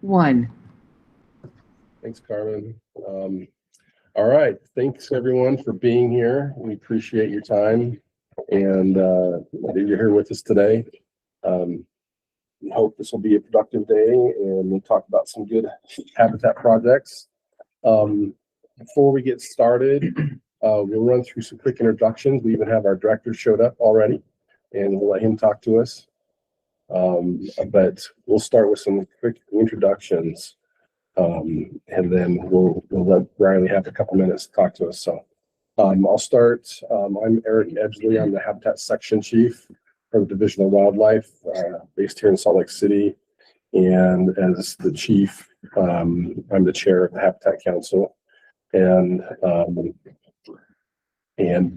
1. Thanks, Carmen. All right. Thanks, everyone, for being here. We appreciate your time and that you're here with us today. We hope this will be a productive day, and we'll talk about some good habitat projects. Before we get started, we'll run through some quick introductions. We even have our director showed up already, and we'll let him talk to us. But we'll start with some quick introductions. And then we'll let Riley have a couple minutes to talk to us. So I'll start. I'm Eric Edgley. I'm the Habitat Section Chief for the Division of Wildlife, based here in Salt Lake City. And as the chief, I'm the chair of the Habitat Council. And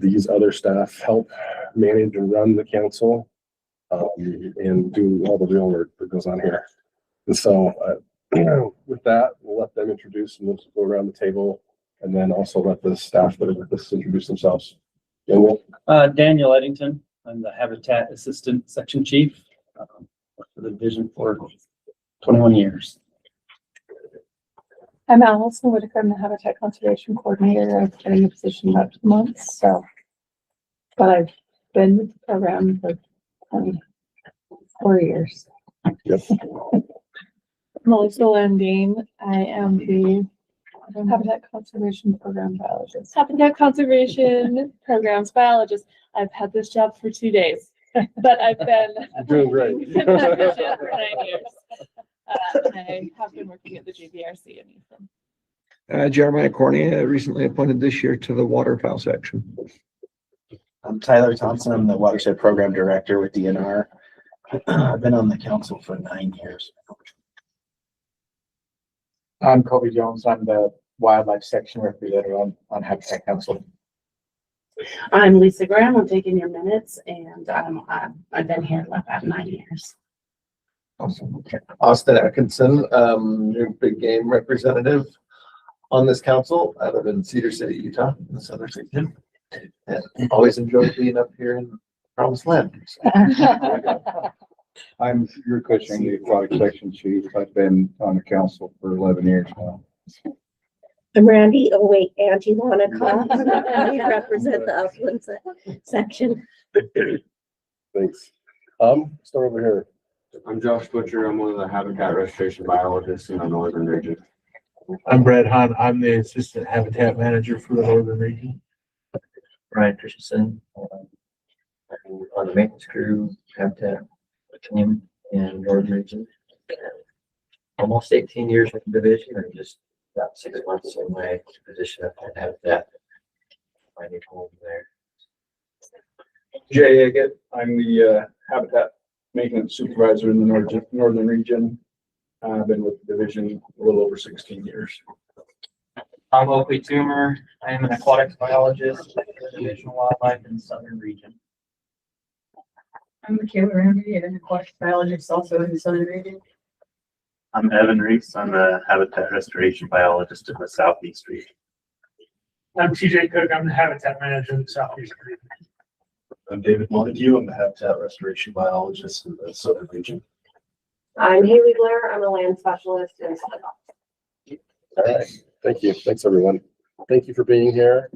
these other staff help manage and run the council and do all the real work that goes on here. And so with that, we'll let them introduce, and we'll just go around the table, and then also let the staff that are with us introduce themselves. Daniel Eddington. I'm the Habitat Assistant Section Chief for the division for 21 years. I'm Alison Whittaker. I'm the Habitat Conservation Coordinator. I've been in the position about 2 months, but I've been with the program for 24 years. Yep. Melissa Landine. I am the Habitat Conservation Program Biologist. Habitat Conservation Programs Biologist. I've had this job for 2 days, but I've been You're doing great. for 9 years. I have been working at the GBRC in Easton. Jeremiah Cornea, recently appointed this year to the waterfowl section. I'm Tyler Thompson. I'm the Watershed Program Director with DNR. I've been on the council for 9 years. I'm Kobe Jones. I'm the Wildlife Section Representative on Habitat Council. I'm Lisa Graham. I'm taking your minutes, and I've been here about 9 years. Awesome. Okay. Austin Atkinson, new big game representative on this council. I live in Cedar City, Utah, in the southern region, and always enjoy being up here in Promised Land. I'm Drew Cushing, the Aquatic Section Chief. I've been on the council for 11 years now. I'm Roundy. Oh wait, Angie Wanacott. I represent the upland section. Thanks. Start over here. I'm Josh Butcher. I'm one of the habitat restoration biologists in the northern region. I'm Brad Hahn. I'm the assistant habitat manager for the northern region. Ryan Hutchison, on the maintenance crew, habitat team in northern region. Almost 18 years with the division, and just about 6 months in my position at Habitat. I need home there. Jay Eggett. I'm the Habitat Maintenance Supervisor in the northern region. I've been with the division a little over 16 years. I'm Oakley Toomer. I am an aquatics biologist for the Division of Wildlife in the southern region. I'm MaKayla Roundy, an aquatic biologist also in the southern region. I'm Evan Reese. I'm a habitat restoration biologist in the southeast region. I'm TJ Cook. I'm the habitat manager in the southeast region. I'm David Montague. I'm the habitat restoration biologist in the southern region. I'm Haley Blair. I'm a land specialist in Southern. All right. Thank you. Thanks, everyone. Thank you for being here.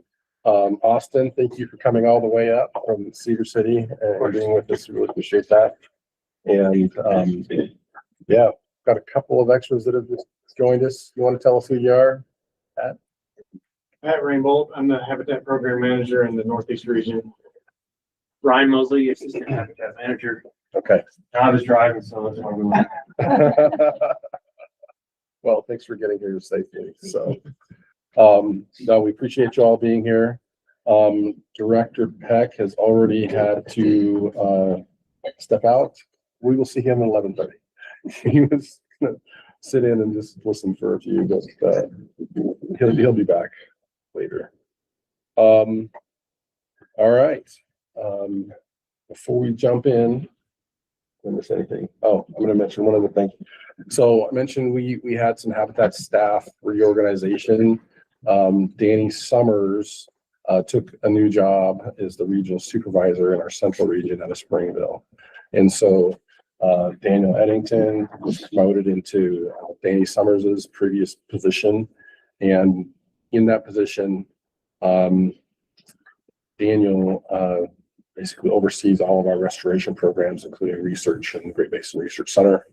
Austin, thank you for coming all the way up from Cedar City and being with us. We really appreciate that. And yeah, got a couple of extras that have just joined us. You want to tell us who you are, Pat? Pat Rainbolt. I'm the Habitat Program Manager in the Northeast region. Ryan Mosley, Assistant Habitat Manager. Okay. I was driving, so that's why we went. Well, thanks for getting here safely. So, no, we appreciate you all being here. Director Peck has already had to step out. We will see him at 11:30. He was gonna sit in and just listen for a few, but he'll be back later. All right. Before we jump in, did I miss anything? Oh, I'm going to mention one other thing. So I mentioned we had some habitat staff reorganization. Danny Summers took a new job as the regional supervisor in our central region out of Springville. And so Daniel Eddington was promoted into Danny Summers's previous position. And in that position, Daniel basically oversees all of our restoration programs, including research and Great Basin Research Center.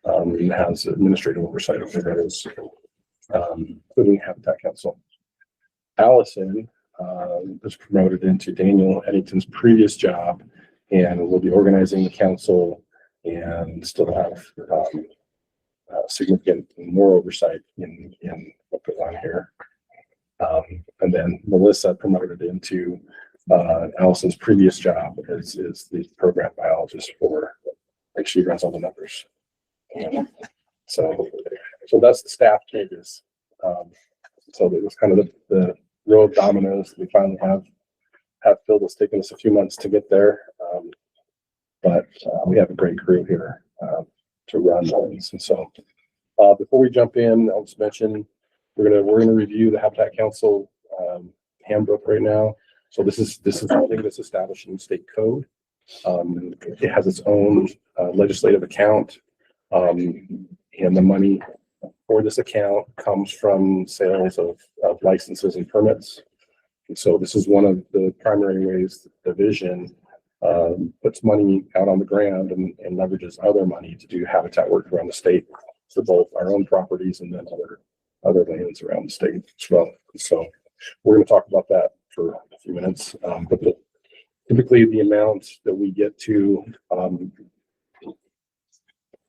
And has administrative oversight of Meadows, including Habitat Council. Allison was promoted into Daniel Eddington's previous job and will be organizing the council and still have significant more oversight in what goes on here. And then Melissa promoted into Allison's previous job is the program biologist for, like, she runs all the numbers. So that's the staff changes. So it was kind of the row of dominoes we finally have filled. It's taken us a few months to get there. But we have a great crew here to run things. And so before we jump in, I'll just mention we're gonna review the Habitat Council handbook right now. So this is something that's established in state code. It has its own legislative account, and the money for this account comes from sales of licenses and permits. And so this is one of the primary ways that the division puts money out on the ground and leverages other money to do habitat work around the state for both our own properties and then other lands around the state as well. So we're going to talk about that for a few minutes. But typically the amount that we get to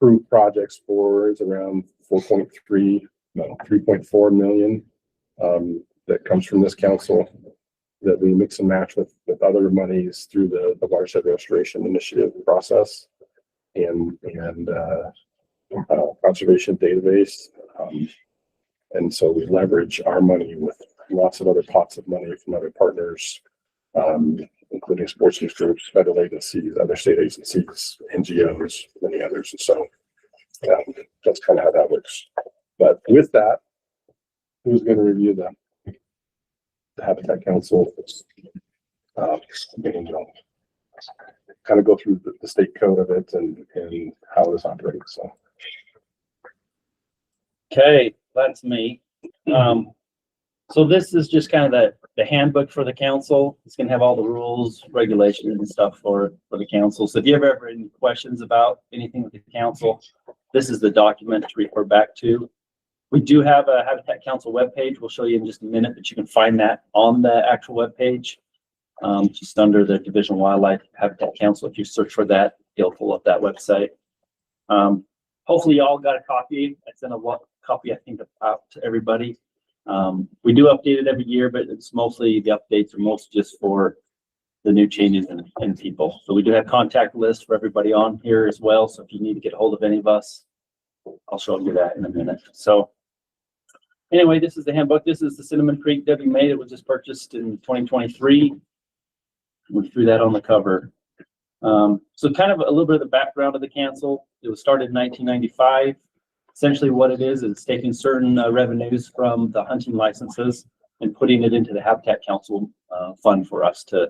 approve projects for is around 3.4 million that comes from this council that we mix and match with other monies through the watershed restoration initiative process and conservation database. And so we leverage our money with lots of other pots of money from other partners, including sports news groups, federal agencies, other state agencies, NGOs, many others. And so that's kind of how that works. But with that, who's going to review the Habitat Council? Kind of go through the state code of it and how this operates. So. Okay, that's me. So this is just kind of the handbook for the council. It's gonna have all the rules, regulations and stuff for the council. So if you ever have any questions about anything with the council, this is the document to refer back to. We do have a Habitat Council webpage. We'll show you in just a minute, but you can find that on the actual webpage. Just under the Division of Wildlife Habitat Council. If you search for that, you'll pull up that website. Hopefully you all got a copy. I sent a copy, I think, out to everybody. We do update it every year, but it's mostly the updates are mostly just for the new changes in people. So we do have contact lists for everybody on here as well. So if you need to get a hold of any of us, I'll show you that in a minute. So anyway, this is the handbook. This is the Cinnamon Creek Debbie made. It was just purchased in 2023. We threw that on the cover. So kind of a little bit of the background of the council. It was started in 1995. Essentially what it is it's taking certain revenues from the hunting licenses and putting it into the Habitat Council fund for us to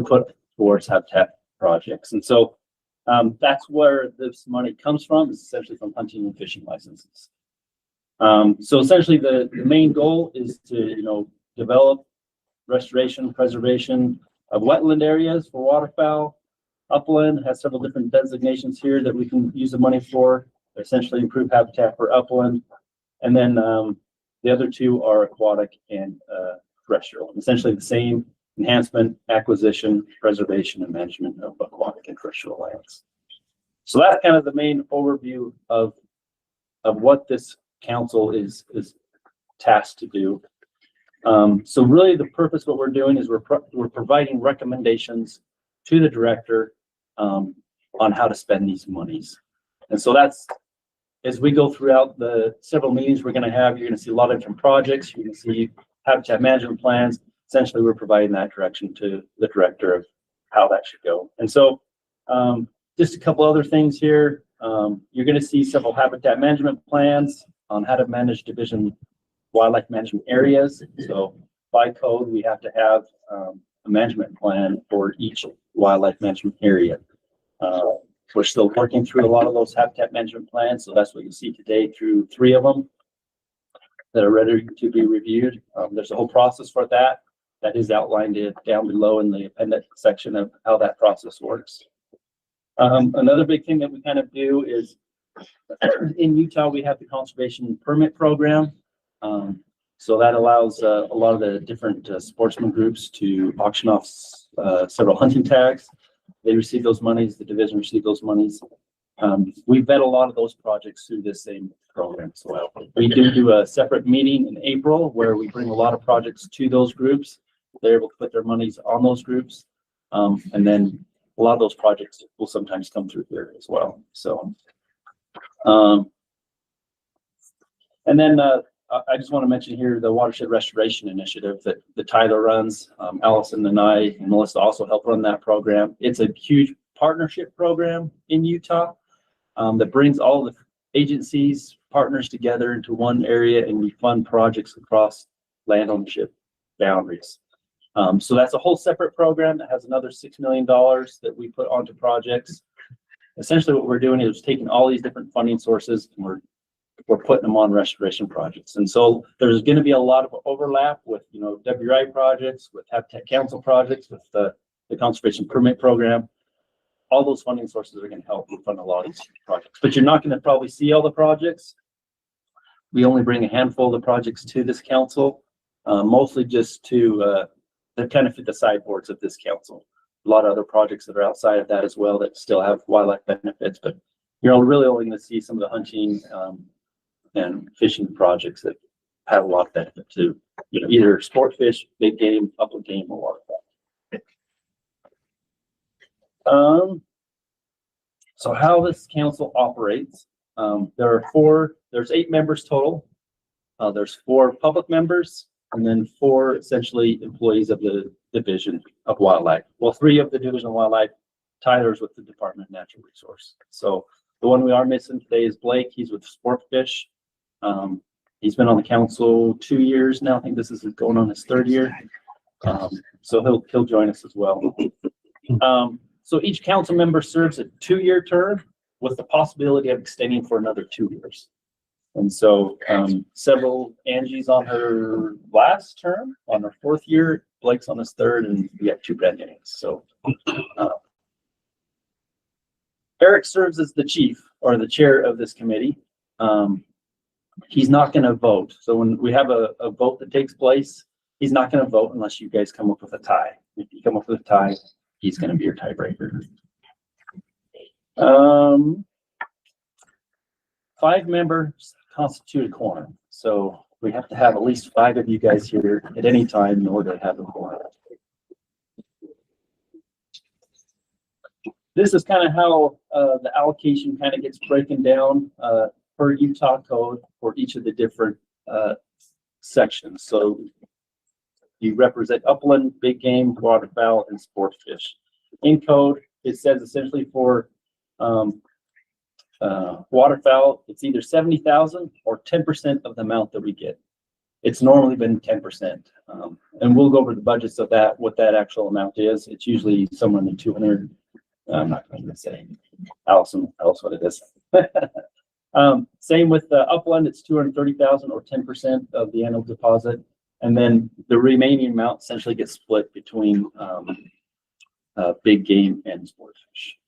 put towards habitat projects. And so that's where this money comes from. It's essentially from hunting and fishing licenses. So essentially the main goal is to, develop restoration, preservation of wetland areas for waterfowl. Upland has several different designations here that we can use the money for. Essentially improve habitat for upland. And then the other two are aquatic and terrestrial. Essentially the same enhancement, acquisition, preservation, and management of aquatic and terrestrial lands. So that's kind of the main overview of what this council is tasked to do. So really the purpose of what we're doing is we're providing recommendations to the director on how to spend these monies. And so that's, as we go throughout the several meetings we're going to have, you're going to see a lot of different projects. You're going to see habitat management plans. Essentially, we're providing that direction to the director of how that should go. And so just a couple other things here. You're going to see several habitat management plans on how to manage division wildlife management areas. So by code, we have to have a management plan for each wildlife management area. We're still working through a lot of those habitat management plans, so that's what you see today through 3 of them that are ready to be reviewed. There's a whole process for that. That is outlined down below in the appendix section of how that process works. Another big thing that we kind of do is in Utah, we have the conservation permit program. So that allows a lot of the different sportsman groups to auction off several hunting tags. They receive those monies, the division receive those monies. We vet a lot of those projects through this same program as well. We do a separate meeting in April where we bring a lot of projects to those groups. They're able to put their monies on those groups. And then a lot of those projects will sometimes come through here as well. So, and then I just want to mention here the Watershed Restoration Initiative that Tyler runs. Alison and I and Melissa also help run that program. It's a huge partnership program in Utah that brings all the agencies, partners together into one area, and we fund projects across land ownership boundaries. So that's a whole separate program that has another $6 million that we put onto projects. Essentially what we're doing is taking all these different funding sources and we're putting them on restoration projects. And so there's going to be a lot of overlap with, WRI projects, with Habitat Council projects, with the Conservation Permit Program. All those funding sources are going to help fund a lot of these projects, but you're not going to probably see all the projects. We only bring a handful of the projects to this council, mostly just to kind of fit the sideboards of this council. A lot of other projects that are outside of that as well that still have wildlife benefits, but you're really only going to see some of the hunting and fishing projects that have a lot of benefit to, either sport fish, big game, upland game, or waterfowl. So how this council operates, there's 8 members total. There's 4 public members and then 4 essentially employees of the Division of Wildlife. Well, 3 of the Division of Wildlife. Tyler's with the Department of Natural Resources. So the one we are missing today is Blake. He's with Sportfish. He's been on the council 2 years now. I think this is going on his 3rd year. So he'll join us as well. So each council member serves a 2-year term with the possibility of extending for another 2 years. And so several, Angie's on her last term, on her 4th year, Blake's on his 3rd, and we have 2 brand names. So Eric serves as the chief or the chair of this committee. He's not going to vote. So when we have a vote that takes place, he's not going to vote unless you guys come up with a tie. If you come up with a tie, he's going to be your tiebreaker. 5 members constitute a quorum. So we have to have at least 5 of you guys here at any time in order to have a quorum. This is kind of how the allocation kind of gets broken down per Utah code for each of the different sections. So you represent upland, big game, waterfowl, and sport fish. In code, it says essentially for waterfowl, it's either 70,000 or 10% of the amount that we get. It's normally been 10%. And we'll go over the budgets of that, what that actual amount is. It's usually somewhere in the 200. I'm not going to say. Alison, tell us what it is. Same with the upland, it's 230,000 or 10% of the annual deposit. And then the remaining amount essentially gets split between big game and sport fish.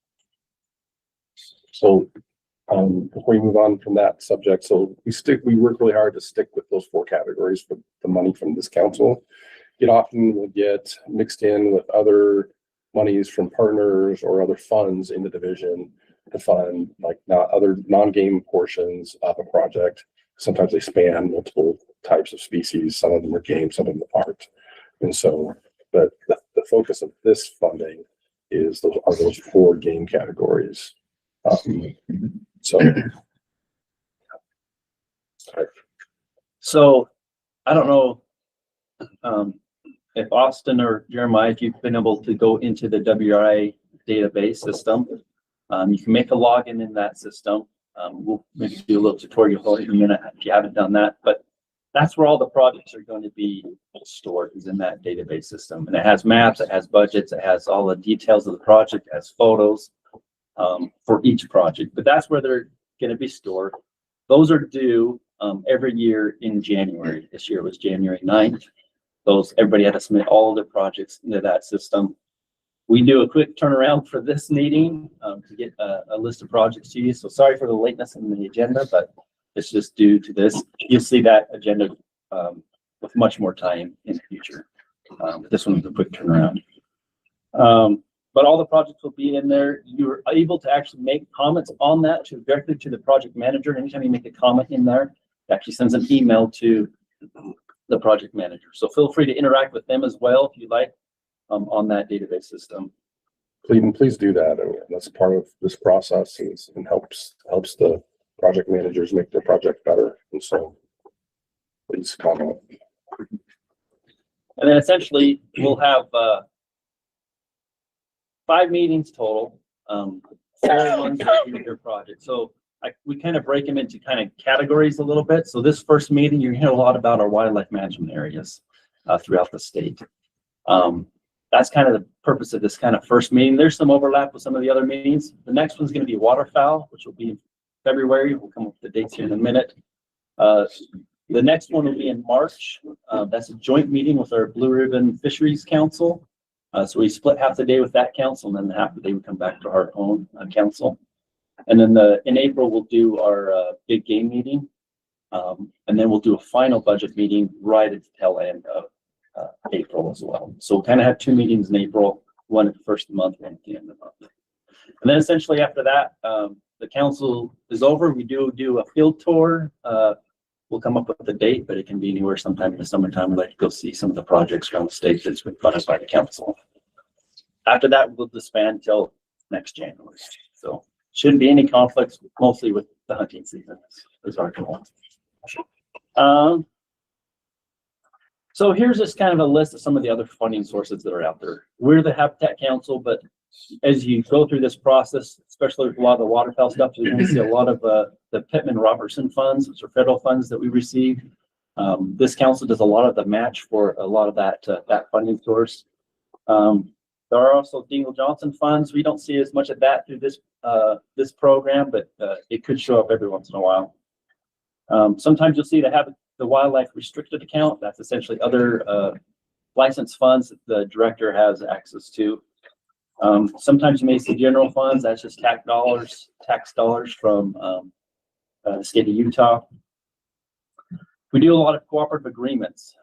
So before we move on from that subject, so we work really hard to stick with those 4 categories for the money from this council. It often will get mixed in with other monies from partners or other funds in the division to fund other non-game portions of a project. Sometimes they span multiple types of species. Some of them are game, some of them aren't. And so, but the focus of this funding is those 4 game categories. So I don't know if Austin or Jeremiah, if you've been able to go into the WRI database system, you can make a login in that system. We'll maybe do a little tutorial in a minute if you haven't done that, but that's where all the projects are going to be stored, is in that database system. And it has maps, it has budgets, it has all the details of the project, it has photos. for each project, but that's where they're going to be stored. Those are due every year in January. This year was January 9th. Everybody had to submit all of their projects into that system. We do a quick turnaround for this meeting to get a list of projects to you. So sorry for the lateness in the agenda, but it's just due to this. You'll see that agenda with much more time in the future. This one was a quick turnaround. But all the projects will be in there. You're able to actually make comments on that directly to the project manager. Anytime you make a comment in there, it actually sends an email to the project manager. So feel free to interact with them as well if you like on that database system. Please do that. I mean, that's part of this process and helps the project managers make their project better. And so please comment. And then essentially we'll have 5 meetings total, 4 ones that are your project. So we kind of break them into kind of categories a little bit. So this first meeting, you're hearing a lot about our wildlife management areas throughout the state. That's kind of the purpose of this kind of first meeting. There's some overlap with some of the other meetings. The next one's going to be waterfowl, which will be in February. We'll come up with the dates here in a minute. The next one will be in March. That's a joint meeting with our Blue Ribbon Fisheries Council. So we split half the day with that council, and then half the day we come back to our own council. And then in April, we'll do our big game meeting. And then we'll do a final budget meeting right at the tail end of April as well. So we'll kind of have 2 meetings in April, one at the first of the month, one at the end of the month. And then essentially after that, the council is over. We do a field tour. We'll come up with a date, but it can be anywhere sometime in the summertime. We'd like to go see some of the projects around the state that's been funded by the council. After that, we'll disband until next January. So shouldn't be any conflicts, mostly with the hunting season is our goal. So here's just kind of a list of some of the other funding sources that are out there. We're the Habitat Council, but as you go through this process, especially with a lot of the waterfowl stuff, you're going to see a lot of the Pittman-Robertson funds, which are federal funds that we receive. This council does a lot of the match for a lot of that funding source. There are also Dingle Johnson funds. We don't see as much of that through this program, but it could show up every once in a while. Sometimes you'll see the wildlife restricted account. That's essentially other licensed funds that the director has access to. Sometimes you may see general funds. That's just tax dollars from the state of Utah. We do a lot of cooperative agreements.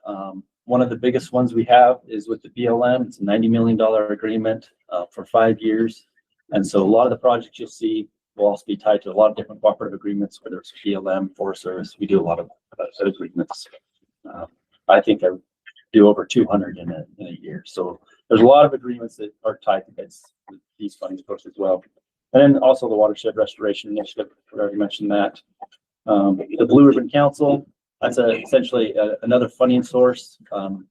One of the biggest ones we have is with the BLM. It's a $90 million agreement for 5 years. And so a lot of the projects you'll see will also be tied to a lot of different cooperative agreements, whether it's BLM, Forest Service. We do a lot of agreements. I think I do over 200 in a year. So there's a lot of agreements that are tied to these funding sources as well. And then also the Watershed Restoration Initiative, I already mentioned that. The Blue Ribbon Council, that's essentially another funding source,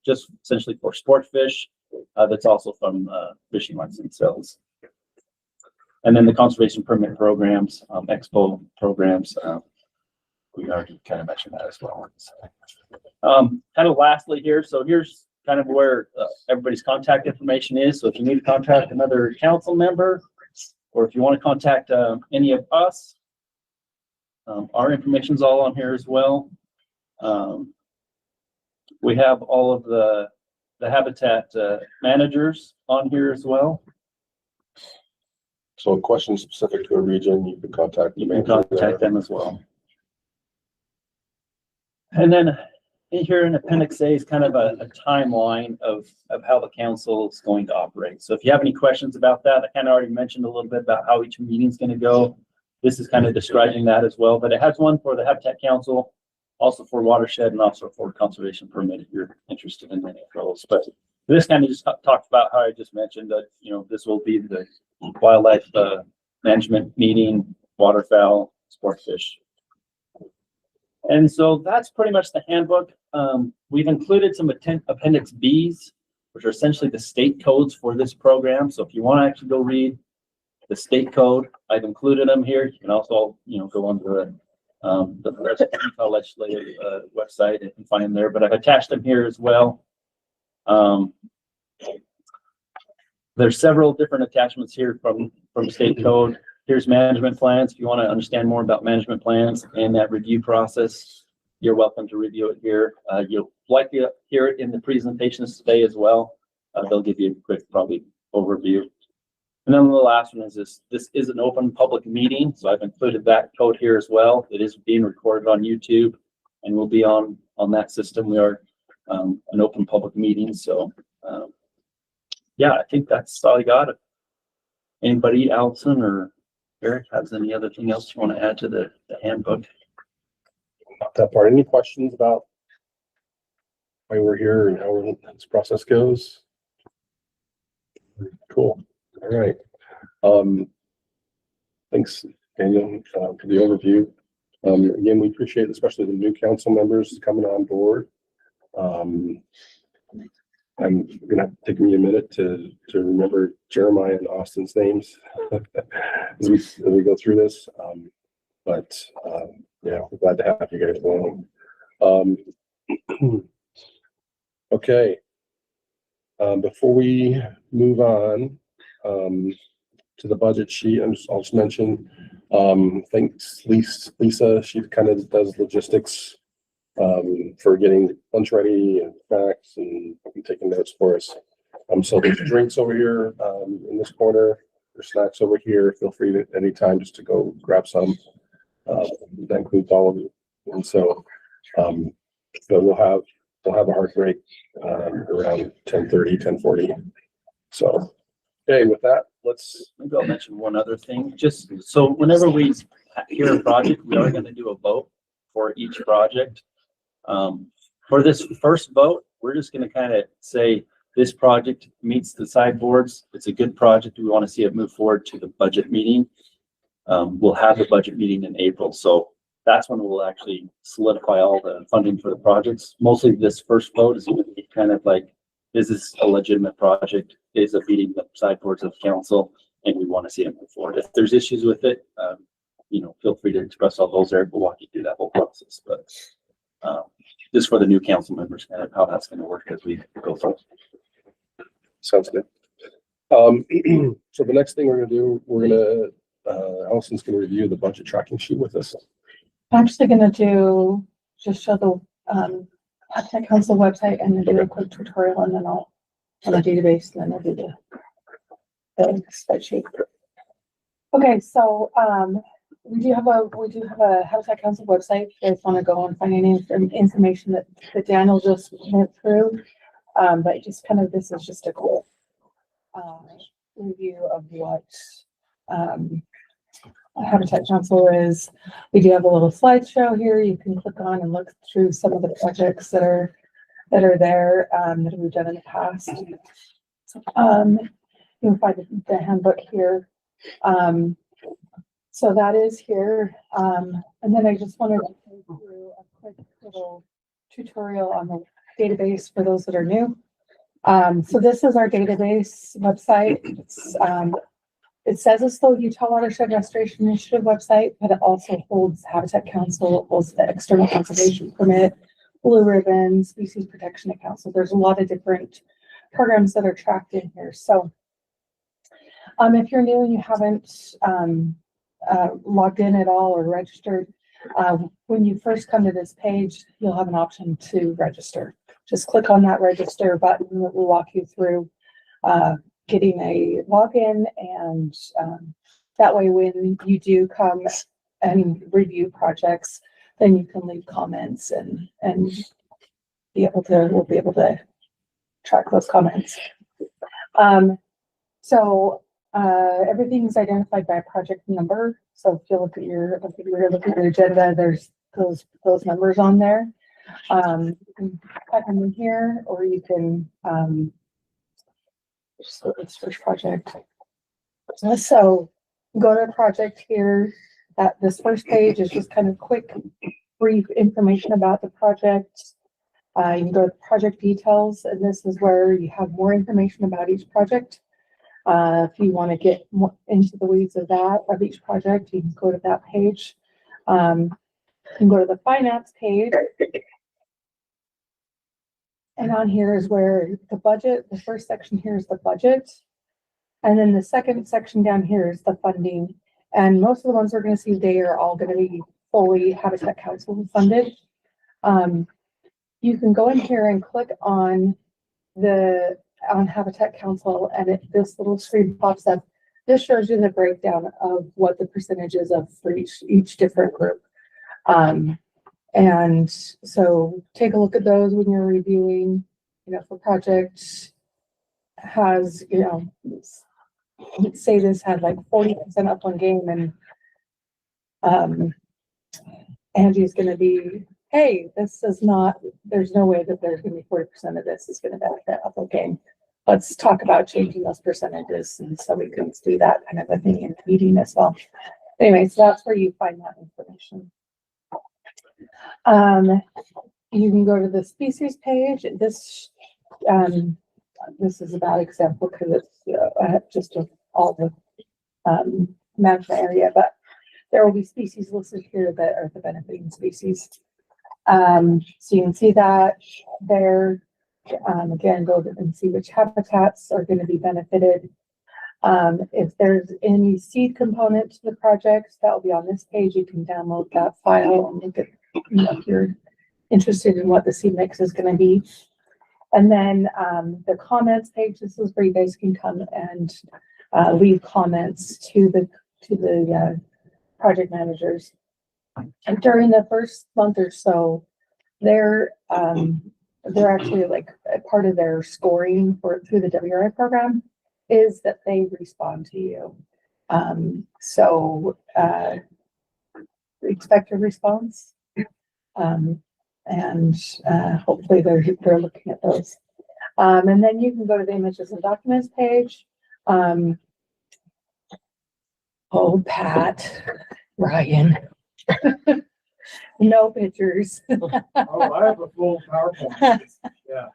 just essentially for sport fish. That's also from fishing license sales. And then the conservation permit programs, expo programs, we already kind of mentioned that as well. Kind of lastly here, so here's kind of where everybody's contact information is. So if you need to contact another council member, or if you want to contact any of us, our information is all on here as well. We have all of the habitat managers on here as well. So a question specific to a region, you can contact them as well. And then here in Appendix A is kind of a timeline of how the council is going to operate. So if you have any questions about that, I kind of already mentioned a little bit about how each meeting is going to go. This is kind of describing that as well, but it has one for the Habitat Council, also for watershed, and also for conservation permit if you're interested in any of those. But this kind of just talks about how I just mentioned that, this will be the wildlife management meeting, waterfowl, sport fish. And so that's pretty much the handbook. We've included some Appendix Bs, which are essentially the state codes for this program. So if you want to actually go read the state code, I've included them here. You can also, go on to the Utah legislative website and find them there, but I've attached them here as well. There's several different attachments here from state code. here's management plans. If you want to understand more about management plans and that review process, you're welcome to review it here. You'll likely hear it in the presentations today as well. They'll give you a quick, probably, overview. And then the last one is this is an open public meeting, so I've included that code here as well. It is being recorded on YouTube and will be on that system. We are an open public meeting, so yeah, I think that's all I got. Anybody, Alison or Eric, has any other thing else you want to add to the handbook? Not that part. Any questions about why we're here and how this process goes? Cool. All right. Thanks, Daniel, for the overview. Again, we appreciate especially the new council members coming on board. I'm gonna have to take me a minute to remember Jeremiah and Austin's names as we go through this. Yeah, we're glad to have you guys along. Okay. Before we move on to the budget sheet, I'll just mention, thanks Lisa. She kind of does logistics for getting lunch ready and snacks and taking notes for us. So there's drinks over here in this corner. There's snacks over here. Feel free to anytime just to go grab some. That includes all of you. And so we'll have a hard break around 10:30, 10:40. So, okay, with that, Maybe I'll mention one other thing. Just so whenever we hear a project, we are going to do a vote for each project. For this first vote, we're just going to kind of say this project meets the sideboards. It's a good project. We want to see it move forward to the budget meeting. We'll have the budget meeting in April. So that's when we'll actually solidify all the funding for the projects. Mostly this first vote is going to be kind of like, is this a legitimate project? Is it meeting the sideboards of council? And we want to see it move forward. If there's issues with it, feel free to express all those there. We'll walk you through that whole process. But just for the new council members, kind of how that's going to work as we go through. Sounds good. So the next thing we're going to do, Allison's going to review the budget tracking sheet with us. I'm actually gonna just show the Tech Council website and then do a quick tutorial, and then I'll on the database, and then I'll do the spreadsheet. Okay, so we do have a Habitat Council website. If you guys want to go and find any information that Daniel just went through, but just kind of this is just a quick review of what Habitat Council is. We do have a little slideshow here you can click on and look through some of the projects that are there that we've done in the past. You can find the handbook here. So that is here. And then I just wanted to go through a quick little tutorial on the database for those that are new. So this is our database website. It says it's the Utah Watershed Restoration Initiative website, but it also holds Habitat Council, holds the External Conservation Permit, Blue Ribbon, Species Protection Account. So there's a lot of different programs that are tracked in here. So if you're new and you haven't logged in at all or registered, when you first come to this page, you'll have an option to register. Just click on that register button that will walk you through getting a login, and that way when you do come and review projects, then you can leave comments and we'll be able to track those comments. So everything's identified by project number. So if you look at your agenda, there's those numbers on there. You can type them in here, or you can just go to this first project. So go to a project here. This first page is just kind of quick, brief information about the project. You can go to project details, and this is where you have more information about each project. If you want to get more into the weeds of each project, you can go to that page. You can go to the finance page. And on here is where the budget, the first section here is the budget. And then the second section down here is the funding. And most of the ones we're gonna see today are all gonna be fully Habitat Council funded. You can go in here and click on Habitat Council, and this little screen pops up. This shows you the breakdown of what the percentages of for each different group. And so take a look at those when you're reviewing, if a project has, let's say this had like 40% up on game, and Angie's going to be, hey, there's no way that there's going to be 40% of this is going to benefit up on game. Let's talk about changing those percentages. And so we can do that kind of a thing in the meeting as well. Anyway, so that's where you find that information. You can go to the species page. This is a bad example because it's just all the management area, but there will be species listed here that are the benefiting species. So you can see that there. Again, go and see which habitats are going to be benefited. If there's any seed component to the project, that will be on this page. You can download that file and look at, if you're interested in what the seed mix is going to be. And then the comments page, this is where you guys can come and leave comments to the project managers. And during the first month or so, they're actually like a part of their scoring through the WRI program is that they respond to you. So expect a response, and hopefully they're looking at those. And then you can go to the images and documents page. Oh, Pat, Ryan. No pictures. Oh, I have a full PowerPoint. Yeah.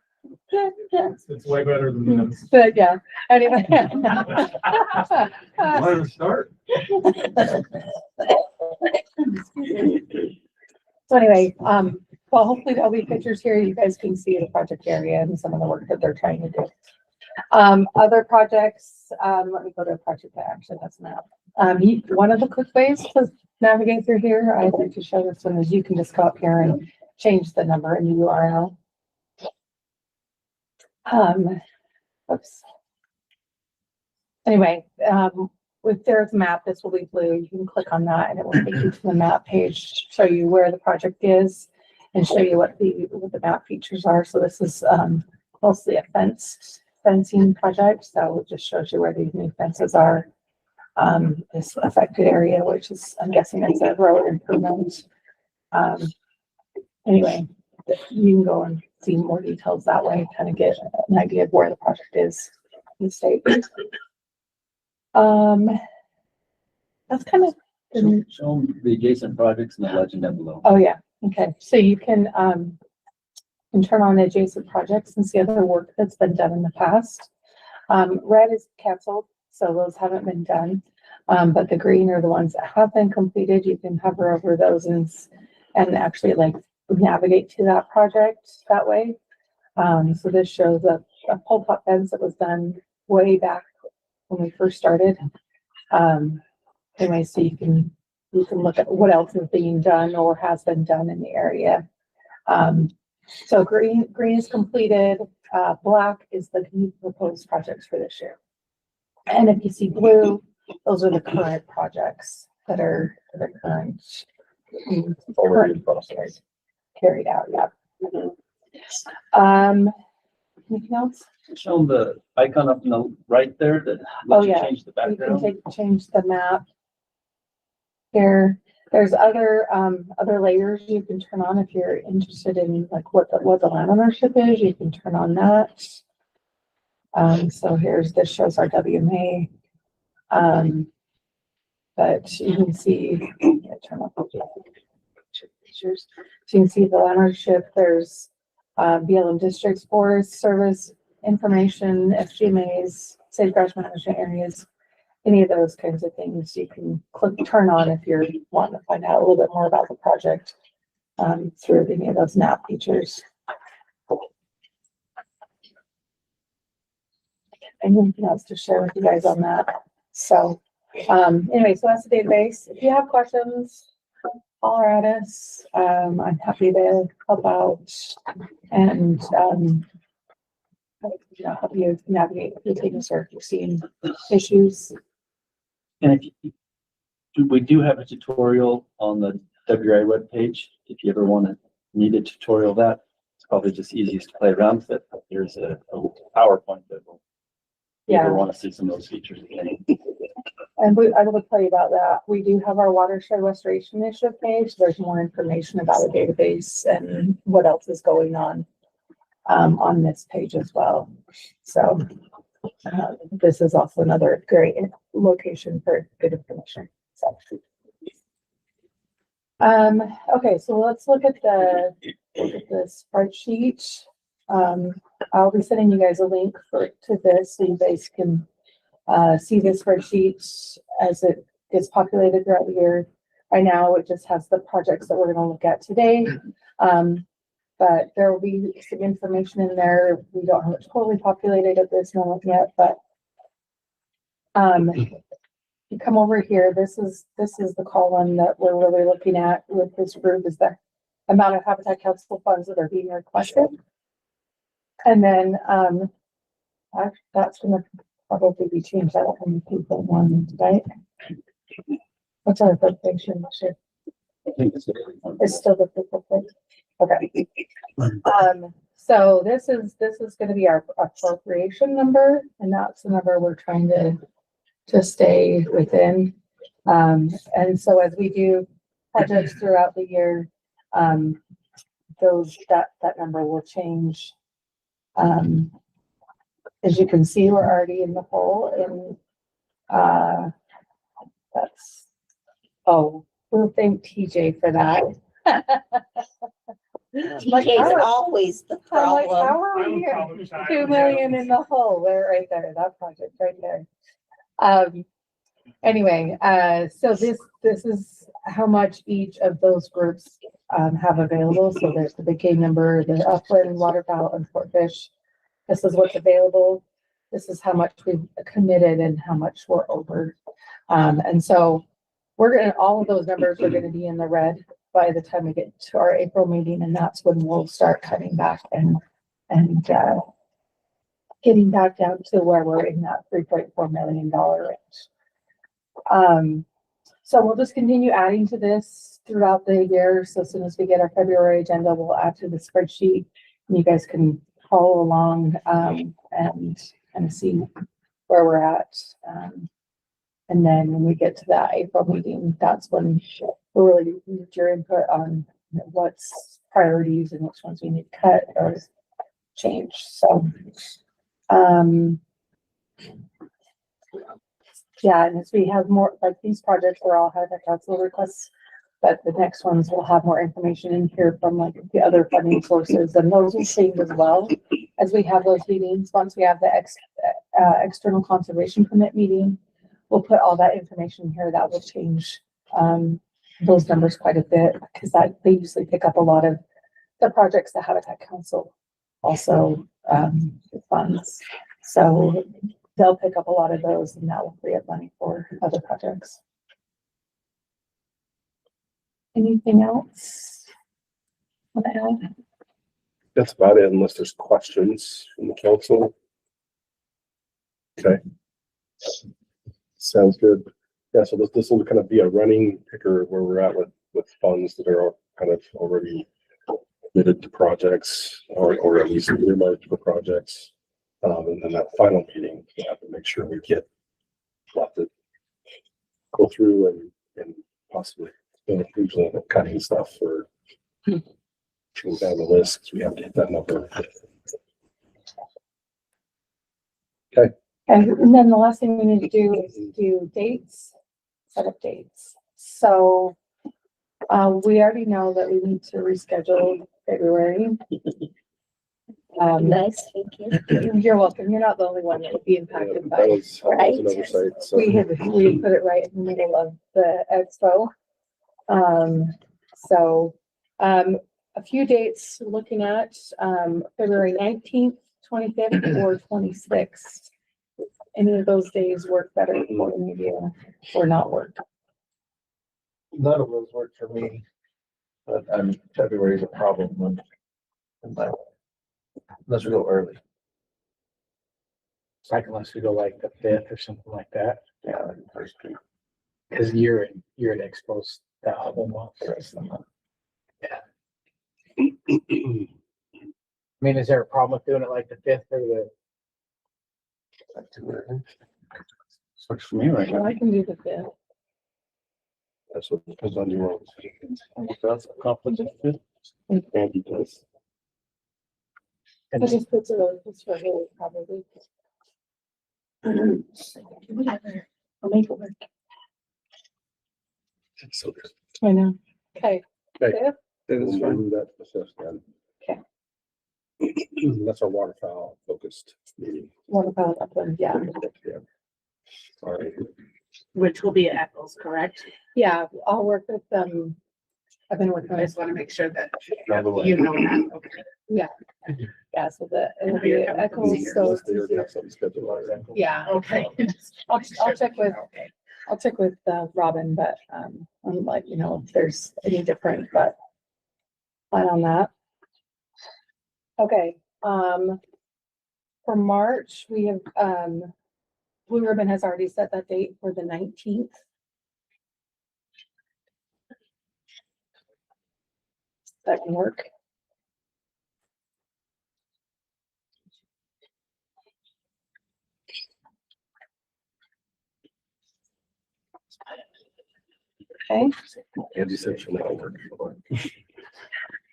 It's way better than this. But yeah, anyway. Where to start? So anyway, well, hopefully there'll be pictures here. You guys can see the project area and some of the work that they're trying to do. Other projects, let me go to a project that actually has an app. One of the quick ways to navigate through here, I'd like to show this one, is you can just go up here and change the number in the URL. Oops. Anyway, if there's a map, this will be blue. You can click on that and it will take you to the map page, show you where the project is and show you what the map features are. So this is mostly a fencing project. So it just shows you where these new fences are. This affected area, which is, I'm guessing it's a road improvement. Anyway, you can go and see more details that way, kind of get an idea of where the project is in the state. That's kind of. Show them the adjacent projects and the legend down below. Oh yeah, okay. So you can turn on adjacent projects and see other work that's been done in the past. Red is canceled, so those haven't been done. But the green are the ones that have been completed. You can hover over those and actually like navigate to that project that way. So this shows a pole top fence that was done way back when we first started. Anyway, so you can look at what else is being done or has been done in the area. So green is completed. Black is the new proposed projects for this year. And if you see blue, those are the current projects that are current carried out. Yeah. Anything else? Show them the icon up in the right there that lets you change the background. You can change the map here. There's other layers you can turn on if you're interested in like what the land ownership is. You can turn on that. So this shows our WMA. But you can see, turn off the pictures. So you can see the land ownership. There's BLM districts, forest service information, FGMAs, safe grass management areas, any of those kinds of things you can turn on if you're wanting to find out a little bit more about the project through any of those map features. Anything else to share with you guys on that? So Anyway, so that's the database. If you have questions, holler at us. I'm happy to help out and, help you navigate the things or if you're seeing issues. And we do have a tutorial on the WRA webpage. If you ever need a tutorial of that, it's probably just easiest to play around with it. There's a PowerPoint that will, if you ever want to see some of those features again. And I will tell you about that. We do have our watershed restoration initiative page. There's more information about the database and what else is going on this page as well. So this is also another great location for good information. So, okay, so let's look at the spreadsheet. I'll be sending you guys a link to this so you guys can see the spreadsheet as it gets populated throughout the year. Right now, it just has the projects that we're going to look at today. But there will be some information in there. We don't have it totally populated at this moment yet, but you come over here. This is the column that we're really looking at with this group is the amount of Habitat Council funds that are being requested. And then that's going to probably be changed. I don't have any people one, right? What's our appropriation this year? I think it's still the people thing. Okay. So this is going to be our appropriation number, and that's the number we're trying to stay within. And so as we do projects throughout the year, that number will change. As you can see, we're already in the hole, and we'll thank TJ for that. TJ's always the problem. How are we here? 2 million in the hole. There, right there. That project right there. Anyway, so this is how much each of those groups have available. So there's the big game number, the upland, waterfowl, and sportfish. This is what's available. This is how much we've committed and how much we're over. And so all of those numbers are gonna be in the red by the time we get to our April meeting, and that's when we'll start cutting back and getting back down to where we're in that $3.4 million range. So we'll just continue adding to this throughout the year. So as soon as we get our February agenda, we'll add to the spreadsheet, and you guys can follow along and kind of see where we're at. And then when we get to that April meeting, that's when we'll really need your input on what's priorities and which ones we need to cut or change. So, yeah, and as we have more, like these projects are all Habitat Council requests, but the next ones will have more information in here from like the other funding sources, and those will change as well as we have those meetings. Once we have the external conservation permit meeting, we'll put all that information here. That will change those numbers quite a bit because they usually pick up a lot of the projects that Habitat Council also funds. So they'll pick up a lot of those, and that will free up money for other projects. Anything else? That's about it, unless there's questions from the council. Okay. Sounds good. Yeah, so this will kind of be a running picker of where we're at with funds that are kind of already committed to projects or at least earmarked for projects. And then that final meeting, we have to make sure we get to go through and possibly usually end up cutting stuff for choosing down the list because we have to hit that number. Okay. And then the last thing we need to do is do dates, set up dates. So we already know that we need to reschedule February. Nice, thank you. You're welcome. You're not the only one that would be impacted by it. Right. An oversight, so. We put it right in the middle of the expo. A few dates we're looking at, February 19th, 25th, or 26th. any of those days work better for any of you or not work? None of those work for me, but February is a problem month. Unless we go early. Like unless we go like the 5th or something like that. Yeah, first week. Cause you're at Expo's that whole month, the rest of the month. Yeah. I mean, is there a problem with doing it like the 5th or the? Works for me right Well, now. I can do the 5th. That's what depends on your own. That's a conflict of interest. Andy does. I just put it on just for Haley probably. Whatever. I'll make it work. So I know. Okay. Okay. Fifth? we'll move that to the fifth then. Okay. That's our waterfowl focused meeting. What about upland? Yeah. Yeah. Sorry. Which will be at Eccles, correct? Yeah, I'll work with them. I've been working I on just want to make sure that Another way. you know that. Okay. Yeah. Yeah, so it'll be at Eccles, so Unless it's they already easier. have something scheduled already. Yeah. Okay. I'll check with, Robin, but, I'll let you know if there's any different, but fine on that. Okay, for March, we have, Blue Ribbon has already set that date for the 19th. That can work. Okay. Andy said she'll make it work.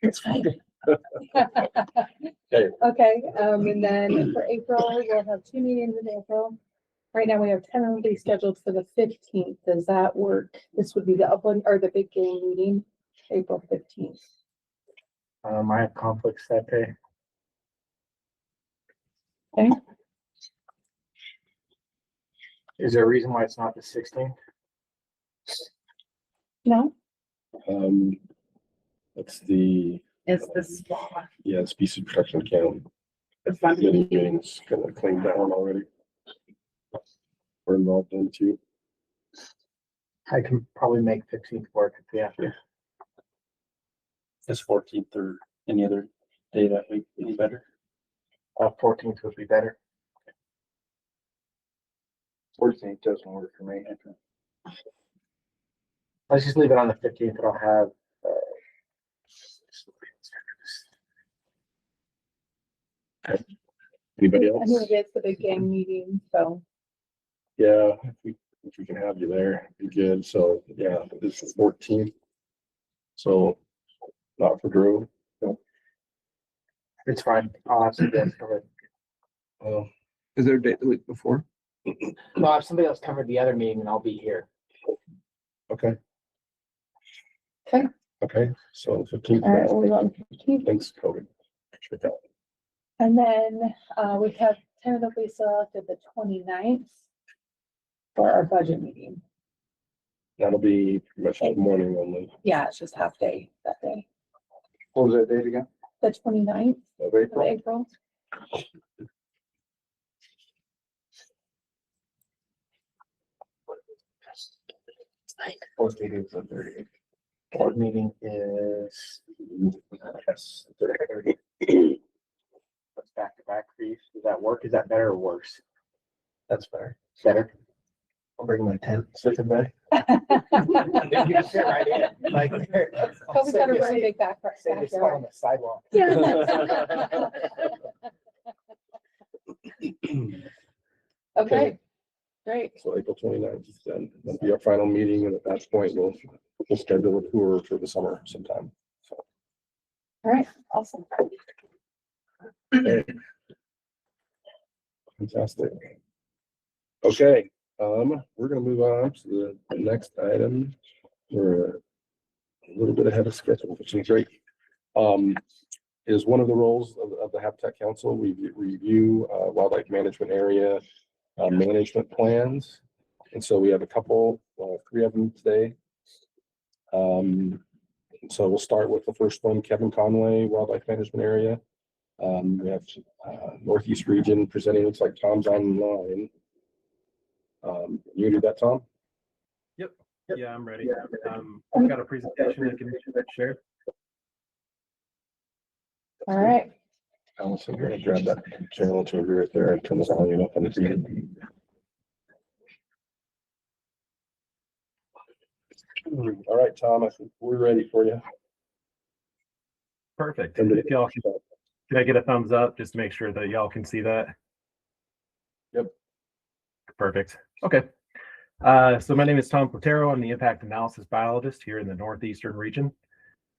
It's fine. Okay. Okay, and then for April, we'll have 2 meetings in April. Right now, we have tentatively scheduled for the 15th. Does that work? This would be the upland or the big game meeting, April 15th. I have conflicts that day. Okay. Is there a reason why it's not the 16th? No? That's the, It's this. yeah, species protection count. The fun Meeting's kind of cleaned down already. We're involved in too. I can probably make 15th work if we have to. Is 14th or any other day that week any better? 14th would be better. 14th doesn't work for me. Let's just leave it on the 15th and I'll have. Anybody I think else? it's the big game meeting, so. Yeah, if we can have you there, it'd be good. So, yeah, this is 14th. So, not for Drew. No. It's fine. I'll have somebody else cover it. Is there a date the week before? No, I'll have somebody else cover the other meeting and I'll be here. Okay. Okay. Okay, so 15th. All right, we'll leave on 15th. Thanks, Cody. Check out. And then, we have tentatively selected the 29th for our budget meeting. That'll be pretty much the morning only. Yeah, it's just half day that day. What was that date again? The 29th Of of April. April. Fourth meeting is the 30th. Board meeting is. Yes. 30. What's back to back for you? Does that work? Is that better or worse? That's fair. Better. I'll bring my tent, sit in bed. You can fit right in. Like, Kobe's got a really big backyard. Say this one on the sidewalk. Okay, great. So April 29th, then that'll be our final meeting, and at that point, we'll schedule a tour for the summer sometime. So. All right, awesome. Fantastic. Okay, we're gonna move on to the next item. We're a little bit ahead of schedule, which is great. Is one of the roles of the Habitat Council. We review wildlife management area management plans. And so we have a couple, 3 of them today. So we'll start with the first one, Kevin Conway, wildlife management area. We have Northeast region presenting. Looks like Tom's online. You do that, Tom? Yep. Yeah, I'm ready. I've got a presentation I can share. All right. Allison, you're gonna grab that channel to right there and turn the volume up on the TV. All right, Tom, I think we're ready for you. Perfect. If y'all can I get a thumbs up just to make sure that y'all can see that? Yep. Perfect. Okay. So my name is Tom Platero. I'm the impact analysis biologist here in the Northeastern region.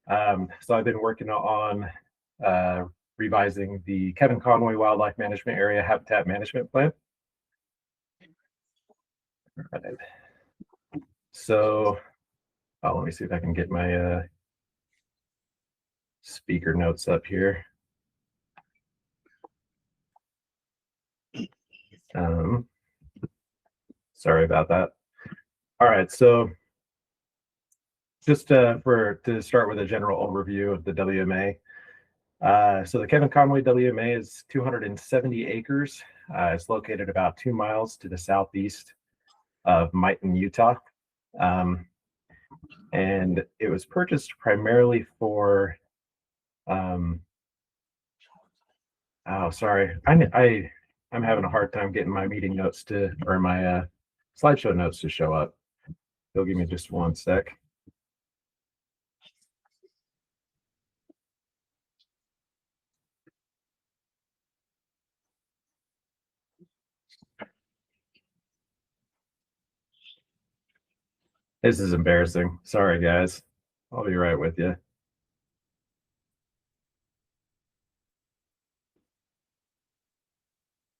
So I've been working on revising the Kevin Conway Wildlife Management Area Habitat Management Plan. All right. So let me see if I can get my speaker notes up here. Sorry about that. All right, so just to start with a general overview of the WMA. So the Kevin Conway WMA is 270 acres. It's located about 2 miles to the southeast of Mighton, Utah. And it was purchased primarily for, oh, sorry. I'm having a hard time getting my meeting notes or my slideshow notes to show up. They'll give me just one sec. This is embarrassing. Sorry, guys. I'll be right with you.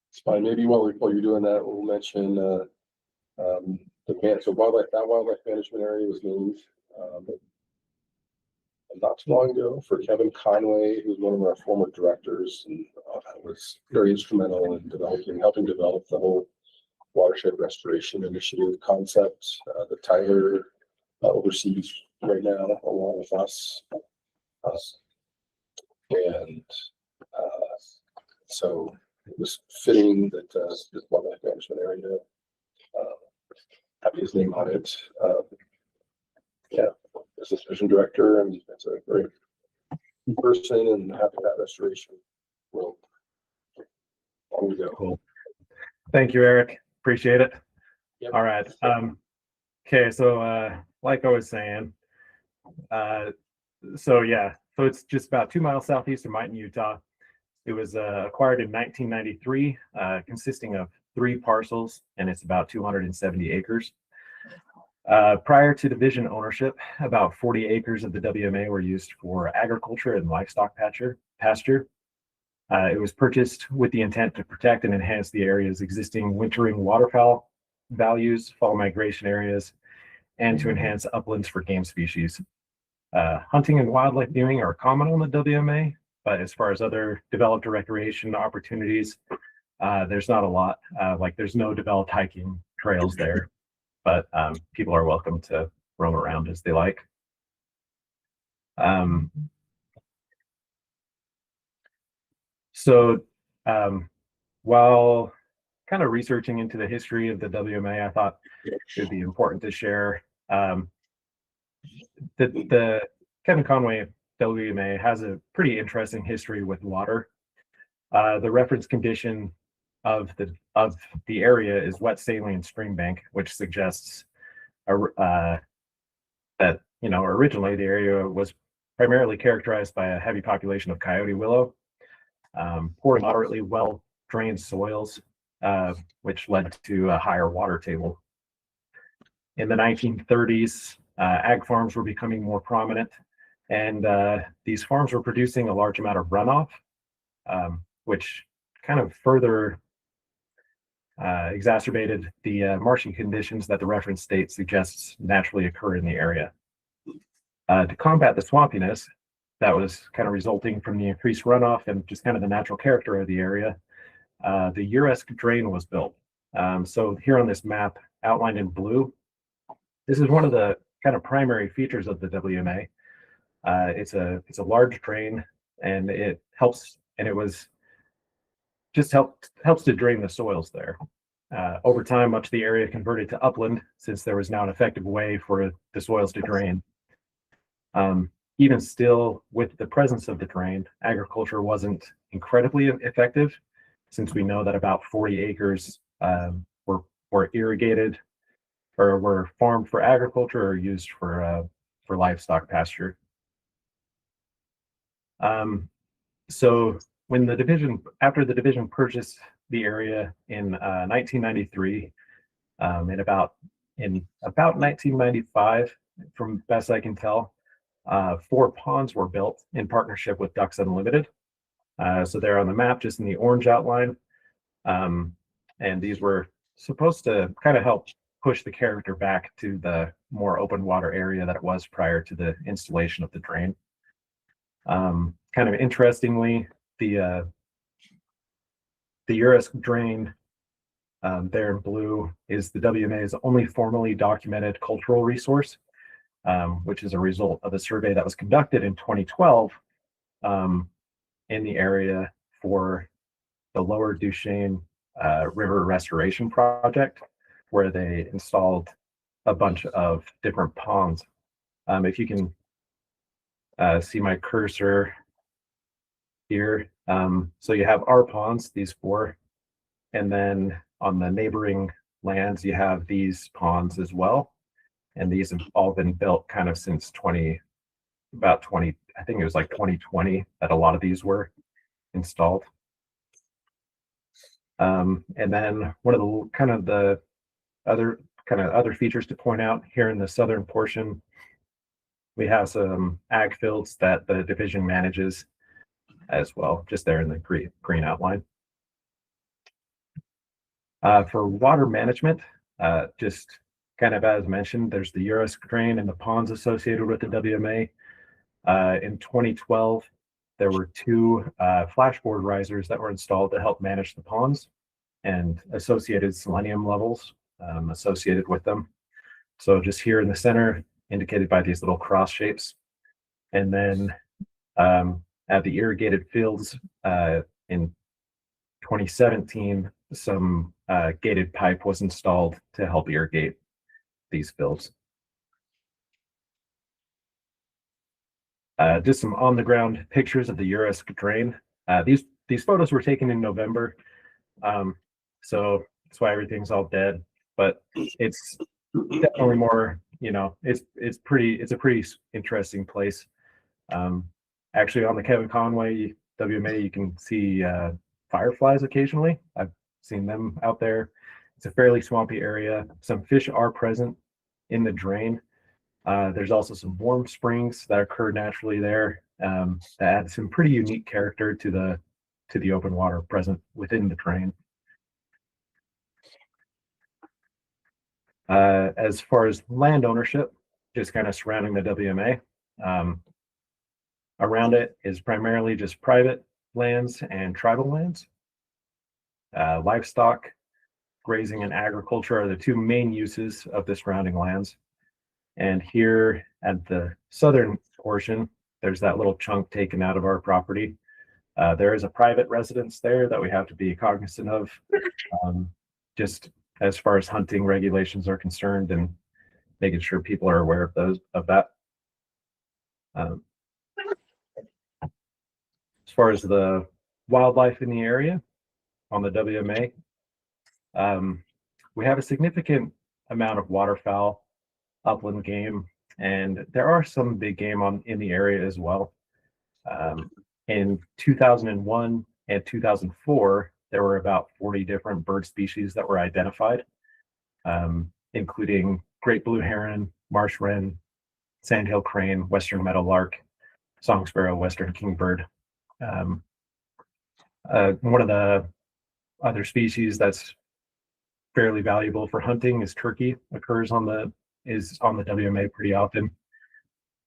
It's fine. Maybe while you're doing that, we'll mention the wildlife management area was named not too long ago for Kevin Conway, who's one of our former directors, and was very instrumental in helping develop the whole watershed restoration initiative concept that Tyler oversees right now, along with us. So it was fitting that this wildlife management area have his name on it. Yeah, as a division director, and it's a great person in habitat restoration. Well, on we go. Cool. Thank you, Eric. Appreciate it. Yep. All right. Okay, so like I was saying, so it's just about 2 miles southeast of Mighton, Utah. It was acquired in 1993, consisting of 3 parcels, and it's about 270 acres. Prior to division ownership, about 40 acres of the WMA were used for agriculture and livestock pasture. It was purchased with the intent to protect and enhance the area's existing wintering waterfowl values, fall migration areas, and to enhance uplands for game species. Hunting and wildlife viewing are common on the WMA, but as far as other developed recreation opportunities, there's not a lot. Like there's no developed hiking trails there, but people are welcome to roam around as they like. While kind of researching into the history of the WMA, I thought it would be important to share the Kevin Conway WMA has a pretty interesting history with water. The reference condition of the area is wet saline stream bank, which suggests that originally the area was primarily characterized by a heavy population of coyote willow, poor moderately well drained soils, which led to a higher water table. In the 1930s, ag farms were becoming more prominent, and these farms were producing a large amount of runoff, which kind of further exacerbated the marshy conditions that the reference state suggests naturally occur in the area. To combat the swampiness that was kind of resulting from the increased runoff and just kind of the natural character of the area, the Uresque drain was built. So here on this map, outlined in blue, this is one of the kind of primary features of the WMA. It's a large drain, and it helps to drain the soils there. Over time, much of the area converted to upland since there was now an effective way for the soils to drain. Even still, with the presence of the drain, agriculture wasn't incredibly effective, since we know that about 40 acres were irrigated or were farmed for agriculture or used for livestock pasture. So when after the division purchased the area in 1993, in about 1995, from best I can tell, 4 ponds were built in partnership with Ducks Unlimited. So they're on the map, just in the orange outline. And these were supposed to kind of help push the character back to the more open water area that it was prior to the installation of the drain. Kind of interestingly, the Urisk drain there in blue is the WMA's only formally documented cultural resource, which is a result of a survey that was conducted in 2012 in the area for the Lower Duchesne River Restoration Project, where they installed a bunch of different ponds. If you can see my cursor here, so you have our ponds, these 4, and then on the neighboring lands, you have these ponds as well. And these have all been built kind of since I think it was like 2020 that a lot of these were installed. And then one of the other features to point out here in the southern portion, we have some ag fields that the division manages as well, just there in the green outline. For water management, just kind of as mentioned, there's the Urisk drain and the ponds associated with the WMA. In 2012, there were 2 flashboard risers that were installed to help manage the ponds and associated selenium levels associated with them. So just here in the center, indicated by these little cross shapes. And then at the irrigated fields in 2017, some gated pipe was installed to help irrigate these fields. Just some on-the-ground pictures of the Urisk drain. These photos were taken in November, so that's why everything's all dead. But it's definitely more, it's a pretty interesting place. Actually, on the Kevin Conway WMA, you can see fireflies occasionally. I've seen them out there. It's a fairly swampy area. Some fish are present in the drain. There's also some warm springs that occur naturally there that add some pretty unique character to the open water present within the drain. As far as land ownership, just kind of surrounding the WMA, around it is primarily just private lands and tribal lands. Livestock, grazing, and agriculture are the 2 main uses of the surrounding lands. And here at the southern portion, there's that little chunk taken out of our property. There is a private residence there that we have to be cognizant of, just as far as hunting regulations are concerned, and making sure people are aware of that. As far as the wildlife in the area on the WMA, we have a significant amount of waterfowl, upland game, and there are some big game in the area as well. In 2001 and 2004, there were about 40 different bird species that were identified, including great blue heron, marsh wren, sandhill crane, western meadowlark, song sparrow, western kingbird. One of the other species that's fairly valuable for hunting is turkey. Occurs on the WMA pretty often.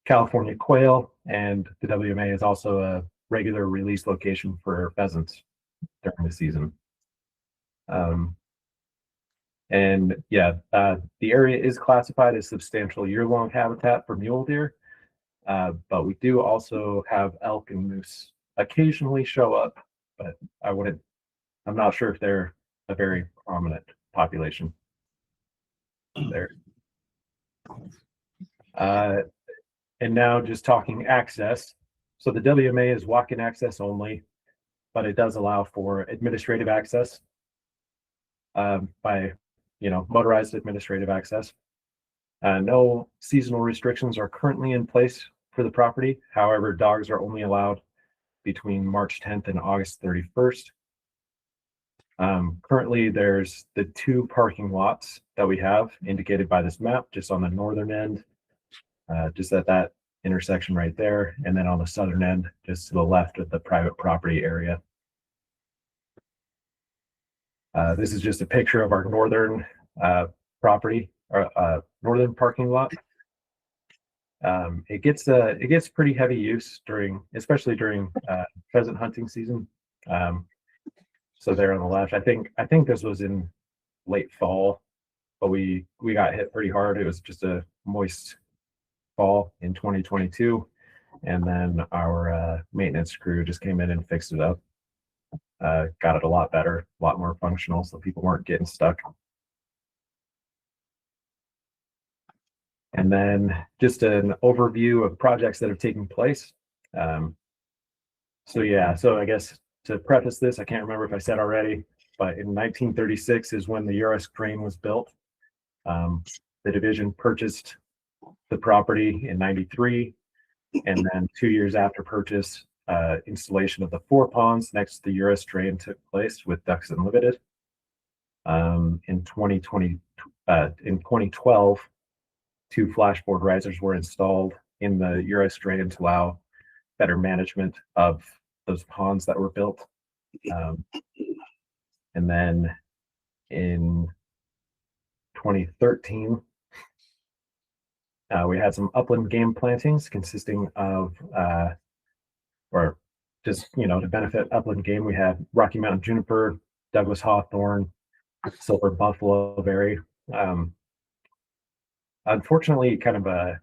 California quail, and the WMA is also a regular release location for pheasants during the season. And yeah, the area is classified as substantial year-long habitat for mule deer, but we do also have elk and moose occasionally show up, but I'm not sure if they're a very prominent population there. And now just talking access. So the WMA is walk-in access only, but it does allow for administrative access by, motorized administrative access. No seasonal restrictions are currently in place for the property. However, dogs are only allowed between March 10th and August 31st. Currently, there's the 2 parking lots that we have indicated by this map, just on the northern end, just at that intersection right there, and then on the southern end, just to the left of the private property area. This is just a picture of our northern property, or northern parking lot. It gets pretty heavy use especially during pheasant hunting season. So there on the left, I think this was in late fall, but we got hit pretty hard. It was just a moist fall in 2022, and then our maintenance crew just came in and fixed it up. Got it a lot better, a lot more functional, so people weren't getting stuck. And then just an overview of projects that have taken place. So I guess to preface this, I can't remember if I said already, but in 1936 is when the US crane was built. The division purchased the property in 93, and then 2 years after purchase, installation of the 4 ponds next to the Urus drain took place with Ducks Unlimited. In 2012, 2 flashboard risers were installed in the Urus drain to allow better management of those ponds that were built. And then in 2013, we had some upland game plantings consisting of, or just, to benefit upland game, we had Rocky Mountain juniper, Douglas hawthorn, silver buffalo berry. Unfortunately, kind of I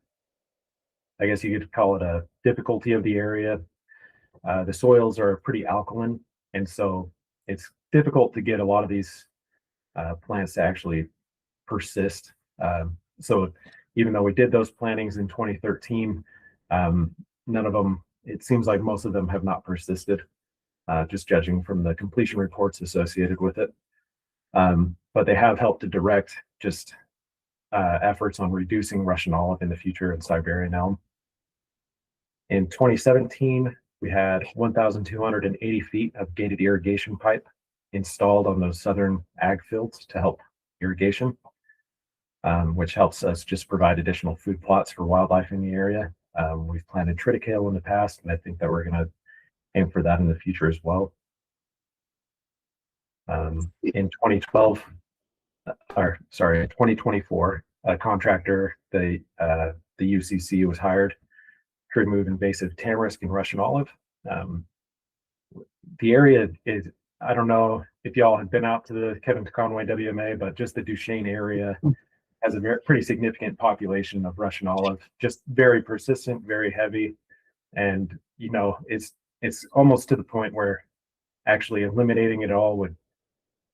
guess you could call it a difficulty of the area. The soils are pretty alkaline, and so it's difficult to get a lot of these plants to actually persist. So even though we did those plantings in 2013, none of them, it seems like most of them have not persisted, just judging from the completion reports associated with it. But they have helped to direct just efforts on reducing Russian olive in the future and Siberian elm. In 2017, we had 1,280 feet of gated irrigation pipe installed on those southern ag fields to help irrigation, which helps us just provide additional food plots for wildlife in the area. We've planted triticale in the past, and I think that we're going to aim for that in the future as well. In 2024, a contractor, the UCC was hired to remove invasive tamarisk and Russian olive. The area is, I don't know if y'all have been out to the Kevin Conway WMA, but just the Duchesne area has a pretty significant population of Russian olive, just very persistent, very heavy. And, it's almost to the point where actually eliminating it all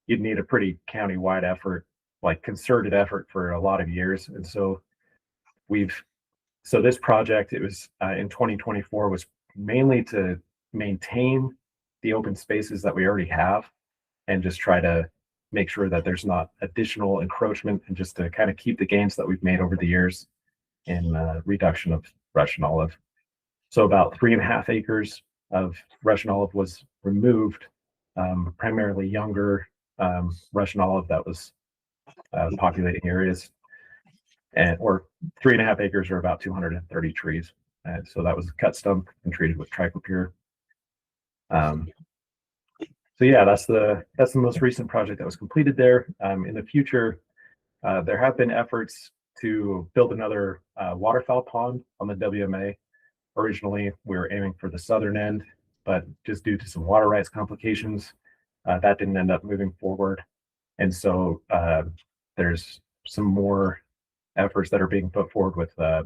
you'd need a pretty county-wide effort, like concerted effort for a lot of years. And so this project, it was in 2024, was mainly to maintain the open spaces that we already have and just try to make sure that there's not additional encroachment, and just to kind of keep the gains that we've made over the years in reduction of Russian olive. So about 3.5 acres of Russian olive was removed, primarily younger Russian olive that was populating areas, or 3.5 acres are about 230 trees. And so that was a cut stump and treated with triclopyr. So yeah, that's the most recent project that was completed there. In the future, there have been efforts to build another waterfowl pond on the WMA. Originally, we were aiming for the southern end, but just due to some water rights complications, that didn't end up moving forward. And so there's some more efforts that are being put forward with, I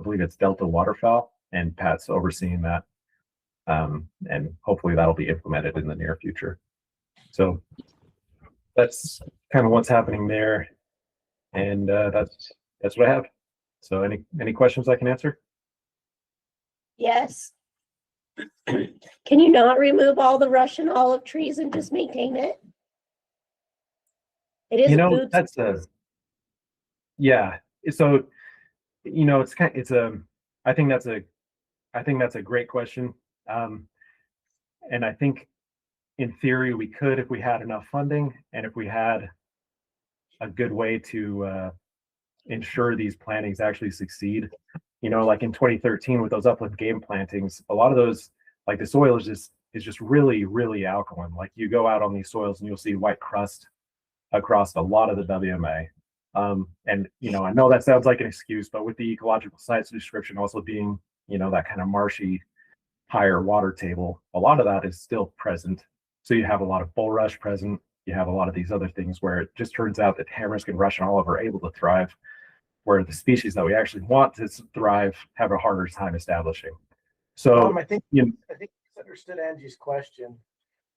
believe it's Delta Waterfowl, and Pat's overseeing that. And hopefully that'll be implemented in the near future. So that's kind of what's happening there. And that's what I have. So any questions I can answer? Yes. Can you not remove all the Russian olive trees and just maintain it? It is You a know, food that's source. yeah. So, you know, I think that's a great question. And I think in theory we could if we had enough funding and if we had a good way to ensure these plantings actually succeed. You know, like in 2013 with those upland game plantings, a lot of those, like the soil is just really, really alkaline. Like you go out on these soils and you'll see white crust across a lot of the WMA. And you know, I know that sounds like an excuse, but with the ecological sites description also being, you know, that kind of marshy, higher water table, a lot of that is still present. So you have a lot of bulrush present. You have a lot of these other things where it just turns out that tamarisk and Russian olive are able to thrive, where the species that we actually want to thrive have a harder time establishing. So I think you know, I misunderstood Angie's question.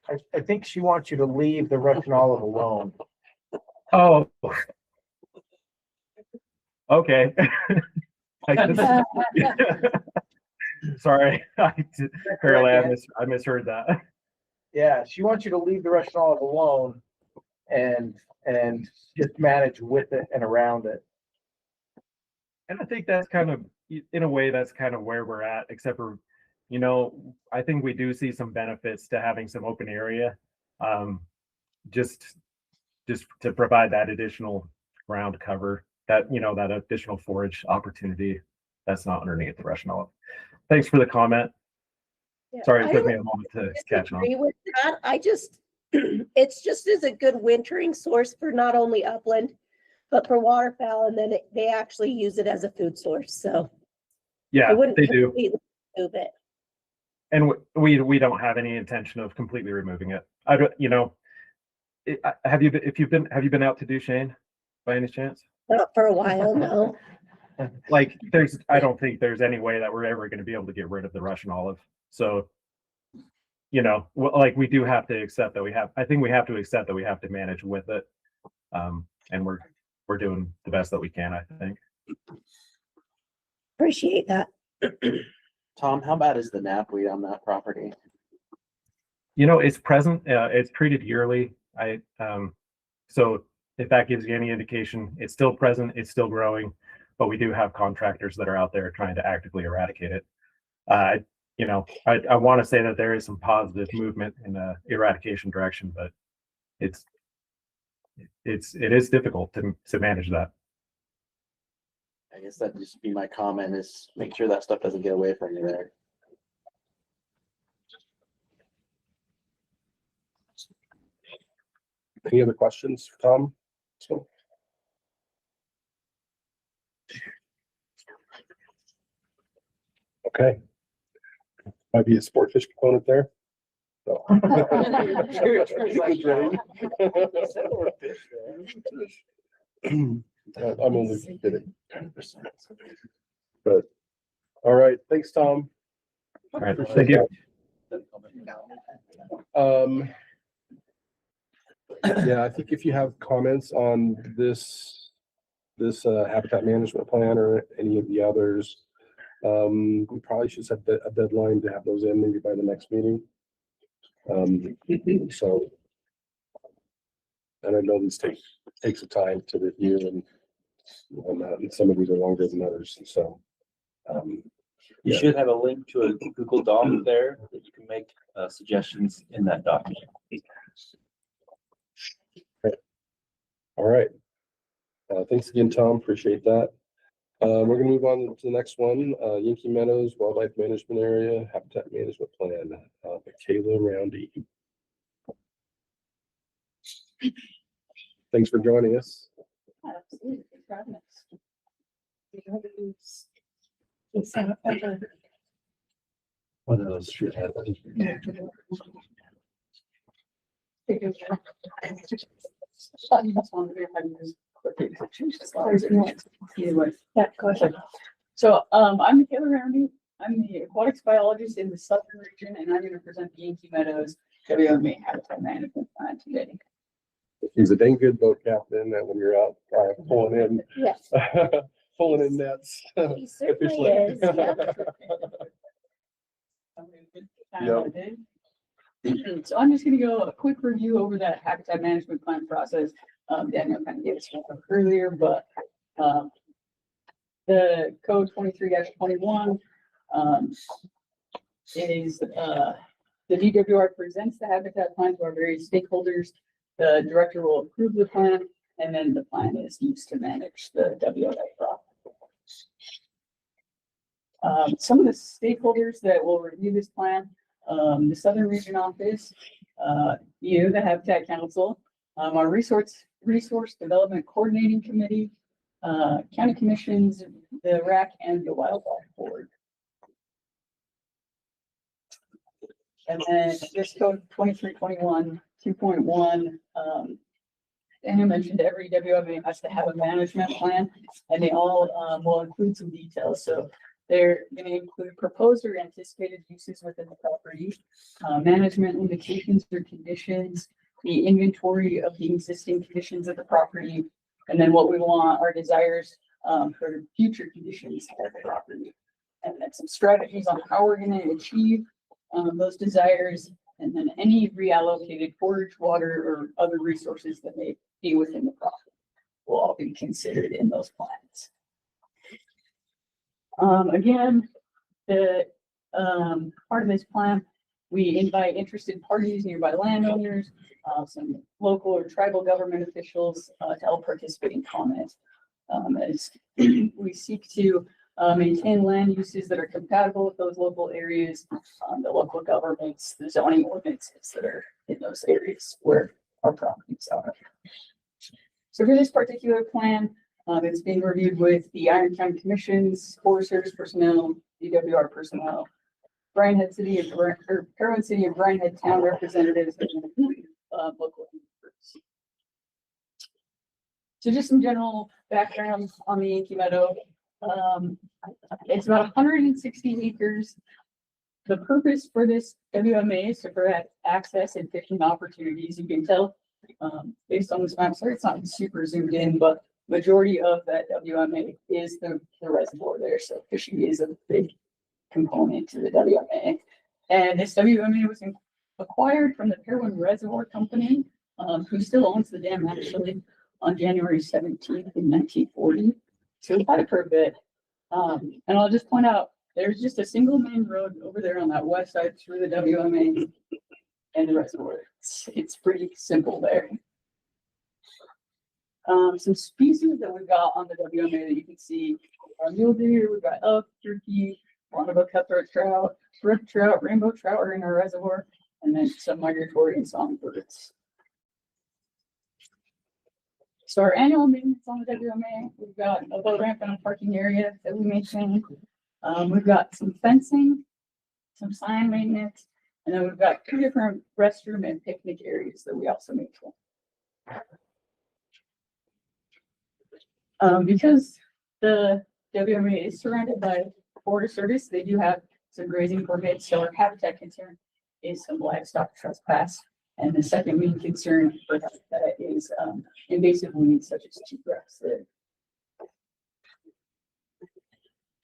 I think she wants you to leave the Russian olive alone. oh, okay. Sorry, apparently I misheard that. Yeah, she wants you to leave the Russian olive alone and just manage with it and around it. And I think that's kind of, in a way, that's kind of where we're at, except for, you know, I think we do see some benefits to having some open area, just to provide that additional ground cover, that, you know, that additional forage opportunity that's not underneath the Russian olive. Thanks for the comment. Yeah, Sorry, it took me a moment to catch on. Agree with that. I just, it's just as a good wintering source for not only upland, but for waterfowl, and then they actually use it as a food source. So yeah, I wouldn't they do. completely remove it. And we don't have any intention of completely removing it. I don't, you know, have you been out to Duchesne by any chance? Not for a while, no. Like I don't think there's any way that we're ever going to be able to get rid of the Russian olive. So, you know, like we do have to accept that I think we have to accept that we have to manage with it. And we're doing the best that we can, I think. Appreciate that. Tom, how bad is the knapweed on that property? You know, it's present, it's treated yearly. So if that gives you any indication, it's still present, it's still growing, but we do have contractors that are out there trying to actively eradicate it. You know, I want to say that there is some positive movement in the eradication direction, but it is difficult to manage that. I guess that'd just be my comment, is make sure that stuff doesn't get away from you there. Any other questions for Tom? So. Okay. Might be a sport fish component there. So. I'm only kidding. But all right, thanks, Tom. All right, thank you. Yeah, I think if you have comments on this habitat management plan or any of the others, we probably should set a deadline to have those in maybe by the next meeting. So, and I know these take some time to review and some of these are longer than others. So, You should have a link to a Google Doc there that you can make suggestions in that document. All right. Thanks again, Tom. Appreciate that. We're going to move on to the next one. Yankee Meadows Wildlife Management Area Habitat Management Plan. MaKayla, Roundy. Thanks for joining us. Absolutely. Thanks for having us. One of those should have. Yeah, go ahead. So I'm MaKayla Roundy. I'm the aquatics biologist in the southern region, and I'm going to present the Yankee Meadows WMA Habitat Management Plan today. He's a dang good boat captain that when you're out pulling in, Yes, pulling in nets. he certainly is, yeah. Yep. So I'm just gonna go a quick review over that habitat management plan process. Daniel kind of gave us one earlier, but, the code 23-21, is, the DWR presents the habitat plan to our various stakeholders. The director will approve the plan, and then the plan is used to manage the WMA property. Some of the stakeholders that will review this plan, the Southern Region Office, you, the Habitat Council, our Resource Development Coordinating Committee, county commissions, the RAC, and the Wildlife Board. And then this code 2321 2.1, Daniel mentioned every WMA has to have a management plan, and they all will include some details. So they're going to include proposed or anticipated uses within the property, management limitations or conditions, the inventory of the existing conditions of the property, and then what we want our desires for future conditions of the property, and then some strategies on how we're going to achieve those desires, and then any reallocated forage, water, or other resources that may be within the property will all be considered in those plans. Again, the part of this plan, we invite interested parties, nearby landowners, some local or tribal government officials to help participate and comment, as we seek to maintain land uses that are compatible with those local areas, the local governments, the zoning ordinances that are in those areas where our properties are. So for this particular plan, it's being reviewed with the Iron County Commissions, Forest Service personnel, DWR personnel, Bryan Head City and Carroll City and Bryan Head Town representatives, and local groups. So just some general background on the Yankee Meadow. It's about 160 acres. The purpose for this WMA is to provide access and fishing opportunities. You can tell based on this map, sorry, it's not super zoomed in, but majority of that WMA is the reservoir there. So fishing is a big component to the WMA. And this WMA was acquired from the Perwin Reservoir Company, who still owns the dam actually, on January 17th in 1940. So we've had it for a bit. And I'll just point out, there's just a single main road over there on that west side through the WMA and the reservoir. It's pretty simple there. Some species that we've got on the WMA that you can see are mule deer, we've got elk, turkey, Wanaba cutthroat trout, brook trout, rainbow trout are in our reservoir, and then some migratory and songbirds. So our annual maintenance on the WMA, we've got a boat ramp and a parking area that we maintain. We've got some fencing, some sign maintenance, and then we've got 2 different restroom and picnic areas that we also maintain. Because the WMA is surrounded by Forest Service, they do have some grazing permits, so our habitat concern is some livestock trespass. And the second main concern for that is invasive weeds such as cheatgrass.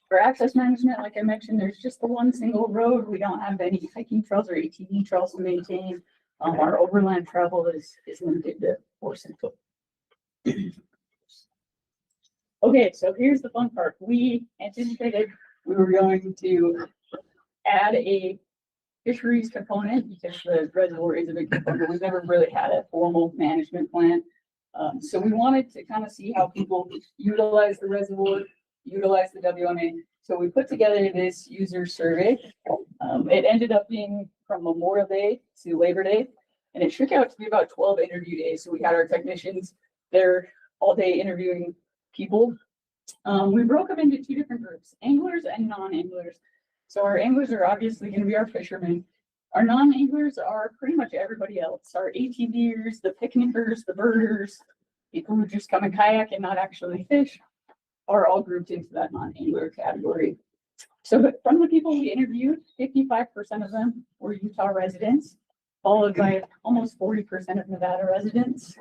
For access management, like I mentioned, there's just the one single road. We don't have any hiking trails or ATV trails to maintain. Our overland travel is limited to horse and foot. Okay, so here's the fun part. We anticipated we were going to add a fisheries component because the reservoir is a big component. We've never really had a formal management plan. So we wanted to kind of see how people utilize the reservoir, utilize the WMA. So we put together this user survey. It ended up being from Memorial Day to Labor Day, and it shook out to be about 12 interview days. So we had our technicians there all day interviewing people. We broke them into 2 different groups, anglers and non-anglers. So our anglers are obviously going to be our fishermen. Our non-anglers are pretty much everybody else. Our ATVers, the picnickers, the birders, people who just come and kayak and not actually fish are all grouped into that non-angler category. So from the people we interviewed, 55% of them were Utah residents, followed by almost 40% of Nevada residents.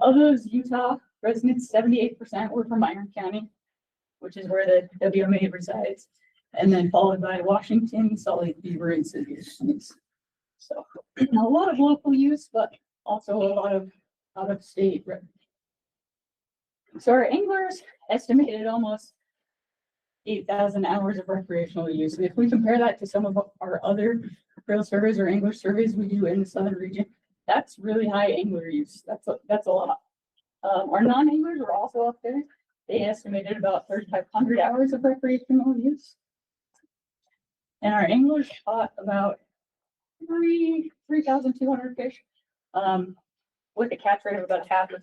Of those Utah residents, 78% were from Iron County, which is where the WMA resides, and then followed by Washington, Salt Lake, Beaver, and Sevier. So a lot of local use, but also a lot of out of state. So our anglers estimated almost 8,000 hours of recreational use. If we compare that to some of our other trail surveys or angler surveys we do in the southern region, that's really high angler use. That's a lot. Our non-anglers were also up there. They estimated about 3,500 hours of recreational use. And our anglers caught about 3,200 fish, with a catch rate of about half a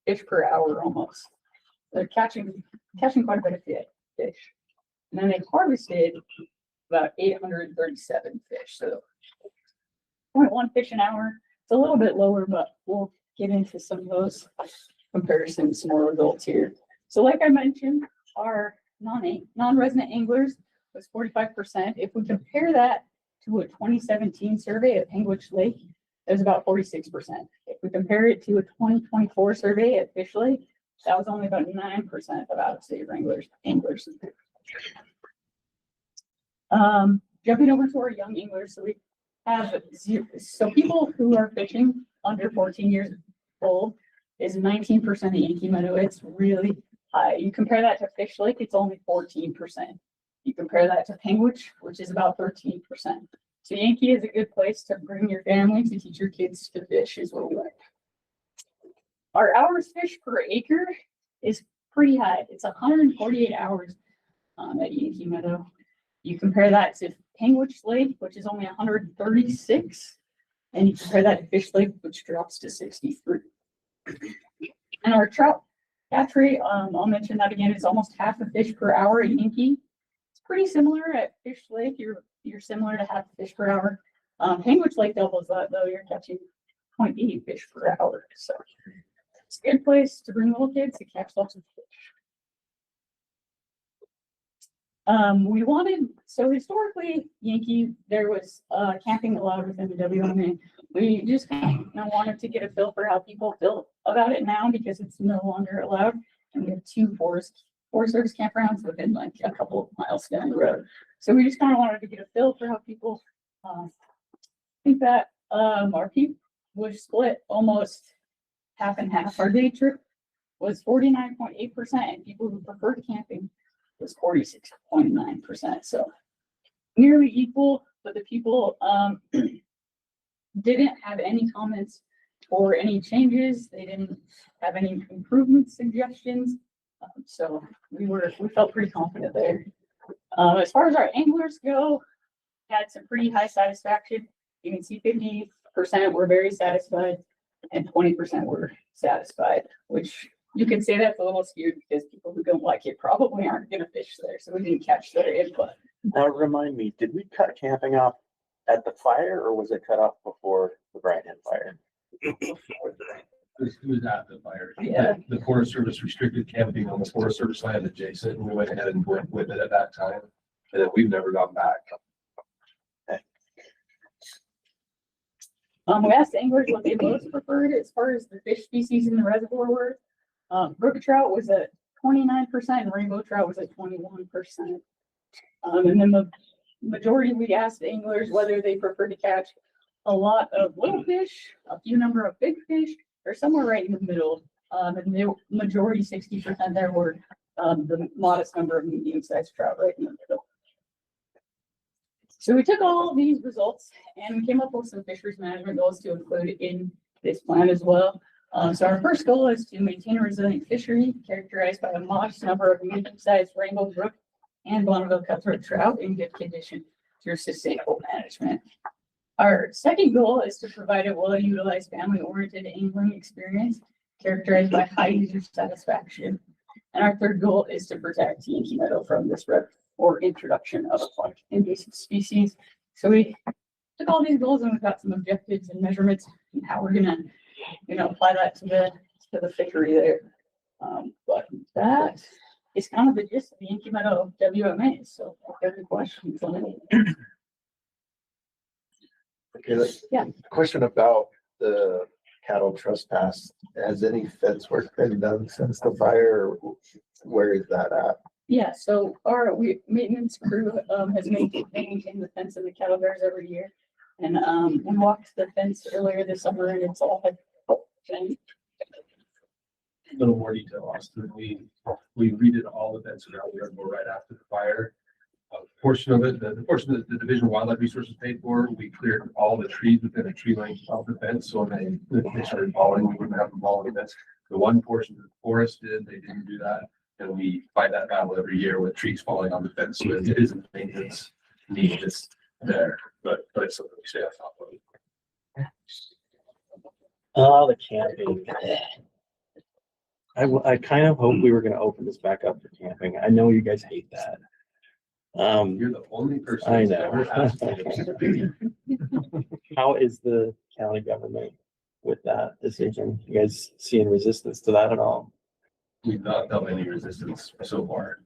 fish per hour almost. They're catching quite a bit of fish. And then they harvested about 837 fish. So 0.1 fish an hour. It's a little bit lower, but we'll get into some of those comparisons, some more results here. So like I mentioned, our non-resident anglers was 45%. If we compare that to a 2017 survey at Penguich Lake, it was about 46%. If we compare it to a 2024 survey at Fish Lake, that was only about 9% of out-of-state anglers. Jumping over to our young anglers, so we have so people who are fishing under 14 years old is 19% of Yankee Meadow. It's really high. You compare that to Fish Lake, it's only 14%. You compare that to Penguich, which is about 13%. So Yankee is a good place to bring your family to teach your kids to fish is what we like. Our hours fished per acre is pretty high. It's 148 hours at Yankee Meadow. You compare that to Penguich Lake, which is only 136, and you compare that to Fish Lake, which drops to 63. And our trout catch rate, I'll mention that again, is almost half a fish per hour at Yankee. It's pretty similar at Fish Lake. You're similar to half a fish per hour. Penguich Lake doubles that though. You're catching 0.8 fish per hour. So it's a good place to bring little kids to catch lots of fish. So historically, Yankee, there was camping allowed within the WMA. We just kind of wanted to get a feel for how people feel about it now because it's no longer allowed. And we have 2 Forest Service campgrounds within like a couple of miles down the road. So we just kind of wanted to get a feel for how people think that our people was split almost half and half. Our day trip was 49.8%, and people who preferred camping was 46.9%. So nearly equal, but the people didn't have any comments or any changes. They didn't have any improvement suggestions. So we felt pretty confident there. As far as our anglers go, had some pretty high satisfaction. You can see 50% were very satisfied and 20% were satisfied, which you can say that's a little skewed because people who don't like it probably aren't going to fish there. So we didn't catch their input. Now remind me, did we cut camping off at the fire or was it cut off before the Brighton fire? It was at the fire. Yeah. The Forest Service restricted camping on the Forest Service land adjacent, and we went ahead and went with it at that time. And then we've never gone back. We asked anglers what they most preferred as far as the fish species in the reservoir were. Brook trout was at 29% and rainbow trout was at 21%. And then the majority, we asked anglers whether they prefer to catch a lot of little fish, a few number of big fish, or somewhere right in the middle. And the majority, 60% there were the modest number of medium-sized trout right in the middle. So we took all these results and we came up with some fisheries management goals to include in this plan as well. So our first goal is to maintain a resilient fishery characterized by a modest number of medium-sized rainbow brook and Bonneville cutthroat trout in good condition through sustainable management. Our second goal is to provide a well-utilized family-oriented angling experience characterized by high user satisfaction. And our third goal is to protect Yankee Meadow from this or introduction of aquatic invasive species. So we took all these goals and we've got some objectives and measurements and how we're gonna, apply that to the fishery there. But that is kind of the gist of the Yankee Meadow WMA. So if you have any questions on it. Okay, Yeah. question about the cattle trespass. Has any fence work been done since the fire? Or where is that at? Yeah, so our maintenance crew has maintained the fence and the cattle guards every year. And we walked the fence earlier this summer and it's all had been. A little more detail, Austin. We redid all the fences around the reservoir right after the fire. A portion of it, the portion that the Division of Wildlife Resources paid for, we cleared all the trees within a tree length of the fence. So when they started falling, we wouldn't have them falling the fence. The one portion that the forest did, they didn't do that. And we fight that battle every year with trees falling on the fence. So it isn't a maintenance need that's there, but it's something we stay on top of. Oh, the camping. I kind of hope we were gonna open this back up for camping. I know you guys hate that. You're the only person. I who's know. ever asked me to. How is the county government with that decision? You guys seeing resistance to that at all? We've not felt any resistance so far.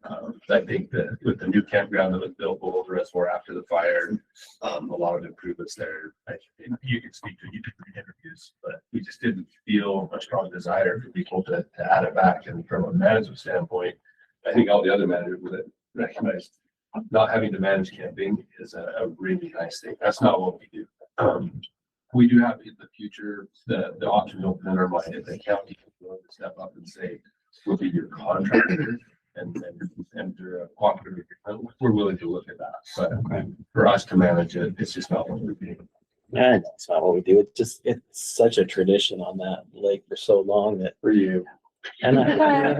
I think that with the new campground that was built below the reservoir after the fire, a lot of improvements there. You can speak to you different interviews, but we just didn't feel a strong desire for people to add it back. And from a management standpoint, I think all the other managers would recognize not having to manage camping is a really nice thing. That's not what we do. We do have in the future the option open in our mind if the county is willing to step up and say, we'll be your contractor and they're a cooperative. We're willing to look at that. But for us to manage it, it's just not what we do. Yeah, it's not what we do. It's such a tradition on that lake for so long that for you. And I kind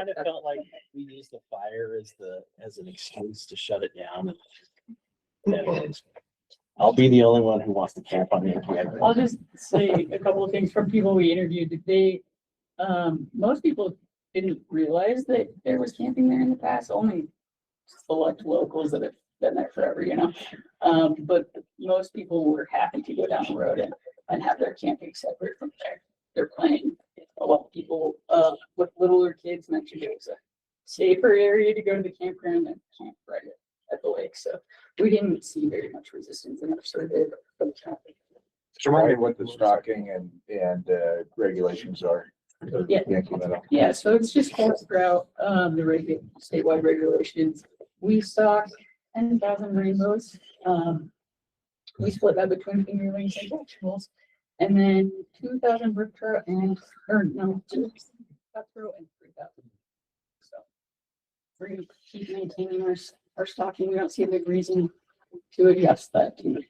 of felt like we used the fire as an excuse to shut it down. And anyways, I'll be the only one who wants to camp on Yankee. I'll just say a couple of things from people we interviewed. Most people didn't realize that there was camping there in the past, only select locals that have been there forever, you know. But most people were happy to go down the road and have their camping separate from their plane. A lot of people with littler kids mentioned it was a safer area to go to the campground than camp right at the lake. So we didn't see very much resistance in our survey from camping. Remind me what the stocking and regulations are. Yeah. Yankee Meadow. Yeah, so it's just horse grout, the statewide regulations. We stock 10,000 rainbows. We split that between fingerlings and sectionals. And then 2,000 brook trout and, or no, 2,000 cutthroat and 3,000. So we're going to keep maintaining our stocking. We don't see a big reason to adjust that too much.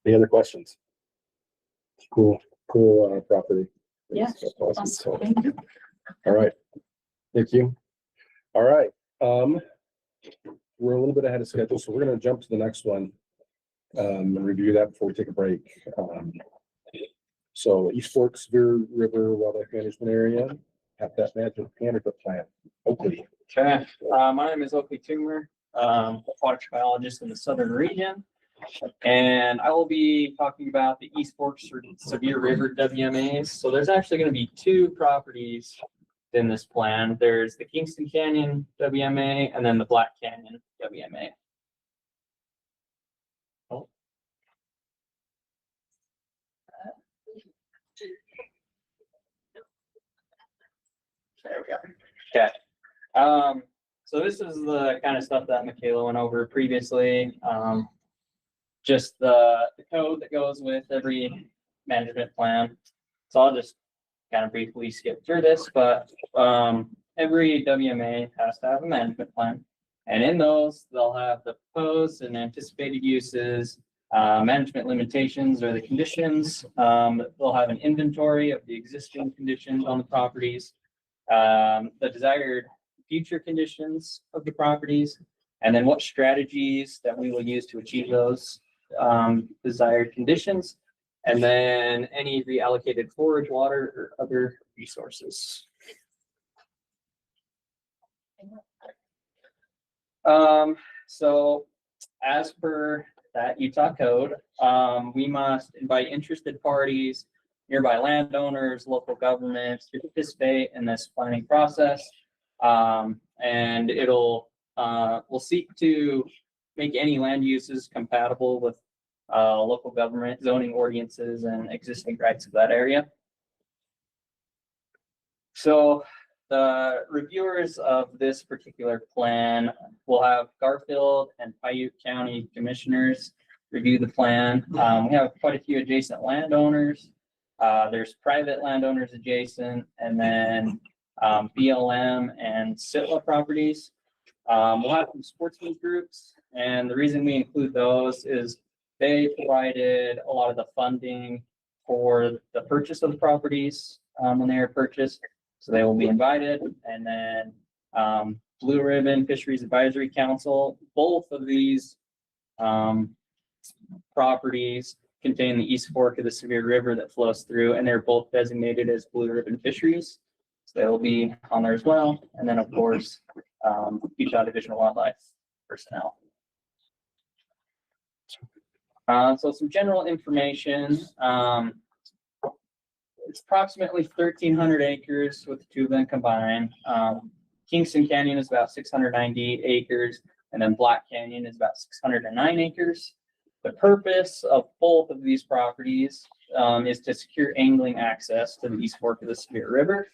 Any other questions? Cool property. Yeah. That's awesome. So, Thank you. all right. Thank you. All right. We're a little bit ahead of schedule, so we're going to jump to the next one and review that before we take a break. So East Fork Sevier River Wildlife Management Area, Habitat Management Plan, Oakley. Okay, my name is Oakley Toomer, aquatic biologist in the southern region. And I will be talking about the East Fork Sevier River WMAs. So there's actually going to be two properties in this plan. There's the Kingston Canyon WMA and then the Black Canyon WMA. Oh. There we go. Okay. So this is the kind of stuff that MaKayla went over previously. Just the code that goes with every management plan. So I'll just kind of briefly skip through this, but every WMA has to have a management plan. And in those, they'll have the proposed and anticipated uses, management limitations or the conditions. They'll have an inventory of the existing conditions on the properties, the desired future conditions of the properties, and then what strategies that we will use to achieve those desired conditions, and then any reallocated forage, water, or other resources. So as per that Utah code, we must invite interested parties, nearby landowners, local governments to participate in this planning process. And it'll, we'll seek to make any land uses compatible with local government, zoning ordinances, and existing rights of that area. So the reviewers of this particular plan will have Garfield and Paiute County commissioners review the plan. We have quite a few adjacent landowners. There's private landowners adjacent, and then BLM and Sitla properties. We'll have some sportsman groups, and the reason we include those is they provided a lot of the funding for the purchase of the properties when they were purchased. So they will be invited. And then Blue Ribbon Fisheries Advisory Council, both of these properties contain the East Fork of the Sevier River that flows through, and they're both designated as Blue Ribbon Fisheries. So they'll be on there as well. And then, of course, Utah Division of Wildlife personnel. So some general information. It's approximately 1,300 acres with the two of them combined. Kingston Canyon is about 698 acres, and then Black Canyon is about 609 acres. The purpose of both of these properties is to secure angling access to the East Fork of the Sevier River.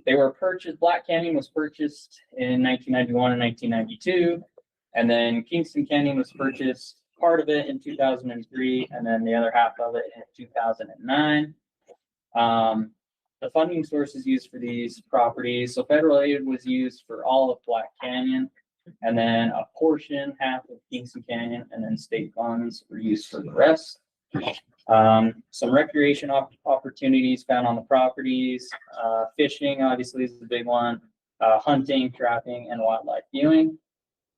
They were purchased, Black Canyon was purchased in 1991 and 1992, and then Kingston Canyon was purchased, part of it in 2003, and then the other half of it in 2009. The funding sources used for these properties, so federal aid was used for all of Black Canyon, and then a portion, half of Kingston Canyon, and then state funds were used for the rest. Some recreation opportunities found on the properties. Fishing, obviously, is the big one. Hunting, trapping, and wildlife viewing.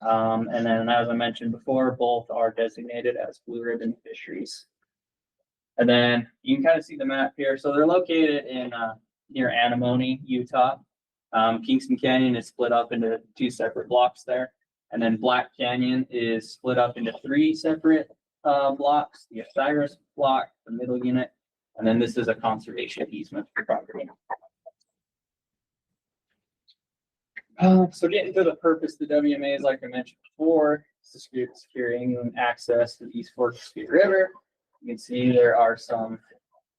And then, as I mentioned before, both are designated as Blue Ribbon Fisheries. And then you can kind of see the map here. So they're located in near Anemone, Utah. Kingston Canyon is split up into two separate blocks there. And then Black Canyon is split up into three separate blocks, the Osiris block, the middle unit, and then this is a conservation easement for property. So getting to the purpose of the WMA is, like I mentioned before, securing access to the East Fork of the Sevier River. You can see there are some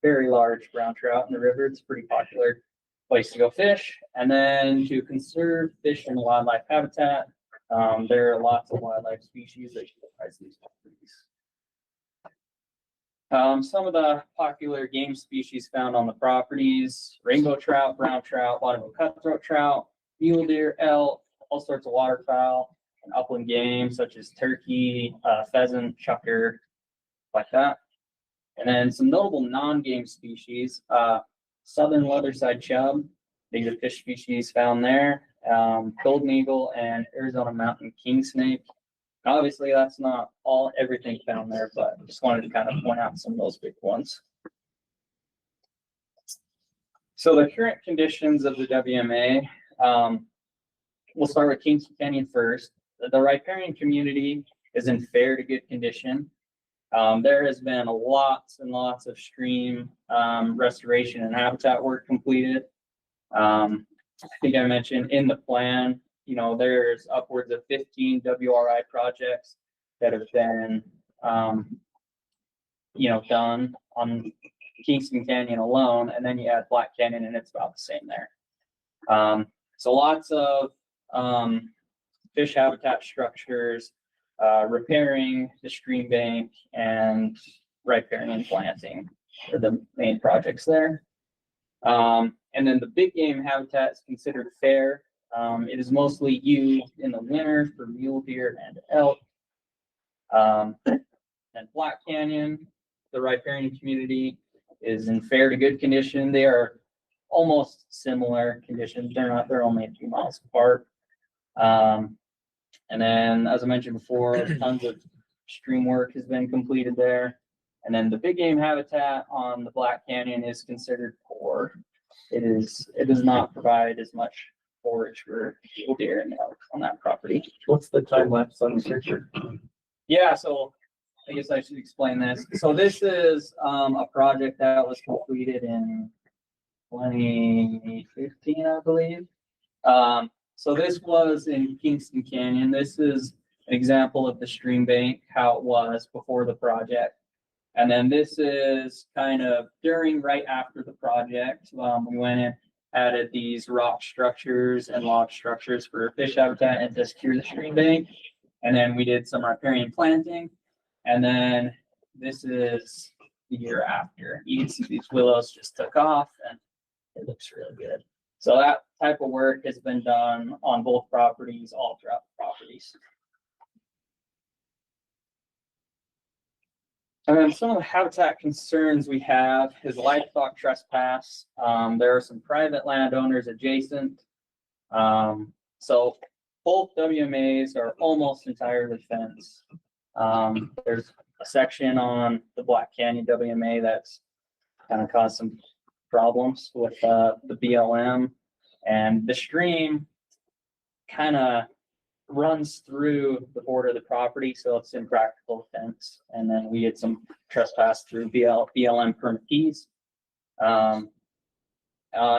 very large brown trout in the river. It's a pretty popular place to go fish. And then to conserve fish and wildlife habitat, there are lots of wildlife species that utilize these properties. Some of the popular game species found on the properties: rainbow trout, brown trout, watermelon cutthroat trout, mule deer, elk, all sorts of waterfowl, and upland game such as turkey, pheasant, chukar, like that. And then some notable non-game species: southern leatherside chub, these are fish species found there, golden eagle, and Arizona mountain king snake. Obviously, that's not everything found there, but I just wanted to kind of point out some of those big ones. So the current conditions of the WMA, we'll start with Kingston Canyon first. The riparian community is in fair to good condition. There has been lots and lots of stream restoration and habitat work completed. I think I mentioned in the plan, you know, there's upwards of 15 WRI projects that have been, you know, done on Kingston Canyon alone, and then you add Black Canyon, and it's about the same there. So lots of fish habitat structures, repairing the stream bank, and riparian planting are the main projects there. And then the big game habitat is considered fair. It is mostly used in the winter for mule deer and elk. And Black Canyon, the riparian community, is in fair to good condition. They are almost similar conditions. They're only a few miles apart. And then, as I mentioned before, tons of stream work has been completed there. And then the big game habitat on the Black Canyon is considered poor. It does not provide as much forage for mule deer and elk on that property. What's the time lapse on the picture? Yeah, so I guess I should explain this. So this is a project that was completed in 2015, I believe. So this was in Kingston Canyon. This is example of the stream bank, how it was before the project. And then this is kind of right after the project. We went in, added these rock structures and log structures for fish habitat and to secure the stream bank. And then we did some riparian planting. And then this is the year after. You can see these willows just took off and it looks really good. So that type of work has been done on both properties, all throughout the properties. And then some of the habitat concerns we have is livestock trespass. There are some private landowners adjacent. So both WMAs are almost entirely fenced. There's a section on the Black Canyon WMA that's kind of caused some problems with the BLM, and the stream kind of runs through the border of the property, so it's impractical to fence. And then we had some trespass through BLM permittees.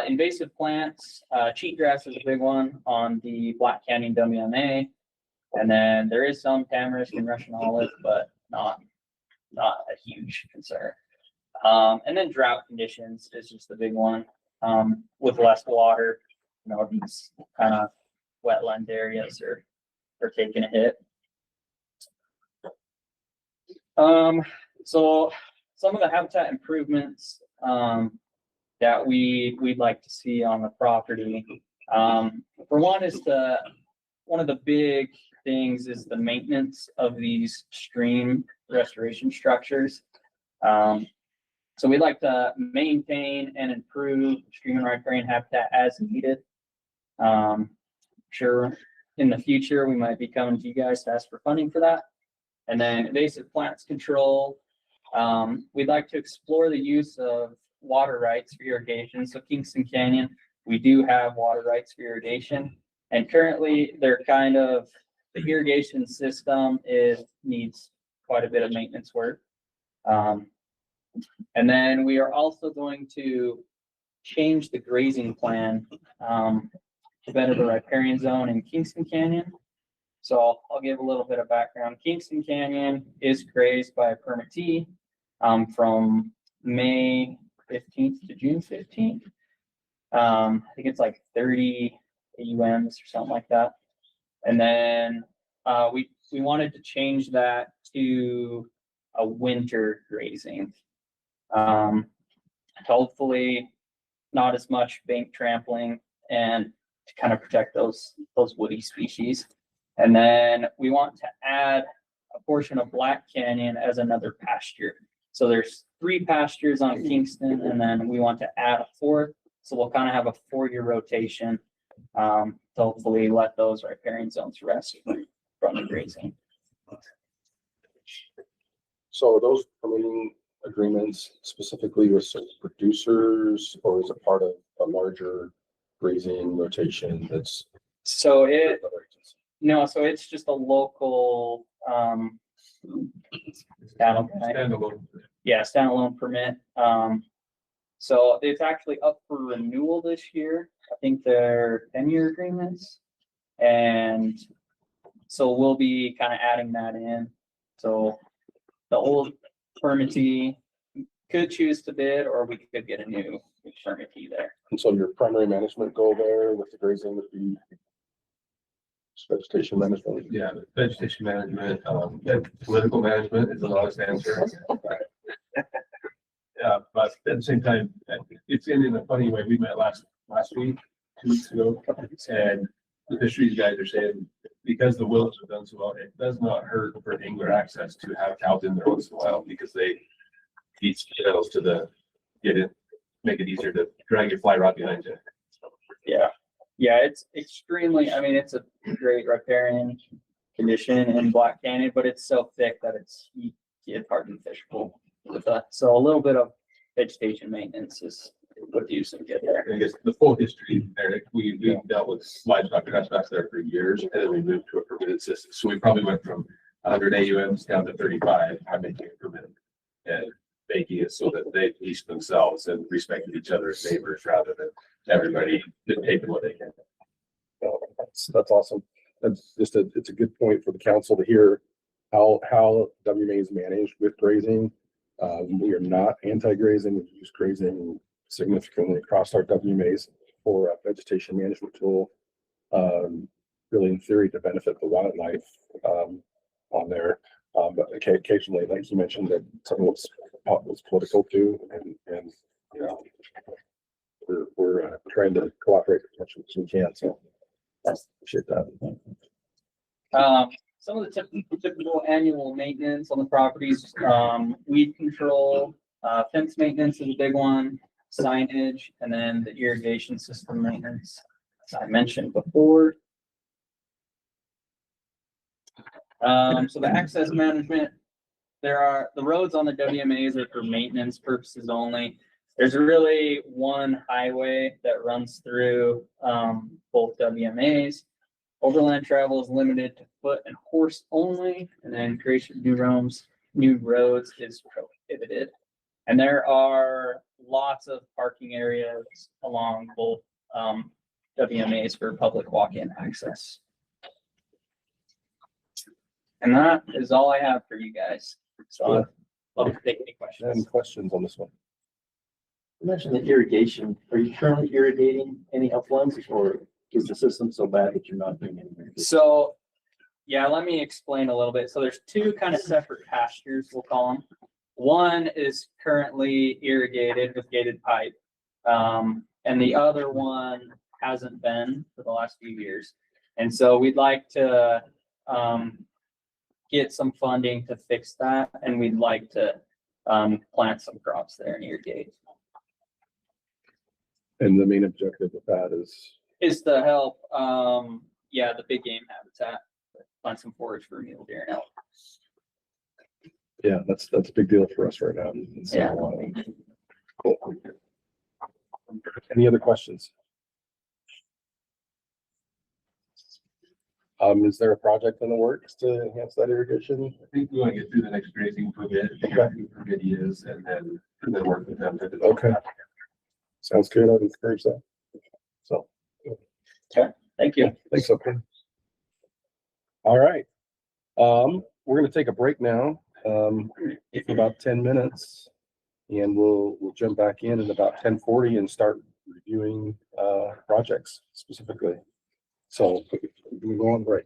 Invasive plants, cheatgrass is a big one on the Black Canyon WMA. And then there is some tamarisk and Russian olive, but not a huge concern. And then drought conditions is just the big one. With less water, these kind of wetland areas are taking a hit. So some of the habitat improvements that we'd like to see on the property. For one is one of the big things is the maintenance of these stream restoration structures. So we'd like to maintain and improve stream and riparian habitat as needed. Sure, in the future, we might be coming to you guys to ask for funding for that. And then invasive plants control. We'd like to explore the use of water rights for irrigation. So Kingston Canyon, we do have water rights for irrigation. And currently they're the irrigation system needs quite a bit of maintenance work. And then we are also going to change the grazing plan to better the riparian zone in Kingston Canyon. So I'll give a little bit of background. Kingston Canyon is grazed by a permittee from May 15th to June 15th. I think it's like 30 AUMs or something like that. And then we wanted to change that to a winter grazing. Hopefully not as much bank trampling and to kind of protect those woody species. And then we want to add a portion of Black Canyon as another pasture. So there's 3 pastures on Kingston, and then we want to add a 4th. So we'll kind of have a 4-year rotation to hopefully let those riparian zones rest from the grazing. So are those permitting agreements specifically with certain producers, or is it part of a larger grazing rotation that's? So it's just a local standalone permit. So it's actually up for renewal this year. I think they're 10-year agreements. And so we'll be kind of adding that in. So the old permittee could choose to bid, or we could get a new permittee there. And so your primary management goal there with the grazing would be vegetation management? Yeah, vegetation management, and political management is an honest answer. Yeah, but at the same time, it's in a funny way. We met last week, 2 weeks ago, and the fisheries guys are saying because the willows have done so well, it does not hurt for angler access to have cows in there once in a while because they feed shells to make it easier to drag your fly rod behind you. Yeah, it's extremely, it's a great riparian condition in Black Canyon, but it's so thick that it's hardly fishable with that. So a little bit of vegetation maintenance is what do some get there. I guess the full history there, we dealt with livestock trespass there for years, and then we moved to a permitted system. So we probably went from 100 AUMs down to 35 by making it permitted and making it so that they police themselves and respected each other as neighbors rather than everybody taking what they can. That's awesome. that's just it's a good point for the council to hear how WMA is managed with grazing. We are not anti-grazing. We use grazing significantly across our WMAs for a vegetation management tool. Really in theory to benefit the wildlife on there. But occasionally, like you mentioned, that some of it's political too, and you know, we're trying to cooperate as much as we can. So appreciate that. Some of the typical annual maintenance on the properties, weed control, fence maintenance is a big one, signage, and then the irrigation system maintenance, as I mentioned before. So the access management, the roads on the WMAs are for maintenance purposes only. There's really one highway that runs through both WMAs. Overland travel is limited to foot and horse only, and then creation of new roads is prohibited. And there are lots of parking areas along both WMAs for public walk-in access. And that is all I have for you guys. So I'd love to take any questions. Any questions on this one? You mentioned the irrigation. Are you currently irrigating any uplands, or is the system so bad that you're not doing anything? So, yeah, let me explain a little bit. So there's two kind of separate pastures, we'll call them. One is currently irrigated with gated pipe. And the other one hasn't been for the last few years. And so we'd like to get some funding to fix that. And we'd like to plant some crops there and irrigate. And the main objective of that is to help, the big game habitat, find some forage for mule deer and elk. Yeah, that's a big deal for us right now. So, Yeah. Cool. Any other questions? Is there a project in the works to enhance that irrigation? I think we want to get through the next grazing permit, who permit is, and then work with them. Okay. Sounds good. I'd encourage that. So. Okay. Thank you. Thanks. Okay. All right. We're going to take a break now for about 10 minutes, and we'll jump back in at about 10:40 and start reviewing projects specifically. So we go on break.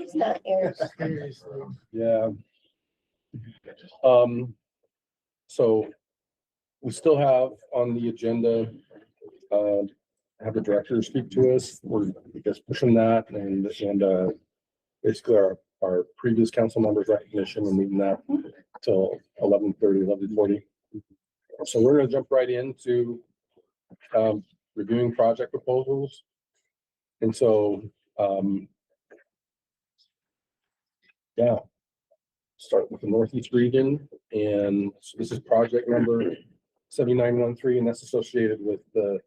He's not here. Yeah. So we still have on the agenda, have the director speak to us. We're, I guess, pushing that and basically our previous council members recognition and leaving that till 11:40. So we're gonna jump right into reviewing project proposals. And so, yeah, start with the Northeast region. And so this is project number 7913, and that's associated with the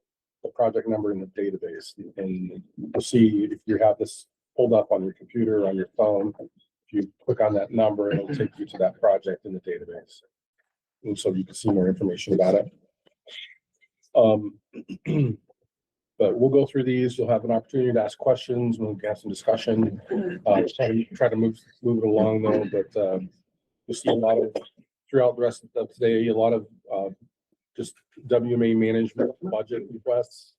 project number in the database. And you'll see if you have this pulled up on your computer, on your phone, if you click on that number, it'll take you to that project in the database. And so you can see more information about it. But we'll go through these. You'll have an opportunity to ask questions. We'll have some discussion. Try to move it along though, but you'll see a lot of, throughout the rest of today, a lot of just WMA management budget requests.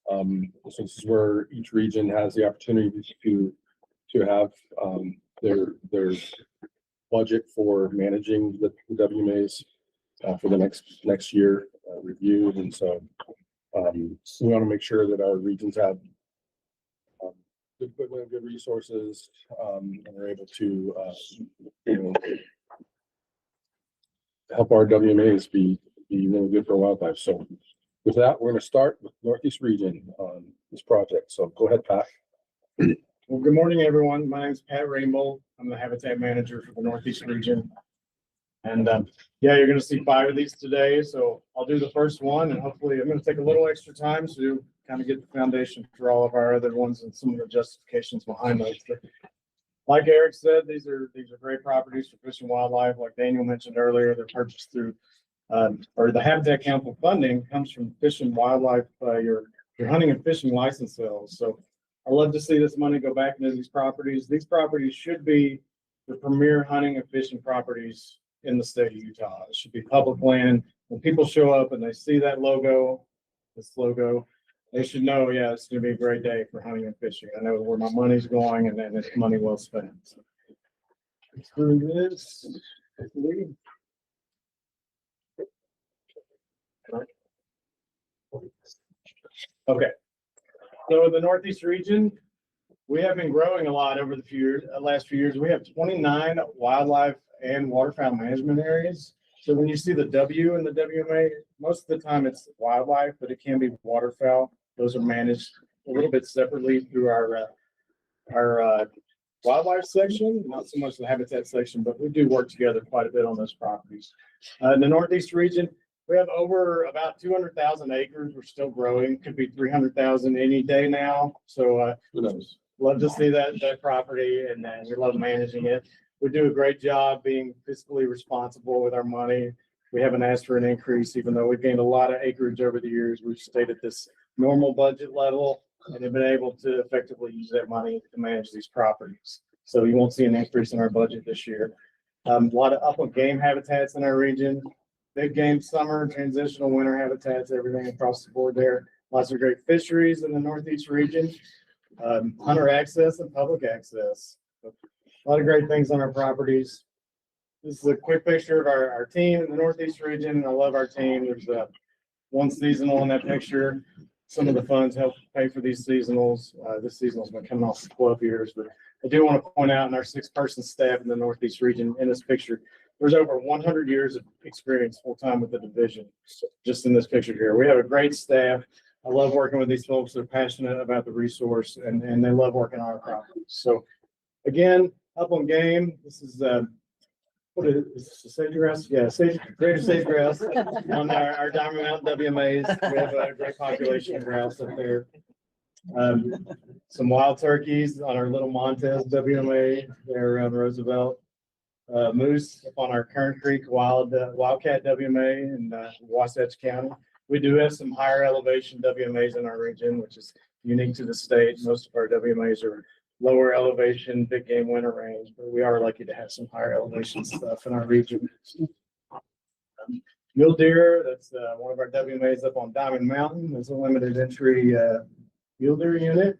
So this is where each region has the opportunity to have their budget for managing the WMAs for the next year reviewed. And so we want to make sure that our regions have good equipment, good resources, and are able to help our WMAs be really good for wildlife. So with that, we're going to start with Northeast region on this project. So go ahead, Pat. Well, good morning, everyone. My name is Pat Rainbow. I'm the habitat manager for the Northeast region. And yeah, you're going to see 5 of these today. So I'll do the first one, and hopefully I'm going to take a little extra time to kind of get the foundation for all of our other ones and some of the justifications behind those. But like Eric said, these are great properties for fish and wildlife. Like Daniel mentioned earlier, they're purchased through or the Habitat Council funding comes from fish and wildlife, your hunting and fishing license sales. So I love to see this money go back into these properties. These properties should be the premier hunting and fishing properties in the state of Utah. It should be public land. When people show up and they see that logo, this logo, they should know, yeah, it's going to be a great day for hunting and fishing. I know where my money's going, and then it's money well spent. So, through this, okay. So the Northeast region, we have been growing a lot over the last few years. We have 29 wildlife and waterfowl management areas. So when you see the W in the WMA, most of the time it's wildlife, but it can be waterfowl. Those are managed a little bit separately through our wildlife section, not so much the habitat section, but we do work together quite a bit on those properties. In the Northeast region, we have over about 200,000 acres. We're still growing. Could be 300,000 any day now. So who knows? Love to see that property, and we love managing it. We do a great job being fiscally responsible with our money. We haven't asked for an increase, even though we've gained a lot of acreage over the years. We've stayed at this normal budget level and have been able to effectively use that money to manage these properties. So you won't see an increase in our budget this year. A lot of upland game habitats in our region. Big game summer, transitional winter habitats, everything across the board there. Lots of great fisheries in the Northeast region. Hunter access and public access. A lot of great things on our properties. This is a quick picture of our team in the Northeast region. I love our team. There's one seasonal in that picture. Some of the funds help pay for these seasonals. This seasonal's been coming off for 12 years, but I do want to point out in our 6-person staff in the Northeast region in this picture, there's over 100 years of experience full-time with the division, just in this picture here. We have a great staff. I love working with these folks. They're passionate about the resource, and they love working on our properties. So again, upland game, this is what is this, sage-grouse? Yeah, greater sage-grouse on our Diamond Mountain WMAs. We have a great population of grouse up there. Some wild turkeys on our Little Montez WMA there around Roosevelt. Moose on our Kern Creek Wildcat WMA in Wasatch County. We do have some higher elevation WMAs in our region, which is unique to the state. Most of our WMAs are lower elevation, big game winter range, but we are lucky to have some higher elevation stuff in our region. Mule deer, that's one of our WMAs up on Diamond Mountain. There's a limited entry mule deer unit.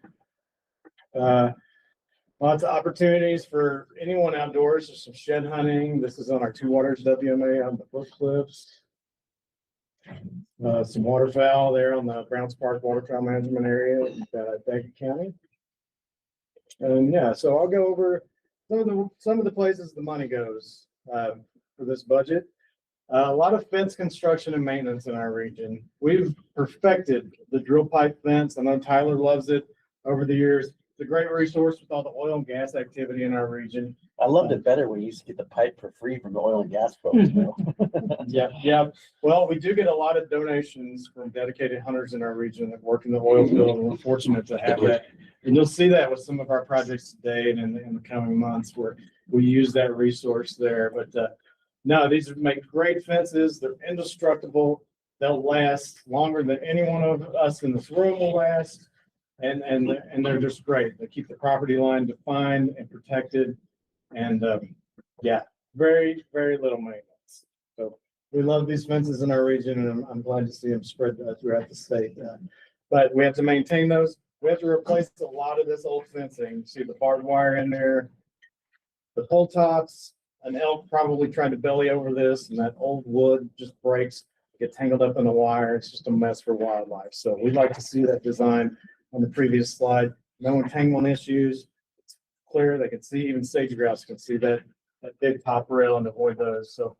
Lots of opportunities for anyone outdoors. There's some shed hunting. This is on our Two Waters WMA on the Bush Cliffs. Some waterfowl there on the Browns Park Waterfowl Management Area in Yankee County. And yeah, so I'll go over some of the places the money goes for this budget. A lot of fence construction and maintenance in our region. We've perfected the drill pipe fence. I know Tyler loves it over the years. It's a great resource with all the oil and gas activity in our region. I loved it better when you used to get the pipe for free from the oil and gas folks. You know? Yeah. Well, we do get a lot of donations from dedicated hunters in our region that work in the oil field, and we're fortunate to have that. And you'll see that with some of our projects today and in the coming months where we use that resource there. But no, these make great fences. They're indestructible. They'll last longer than any one of us in this room will last. And they're just great. They keep the property line defined and protected. And yeah, very, very little maintenance. So we love these fences in our region, and I'm glad to see them spread throughout the state. But we have to maintain those. We have to replace a lot of this old fencing. You see the barbed wire in there, the pole tops. An elk probably tried to belly over this, and that old wood just breaks, get tangled up in the wire. It's just a mess for wildlife. So we'd like to see that design on the previous slide. No entanglement issues. It's clear. They can see, even sage grouse can see that big top rail and avoid those. So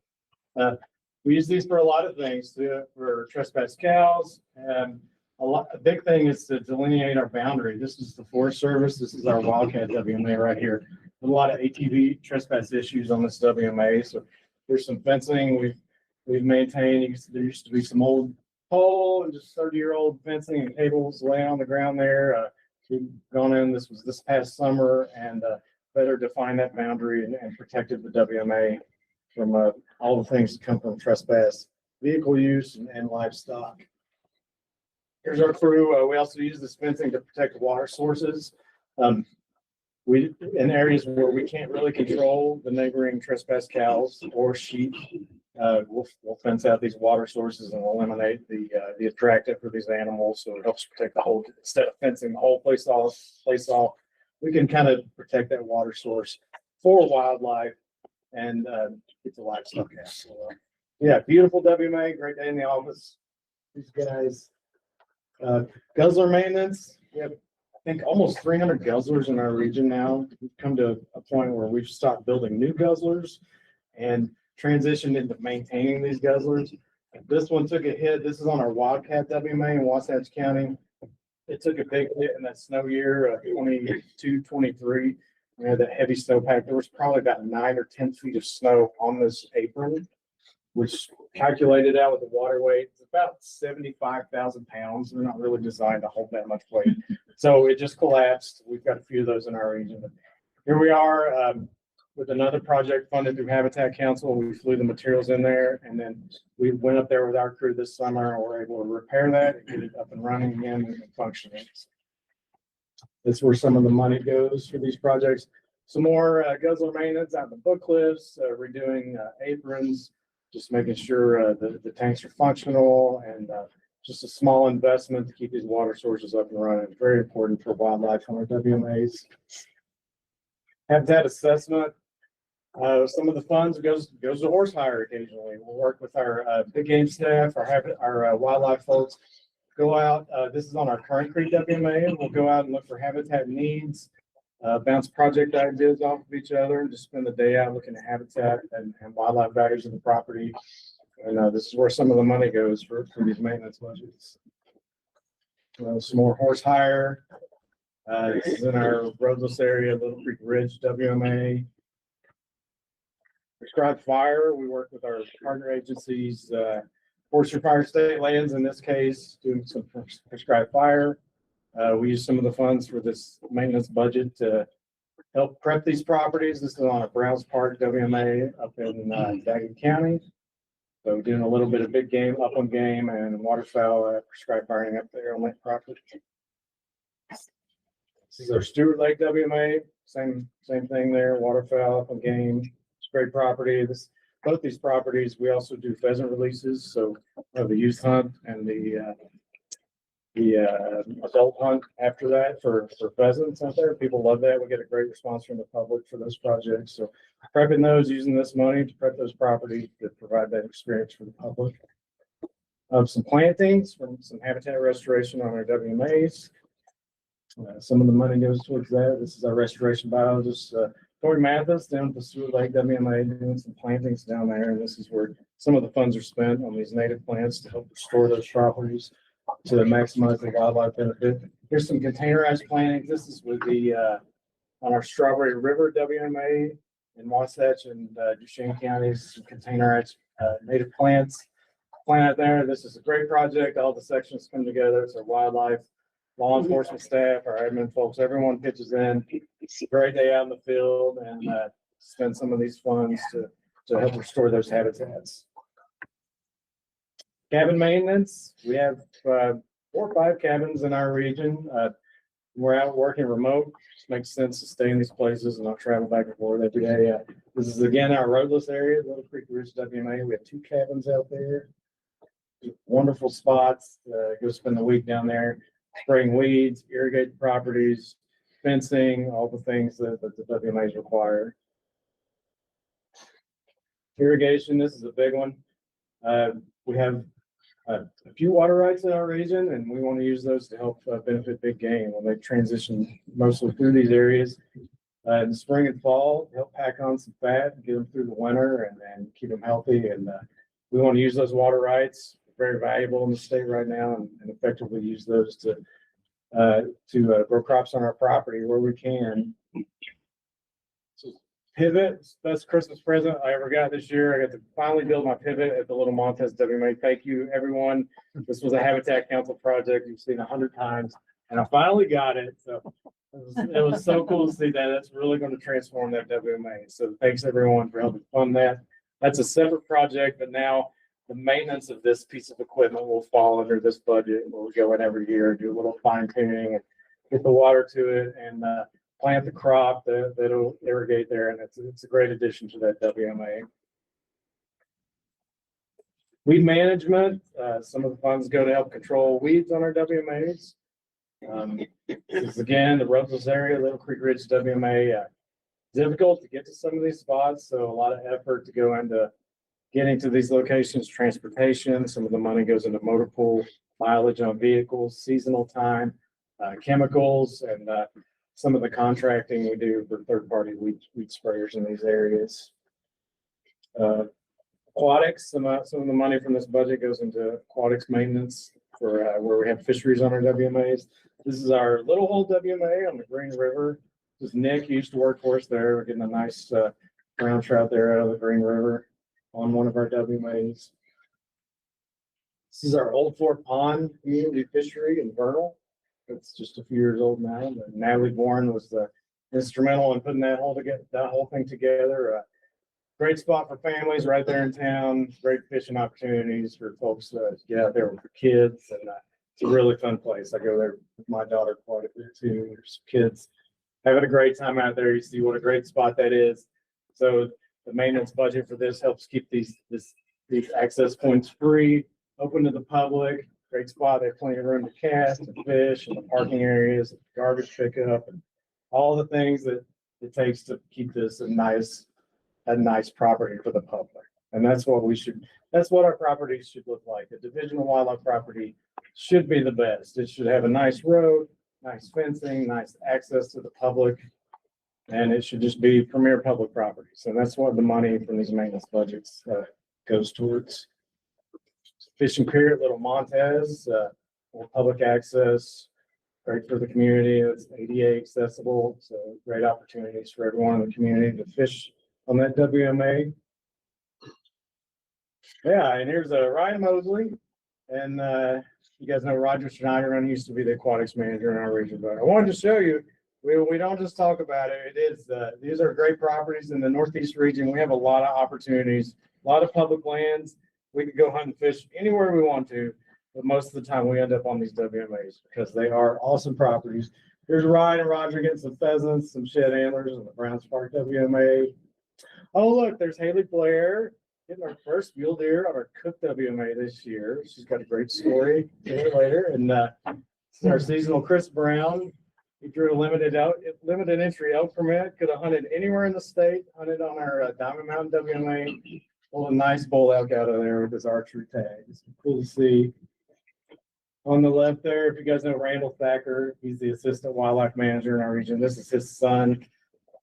we use these for a lot of things, for trespass cows. And a big thing is to delineate our boundary. This is the Forest Service. This is our Wildcat WMA right here. A lot of ATV trespass issues on this WMA. So there's some fencing we've maintained. There used to be some old pole and just 30-year-old fencing and cables laying on the ground there. We've gone in, this was this past summer, and better defined that boundary and protected the WMA from all the things that come from trespass, vehicle use, and livestock. Here's our crew. We also use this fencing to protect water sources. We, in areas where we can't really control the neighboring trespass cows or sheep, we'll fence out these water sources and eliminate the attractant for these animals. So it helps protect the whole, instead of fencing the whole place off, we can kind of protect that water source for wildlife and get the livestock out. So, yeah, beautiful WMA, great day in the office. These guys, guzzler maintenance. We have, I think, almost 300 guzzlers in our region now. We've come to a point where we've stopped building new guzzlers and transitioned into maintaining these guzzlers. This one took a hit. This is on our Wildcat WMA in Wasatch County. It took a big hit in that snow year, 22, 23. We had that heavy snowpack. There was probably about 9 or 10 feet of snow on this apron, which calculated out with the water weight, it's about 75,000 pounds. They're not really designed to hold that much weight. So it just collapsed. We've got a few of those in our region. Here we are with another project funded through Habitat Council. We flew the materials in there, and then we went up there with our crew this summer and were able to repair that and get it up and running again and functioning. That's where some of the money goes for these projects. Some more guzzler maintenance out in the Book Cliffs, redoing aprons, just making sure the tanks are functional, and just a small investment to keep these water sources up and running. Very important for wildlife on our WMAs. Habitat assessment. Some of the funds goes to horse hire occasionally. We'll work with our big game staff, our wildlife folks. Go out. This is on our Current Creek WMA. We'll go out and look for habitat needs, bounce project ideas off of each other, and just spend the day out looking at habitat and wildlife values of the property. And this is where some of the money goes for these maintenance budgets. Some more horse hire. This is in our roadless area, Little Creek Ridge WMA. Prescribed fire. We work with our partner agencies, Forestry Fire State Lands in this case, doing some prescribed fire. We use some of the funds for this maintenance budget to help prep these properties. This is on a Browns Park WMA up in Daggett County. So doing a little bit of big game, upland game, and waterfowl prescribed firing up there on that property. This is our Stewart Lake WMA. Same thing there. Waterfowl, upland game. It's great property. Both these properties, we also do pheasant releases. So the youth hunt and the adult hunt after that for pheasants out there. People love that. We get a great response from the public for those projects. So prepping those, using this money to prep those properties to provide that experience for the public. Some plantings from some habitat restoration on our WMAs. Some of the money goes towards that. This is our restoration biologist, Tori Mathis, down at the Stewart Lake WMA, doing some plantings down there. And this is where some of the funds are spent on these native plants to help restore those properties to maximize the wildlife benefit. Here's some containerized plantings. This is with the, on our Strawberry River WMA in Wasatch and Duchesne counties, some containerized native plants planted there. This is a great project. All the sections come together. It's our wildlife, law enforcement staff, our admin folks, everyone pitches in. It's a great day out in the field and spend some of these funds to help restore those habitats. Cabin maintenance. We have 4 or 5 cabins in our region. We're out working remote. It makes sense to stay in these places and not travel back and forth every day. This is again our roadless area, Little Creek Ridge WMA. We have 2 cabins out there. Wonderful spots. Go spend the week down there, spraying weeds, irrigate the properties, fencing, all the things that the WMAs require. Irrigation, this is a big one. We have a few water rights in our region, and we want to use those to help benefit big game when they transition mostly through these areas. In the spring and fall, help pack on some fat, get them through the winter, and keep them healthy. And we want to use those water rights. Very valuable in the state right now, and effectively use those to grow crops on our property where we can. So pivot, best Christmas present I ever got this year. I got to finally build my pivot at the Little Montez WMA. Thank you, everyone. This was a Habitat Council project you've seen 100 times, and I finally got it. So it was so cool to see that. That's really going to transform that WMA. So thanks everyone for helping fund that. That's a separate project, but now the maintenance of this piece of equipment will fall under this budget. We'll go in every year, do a little fine tuning and get the water to it and plant the crop that'll irrigate there. And it's a great addition to that WMA. Weed management, some of the funds go to help control weeds on our WMAs. This is again, the roadless area, Little Creek Ridge WMA, difficult to get to some of these spots. So a lot of effort to go into getting to these locations, transportation. Some of the money goes into motor pool, mileage on vehicles, seasonal time, chemicals, and some of the contracting we do for third-party weed sprayers in these areas. Aquatics, some of the money from this budget goes into aquatics maintenance for where we have fisheries on our WMAs. This is our Little Hole WMA on the Green River. This is Nick, he used to work for us there. We're getting a nice brown trout there out of the Green River on one of our WMAs. This is our Old Fort Pond community fishery in Vernal. It's just a few years old now. But Natalie Bourne was instrumental in putting that whole thing together. Great spot for families right there in town. Great fishing opportunities for folks to get out there with their kids, and it's a really fun place. I go there with my daughter quite a bit too. There's kids having a great time out there. You see what a great spot that is. So the maintenance budget for this helps keep these access points free, open to the public. Great spot. They have plenty of room to cast and fish, and the parking areas, garbage pickup, and all the things that it takes to keep this a nice property for the public. And that's what our properties should look like. A divisional wildlife property should be the best. It should have a nice road, nice fencing, nice access to the public, and it should just be premier public property. So that's what the money from these maintenance budgets goes towards. Fishing Pier at Little Montez, more public access, great for the community. It's ADA accessible, so great opportunities for everyone in the community to fish on that WMA. Yeah, and here's Ryan Mosley, and you guys know Roger Schneider, and he used to be the aquatics manager in our region. But I wanted to show you, we don't just talk about it. It is these are great properties in the Northeast region. We have a lot of opportunities, a lot of public lands. We could go hunt and fish anywhere we want to, but most of the time we end up on these WMAs because they are awesome properties. Here's Ryan and Roger getting some pheasants, some shed antlers in the Browns Park WMA. Oh, look, there's Haley Blair. getting our first mule deer on our Cook WMA this year. She's got a great story later. And this is our seasonal Chris Brown. He drew a limited entry elk permit. Could have hunted anywhere in the state. Hunted on our Diamond Mountain WMA. Pulled a nice bull elk out of there with his archery tag. It's cool to see. On the left there, if you guys know Randall Thacker, he's the assistant wildlife manager in our region. This is his son.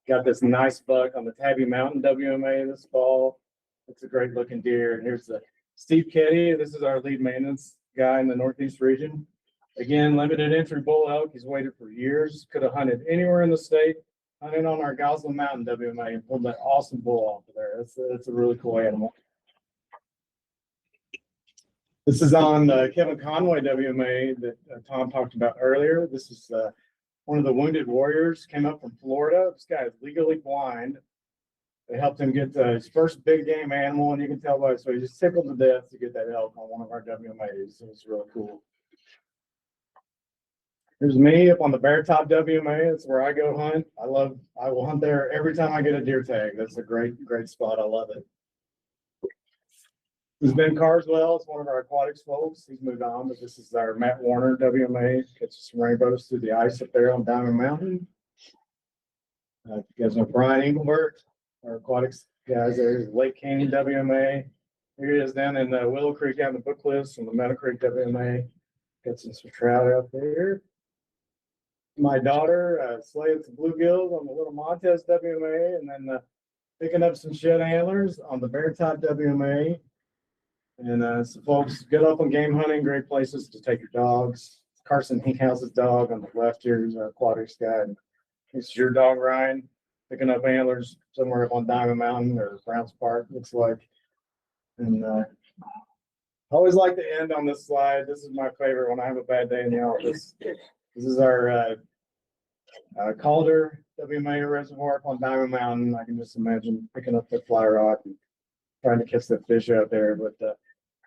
Got this nice buck on the Tabby Mountain WMA this fall. It's a great looking deer. And here's the Steve Ketty. This is our lead maintenance guy in the Northeast region. Again, limited entry bull elk. He's waited for years. Could have hunted anywhere in the state. Hunted on our Goslin Mountain WMA and pulled that awesome bull off of there. It's a really cool animal. This is on Kevin Conway WMA that Tom talked about earlier. This is one of the wounded warriors. Came up from Florida. This guy is legally blind. They helped him get his first big game animal, and you can tell by so he just tickled to death to get that elk on one of our WMAs. So it's really cool. Here's me up on the Bear Top WMA. That's where I go hunt. I will hunt there every time I get a deer tag. That's a great spot. I love it. This is Ben Carswell. It's one of our aquatics folks. He's moved on, but this is our Matt Warner WMA. Catches some rainbows through the ice up there on Diamond Mountain. You guys know Brian Engelbert, our aquatics guys there. Lake Canyon WMA. Here he is down in Willow Creek down the Book Cliffs from the Meadow Creek WMA. Got some trout out there. My daughter slaying some bluegills on the Little Montez WMA, and then picking up some shed antlers on the Bear Top WMA. And some folks get up on game hunting, great places to take your dogs. Carson Hinkhouse's dog on the left here is our aquatics guy. And this is your dog, Ryan, picking up antlers somewhere up on Diamond Mountain or Browns Park, looks like. And I always like to end on this slide. This is my favorite when I have a bad day in the office. This is our Calder WMA reservoir up on Diamond Mountain. I can just imagine picking up the fly rod and trying to catch the fish out there. But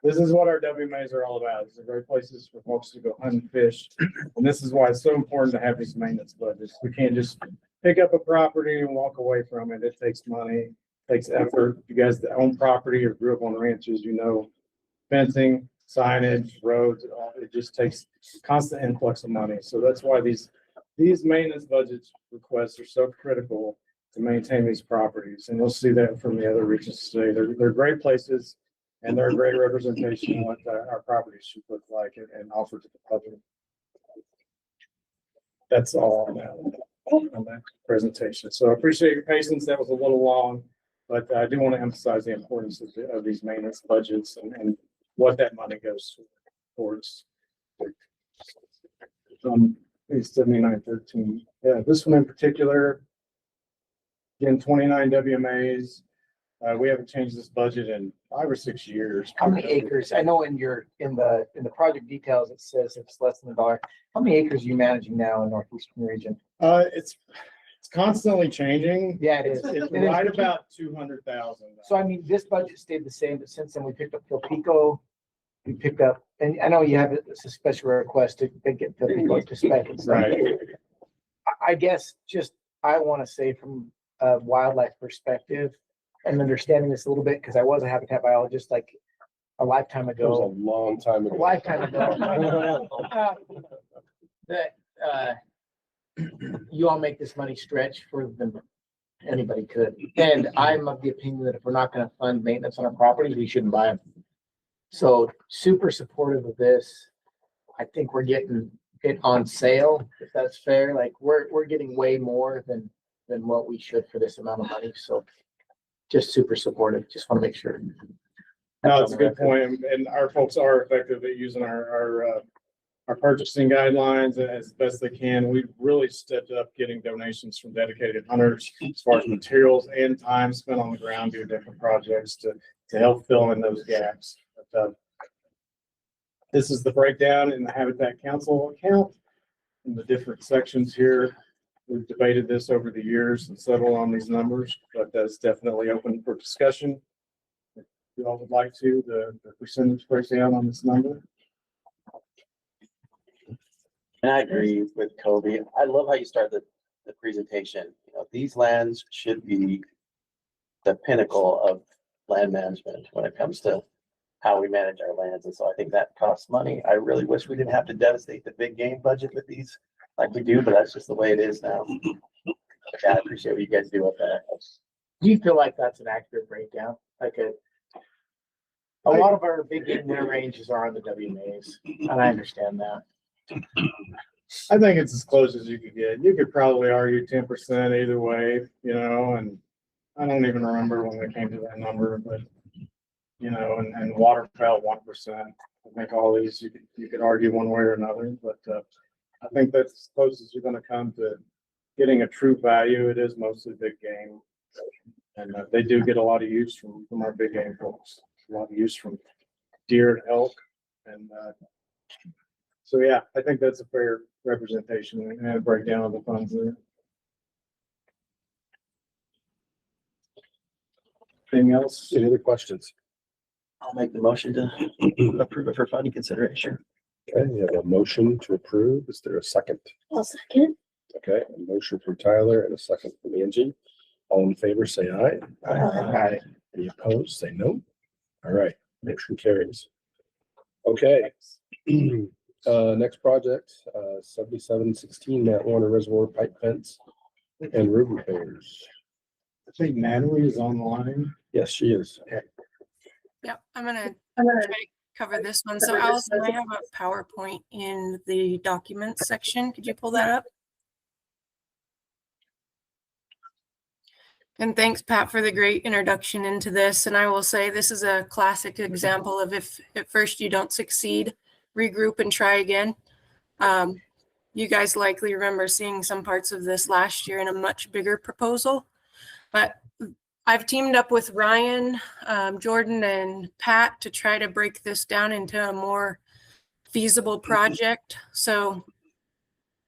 this is what our WMAs are all about. These are great places for folks to go hunt and fish. And this is why it's so important to have these maintenance budgets. We can't just pick up a property and walk away from it. It takes money, takes effort. You guys that own property or grew up on ranches, you know, fencing, signage, roads, it just takes constant influx of money. So that's why these maintenance budget requests are so critical to maintain these properties. And we'll see that from the other regions today. They're great places, and they're a great representation of what our properties should look like and offer to the public. That's all on that presentation. So I appreciate your patience. That was a little long, but I do want to emphasize the importance of these maintenance budgets and what that money goes towards. Page 7913. Yeah, this one in particular, again, 29 WMAs. We haven't changed this budget in 5 or 6 years. How many acres? I know in the project details, it says it's less than $1. How many acres are you managing now in Northeastern region? It's constantly changing. Yeah, it is. It's right about 200,000. So I mean, this budget stayed the same, but since then we picked up Pilpico, we picked up, and I know you have a special request to get Pilpico to spec and stuff. Right. I guess just, I want to say from a wildlife perspective and understanding this a little bit, because I was a habitat biologist like a lifetime ago. That was a long time ago. A lifetime ago. That you all make this money stretch further than anybody could. And I'm of the opinion that if we're not going to fund maintenance on our properties, we shouldn't buy them. So super supportive of this. I think we're getting it on sale, if that's fair. Like we're getting way more than what we should for this amount of money. So just super supportive. Just want to make sure. No, it's a good point. And our folks are effective at using our purchasing guidelines as best they can. We've really stepped up getting donations from dedicated hunters as far as materials and time spent on the ground doing different projects to help fill in those gaps. But, this is the breakdown in the Habitat Council account in the different sections here. We've debated this over the years and settled on these numbers, but that's definitely open for discussion. If you all would like to, the percentage breakdown on this number. And I agree with Kobe. I love how you start the presentation. You know, these lands should be the pinnacle of land management when it comes to how we manage our lands. And so I think that costs money. I really wish we didn't have to devastate the big game budget with these like we do, but that's just the way it is now. Yeah, I appreciate what you guys do with that. Do you feel like that's an accurate breakdown? Like a lot of our big game winter ranges are on the WMAs, and I understand that. I think it's as close as you could get. You could probably argue 10% either way, you know, and I don't even remember when they came to that number, but you know, and waterfowl 1%. I think all these you could argue one way or another, but I think that's as close as you're going to come to getting a true value. It is mostly big game, and they do get a lot of use from our big game folks. A lot of use from deer and elk, and so yeah, I think that's a fair representation and a breakdown of the funds there. Anything else? Any other questions? I'll make the motion to approve it for funding consideration. Okay, we have a motion to approve. Is there a second? I'll second. Okay, a motion from Tyler and a second from Angie. All in favor, say aye. Aye. Any opposed, say no. All right, motion carries. Okay. Next project, 7716 Matt Warner Reservoir pipe fence and road repairs. I think Natalie is online. Yes, she is. Yeah, I'm gonna try to cover this one. So Allison, I have a PowerPoint in the documents section. Could you pull that up? And thanks, Pat, for the great introduction into this. And I will say this is a classic example of if at first you don't succeed, regroup and try again. You guys likely remember seeing some parts of this last year in a much bigger proposal. But I've teamed up with Ryan, Jordan, and Pat to try to break this down into a more feasible project. So,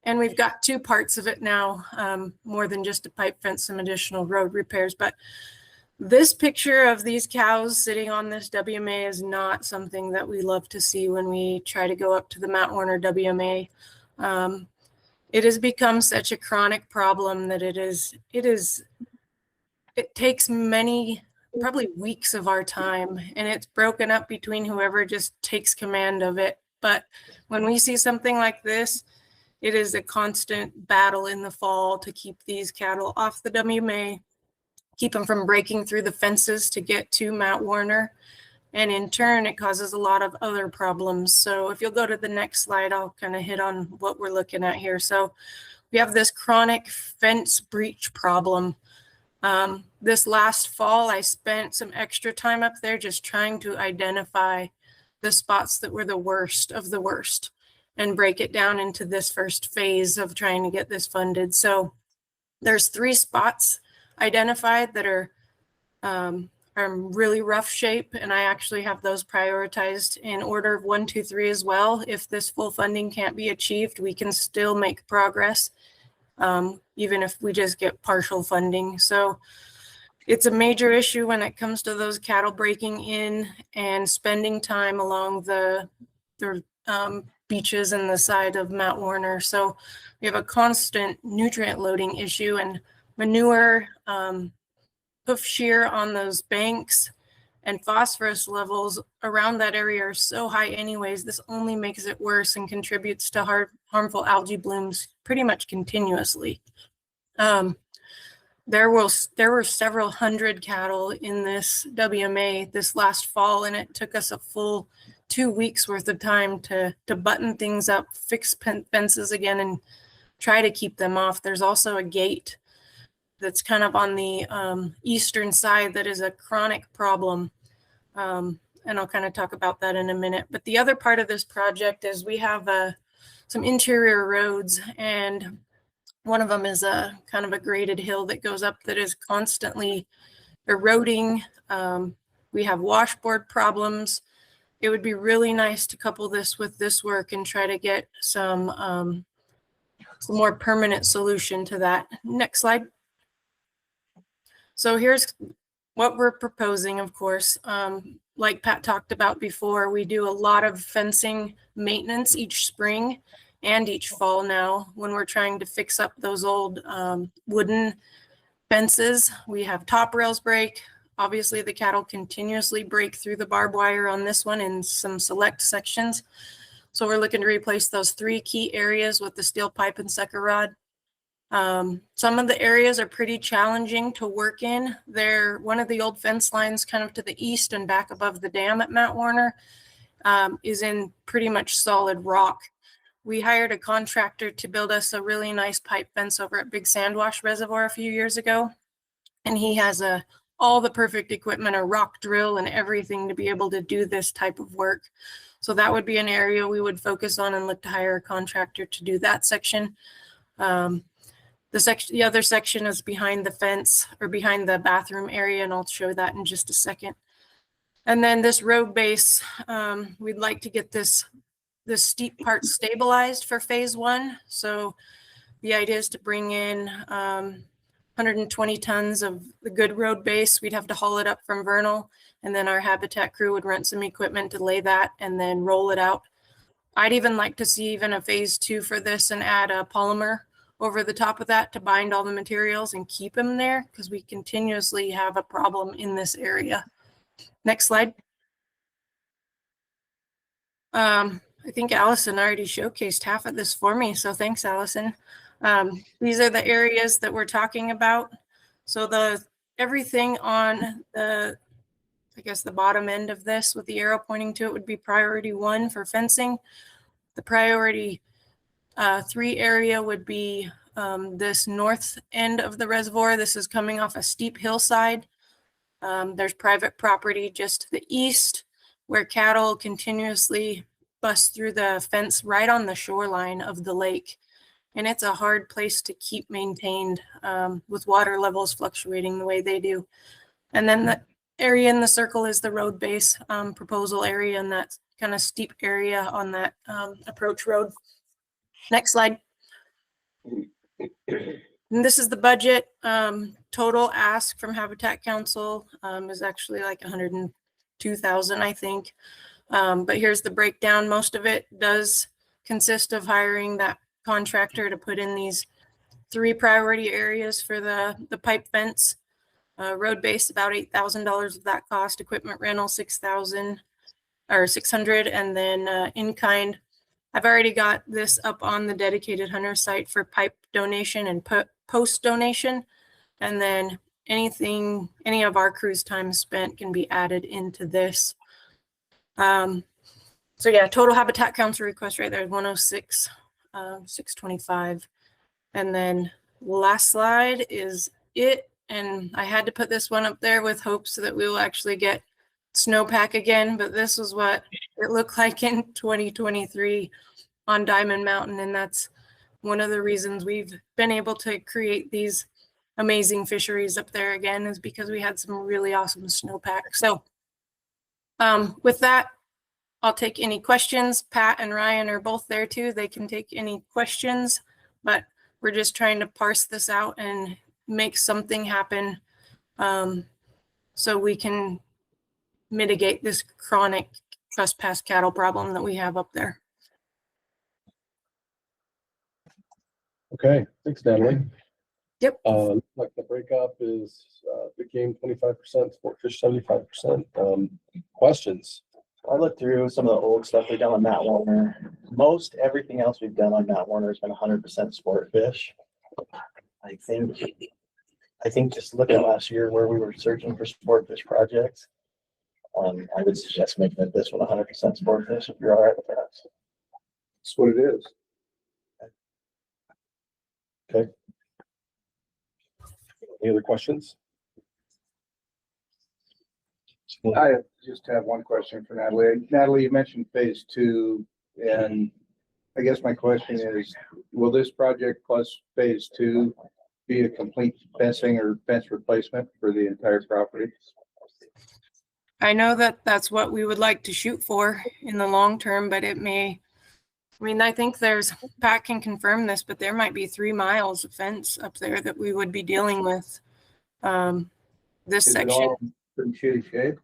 and we've got two parts of it now, more than just a pipe fence, some additional road repairs. But this picture of these cows sitting on this WMA is not something that we love to see when we try to go up to the Matt Warner WMA. It has become such a chronic problem that it takes many, probably weeks of our time, and it's broken up between whoever just takes command of it. But when we see something like this, it is a constant battle in the fall to keep these cattle off the WMA, keep them from breaking through the fences to get to Matt Warner. And in turn, it causes a lot of other problems. So if you'll go to the next slide, I'll kind of hit on what we're looking at here. So we have this chronic fence breach problem. This last fall, I spent some extra time up there just trying to identify the spots that were the worst of the worst and break it down into this first phase of trying to get this funded. So there's 3 spots identified that are in really rough shape, and I actually have those prioritized in order of 1, 2, 3 as well. If this full funding can't be achieved, we can still make progress, even if we just get partial funding. So it's a major issue when it comes to those cattle breaking in and spending time along the beaches and the side of Matt Warner. So we have a constant nutrient loading issue, and manure, hoof shear on those banks, and phosphorus levels around that area are so high anyways. This only makes it worse and contributes to harmful algae blooms pretty much continuously. There were several hundred cattle in this WMA this last fall, and it took us a full 2 weeks worth of time to button things up, fix fences again, and try to keep them off. There's also a gate that's kind of on the eastern side that is a chronic problem. And I'll kind of talk about that in a minute. But the other part of this project is we have some interior roads, and one of them is a kind of a graded hill that goes up that is constantly eroding. We have washboard problems. It would be really nice to couple this with this work and try to get some more permanent solution to that. Next slide. So here's what we're proposing, of course. Like Pat talked about before, we do a lot of fencing maintenance each spring and each fall now when we're trying to fix up those old wooden fences. We have top rails break, Obviously, the cattle continuously break through the barbed wire on this one in some select sections. So we're looking to replace those 3 key areas with the steel pipe and sucker rod. Some of the areas are pretty challenging to work in. They're one of the old fence lines kind of to the east and back above the dam at Mount Warner is in pretty much solid rock. We hired a contractor to build us a really nice pipe fence over at Big Sandwash Reservoir a few years ago. And he has all the perfect equipment, a rock drill and everything to be able to do this type of work. So that would be an area we would focus on and look to hire a contractor to do that section. The other section is behind the fence or behind the bathroom area, and I'll show that in just a second. And then this road base, we'd like to get this steep part stabilized for phase 1. So the idea is to bring in 120 tons of the good road base. We'd have to haul it up from Vernal, and then our Habitat crew would rent some equipment to lay that and then roll it out. I'd even like to see even a phase 2 for this and add a polymer over the top of that to bind all the materials and keep them there, because we continuously have a problem in this area. Next slide. I think Allison already showcased half of this for me, so thanks, Allison. These are the areas that we're talking about. So everything on the bottom end of this with the arrow pointing to it would be priority 1 for fencing. The priority 3 area would be this north end of the reservoir. This is coming off a steep hillside. There's private property just to the east where cattle continuously bust through the fence right on the shoreline of the lake. And it's a hard place to keep maintained with water levels fluctuating the way they do. And then the area in the circle is the road base proposal area, and that kind of steep area on that approach road. Next slide. And this is the budget. Total ask from Habitat Council is actually like 102,000, I think. But here's the breakdown. Most of it does consist of hiring that contractor to put in these 3 priority areas for the pipe fence. Road base, about $8,000 of that cost. Equipment rental, $6,000 or $600, and then in kind. I've already got this up on the dedicated hunter site for pipe donation and post donation. And then any of our crew's time spent can be added into this. So yeah, total Habitat Council request right there is 106, 625. And then last slide is it. And I had to put this one up there with hopes that we will actually get snowpack again, but this was what it looked like in 2023 on Diamond Mountain. And that's one of the reasons we've been able to create these amazing fisheries up there again, is because we had some really awesome snowpack. So with that, I'll take any questions. Pat and Ryan are both there too. They can take any questions, but we're just trying to parse this out and make something happen so we can mitigate this chronic trespass cattle problem that we have up there. Okay, thanks, Natalie. Yep. Like the breakup is big game 25%, sport fish 75%. Questions? I looked through some of the old stuff we've done on Mount Warner. Most everything else we've done on Mount Warner has been 100% sport fish. I think just look at last year where we were searching for sport fish projects. I would suggest making it this one 100% sport fish if you're all right with that. That's what it is. Okay. Any other questions? I just have one question for Natalie. Natalie, you mentioned phase 2, and I guess my question is, will this project plus phase 2 be a complete fencing or fence replacement for the entire property? I know that that's what we would like to shoot for in the long term, but it may, I mean, I think Pat can confirm this, but there might be 3 miles of fence up there that we would be dealing with. This Is section. it all pretty shitty shape?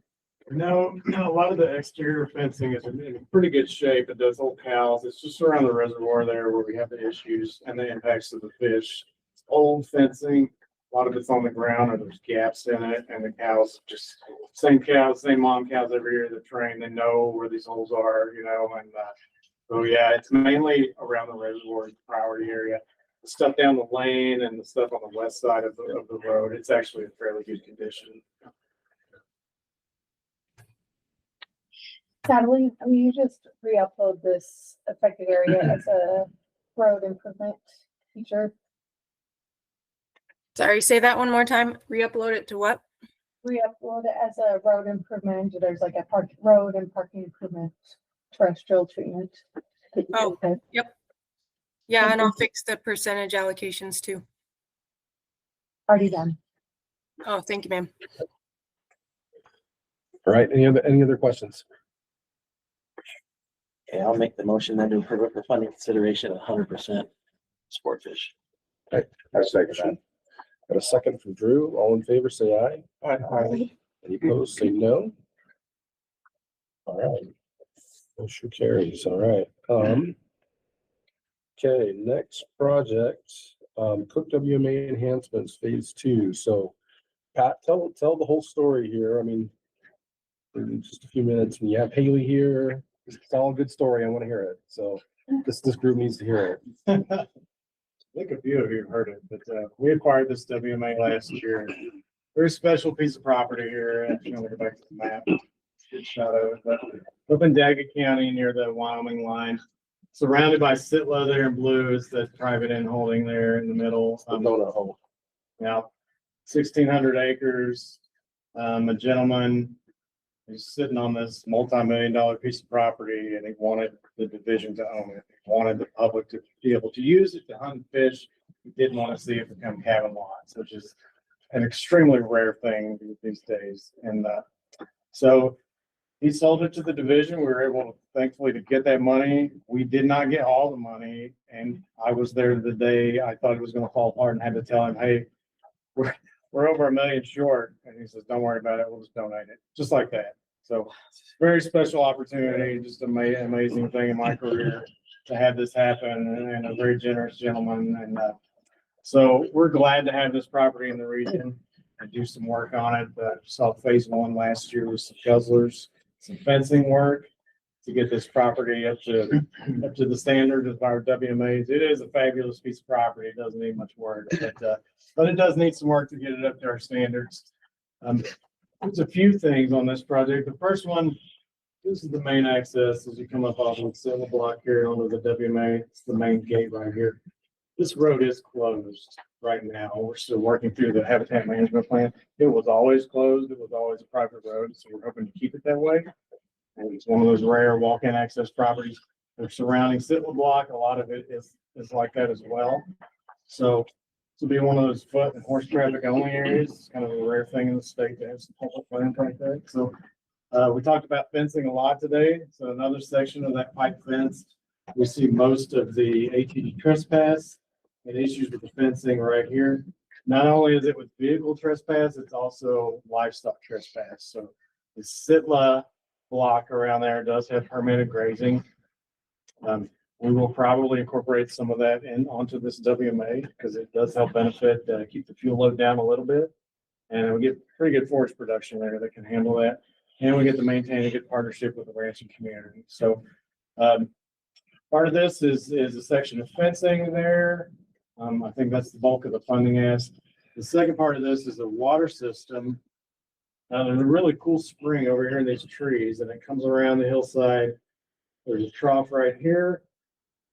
No, a lot of the exterior fencing is in pretty good shape. It does hold cows. It's just around the reservoir there where we have the issues and the impacts of the fish. It's old fencing. A lot of it's on the ground or there's gaps in it, and the cows just same cows, same mom cows every year that train. They know where these holes are, you know, and so yeah, it's mainly around the reservoir priority area. The stuff down the lane and the stuff on the west side of the road, it's actually in fairly good condition. Natalie, will you just re-upload this affected area as a road improvement feature? Sorry, say that one more time. Re-upload it to what? Re-upload it as a road improvement. There's like a road and parking improvement terrestrial treatment. Oh, yep. Yeah, and I'll fix the percentage allocations too. Already done. Oh, thank you, ma'am. All right, any other questions? Okay, I'll make the motion then to approve it for funding consideration of 100% sport fish. Okay, I second that. Got a second from Drew. All in favor, say aye. Aye. Any opposed, say no. All right. Motion carries. All right. Okay, next project, Cook WMA enhancements phase 2. So Pat, tell the whole story here. I mean, in just a few minutes, when you have Haley here, it's all a good story. I want to hear it. So this group needs to hear it. I think a few of you have heard it, but we acquired this WMA last year. Very special piece of property here. You know, go back to the map. Good shot of it. But up in Daggett County near the Wyoming line, surrounded by Sitla there in blue is the private end holding there in the middle. Now, 1,600 acres. A gentleman is sitting on this multi-million-dollar piece of property, and he wanted the division to own it. He wanted the public to be able to use it to hunt and fish. He didn't want to see it become cabin lots, which is an extremely rare thing these days. And so he sold it to the division. We were able, thankfully, to get that money. We did not get all the money, and I was there the day I thought it was going to fall apart and had to tell him, hey, we're over $1 million short. And he says, don't worry about it. We'll just donate it. Just like that. So very special opportunity, just an amazing thing in my career to have this happen, and a very generous gentleman. And so we're glad to have this property in the region and do some work on it. Saw phase 1 last year with some guzzlers, some fencing work to get this property up to the standard of our WMAs. It is a fabulous piece of property. It doesn't need much work, but it does need some work to get it up to our standards. There's a few things on this project. The first one, this is the main access as you come up off of Silver Block here onto the WMA. It's the main gate right here. This road is closed right now. We're still working through the habitat management plan. It was always closed. It was always a private road, so we're hoping to keep it that way. And it's one of those rare walk-in access properties. They're surrounding Sitla Block. A lot of it is like that as well. So this will be one of those foot and horse traffic only areas. It's kind of a rare thing in the state to have some public land right there. So we talked about fencing a lot today. So another section of that pipe fence, we see most of the ATV trespass and issues with the fencing right here. Not only is it with vehicle trespass, it's also livestock trespass. So the Sitla block around there does have permitted grazing. We will probably incorporate some of that onto this WMA because it does help benefit, keep the fuel load down a little bit. And we get pretty good forage production there that can handle that. And we get to maintain a good partnership with the ranching community. So part of this is a section of fencing there. I think that's the bulk of the funding ask. The second part of this is a water system. There's a really cool spring over here in these trees, and it comes around the hillside. There's a trough right here.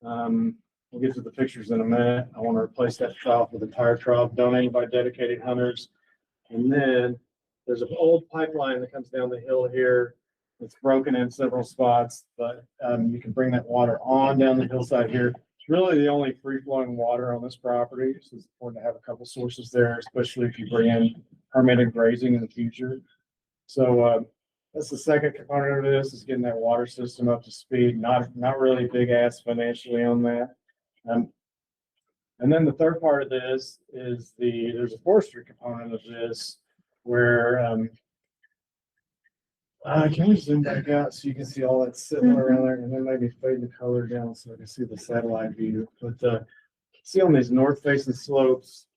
We'll get to the pictures in a minute. I want to replace that trough with a tire trough donated by dedicated hunters. And then there's an old pipeline that comes down the hill here. It's broken in several spots, but you can bring that water on down the hillside here. It's really the only free-flowing water on this property. So it's important to have a couple sources there, especially if you bring in permitted grazing in the future. So that's the second component of this, is getting that water system up to speed. Not really big ask financially on that. And then the third part of this is there's a forestry component of this where can we zoom back out so you can see all that sitting around there, and then maybe fade the color down so I can see the satellite view. But see on these north facing slopes,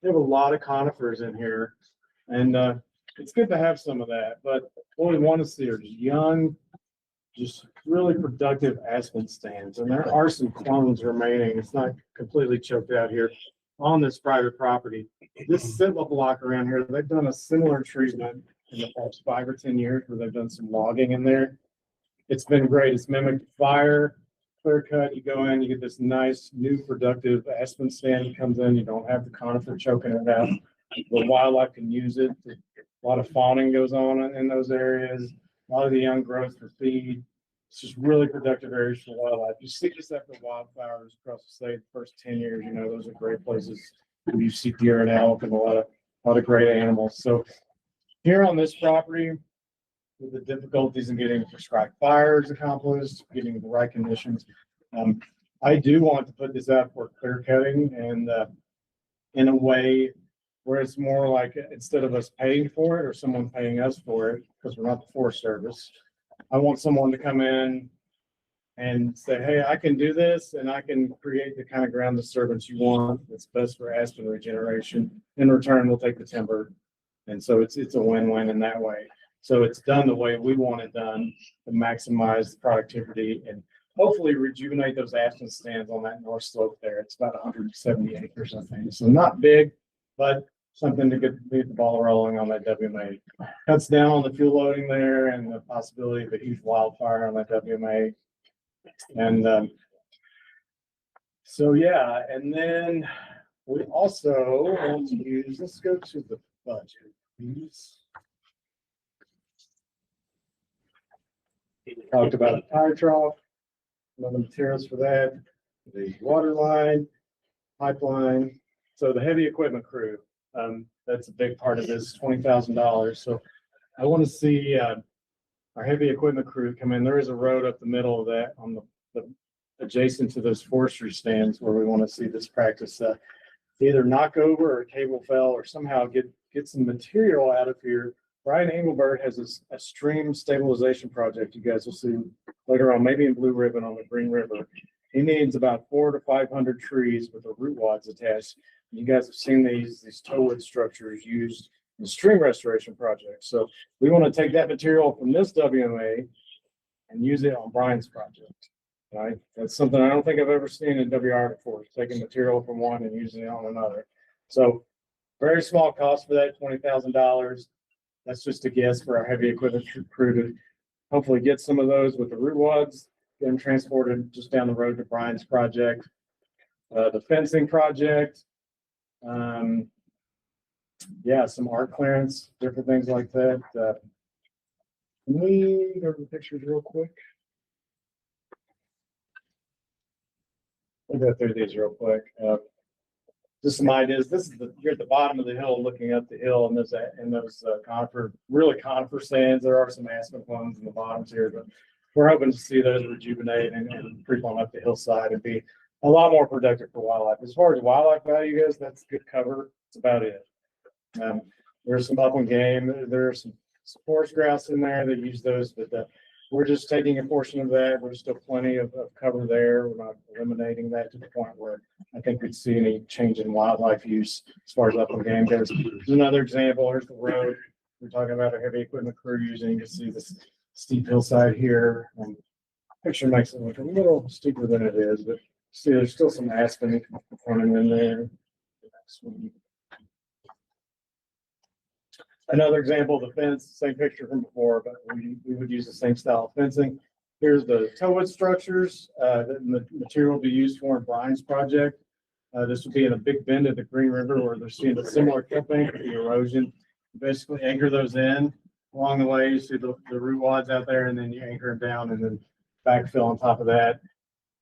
We have a lot of conifers in here, and it's good to have some of that. But what we want to see are young, just really productive aspen stands, and there are some clones remaining. It's not completely choked out here on this private property. This Sitla block around here, they've done a similar treatment in the past 5 or 10 years where they've done some logging in there. It's been great. It's mimicked fire, clear cut. You go in, you get this nice new productive aspen stand that comes in. You don't have the conifer choking it out. The wildlife can use it. A lot of fawning goes on in those areas. A lot of the young growth for feed. It's just really productive areas for wildlife. You see this after wildflowers across the state, the first 10 years, you know, those are great places where you see deer and elk and a lot of great animals. So here on this property, with the difficulties in getting prescribed fires accomplished, getting the right conditions, I do want to put this out for clear cutting and in a way where it's more like instead of us paying for it or someone paying us for it, because we're not the Forest Service, I want someone to come in and say, hey, I can do this and I can create the kind of ground disturbance you want that's best for aspen regeneration. In return, we'll take the timber. And so it's a win-win in that way. So it's done the way we want it done to maximize the productivity and hopefully rejuvenate those aspen stands on that north slope there. It's about 170 acres, I think. So not big, but something to get the ball rolling on that WMA. Cuts down on the fuel loading there and the possibility of a huge wildfire on that WMA. And so, yeah, and then we also want to use, let's go to the budget, please. Talked about the tire trough, the materials for that, the water line, pipeline. So the heavy equipment crew, that's a big part of this $20,000. So I want to see our heavy equipment crew come in. There is a road up the middle of that on the adjacent to those forestry stands where we want to see this practice either knock over or cable fell or somehow get some material out of here. Brian Engelbert has a stream stabilization project you guys will see later on, maybe in Blue Ribbon on the Green River. He needs about 400 to 500 trees with the root wads attached. You guys have seen these tow-wood structures used in stream restoration projects. So we want to take that material from this WMA and use it on Brian's project. Right? That's something I don't think I've ever seen in WR before, taking material from one and using it on another. So very small cost for that, $20,000. That's just a guess for our heavy equipment crew to hopefully get some of those with the root wads, get them transported just down the road to Brian's project. The fencing project, yeah, some art clearance, different things like that. Can we go to the pictures real quick? We'll go through these real quick. Just some ideas. This is you're at the bottom of the hill, looking up the hill, and those conifer stands. There are some aspen clones in the bottoms here, but we're hoping to see those rejuvenate and creep on up the hillside and be a lot more productive for wildlife. As far as wildlife value goes, that's good cover. That's about it. There's some upland game. There's some forest grouse in there that use those, but we're just taking a portion of that. There's still plenty of cover there. We're not eliminating that to the point where I think we'd see any change in wildlife use as far as upland game goes. There's another example. There's the road. We're talking about a heavy equipment crew using. You can see this steep hillside here. Picture makes it look a little steeper than it is, but see, there's still some aspen running in there. Another example of the fence, same picture from before, but we would use the same style of fencing. Here's the tow-wood structures that the material will be used for in Brian's project. This will be in a big bend of the Green River where they're seeing a similar clipping for the erosion. You basically anchor those in along the way. You see the root wads out there, and then you anchor them down and then backfill on top of that.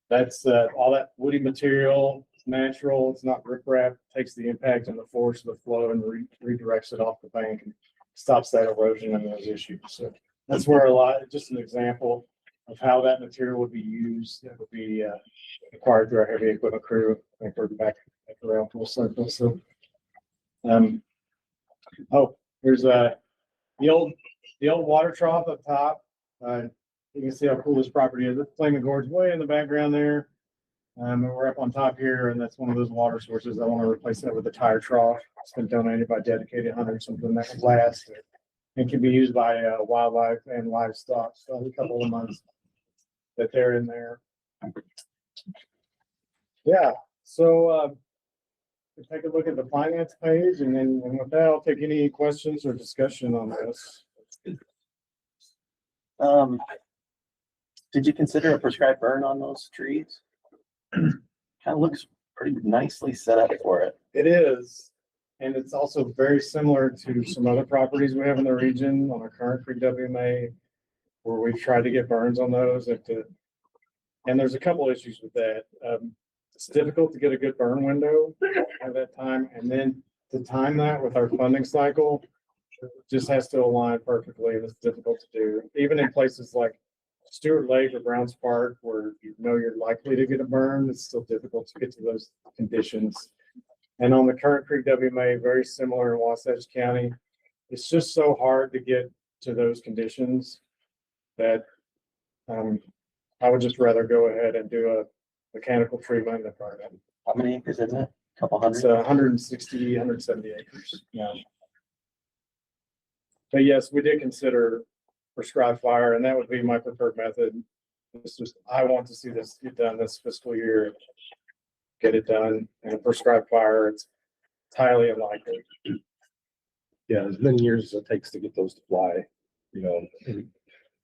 That's all that woody material. It's natural. It's not riprap. Takes the impact and the force of the flow and redirects it off the bank and stops that erosion and those issues. So that's where just an example of how that material would be used. That would be required through our heavy equipment crew. I think we're back around full circle. So, here's the old water trough up top. You can see how cool this property is. The Flaming Gorge way in the background there. And we're up on top here, and that's one of those water sources. I want to replace that with a tire trough. It's been donated by dedicated hunters, something that can last and can be used by wildlife and livestock. So a couple of months that they're in there. Yeah, so we'll take a look at the finance page, and then with that, I'll take any questions or discussion on this. Did you consider a prescribed burn on those trees? Kind of looks pretty nicely set up for it. It is, and it's also very similar to some other properties we have in the region on our current Creek WMA, where we've tried to get burns on those. And there's a couple issues with that. It's difficult to get a good burn window at that time, and then to time that with our funding cycle just has to align perfectly, and it's difficult to do. Even in places like Stewart Lake or Browns Park, where you know you're likely to get a burn, it's still difficult to get to those conditions. And on the current Creek WMA, very similar in Wasatch County, it's just so hard to get to those conditions that I would just rather go ahead and do a mechanical treatment. How many acres is it? Couple hundred? It's 160, 170 acres. Yeah. But yes, we did consider prescribed fire, and that would be my preferred method. It's just, I want to see this get done this fiscal year, get it done. And a prescribed fire, it's highly unlikely. Yeah, there's many years it takes to get those to fly, you know.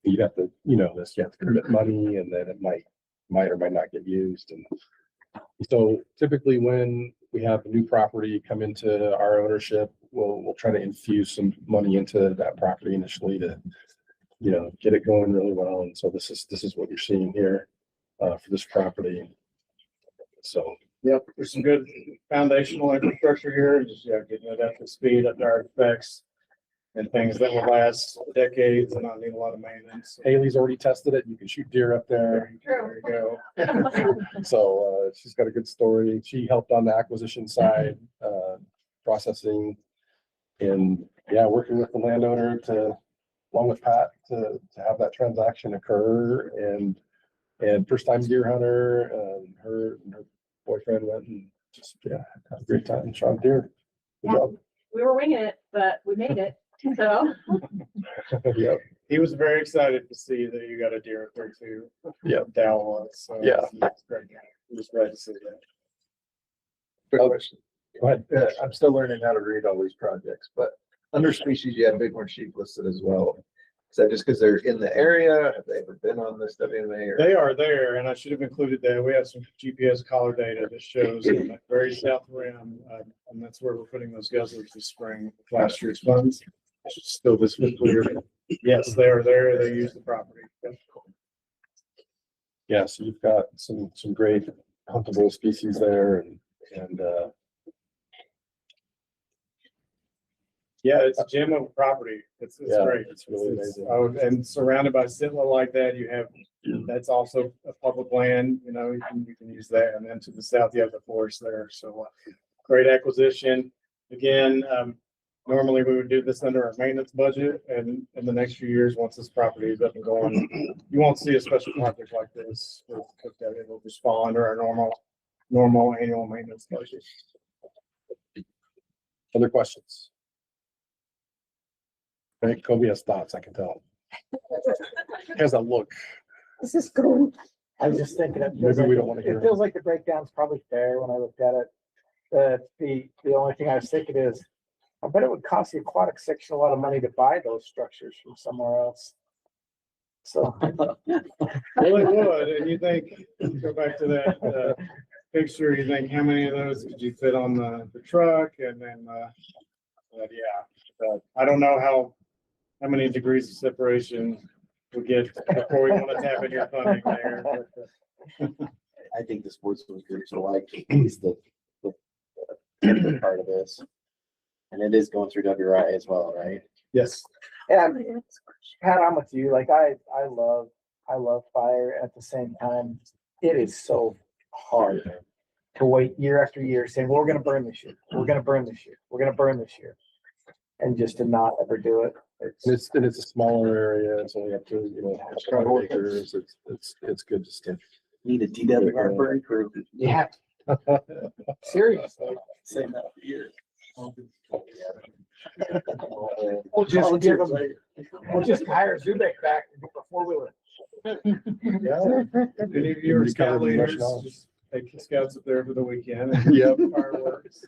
You have to, you know, you have to commit money, and then it might or might not get used. And so typically when we have a new property come into our ownership, we'll try to infuse some money into that property initially to, you know, get it going really well. And so this is what you're seeing here for this property. So yep, there's some good foundational infrastructure here, just getting it up to speed, up to our specs, and things that will last decades and not need a lot of maintenance. Haley's already tested it. You can shoot deer up there. There you go. So she's got a good story. She helped on the acquisition side, processing, and yeah, working with the landowner along with Pat to have that transaction occur. And first time deer hunter, her and her boyfriend went and just had a great time shot deer. Good job. We were winging it, but we made it. So Yeah. He was very excited to see that you got a deer up there too. Yeah. Dal was. So Yeah. it's great. He was glad to see that. Quick question. Go ahead. I'm still learning how to read all these projects, but under species, you have bighorn sheep listed as well. Is that just because they're in the area? Have they ever been on this WMA? Or? They are there, and I should have included that. We have some GPS collar data that shows the very south rim, and that's where we're putting those guzzlers this spring, last year's funds. Still this fiscal year. Yes, they are there. They use the property. Yeah, so you've got some great huntable species there, and yeah, it's a gem of a property. It's great. It's really amazing. And surrounded by sitla like that, you have that's also a public land. You know, you can use that. And then to the south, you have the forest there. So great acquisition. Again, normally we would do this under our maintenance budget, and in the next few years, once this property is up and going, you won't see a special project like this. It will just fall under our normal annual maintenance budget. Other questions? Right, Kobe has thoughts, I can tell. He has a look. This is cool. I was just thinking, Maybe we don't want to hear it feels like the breakdown's probably fair when I looked at it. The only thing I was thinking is, I bet it would cost the aquatic section a lot of money to buy those structures from somewhere else. So. Well, it would, and you think, go back to that picture, you think how many of those could you fit on the truck? And then, I don't know how many degrees of separation we get before we want to tap in your funding there. I think the sportsman groups are like, is the part of this. And it is going through WRI as well, right? Yes. And Pat, I'm with you. Like I love fire. At the same time, it is so hard to wait year after year saying, well, we're going to burn this year. We're going to burn this year. We're going to burn this year. And just to not ever do it. It's a smaller area. It's only up to 100 acres. It's good just to Need a DW heartburn for. Yeah. Seriously. Saying that for years. We'll just give them, we'll just hire Zubek back and get the 4-wheeler. Any of your scout leaders, just take the scouts up there for the weekend. And Yep. Fireworks.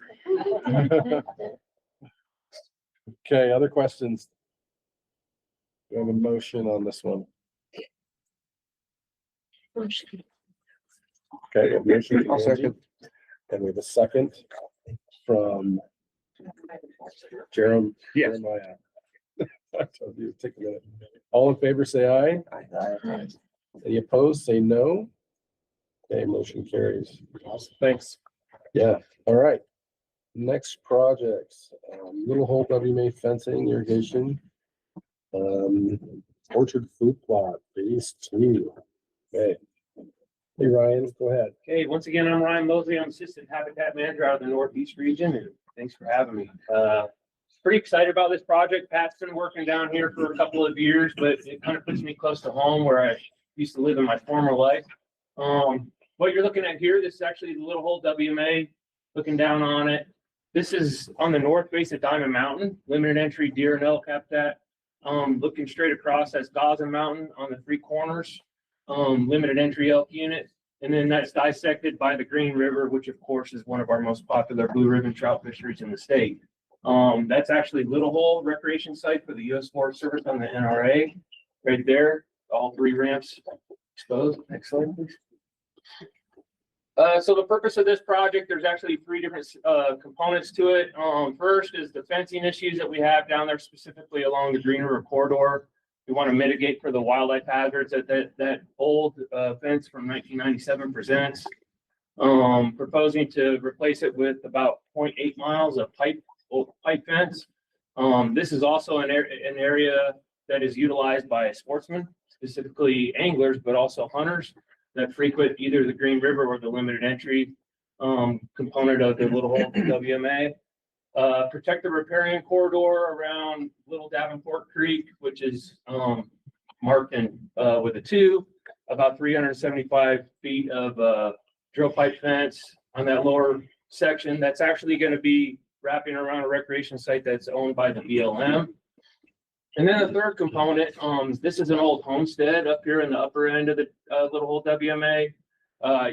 Okay, other questions? We have a motion on this one. Okay, we have a motion. I'll second. And we have a second from Jeremiah. I told you, take a minute. All in favor, say aye. Aye. Any opposed, say no. Okay, motion carries. Awesome. Thanks. Yeah, all right. Next projects, Little Hole WMA fencing, irrigation. Orchard food plot, phase 2. Okay. Hey, Ryan, go ahead. Okay, once again, I'm Ryan Mosley. I'm Assistant Habitat Manager out of the Northeast region, and thanks for having me. Pretty excited about this project. Pat's been working down here for a couple of years, but it kind of puts me close to home where I used to live in my former life. What you're looking at here, this is actually the Little Hole WMA, looking down on it. This is on the north face of Diamond Mountain, limited entry deer and elk habitat. Looking straight across, that's Gaza Mountain on the 3 corners, limited entry elk unit. And then that's dissected by the Green River, which of course is one of our most popular blue ribbon trout fisheries in the state. That's actually Little Hole recreation site for the U.S. Forest Service on the NRA, right there. All 3 ramps exposed. Next slide, please. So the purpose of this project, there's actually 3 different components to it. First is the fencing issues that we have down there, specifically along the Green River corridor. We want to mitigate for the wildlife hazards that old fence from 1997 presents. Proposing to replace it with about 0.8 miles of pipe fence. This is also an area that is utilized by sportsmen, specifically anglers, but also hunters that frequent either the Green River or the limited entry component of the Little Hole WMA. Protect the riparian corridor around Little Davenport Creek, which is marked in with a 2, about 375 feet of drill pipe fence on that lower section. That's actually going to be wrapping around a recreation site that's owned by the BLM. And then the third component, this is an old homestead up here in the upper end of the Little Hole WMA.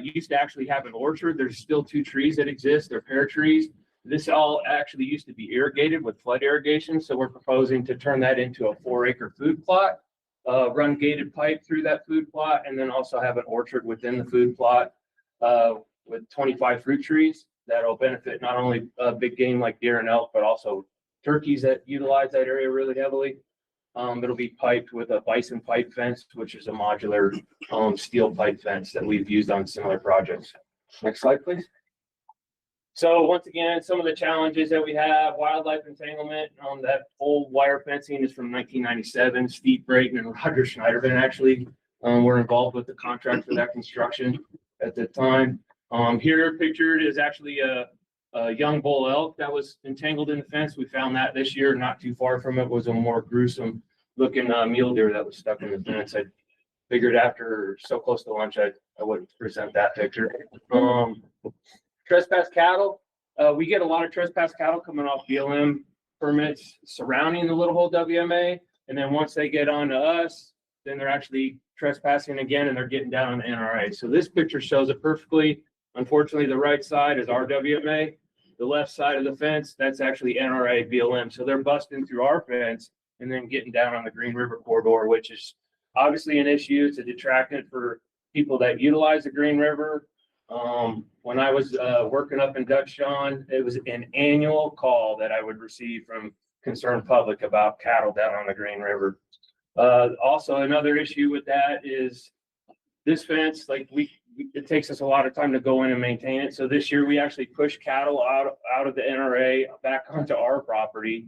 Used to actually have an orchard. There's still 2 trees that exist. They're pear trees. This all actually used to be irrigated with flood irrigation. So we're proposing to turn that into a 4-acre food plot, run gated pipe through that food plot, and then also have an orchard within the food plot with 25 fruit trees that'll benefit not only big game like deer and elk, but also turkeys that utilize that area really heavily. It'll be piped with a bison pipe fence, which is a modular steel pipe fence that we've used on similar projects. Next slide, please. So once again, some of the challenges that we have, wildlife entanglement. That old wire fencing is from 1997. Steve Brayton and Roger Schneiderman actually were involved with the contract for that construction at the time. Here pictured is actually a young bull elk that was entangled in the fence. We found that this year, not too far from it was a more gruesome looking mule deer that was stuck in the fence. I figured after so close to lunch, I wouldn't present that picture. Trespass cattle. We get a lot of trespass cattle coming off BLM permits surrounding the Little Hole WMA. And then once they get on to us, then they're actually trespassing again and they're getting down on the NRA. So this picture shows it perfectly. Unfortunately, the right side is RWMA. The left side of the fence, that's actually NRA BLM. So they're busting through our fence and then getting down on the Green River corridor, which is obviously an issue. It's a detractant for people that utilize the Green River. When I was working up in Dutch John, it was an annual call that I would receive from concerned public about cattle down on the Green River. Also, another issue with that is this fence, it takes us a lot of time to go in and maintain it. So this year we actually pushed cattle out of the NRA back onto our property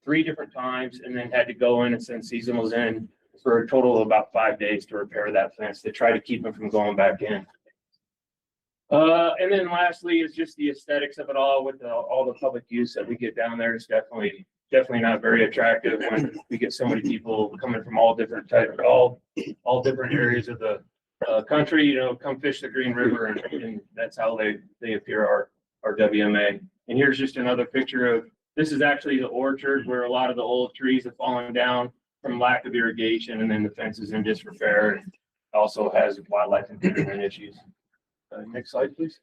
3 different times, and then had to go in and send seasonals in for a total of about 5 days to repair that fence to try to keep them from going back in. And then lastly is just the aesthetics of it all with all the public use that we get down there. It's definitely not very attractive when we get so many people coming from all different areas of the country, come fish the Green River, and that's how they appear our WMA. And here's just another picture of, this is actually the orchard where a lot of the old trees have fallen down from lack of irrigation, and then the fence is in disrepair and also has wildlife endangerment issues. Next slide, please.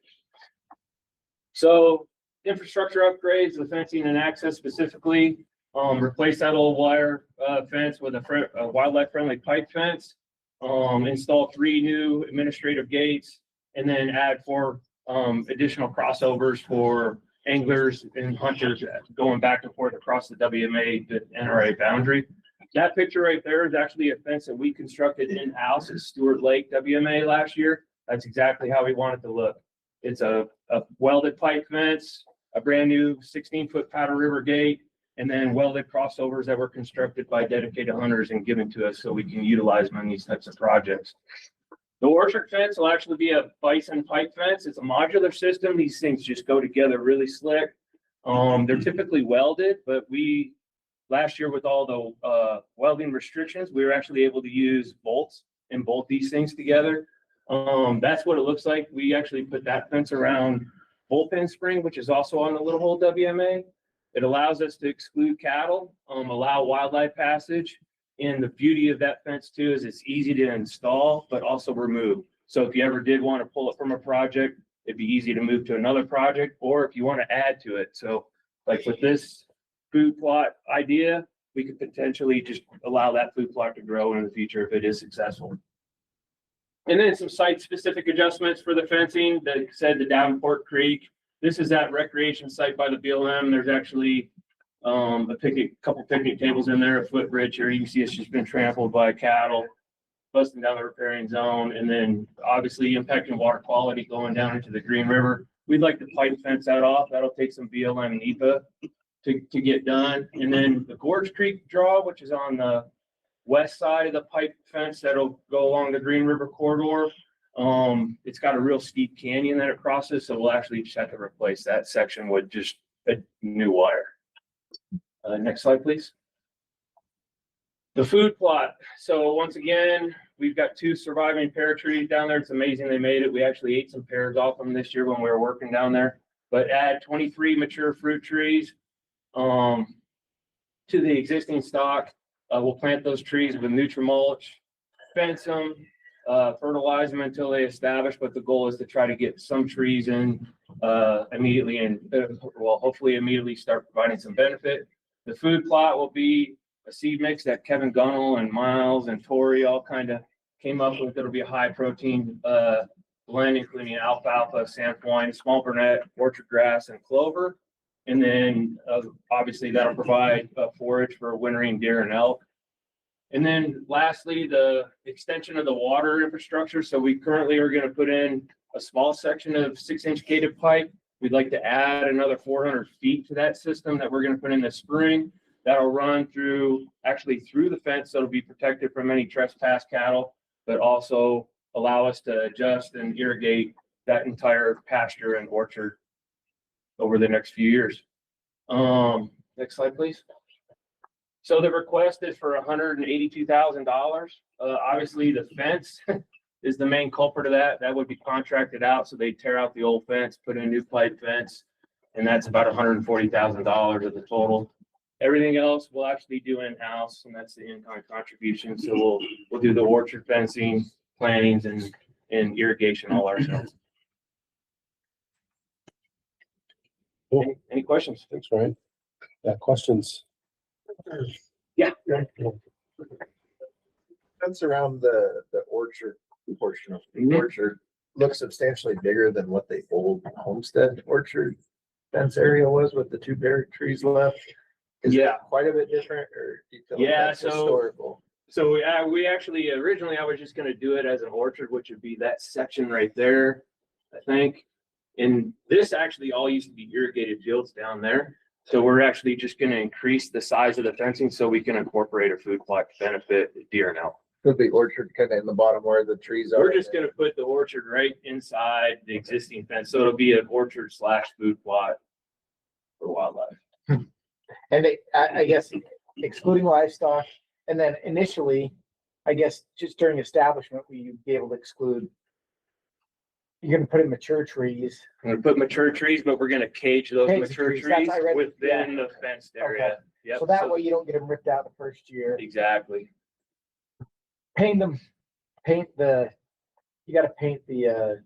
So infrastructure upgrades, the fencing and access specifically, replace that old wire fence with a wildlife friendly pipe fence, install 3 new administrative gates, and then add 4 additional crossovers for anglers and hunters going back and forth across the WMA to NRA boundary. That picture right there is actually a fence that we constructed in-house at Stewart Lake WMA last year. That's exactly how we want it to look. It's a welded pipe fence, a brand new 16-foot Powder River gate, and then welded crossovers that were constructed by dedicated hunters and given to us so we can utilize them on these types of projects. The orchard fence will actually be a bison pipe fence. It's a modular system. These things just go together really slick. They're typically welded, but last year with all the welding restrictions, we were actually able to use bolts and bolt these things together. That's what it looks like. We actually put that fence around bullpen spring, which is also on the Little Hole WMA. It allows us to exclude cattle, allow wildlife passage. And the beauty of that fence too is it's easy to install, but also remove. So if you ever did want to pull it from a project, it'd be easy to move to another project, or if you want to add to it. So like with this food plot idea, we could potentially just allow that food plot to grow in the future if it is successful. And then some site-specific adjustments for the fencing that said the Davenport Creek. This is that recreation site by the BLM. There's actually a couple picnic tables in there, a footbridge here. You can see it's just been trampled by cattle, busting down the riparian zone, and then obviously impacting water quality going down into the Green River. We'd like to pipe fence that off. That'll take some BLM and NEPA to get done. And then the Gorge Creek draw, which is on the west side of the pipe fence that'll go along the Green River corridor. It's got a real steep canyon that it crosses, so we'll actually just have to replace that section with just a new wire. Next slide, please. The food plot. So once again, we've got 2 surviving pear trees down there. It's amazing they made it. We actually ate some pears off them this year when we were working down there. But add 23 mature fruit trees to the existing stock. We'll plant those trees with Nutrimulch, fence them, fertilize them until they establish. But the goal is to try to get some trees in immediately and hopefully immediately start providing some benefit. The food plot will be a seed mix that Kevin Gunnell and Miles and Tori all kind of came up with. It'll be a high protein blend, including alfalfa, sainfoin, small burnet, orchard grass, and clover. And then obviously that'll provide forage for wintering deer and elk. And then lastly, the extension of the water infrastructure. So we currently are going to put in a small section of 6-inch gated pipe. We'd like to add another 400 feet to that system that we're going to put in this spring. That'll run through the fence, so it'll be protected from any trespass cattle, but also allow us to adjust and irrigate that entire pasture and orchard over the next few years. Next slide, please. So the request is for $182,000. Obviously, the fence is the main culprit of that. That would be contracted out, so they tear out the old fence, put in a new pipe fence, and that's about $140,000 of the total. Everything else we'll actually do in-house, and that's the in-kind contribution. So we'll do the orchard fencing, plantings, and irrigation all ourselves. Cool. Any questions? Thanks, Ryan. Yeah, questions? Yeah. Fence around the orchard portion of the orchard looks substantially bigger than what the old homestead orchard fence area was with the 2 pear trees left. Is it quite a bit different, or do you feel like that's historical? So we actually originally I was just going to do it as an orchard, which would be that section right there, I think. And this actually all used to be irrigated fields down there. So we're actually just going to increase the size of the fencing so we can incorporate a food plot to benefit deer and elk. Put the orchard kind of in the bottom where the trees are. We're just going to put the orchard right inside the existing fence. So it'll be an orchard / food plot for wildlife. And I guess excluding livestock, and then initially, I guess just during establishment, will you be able to exclude? You're gonna put in mature trees. I'm gonna put mature trees, but we're gonna cage those Cage the mature trees, that's- trees I read- within yeah. the fenced area. Yep. So that way you don't get them ripped out the first year. Exactly. Paint them, you gotta paint the,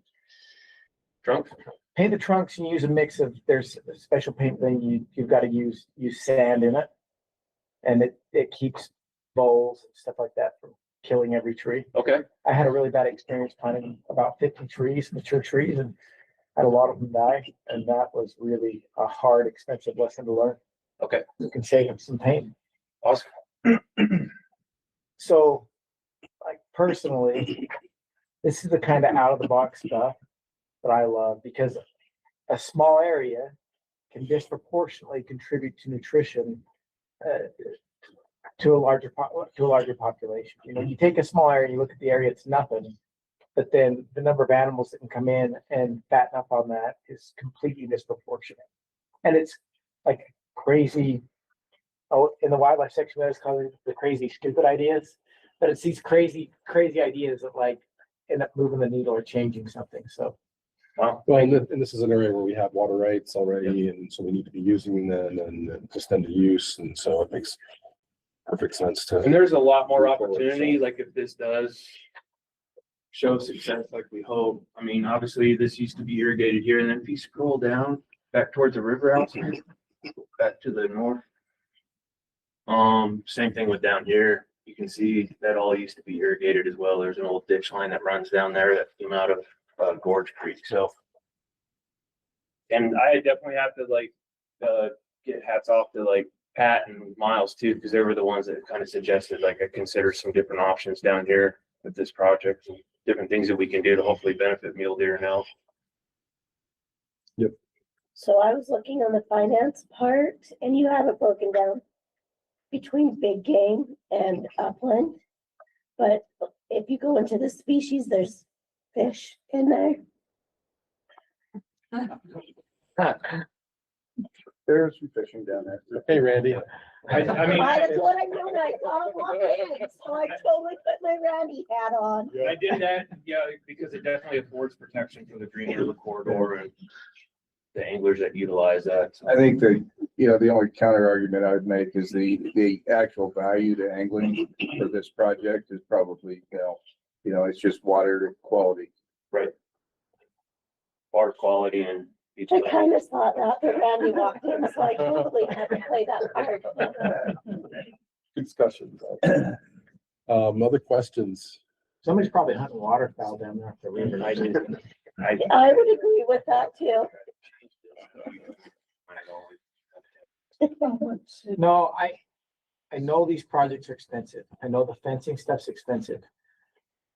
Trunk. paint the trunks and use a mix of, there's a special paint thing you've got to use sand in it. And it keeps voles and stuff like that from killing every tree. Okay. I had a really bad experience planting about 50 trees, mature trees, and had a lot of them die. And that was really a hard, expensive lesson to learn. Okay. You can save them some pain. Awesome. So, like personally, this is the kind of out of the box stuff that I love, because a small area can disproportionately contribute to nutrition to a larger population. You know, you take a small area, you look at the area, it's nothing, but then the number of animals that can come in and fatten up on that is completely disproportionate. And it's like crazy. Oh, in the wildlife section, I was calling it the crazy stupid ideas, but it's these crazy ideas that like end up moving the needle or changing something. So. Well, and this is an area where we have water rights already, and so we need to be using them and just end of use, and so it makes perfect sense to. And there's a lot more opportunity, like if this does show success like we hope. I mean, obviously this used to be irrigated here, and then if you scroll down back towards the river house, back to the north. Same thing with down here. You can see that all used to be irrigated as well. There's an old ditch line that runs down there that came out of Gorge Creek. So, and I definitely have to like get hats off to like Pat and Miles too, because they were the ones that kind of suggested like I consider some different options down here with this project and different things that we can do to hopefully benefit mule deer and elk. Yep. So I was looking on the finance part, and you have it broken down between big game and upland. But if you go into the species, there's fish in there. There's some fishing down there. Hey, Randy. I mean, That's what I knew when I saw it walk in, so I totally put my Randy hat on. I did that, yeah, because it definitely affords protection for the green river corridor and the anglers that utilize that. I think the only counter argument I would make is the actual value to angling for this project is probably, it's just water quality. Right. Water quality and. I kind of thought that, but Randy walked in, so I totally had to play that card. Good discussion. Other questions? Somebody's probably hunting waterfowl down there at the river. I would agree with that too. No, I know these projects are expensive. I know the fencing stuff's expensive.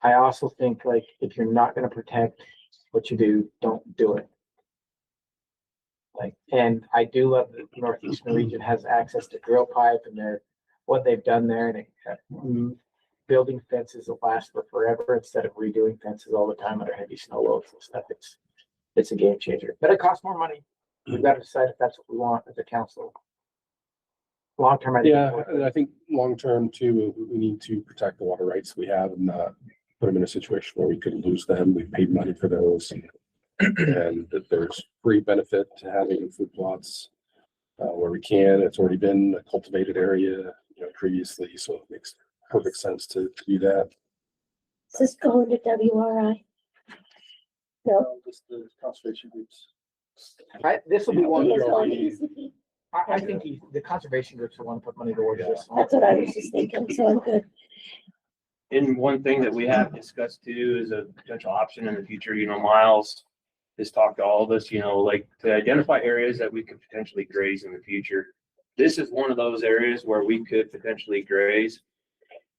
I also think like if you're not gonna protect what you do, don't do it. Like, and I do love that the Northeastern region has access to drill pipe and what they've done there, and building fences that last for forever instead of redoing fences all the time under heavy snow loads and stuff. It's a game changer, but it costs more money. We've got to decide if that's what we want as a council. Long term, I think. Yeah, and I think long term too, we need to protect the water rights we have and not put them in a situation where we could lose them. We've paid money for those, and that there's great benefit to having food plots where we can. It's already been a cultivated area, previously, so it makes perfect sense to do that. Is this going to WRI? No. Just the conservation groups. This will be one. It is going to ECP. I think the conservation groups will want to put money towards this. That's what I was just thinking, so I'm good. And one thing that we have discussed too is a potential option in the future, Miles has talked to all of us, like to identify areas that we could potentially graze in the future. This is one of those areas where we could potentially graze.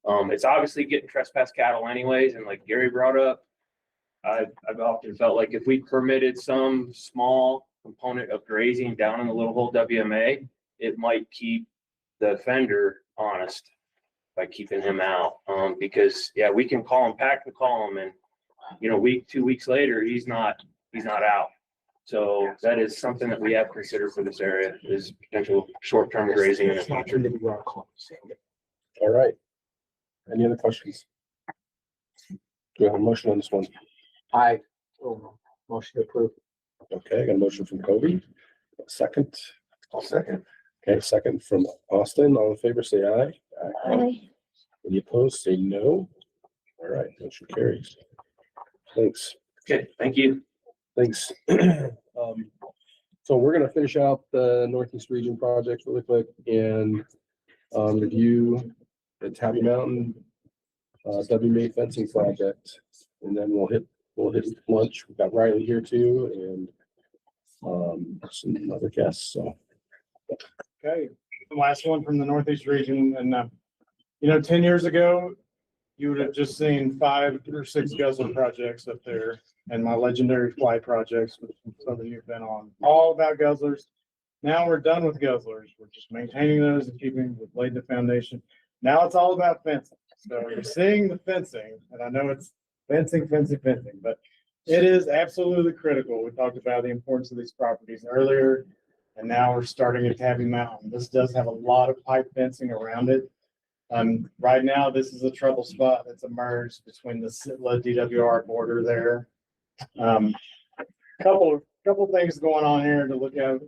It's obviously getting trespass cattle anyways. And like Gary brought up, I've often felt like if we permitted some small component of grazing down in the Little Hole WMA, it might keep the offender honest by keeping him out. Because we can call him, Pat can call him, and 2 weeks later, he's not out. So that is something that we have considered for this area, is potential short-term grazing in the future. All right. Any other questions? Do we have a motion on this one? Motion approved. Okay, I got a motion from Kobe. Second. I'll second. Okay, second from Austin. All in favor, say aye. Aye. Any opposed, say no. All right, motion carries. Thanks. Okay, thank you. Thanks. So we're gonna finish out the Northeast Region project really quick and review the Tabby Mountain WMA fencing project, and then we'll hit lunch. We've got Riley here too, and some other guests. So Okay, the last one from the Northeast region, and 10 years ago, you would have just seen 5 or 6 guzzler projects up there, and my legendary fly projects, which some of you've been on, all about guzzlers. Now we're done with guzzlers. We're just maintaining those and keeping, we've laid the foundation. Now it's all about fencing. So you're seeing the fencing, and I know it's fencing, but it is absolutely critical. We talked about the importance of these properties earlier, and now we're starting at Tabby Mountain. This does have a lot of pipe fencing around it. Right now, this is a trouble spot that's emerged between the Sitla DWR border there. Couple things going on here to look at.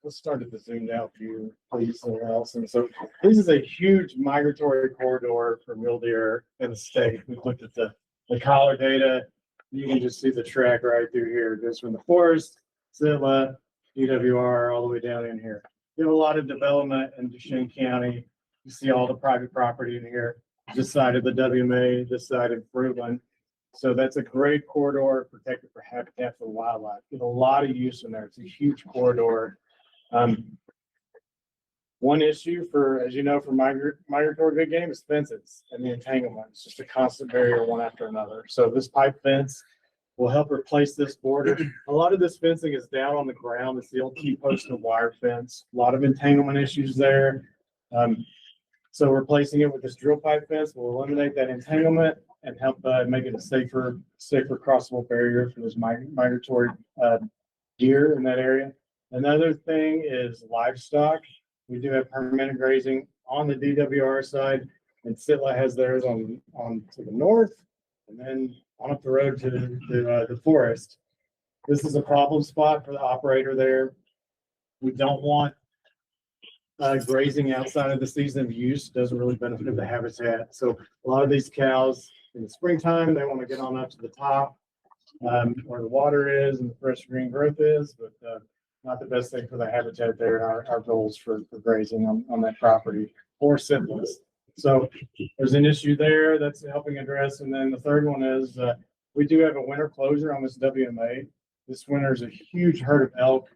Let's start at the zoomed out view, please, Alison. So this is a huge migratory corridor for mule deer in the state. We've looked at the collar data. You can just see the track right through here. It goes from the forest, Sitla, DWR, all the way down in here. We have a lot of development in Duchesne County. You see all the private property in here. This side of the WMA, this side of Fruitland. So that's a great corridor protected for habitat for wildlife. There's a lot of use in there. It's a huge corridor. One issue for, as you know, for migratory big game is fences and the entanglement. It's just a constant barrier one after another. So this pipe fence will help replace this border. A lot of this fencing is down on the ground. It's the old T-post and wire fence. A lot of entanglement issues there. So replacing it with this drill pipe fence will eliminate that entanglement and help make it a safer crossable barrier for those migratory deer in that area. Another thing is livestock. We do have permanent grazing on the DWR side, and Sitla has theirs on to the north, and then on up the road to the forest. This is a problem spot for the operator there. We don't want grazing outside of the season of use. Doesn't really benefit the habitat. So a lot of these cows in the springtime, they want to get on up to the top where the water is and the fresh green growth is, but not the best thing for the habitat there and our goals for grazing on that property or Sitlas. So there's an issue there that's helping address. And then the third one is we do have a winter closure on this WMA. This winter is a huge herd of elk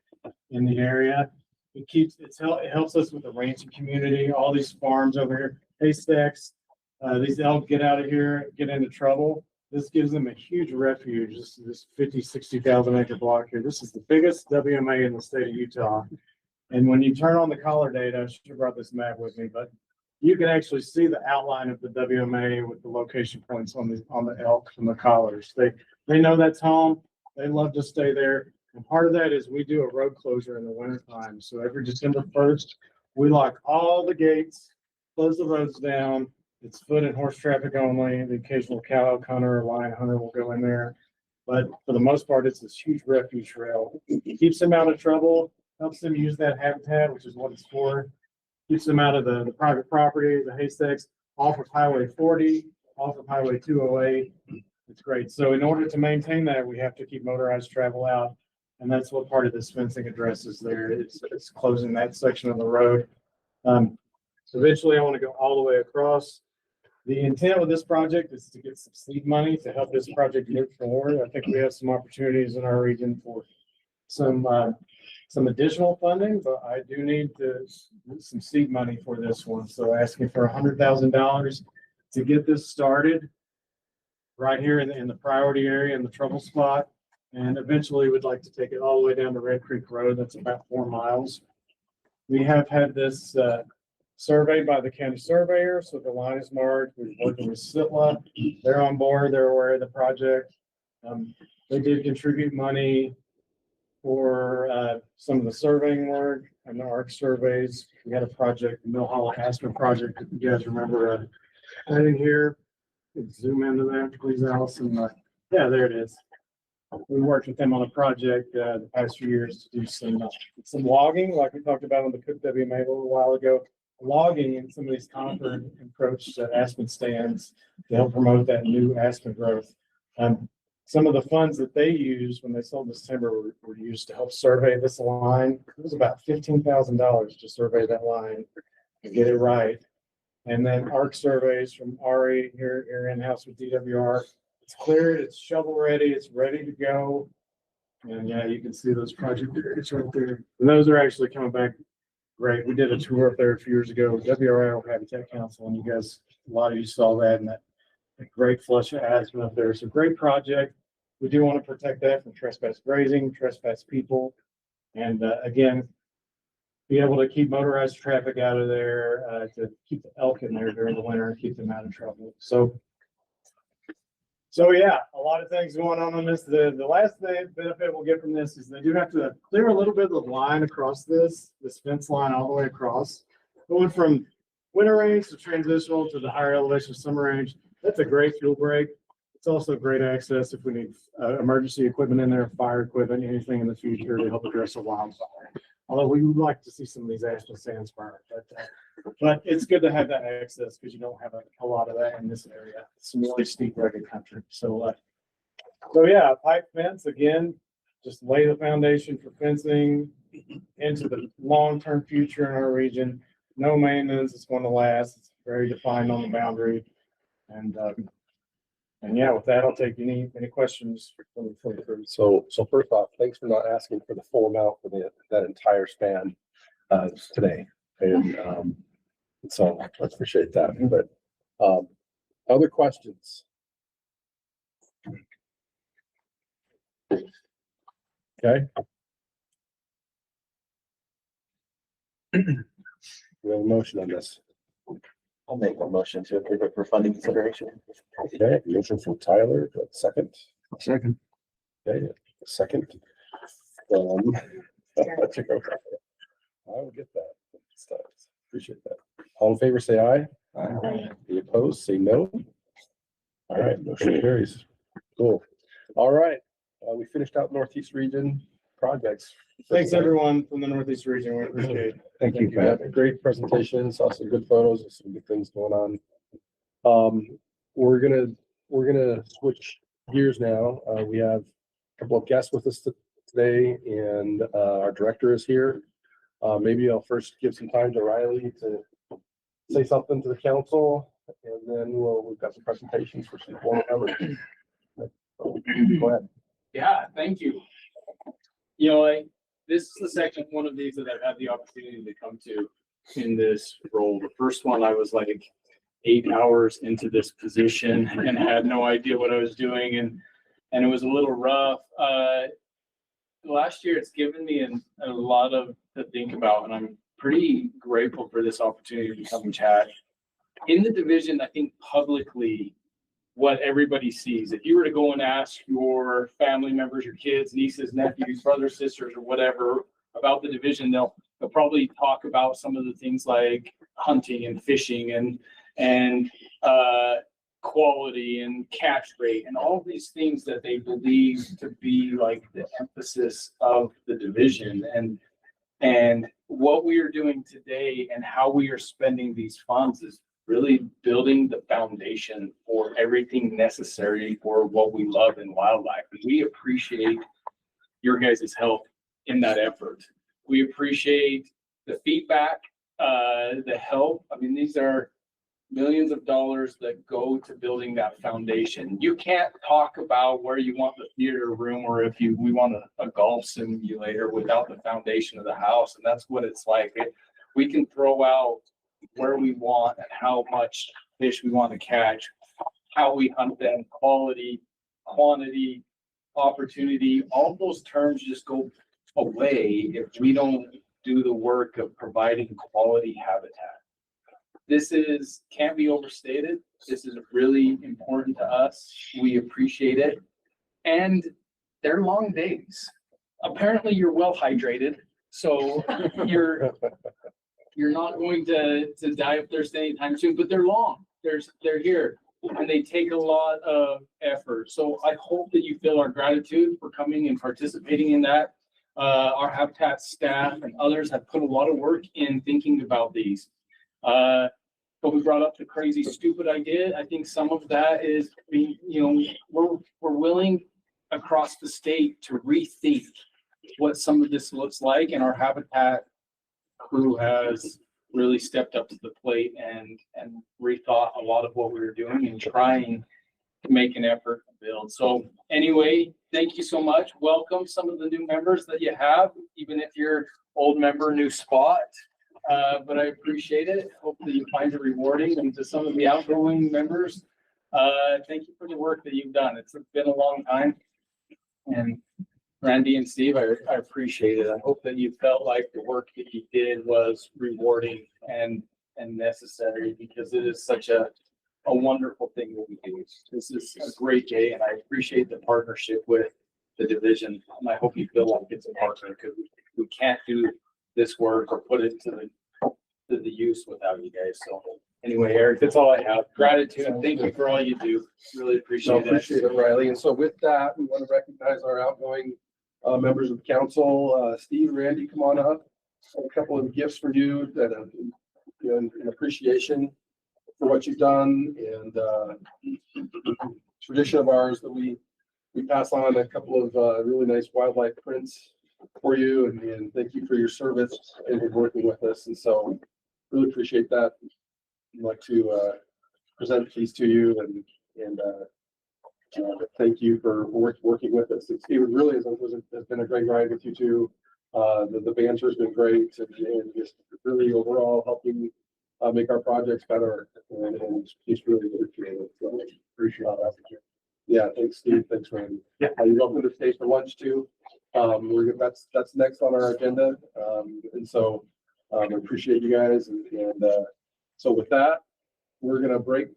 in the area. It helps us with the ranching community, all these farms over here, haystacks. These elk get out of here, get into trouble. This gives them a huge refuge. This 50, 60,000 acre block here. This is the biggest WMA in the state of Utah. And when you turn on the collar data, I should have brought this map with me, but you can actually see the outline of the WMA with the location points on the elk from the collars. They know that's home. They love to stay there. And part of that is we do a road closure in the wintertime. So every December 1st, we lock all the gates, close the roads down. It's foot and horse traffic only. The occasional cow elk hunter or lion hunter will go in there. But for the most part, it's this huge refuge trail. It keeps them out of trouble, helps them use that habitat, which is what it's for. Keeps them out of the private property, the haystacks, off of Highway 40, off of Highway 208. It's great. So in order to maintain that, we have to keep motorized travel out. And that's what part of this fencing addresses there. It's closing that section of the road. Eventually, I want to go all the way across. The intent with this project is to get some seed money to help this project move forward. I think we have some opportunities in our region for some additional funding, but I do need some seed money for this one. So asking for $100,000 to get this started right here in the priority area in the trouble spot. And eventually we'd like to take it all the way down to Red Creek Road. That's about 4 miles. We have had this surveyed by the county surveyor, so the line is marked. We're working with Sitla. They're on board. They're aware of the project. They did contribute money for some of the surveying work and the ARC surveys. We had a project, the Mill Hollow Aspen project, if you guys remember, in here. Zoom into that, please, Allison. Yeah, there it is. We worked with them on a project the past few years to do some logging, like we talked about on the Cook WMA a little while ago. Logging in some of these conifer approach aspen stands to help promote that new aspen growth. Some of the funds that they used when they sold this timber were used to help survey this line. It was about $15,000 to survey that line and get it right. And then ARC surveys from Ari here in-house with DWR. It's cleared, it's shovel ready, it's ready to go. And yeah, you can see those project areas right there. And those are actually coming back great. We did a tour up there a few years ago, WRL Habitat Council, and you guys, a lot of you saw that, and that great flush of aspen up there. It's a great project. We do want to protect that from trespass grazing, trespass people, and again, be able to keep motorized traffic out of there, to keep the elk in there during the winter and keep them out of trouble. So yeah, a lot of things going on this. The last benefit we'll get from this is they do have to clear a little bit of the line across this fence line all the way across. Going from winter range to transitional to the higher elevation summer range. That's a great fuel break. It's also great access if we need emergency equipment in there, fire equipment, anything in the future to help address a wildfire. Although we would like to see some of these aspen stands burned, but it's good to have that access because you don't have a lot of that in this area. It's some really steep, rugged country. So yeah, pipe fence again, just lay the foundation for fencing into the long-term future in our region. No maintenance, it's going to last. It's very defined on the boundary, and yeah, with that, I'll take any questions from the group. So first off, thanks for not asking for the full amount for that entire span today. And so I appreciate that. But other questions? Okay. We have a motion on this. I'll make a motion to approve it for funding consideration. Okay, motion from Tyler, second. Second. Okay, second. I will get that. Appreciate that. All in favor, say aye. Aye. Any opposed, say no. All right, motion carries. Cool. All right, we finished out Northeast region projects. Thanks everyone from the Northeast region. We appreciate it. Thank you, Pat. Great presentation. Saw some good photos and some good things going on. We're gonna switch gears now. We have a couple of guests with us today, and our director is here. Maybe I'll first give some time to Riley to say something to the council, and then we've got some presentations for some formal members. Go ahead. Yeah, thank you. You know, this is the second one of these that I've had the opportunity to come to in this role. The first one, I was like 8 hours into this position and had no idea what I was doing, and it was a little rough. Last year, it's given me a lot to think about, and I'm pretty grateful for this opportunity to come and chat. In the division, I think publicly, what everybody sees. If you were to go and ask your family members, your kids, nieces, nephews, brothers, sisters, or whatever about the division, they'll probably talk about some of the things like hunting and fishing and quality and catch rate and all these things that they believe to be like the emphasis of the division. And what we are doing today and how we are spending these funds is really building the foundation for everything necessary for what we love in wildlife. And we appreciate your guys' help in that effort. We appreciate the feedback, the help. I mean, these are millions of dollars that go to building that foundation. You can't talk about where you want the theater room or if we want a golf simulator without the foundation of the house. And that's what it's like. We can throw out where we want and how much fish we want to catch, how we hunt them, quality, quantity, opportunity. All those terms just go away if we don't do the work of providing quality habitat. This can't be overstated. This is really important to us. We appreciate it. And they're long days. Apparently you're well hydrated, so you're not going to die of thirst anytime soon, but they're long. They're here. and they take a lot of effort. So I hope that you feel our gratitude for coming and participating in that. Our Habitat staff and others have put a lot of work in thinking about these. But we brought up the crazy, stupid idea. I think some of that is being, we're willing across the state to rethink what some of this looks like, and our Habitat crew has really stepped up to the plate and rethought a lot of what we were doing and trying to make an effort to build. So anyway, thank you so much. Welcome some of the new members that you have, even if you're old member, new spot. But I appreciate it. Hopefully you find it rewarding. And to some of the outgoing members, thank you for the work that you've done. It's been a long time. And Randy and Steve, I appreciate it. I hope that you felt like the work that you did was rewarding and necessary, because it is such a wonderful thing that we do. This is a great day, and I appreciate the partnership with the division. And I hope you feel like it's a partner, because we can't do this work or put it to the use without you guys. So anyway, Eric, that's all I have. Gratitude and thank you for all you do. Really appreciate Appreciate it, Riley. And so with that, we want to recognize our outgoing members of council. Steve, Randy, come on up. A couple of gifts for you that in appreciation for what you've done, and tradition of ours that we pass on a couple of really nice wildlife prints for you, and thank you for your service and working with us. And so really appreciate that. I'd like to present these to you and thank you for working with us. It really has been a great ride with you two. The banter has been great, and just really overall helping make our projects better, and just really appreciate it. So appreciate that. Yeah, thanks, Steve. Thanks, Randy. Yeah, you're welcome to stay for lunch too. That's next on our agenda, and so I appreciate you guys, and so with that, we're gonna break.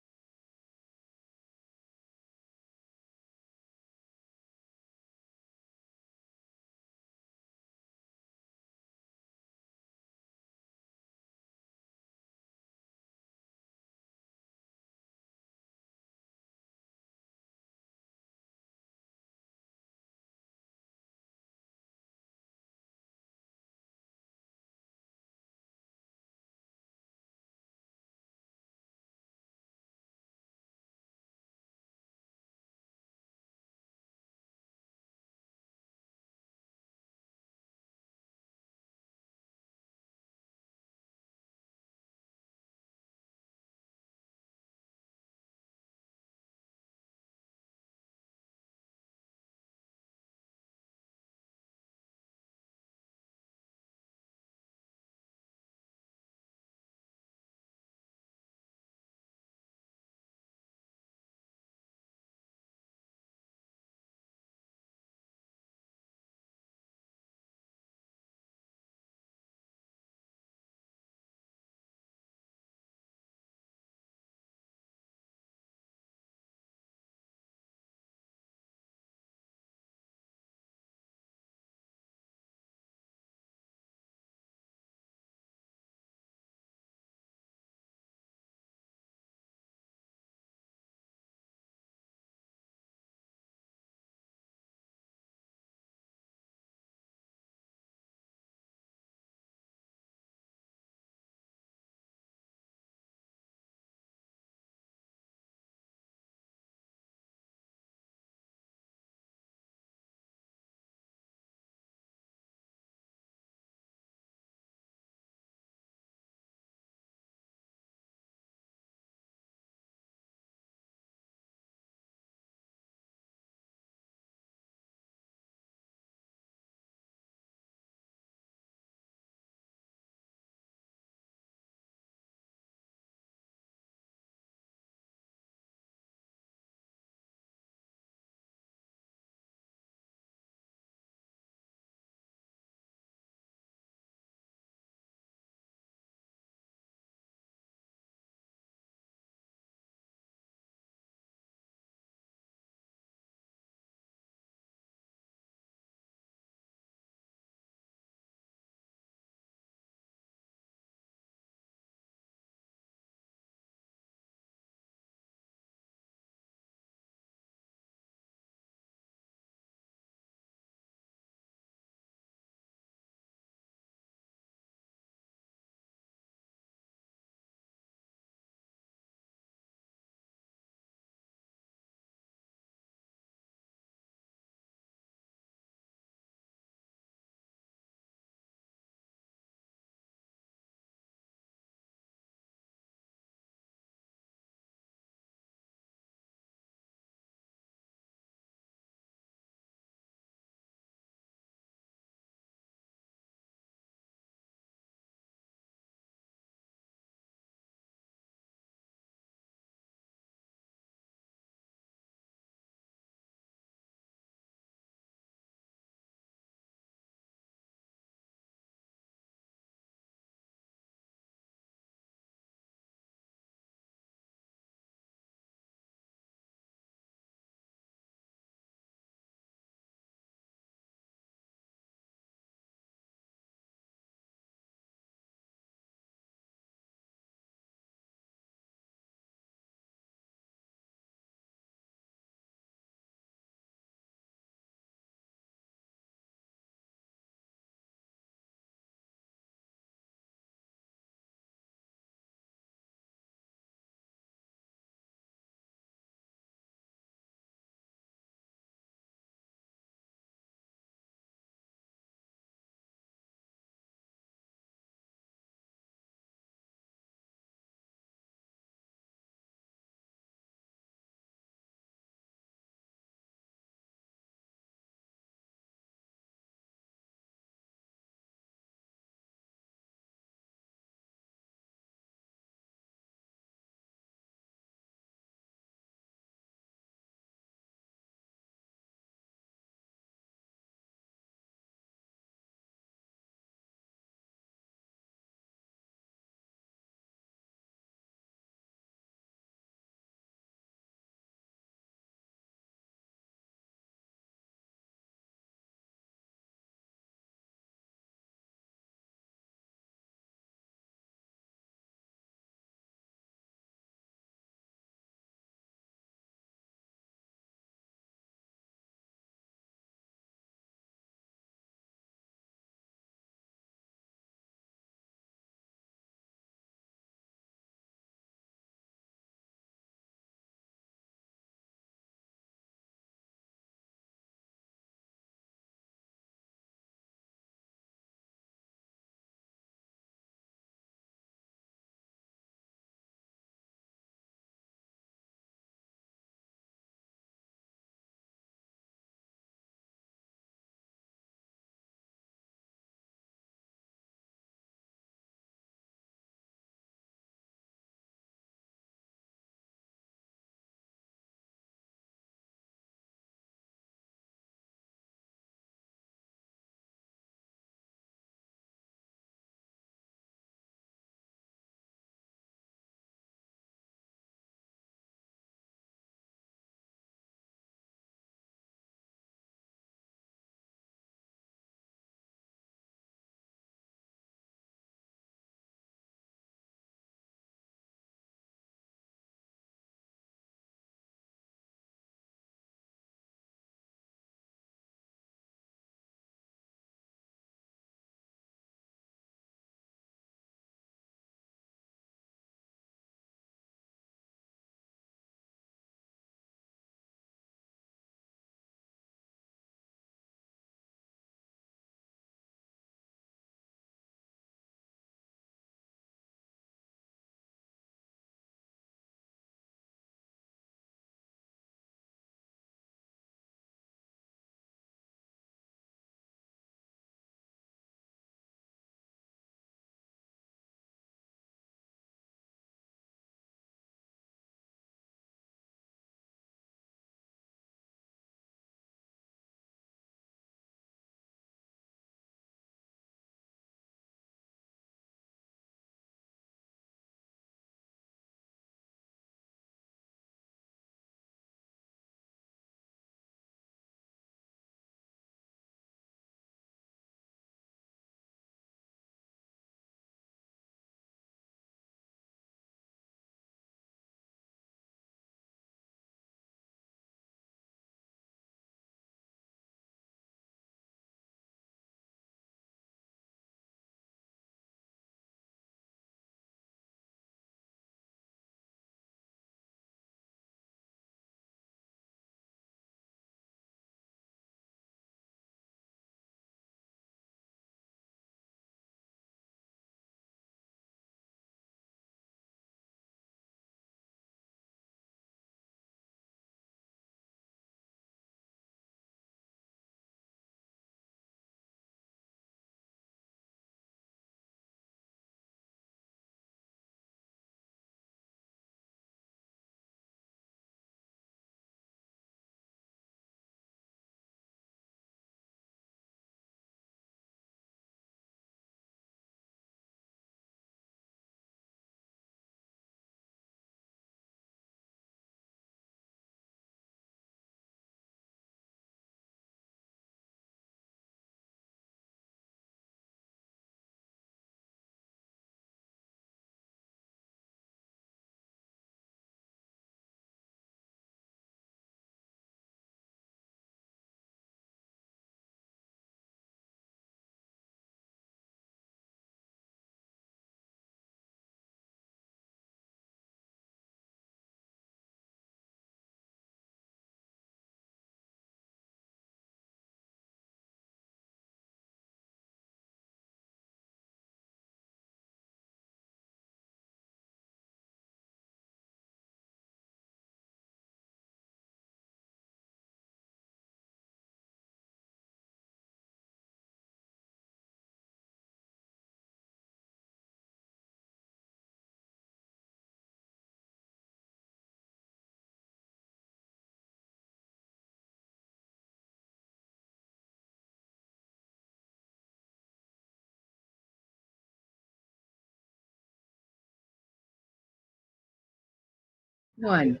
One.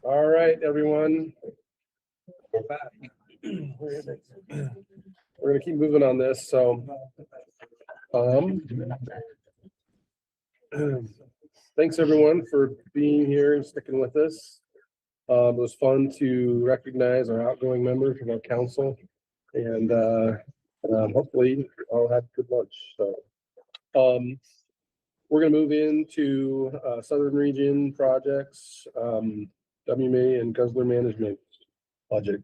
All right, everyone. We're back. We're gonna keep moving on this, so. Thanks everyone for being here and sticking with us. It was fun to recognize our outgoing members of our council, and hopefully I'll have good lunch. So, we're gonna move into Southern Region projects, WMA and Guzzler Management project.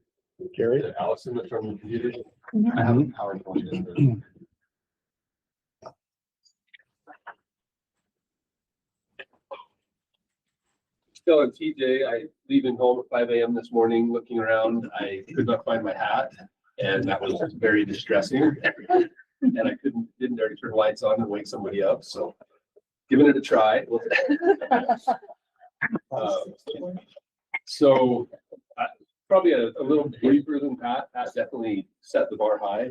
Gary, Allison, that's from the computer. Mhm. I have a PowerPoint in there. Still on TJ, I leaving home at 5 a.m. this morning, looking around, I could not find my hat, and that was very distressing. And I didn't dare to turn lights on and wake somebody up, so giving it a try. So probably a little briefer than Pat. Pat definitely set the bar high.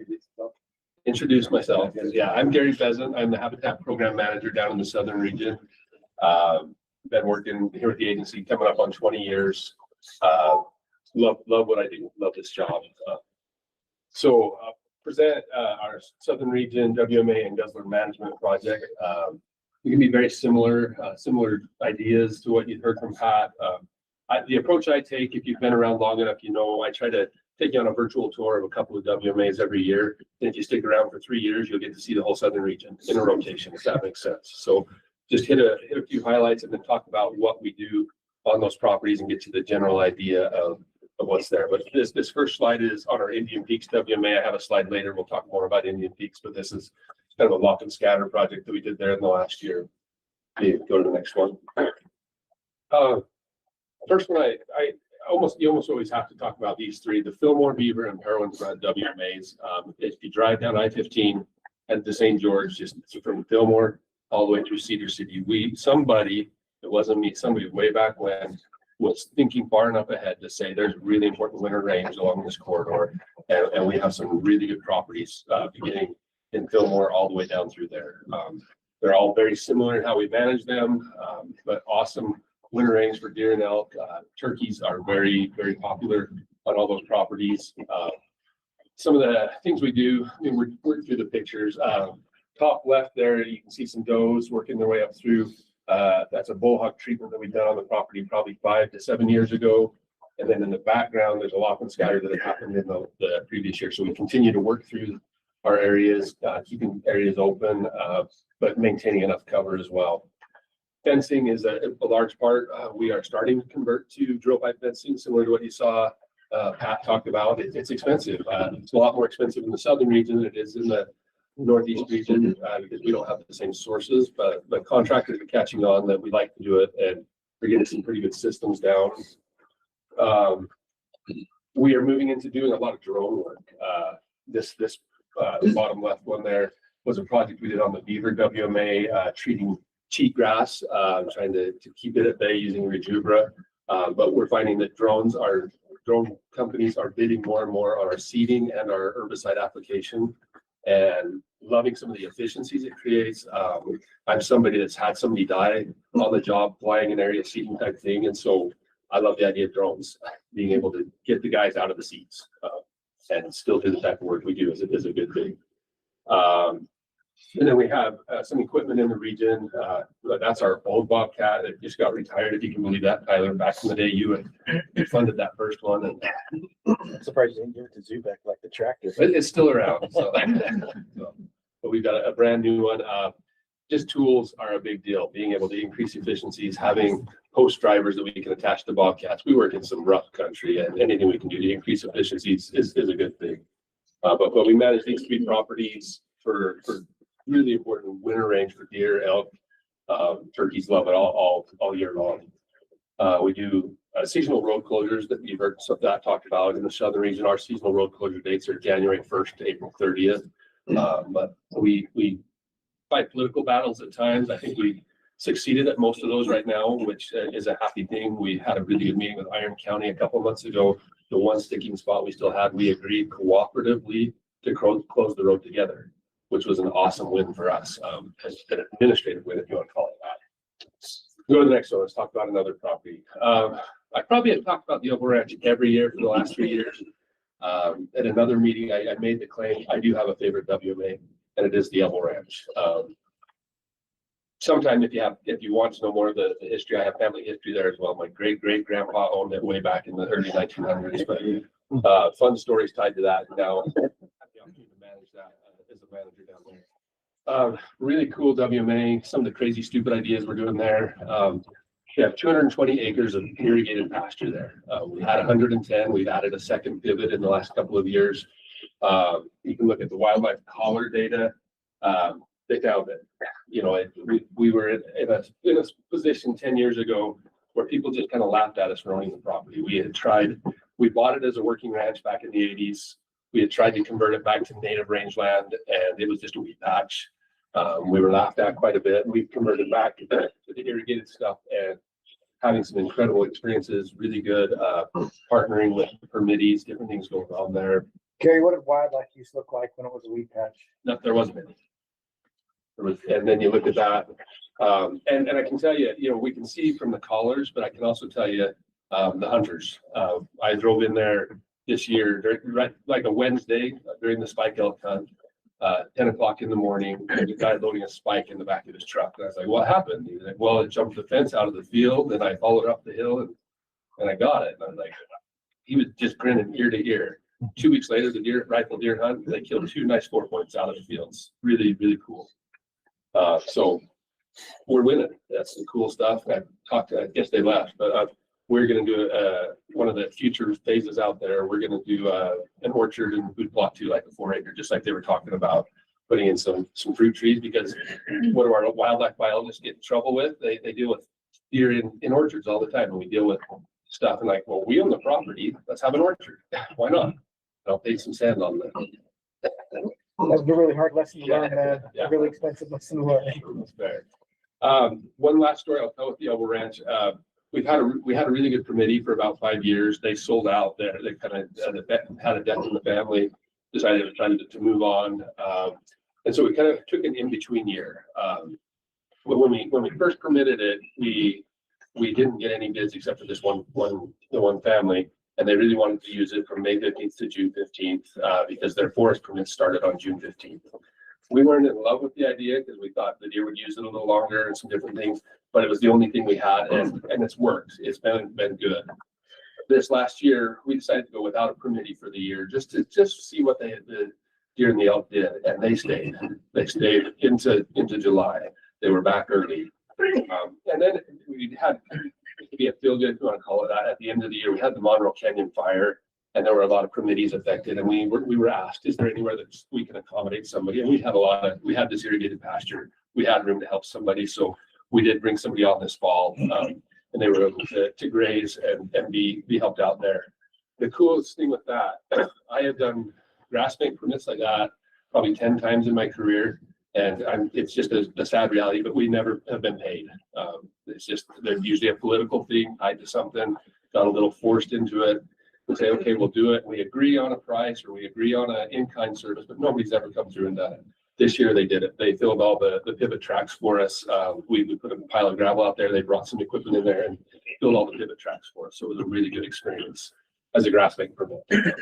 Introduce myself. Yeah, I'm Gary Pheasant. I'm the Habitat Program Manager down in the Southern Region. Been working here with the agency coming up on 20 years. Love what I do. Love this job. So present our Southern Region WMA and Guzzler Management project. It can be very similar ideas to what you'd heard from Pat. The approach I take, if you've been around long enough, you know, I try to take you on a virtual tour of a couple of WMAs every year. And if you stick around for 3 years, you'll get to see the whole Southern Region in a rotation, if that makes sense. So just hit a few highlights and then talk about what we do on those properties and get you the general idea of what's there. But this first slide is on our Indian Peaks WMA. I have a slide later. We'll talk more about Indian Peaks, but this is kind of a lock and scatter project that we did there in the last year. Go to the next one. First one, you almost always have to talk about these three: the Fillmore, Beaver, and Parowan Thread WMAs. If you drive down I-15 at the St. George, just from Fillmore all the way through Cedar City, somebody, it wasn't me, somebody way back when was thinking far enough ahead to say there's really important winter range along this corridor, and we have some really good properties beginning in Fillmore all the way down through there. They're all very similar in how we manage them, but awesome winter range for deer and elk. Turkeys are very, very popular on all those properties. Some of the things we do, I mean, we're working through the pictures. Top left there, you can see some does working their way up through. That's a bull hog treatment that we've done on the property probably 5 to 7 years ago. And then in the background, there's a lock and scatter that had happened in the previous year. So we continue to work through our areas, keeping areas open, but maintaining enough cover as well. Fencing is a large part. We are starting to convert to drill pipe fencing, similar to what you saw Pat talked about. It's expensive. It's a lot more expensive in the Southern region than it is in the Northeast region because we don't have the same sources, but contractors are catching on that we like to do it, and we're getting some pretty good systems down. We are moving into doing a lot of drone work. This bottom left one there was a project we did on the Beaver WMA, treating cheatgrass, trying to keep it at bay using Rejubra. But we're finding that drone companies are bidding more and more on our seeding and our herbicide application, and loving some of the efficiencies it creates. I'm somebody that's had somebody die on the job flying an area seeding type thing, and so I love the idea of drones being able to get the guys out of the seats and still do the type of work we do is a good thing. And then we have some equipment in the region. That's our old Bobcat that just got retired, if you can believe that, Tyler. Back in the day, you funded that first one. And I'm surprised you didn't give it to Zubek like the tractor. It's still around. So. But we've got a brand new one. Just tools are a big deal. Being able to increase efficiencies, having post drivers that we can attach to Bobcats. We work in some rough country, and anything we can do to increase efficiencies is a good thing. But we manage these three properties for really important winter range for deer, elk, turkeys love it all year long. We do seasonal road closures that you've heard that talked about in the Southern region. Our seasonal road closure dates are January 1st to April 30th. But we fight political battles at times. I think we succeeded at most of those right now, which is a happy thing. We had a really good meeting with Iron County a couple of months ago. The one sticking spot we still had, we agreed cooperatively to close the road together, which was an awesome win for us, an administrative win, if you want to call it Go to the next one. Let's talk about another property. I probably have talked about the Elbow Ranch every year for the last 3 years. At another meeting, I made the claim, I do have a favorite WMA, and it is the Elbow Ranch. Sometime if you want to know more of the history, I have family history there as well. My great-great-grandpa owned it way back in the early 1900s, but fun stories tied to that. Now, I have the opportunity to manage that as a manager down there. Really cool WMA, some of the crazy, stupid ideas we're doing there. We have 220 acres of irrigated pasture there. We had 110. We've added a second pivot in the last couple of years. You can look at the wildlife collar data. They found it. We were in a position 10 years ago where people just kind of laughed at us for owning the property. We bought it as a working ranch back in the 80s. We had tried to convert it back to native rangeland, and it was just a wheat patch. We were laughed at quite a bit. We've converted back to the irrigated stuff and having some incredible experiences, really good partnering with permittees, different things going on there. Gary, what did wildlife use look like when it was a wheat patch? No, there wasn't any. And then you look at that, and I can tell you, we can see from the collars, but I can also tell you the hunters. I drove in there this year, like a Wednesday during the spike elk hunt, 10 o'clock in the morning. There's a guy loading a spike in the back of his truck. And I was like, what happened? He's like, well, it jumped the fence out of the field, and I followed up the hill, and I got it. And I was like, he was just grinning ear to ear. 2 weeks later, the rifle deer hunt, they killed 2 nice 4 points out of the fields. Really, really cool. So we're winning. That's some cool stuff. I guess they left, but we're going to do one of the future phases out there. We're going to do an orchard and food plot too, like a 4-acre, just like they were talking about, putting in some fruit trees, because what do our wildlife biologists get in trouble with? They deal with deer in orchards all the time, and we deal with stuff and like, well, we own the property. Let's have an orchard. Why not? I'll pay some sand on that. That's a really hard lesson to learn, man. A really expensive lesson to learn. That's fair. One last story I'll tell with the Elbow Ranch. We had a really good committee for about 5 years. They sold out there. They kind of had a death in the family, decided to move on. And so we kind of took an in-between year. When we first permitted it, we didn't get any bids except for this one family. And they really wanted to use it from May 15th to June 15th because their forest permits started on June 15th. We weren't in love with the idea because we thought the deer would use it a little longer and some different things, but it was the only thing we had, and it's worked. It's been good. This last year, we decided to go without a permittee for the year just to see what the deer and the elk did, and they stayed. They stayed into July. They were back early, and then we had. To be a feel good, if you want to call it that. At the end of the year, we had the Monroe Canyon fire, and there were a lot of committees affected. And we were asked, is there anywhere that we can accommodate somebody? And we had this irrigated pasture. We had room to help somebody, so we did bring somebody on this fall, and they were able to graze and be helped out there. The coolest thing with that, I have done grass bank permits like that probably 10 times in my career. And it's just a sad reality, but we never have been paid. It's just, there's usually a political thing tied to something, got a little forced into it. We say, okay, we'll do it. We agree on a price or we agree on an in-kind service, but nobody's ever come through and done it. This year they did it. They filled all the pivot tracks for us. We put a pile of gravel out there. They brought some equipment in there and filled all the pivot tracks for us. So it was a really good experience as a grass bank permit.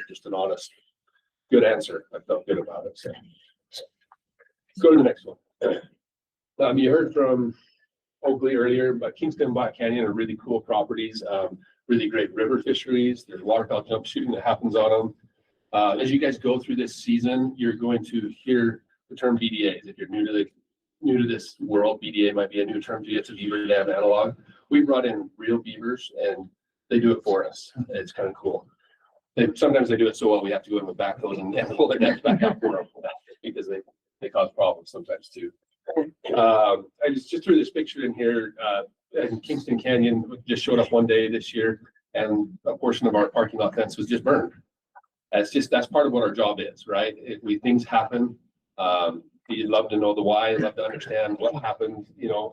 Just an honest, good answer. I felt good about it. So. Let's go to the next one. You heard from Oakley earlier, but Kingston and Black Canyon are really cool properties, really great river fisheries. There's waterfowl jump shooting that happens on them. As you guys go through this season, you're going to hear the term BDAs. If you're new to this world, BDA might be a new term to you. It's a beaver dam analog. We brought in real beavers and they do it for us. It's kind of cool. Sometimes they do it so well we have to go in with backhoes and pull their nets back out for them because they cause problems sometimes too. I just threw this picture in here. In Kingston Canyon just showed up one day this year, and a portion of our parking lot fence was just burned. That's part of what our job is, right? Things happen. You'd love to know the why. You'd love to understand what happened.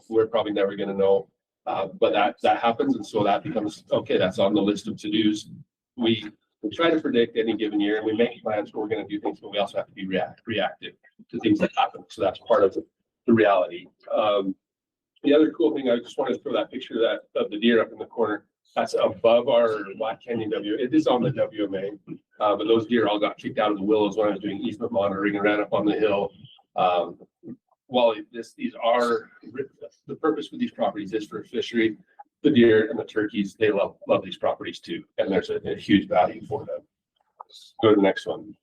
We're probably never going to know, but that happens, and so that becomes okay. That's on the list of to-dos. We try to predict any given year, and we make plans where we're going to do things, but we also have to be reactive to things that happen. So that's part of the reality. The other cool thing, I just wanted to throw that picture of the deer up in the corner. That's above our Black Canyon it is on the WMA, but those deer all got kicked out of the willows when I was doing easement monitoring and ran up on the hill. While the purpose for these properties is for fishery, the deer and the turkeys, they love these properties too, and there's a huge value for them. Go to the next one.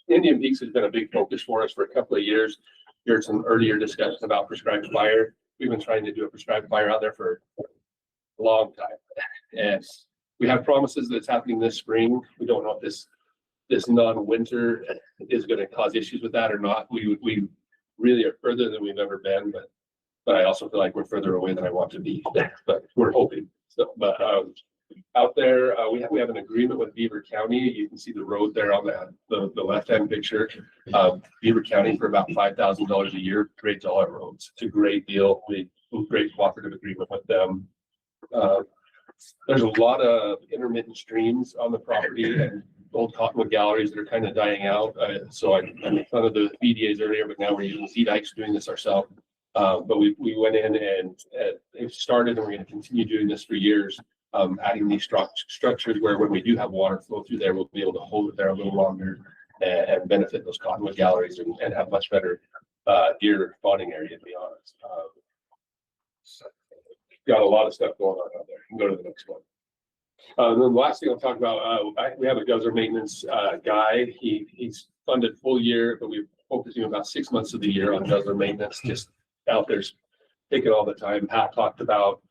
Indian Peaks has been a big focus for us for a couple of years. You heard some earlier discussion about prescribed fire. We've been trying to do a prescribed fire out there for a long time, and we have promises that it's happening this spring. We don't know if this non-winter is going to cause issues with that or not. We really are further than we've ever been, but I also feel like we're further away than I want to be. But we're hoping. So, but out there, we have an agreement with Beaver County. You can see the road there on the left-hand picture. Beaver County for about $5,000 a year grades all our roads. It's a great deal. Great cooperative agreement with them. There's a lot of intermittent streams on the property and old cottonwood galleries that are kind of dying out. So I made fun of the BDAs earlier, but now we're using Z dikes doing this ourselves. But we went in and they've started, and we're going to continue doing this for years. Adding these structures where when we do have water flow through there, we'll be able to hold it there a little longer and benefit those cottonwood galleries and have much better deer spawning area, to be honest. Got a lot of stuff going on out there. You can go to the next one. Then the last thing I'll talk about, we have a guzzler maintenance guy. He's funded full year, but we're focusing about 6 months of the year on guzzler maintenance, just out there taking all the time. Pat talked about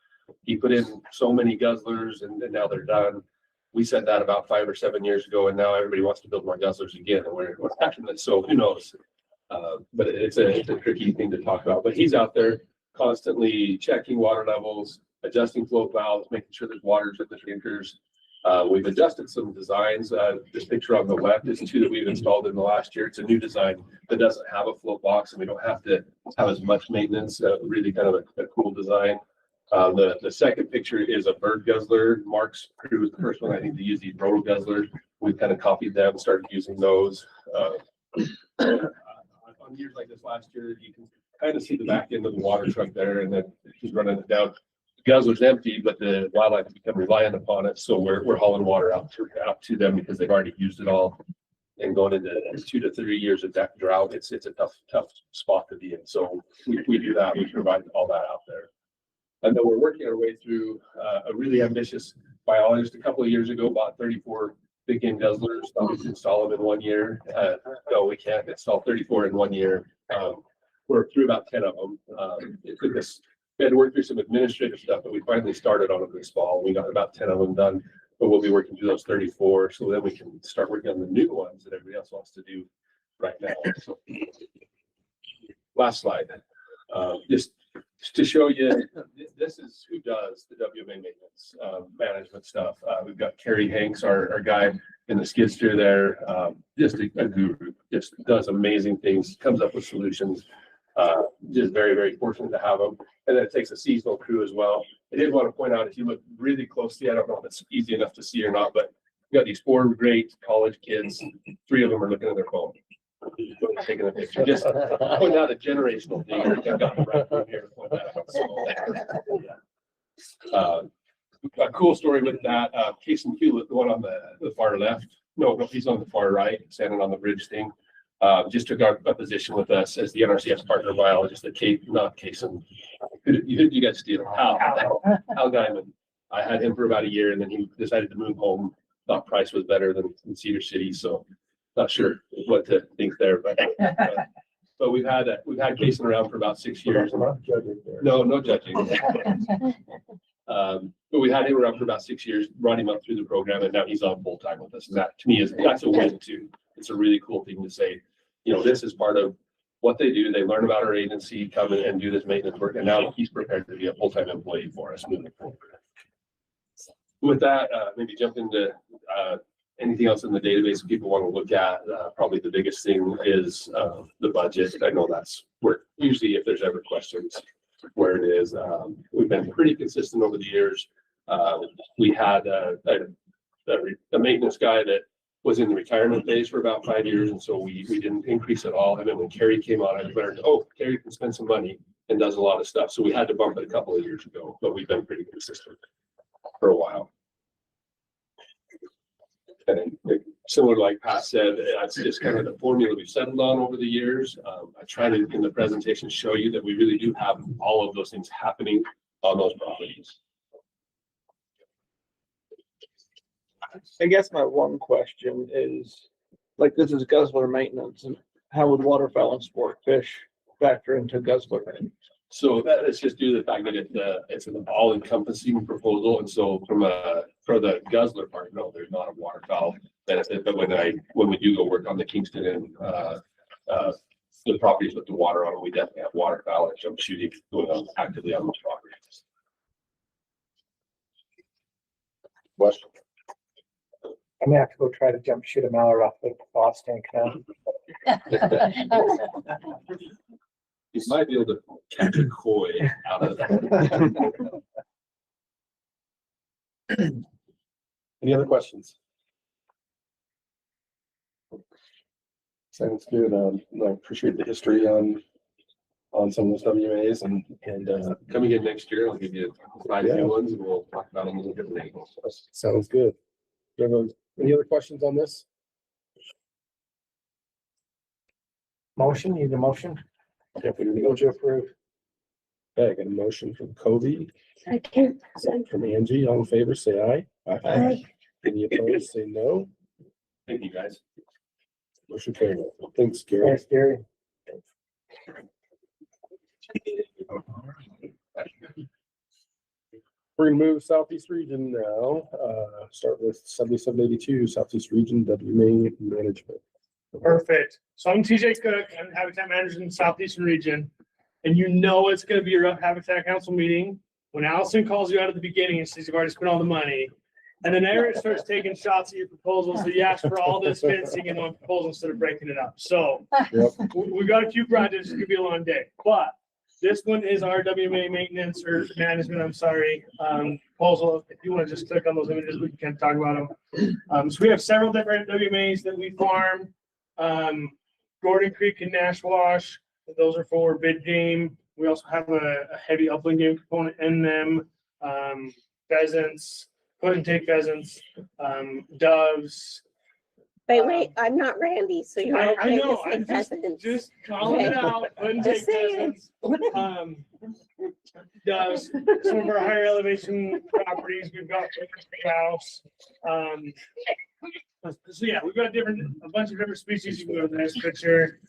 he put in so many guzzlers and now they're done. We said that about 5 or 7 years ago, and now everybody wants to build more guzzlers again, and we're passionate. So who knows? But it's a tricky thing to talk about. But he's out there constantly checking water levels, adjusting flow valves, making sure there's waters in the drinkers. We've adjusted some designs. This picture on the left is 2 that we've installed in the last year. It's a new design that doesn't have a float box, and we don't have to have as much maintenance. Really kind of a cool design. The second picture is a bird guzzler. Mark's crew was the first one, I think, to use these roto guzzlers. We've kind of copied them, started using those. On years like this last year, you can kind of see the back end of the water truck there, and then he's running it down. The guzzler's empty, but the wildlife has become reliant upon it, so we're hauling water out to them because they've already used it all. And going into 2 to 3 years of that drought, it's a tough spot to be in. So we do that. We provide all that out there. And then we're working our way through a really ambitious biologist a couple of years ago bought 34 big game guzzlers. Thought we could install them in 1 year. No, we can't install 34 in 1 year. We're through about 10 of them. It took us, we had to work through some administrative stuff, but we finally started on them this fall. We got about 10 of them done, but we'll be working through those 34 so that we can start working on the new ones that everybody else wants to do right now. So, last slide. Just to show you, this is who does the WMA maintenance management stuff. We've got Kerry Hanks, our guy in the skid steer there, just a guru, just does amazing things, comes up with solutions. Just very, very fortunate to have him. And then it takes a seasonal crew as well. I did want to point out, if you look really closely, I don't know if it's easy enough to see or not, but we got these 4 great college kids. 3 of them are looking at their phone, taking a picture. Just point out a generational thing. I've got the right room here to point that out. So, a cool story with that. Casey Hewlett, the one on the far left. No, he's on the far right, standing on the bridge thing. Just took a position with us as the NRCS partner biologist at not Kason. Who did you guys steal? Hal Guyman. I had him for about a year, and then he decided to move home. Thought price was better than Cedar City, so not sure what to think there. But we've had Kason around for about 6 years. No judging. But we had him around for about 6 years, brought him up through the program, and now he's on full time with us. And that to me that's a win too. It's a really cool thing to say, this is part of what they do. They learn about our agency, come in and do this maintenance work, and now he's prepared to be a full-time employee for us moving forward. With that, maybe jump into anything else in the database people want to look at. Probably the biggest thing is the budget. I know that's where usually, if there's ever questions, where it is. We've been pretty consistent over the years. We had a maintenance guy that was in the retirement phase for about 5 years, and so we didn't increase at all. And then when Carrie came on, I declared, oh, Carrie can spend some money and does a lot of stuff. So we had to bump it a couple of years ago, but we've been pretty consistent for a while. And similar to like Pat said, that's just kind of the formula we've settled on over the years. I try to, in the presentation, show you that we really do have all of those things happening on those properties. I guess my one question is, like, this is guzzler maintenance, and how would waterfowl and sport fish factor into guzzler maintenance? So that is just due to the fact that it's an all-encompassing proposal, and so for the guzzler part, no, there's not a waterfowl benefit. But when we do go work on the Kingston and the properties with the water on them, we definitely have waterfowl and jump shooting going on actively on those properties. Question. I'm gonna have to go try to jump shoot a mallard off the Boston Canal. You might be able to catch a koi out of that. Any other questions? Sounds good. I appreciate the history on some of those WMAs and coming in next year, I'll give you 5 new ones and we'll talk about them a little different angles. Sounds good. Do you have any other questions on this? Motion, need a motion? Yeah, we need to approve. Okay, I got a motion from Cody. Second. From Angie. All in favor, say aye. Aye. Any opposed, say no. Thank you, guys. Motion carried. Thanks, Gary. Thanks, Gary. We're gonna move Southeast Region now. Start with 7782 Southeast Region WMA Management. Perfect. So I'm TJ Cook. I'm the Habitat Manager in the Southeastern Region. And you know it's going to be a rough Habitat Council meeting when Allison calls you out at the beginning and says you've already spent all the money. And then Eric starts taking shots at your proposals that you asked for all this fencing in one proposal instead of breaking it up. So we've got a few projects. It's going to be a long day. But this one is our WMA maintenance or management, I'm sorry, proposal. If you want to just click on those images, we can talk about them. So we have several different WMAs that we farm. Gordon Creek and Nash Wash, those are for bid game. We also have a heavy upland game component in them. Pheasants, put and take pheasants, doves. Wait, I'm not Randy, so you're okay. I know, I'm just calling it out, put and take pheasants. Doves, some of our higher elevation properties, we've got house. So yeah, we've got a bunch of different species. You can go to the next picture.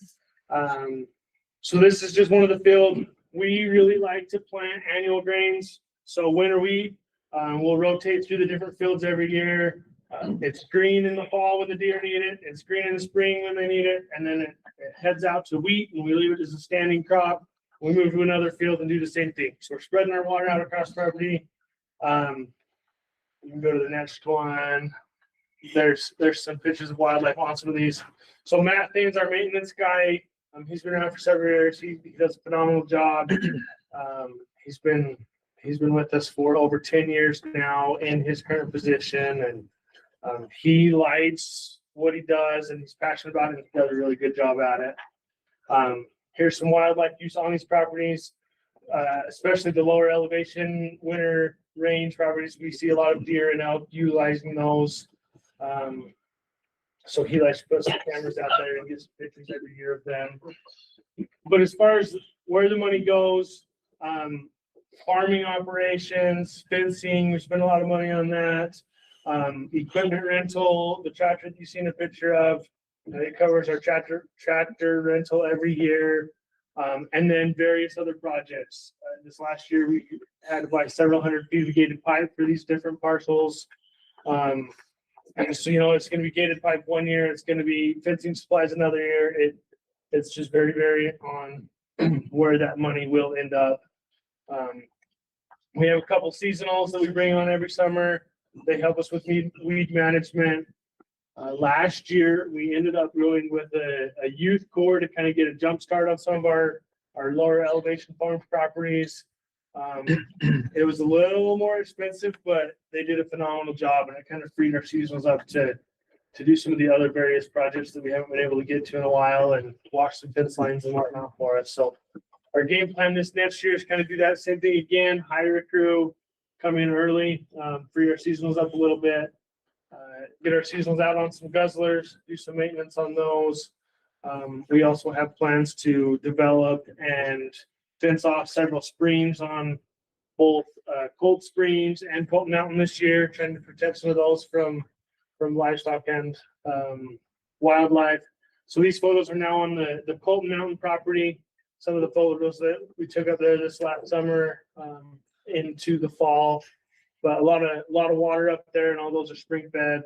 So this is just one of the field. We really like to plant annual grains. So winter wheat, we'll rotate through the different fields every year. It's green in the fall when the deer need it. It's green in the spring when they need it. And then it heads out to wheat and we leave it as a standing crop. We move to another field and do the same thing. So we're spreading our water out across the property. You can go to the next one. There's some pictures of wildlife on some of these. So Matt Thane's our maintenance guy. He's been around for several years. He does a phenomenal job. He's been with us for over 10 years now in his current position, and he likes what he does and he's passionate about it and he does a really good job at it. Here's some wildlife use on these properties, especially the lower elevation winter range properties. We see a lot of deer and elk utilizing those. So he likes to put some cameras out there and get some pictures every year of them. But as far as where the money goes, farming operations, fencing, we spend a lot of money on that. Equipment rental, the tractor that you've seen a picture of, it covers our tractor rental every year. And then various other projects. This last year, we had to buy several hundred feet of gated pipe for these different parcels. And so, it's going to be gated pipe one year. It's going to be fencing supplies another year. It's just very, very on where that money will end up. We have a couple seasonals that we bring on every summer. They help us with weed management. Last year, we ended up going with a youth corps to kind of get a jump start on some of our lower elevation farm properties. It was a little more expensive, but they did a phenomenal job, and it kind of freed our seasonals up to to do some of the other various projects that we haven't been able to get to in a while and wash some fence lines and whatnot for us. So our game plan this next year is kind of do that same thing again, hire a crew, come in early, free our seasonals up a little bit, get our seasonals out on some guzzlers, do some maintenance on those. We also have plans to develop and fence off several streams on both Cold Springs and Colton Mountain this year, trying to protect some of those from livestock and wildlife. So these photos are now on the Colton Mountain property. Some of the photos that we took up there this last summer into the fall, but a lot of water up there, and all those are spring fed.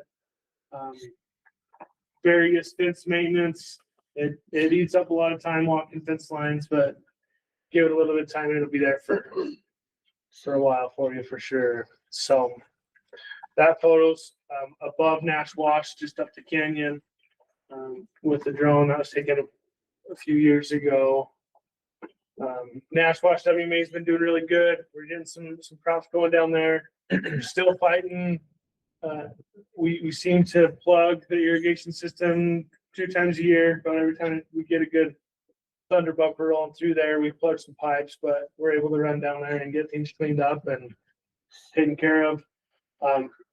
Various fence maintenance. It eats up a lot of time walking fence lines, but give it a little bit of time and it'll be there for a while for you for sure. So that photo's above Nash Wash, just up the canyon, with the drone that was taken a few years ago. Nash Wash WMA has been doing really good. We're getting some crops going down there. Still fighting. We seem to plug the irrigation system 2 times a year, but every time we get a good thunder bumper rolling through there, we plug some pipes, but we're able to run down there and get things cleaned up and taken care of.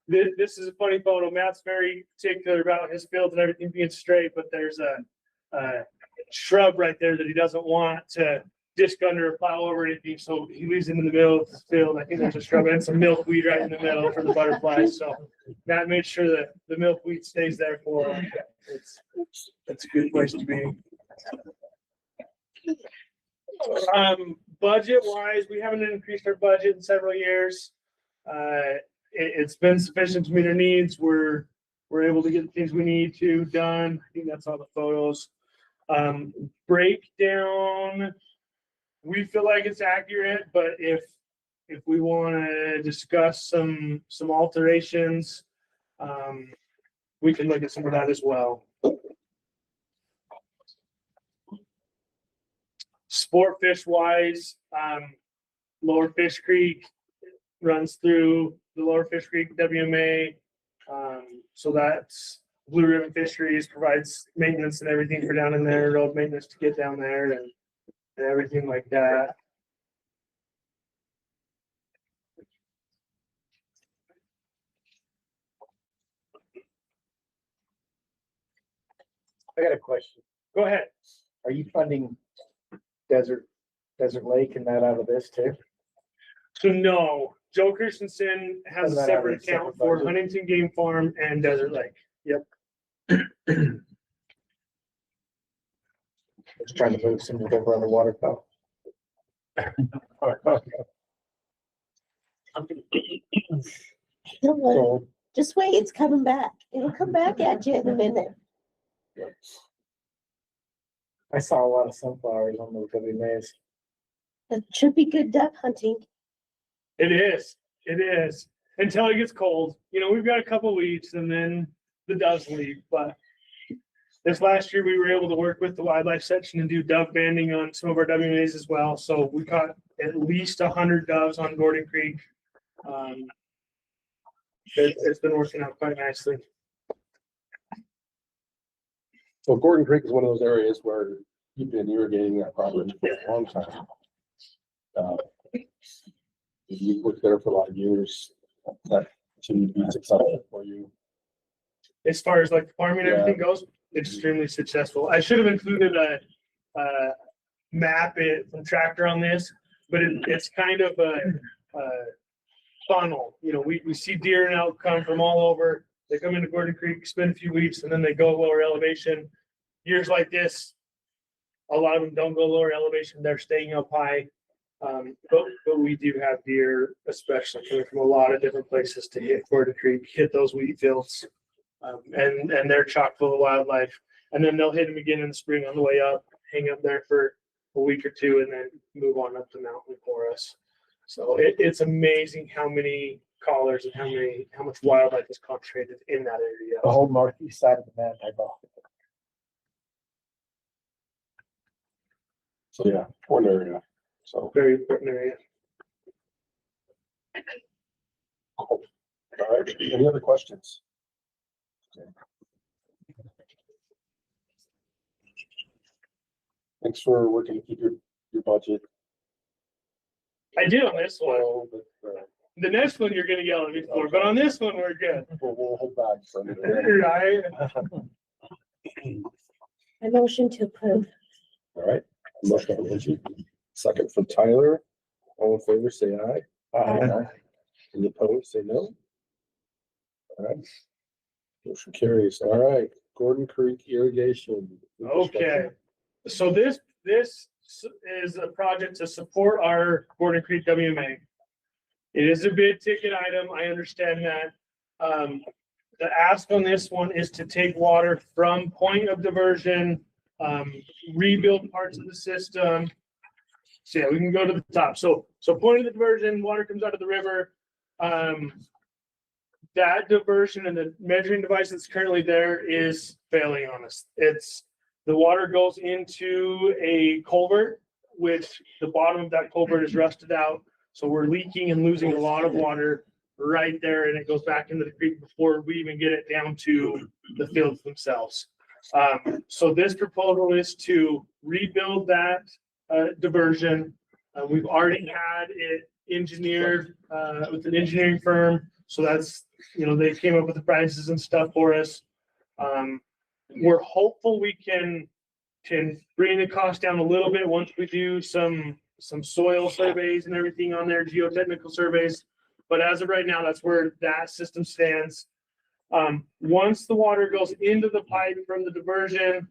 This is a funny photo. Matt's very particular about his field and everything being straight, but there's a shrub right there that he doesn't want to disc under or plow over anything, so he leaves it in the middle of the field. I think there's a shrub and some milkweed right in the middle for the butterflies. So Matt made sure that the milkweed stays there for him. It's a good place to be. Budget wise, we haven't increased our budget in several years. It's been sufficient to meet our needs. We're able to get the things we need to done. I think that's all the photos. Breakdown, we feel like it's accurate, but if we want to discuss some alterations, we can look at some of that as well. Sport fish wise, Lower Fish Creek runs through the Lower Fish Creek WMA. So that's Blue Ribbon Fisheries provides maintenance and everything for down in there, road maintenance to get down there and everything like that. I got a question. Go ahead. Are you funding Desert Lake and that out of this too? So no, Joe Christensen has a separate account for Huntington Game Farm and Desert Lake. Yep. Just trying to move some of them around the waterfowl. Just wait, it's coming back. It'll come back at you in a minute. I saw a lot of sunflowers on those WMAs. It should be good duck hunting. It is. It is. Until it gets cold. You know, we've got a couple of weeks and then the doves leave. But this last year we were able to work with the wildlife section and do dove banding on some of our WMAs as well. So we caught at least 100 doves on Gordon Creek. It's been working out quite nicely. So Gordon Creek is one of those areas where you've been irrigating that property for a long time. You've worked there for a lot of years. That should be successful for you. As far as like farming and everything goes, extremely successful. I should have included a map from Tractor on this, but it's kind of a funnel. You know, we see deer and elk come from all over. They come into Gordon Creek, spend a few weeks, and then they go lower elevation. Years like this, a lot of them don't go lower elevation. They're staying up high. But we do have deer, especially coming from a lot of different places to hit Gordon Creek, hit those wheat fields, and they're chock full of wildlife. And then they'll hit them again in the spring on the way up, hang up there for a week or two, and then move on up the mountain for us. So it's amazing how many callers and how much wildlife is concentrated in that area. The whole northeast side of the map, I bought. So yeah, important area. So very important area. Cool. All right. Any other questions? Okay. Thanks for working to keep your budget. I did on this one. Well, but, The next one you're gonna yell at me for, but on this one, we're good. we'll hold back some. Right? I motion to approve. All right, motion from Angie, second from Tyler. All in favor, say aye. Aye. Any opposed, say no. All right. Motion carries. All right, Gordon Creek irrigation. Okay, so this is a project to support our Gordon Creek WMA. It is a big ticket item, I understand that. The ask on this one is to take water from point of diversion, rebuild parts of the system. So yeah, we can go to the top. So point of the diversion, water comes out of the river. That diversion and the measuring device that's currently there is failing on us. The water goes into a culvert, which the bottom of that culvert is rusted out. So we're leaking and losing a lot of water right there, and it goes back into the creek before we even get it down to the fields themselves. So this proposal is to rebuild that diversion. We've already had it engineered with an engineering firm. So that's, they came up with the prices and stuff for us. We're hopeful we can bring the cost down a little bit once we do some soil surveys and everything on there, geotechnical surveys. But as of right now, that's where that system stands. Once the water goes into the pipe from the diversion,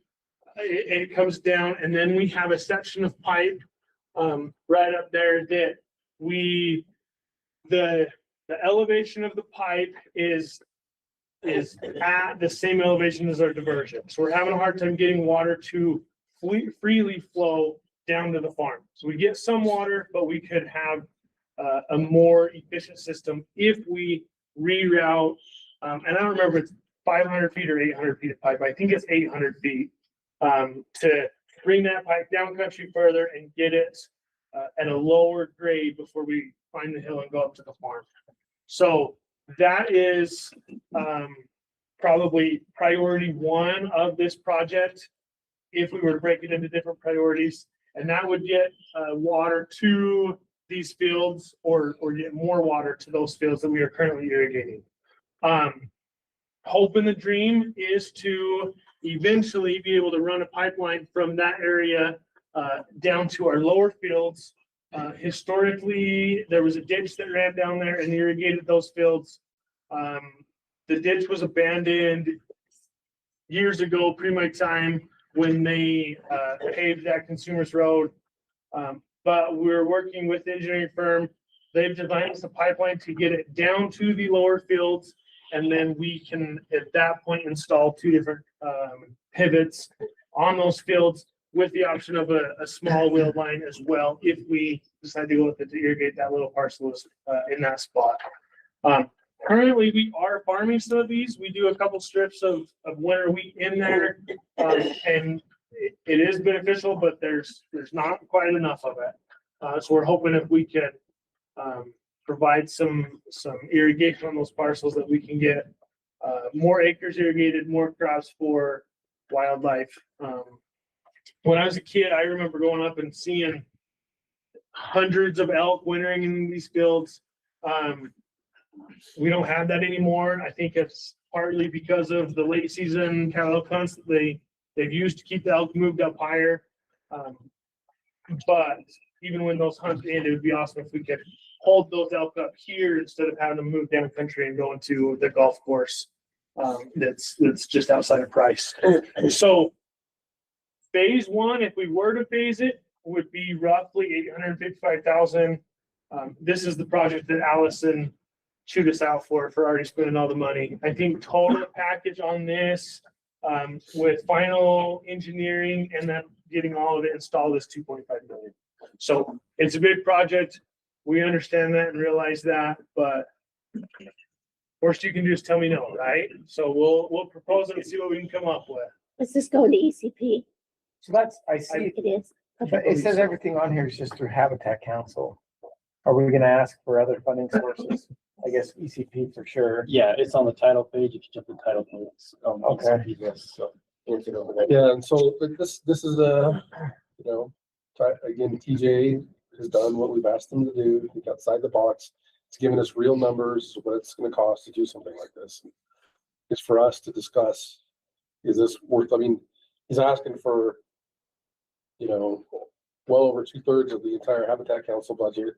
it comes down, and then we have a section of pipe right up there that the elevation of the pipe is at the same elevation as our diversion. So we're having a hard time getting water to freely flow down to the farm. So we get some water, but we could have a more efficient system if we reroute. And I don't remember if it's 500 feet or 800 feet of pipe. I think it's 800 feet to bring that pipe down country further and get it at a lower grade before we find the hill and go up to the farm. So that is probably priority one of this project if we were to break it into different priorities. And that would get water to these fields or get more water to those fields that we are currently irrigating. Hope and the dream is to eventually be able to run a pipeline from that area down to our lower fields. Historically, there was a ditch that ran down there and irrigated those fields. The ditch was abandoned years ago, pre my time, when they paved that Consumers Road. But we're working with the engineering firm. They've designed us a pipeline to get it down to the lower fields. And then we can, at that point, install two different pivots on those fields with the option of a small wheel line as well, if we decide to go with it to irrigate that little parcel in that spot. Currently, we are farming some of these. We do a couple strips of winter wheat in there, and it is beneficial, but there's not quite enough of it. So we're hoping if we can provide some irrigation on those parcels, that we can get more acres irrigated, more crops for wildlife. When I was a kid, I remember going up and seeing hundreds of elk wintering in these fields. We don't have that anymore. I think it's partly because of the late season cattle elk hunts that they've used to keep the elk moved up higher. But even when those hunts end, it would be awesome if we could hold those elk up here instead of having them move down country and go into the golf course that's just outside of Price. So phase one, if we were to phase it, would be roughly $855,000. This is the project that Allison chewed us out for already spending all the money. I think total package on this with final engineering and then getting all of it installed is $2.5 million. So it's a big project. We understand that and realize that, but worst you can do is tell me no, right? So we'll propose it and see what we can come up with. Is this going to ECP? So that's, I see. It is. But it says everything on here is just through Habitat Council. Are we gonna ask for other funding sources? I guess ECP for sure. Yeah, it's on the title page. If you jump to the title page, it's Okay. yes, so we'll get over that. Yeah, and so this is the you know, again, TJ has done what we've asked him to do. Think outside the box. It's given us real numbers, what it's gonna cost to do something like this. It's for us to discuss, is this worth, I mean, he's asking for, you know, well over 2/3 of the entire Habitat Council budget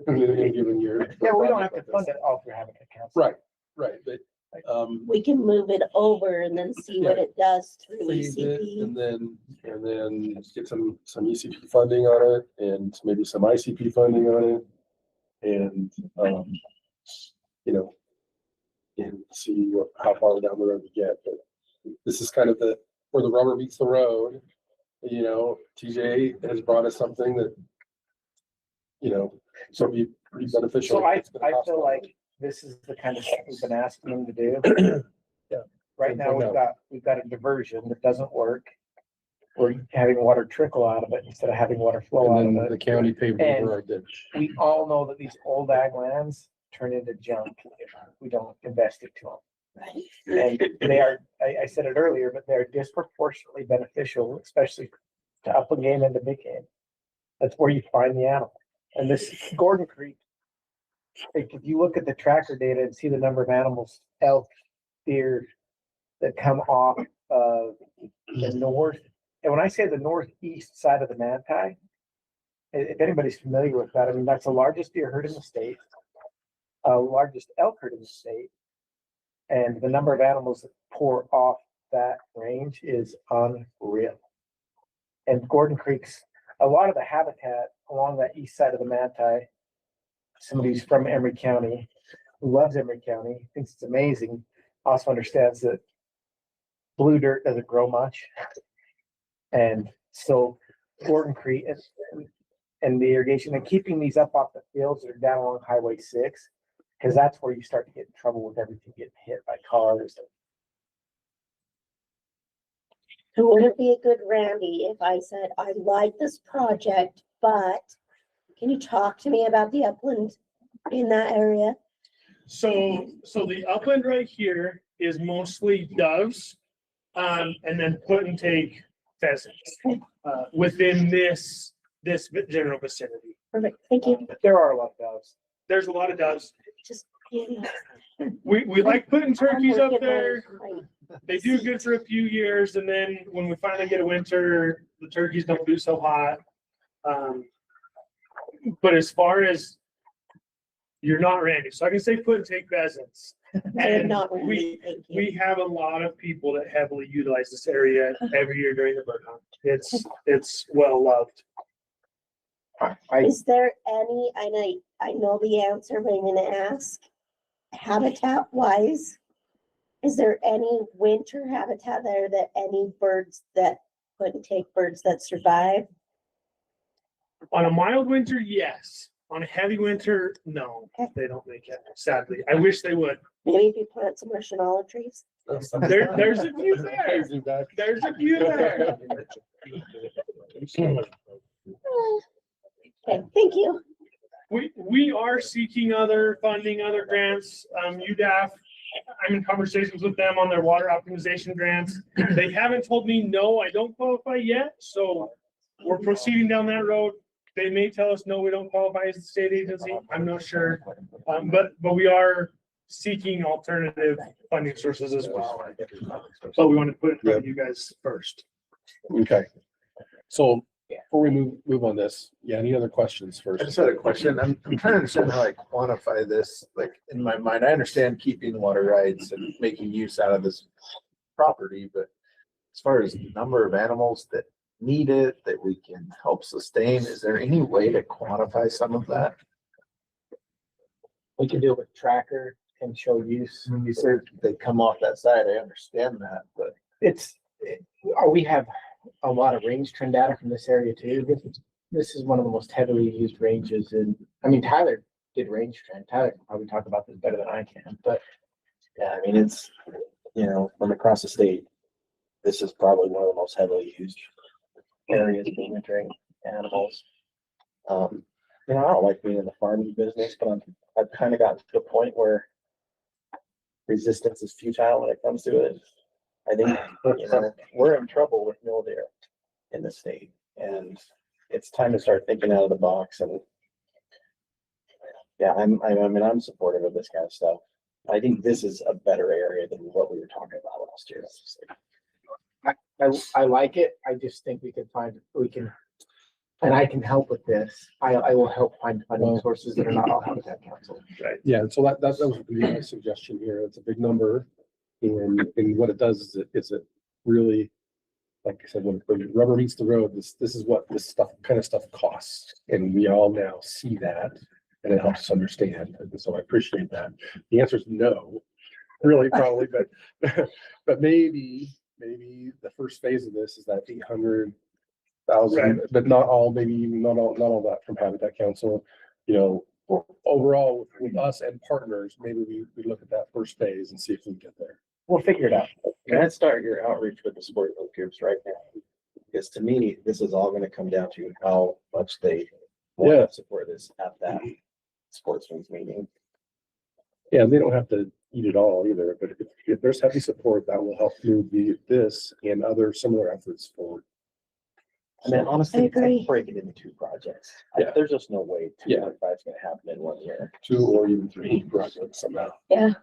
in a given year. Yeah, we don't have to fund it all through Habitat Council. Right, but, We can move it over and then see what it does through phase it ECP. and then get some ECP funding on it and maybe some ICP funding on it. And, you know, and see how far down the road we get. But this is kind of where the rubber meets the road. You know, TJ has brought us something that, you know, so be pretty beneficial. So I feel like this is the kind of stuff we've been asking them to do. Yeah. Right now, we've got a diversion that doesn't work. We're having water trickle out of it instead of having water flow out And of then it. the county paved And over our ditch. we all know that these old ag lands turn into junk if we don't invest into them. And they are, I said it earlier, but they're disproportionately beneficial, especially to upland game and to big game. That's where you find the animal. And this Gordon Creek, like, if you look at the tracker data and see the number of animals, elk, deer, that come off of the north, and when I say the northeast side of the Manti, if anybody's familiar with that, I mean, that's the largest deer herd in the state, largest elk herd in the state, and the number of animals that pour off that range is unreal. And Gordon Creek's, a lot of the habitat along that east side of the Manti, somebody who's from Emery County, who loves Emery County, thinks it's amazing, also understands that blue dirt doesn't grow much. And so Gordon Creek and the irrigation and keeping these up off the fields that are down along Highway 6, because that's where you start to get in trouble with everything getting hit by cars. So would it be a good Randy if I said, I like this project, but can you talk to me about the upland in that area? So the upland right here is mostly doves, and then put and take pheasants, within this general vicinity. Perfect, thank you. There are a lot of doves. There's a lot of doves. Just, yeah. We like putting turkeys up working there. on They do good for a few years, and then when we finally get a winter, the turkeys don't do so hot. But as far as you're not Randy, so I can say put and take pheasants. And not Randy, we have a lot of people that heavily utilize this area every year during the bird hunt. It's well loved. Is there any, I know the answer, but I'm gonna ask, habitat wise, is there any winter habitat there that any birds that couldn't take birds that survive? On a mild winter, yes. On a heavy winter, no, they don't make it, sadly. I wish they would. Maybe if you plant some Russian olive trees? There's a few there. There's a few there. Okay, thank you. We are seeking other funding, other grants. UDAF, I'm in conversations with them on their water optimization grants. They haven't told me, no, I don't qualify yet. So we're proceeding down that road. They may tell us, no, we don't qualify as a state agency. I'm not sure. But we are seeking alternative funding sources as well. So we want to put it in front of you guys first. Okay. So before we move on this, any other questions first? I just had a question. I'm trying to understand how I quantify this. Like in my mind, I understand keeping water rights and making use out of this property, but as far as the number of animals that need it, that we can help sustain, is there any way to quantify some of that? We can do it with tracker and show use. You said they come off that side. I understand that, but we have a lot of range trend data from this area too. This is one of the most heavily used ranges Tyler did range trend. Tyler can probably talk about this better than I can, but Yeah, I mean, it's, from across the state, this is probably one of the most heavily used areas for wintering animals. I don't like being in the farming business, but I've kind of gotten to the point where resistance is futile when it comes to it. I think, we're in trouble with mildew in the state. And it's time to start thinking out of the box and yeah, I'm supportive of this kind of stuff. I think this is a better area than what we were talking about last year. I like it. I just think and I can help with this. I will help find funding sources that are not all Habitat Council. Right. Yeah, so that was my suggestion here. It's a big number. And what it does is it really, like I said, when the rubber meets the road, this is what this kind of stuff costs. And we all now see that, and it helps us understand. And so I appreciate that. The answer is no, really, probably, but maybe the first phase of this is that 800,000, but not all, maybe even not all that from Habitat Council. You know, overall with us and partners, maybe we look at that first phase and see if we can get there. We'll figure it out. Let's start your outreach with the sportsman groups right now. Because to me, this is all going to come down to how much they want to support this at that sportsman's meeting. Yeah, they don't have to eat it all either, but if there's heavy support, that will help move this and other similar efforts forward. I mean, honestly, I break it into 2 projects. There's just no way 2.5 is going to happen in 1 year. 2 or even 3 projects somehow. Yeah.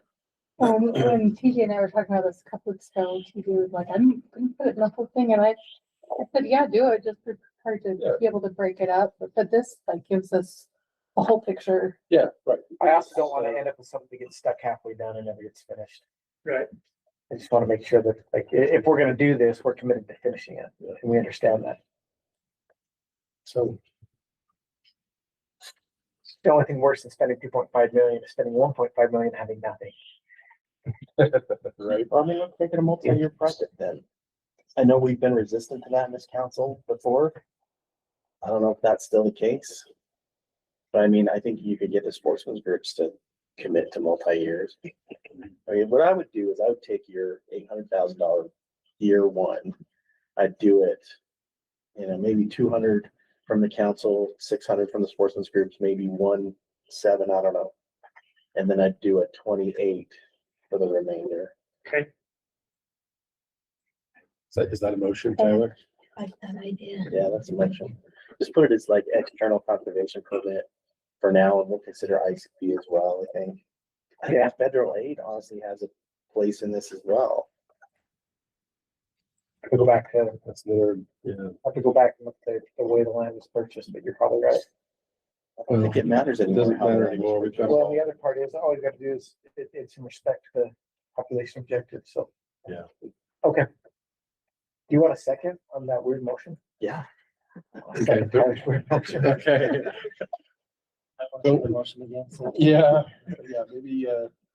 When TJ and I were talking about this a couple weeks ago, TJ was like, I'm gonna put it in the whole thing, and I said, yeah, do it, just for her to be able to break it up, but this like gives us a whole picture. Yeah, right. I also don't want to end up with something that gets stuck halfway done and never gets finished. Right. I just want to make sure that, like, if we're gonna do this, we're committed to finishing it, and we understand that. So the only thing worse than spending 2.5 million is spending 1.5 million and having nothing. Right. Well, I mean, let's make it a multi-year project then. I know we've been resistant to that in this council before. I don't know if that's still the case. But I mean, I think you could get the sportsmen's groups to commit to multi-years. I mean, what I would do is I would take your $800,000 year 1. I'd do it, maybe 200 from the council, 600 from the sportsmen's groups, maybe 1.7, I don't know. And then I'd do a 28 for the remainder. Okay. Is that a motion, Tyler? I like that idea. Yeah, that's a motion. Just put it as like external conservation permit for now, and we'll consider ICP as well, I think. I think federal aid honestly has a place in this as well. I have to go back to, That's another, I have to go back and look at the way the land was purchased, but you're probably right. I don't think it matters anymore. Doesn't matter anymore. Well, the other part is, all you gotta do is, it's in respect to the population objective, so. Yeah. Okay. Do you want a second on that weird motion? Yeah. Second Tyler's weird motion. Okay. The motion again. So. Yeah, maybe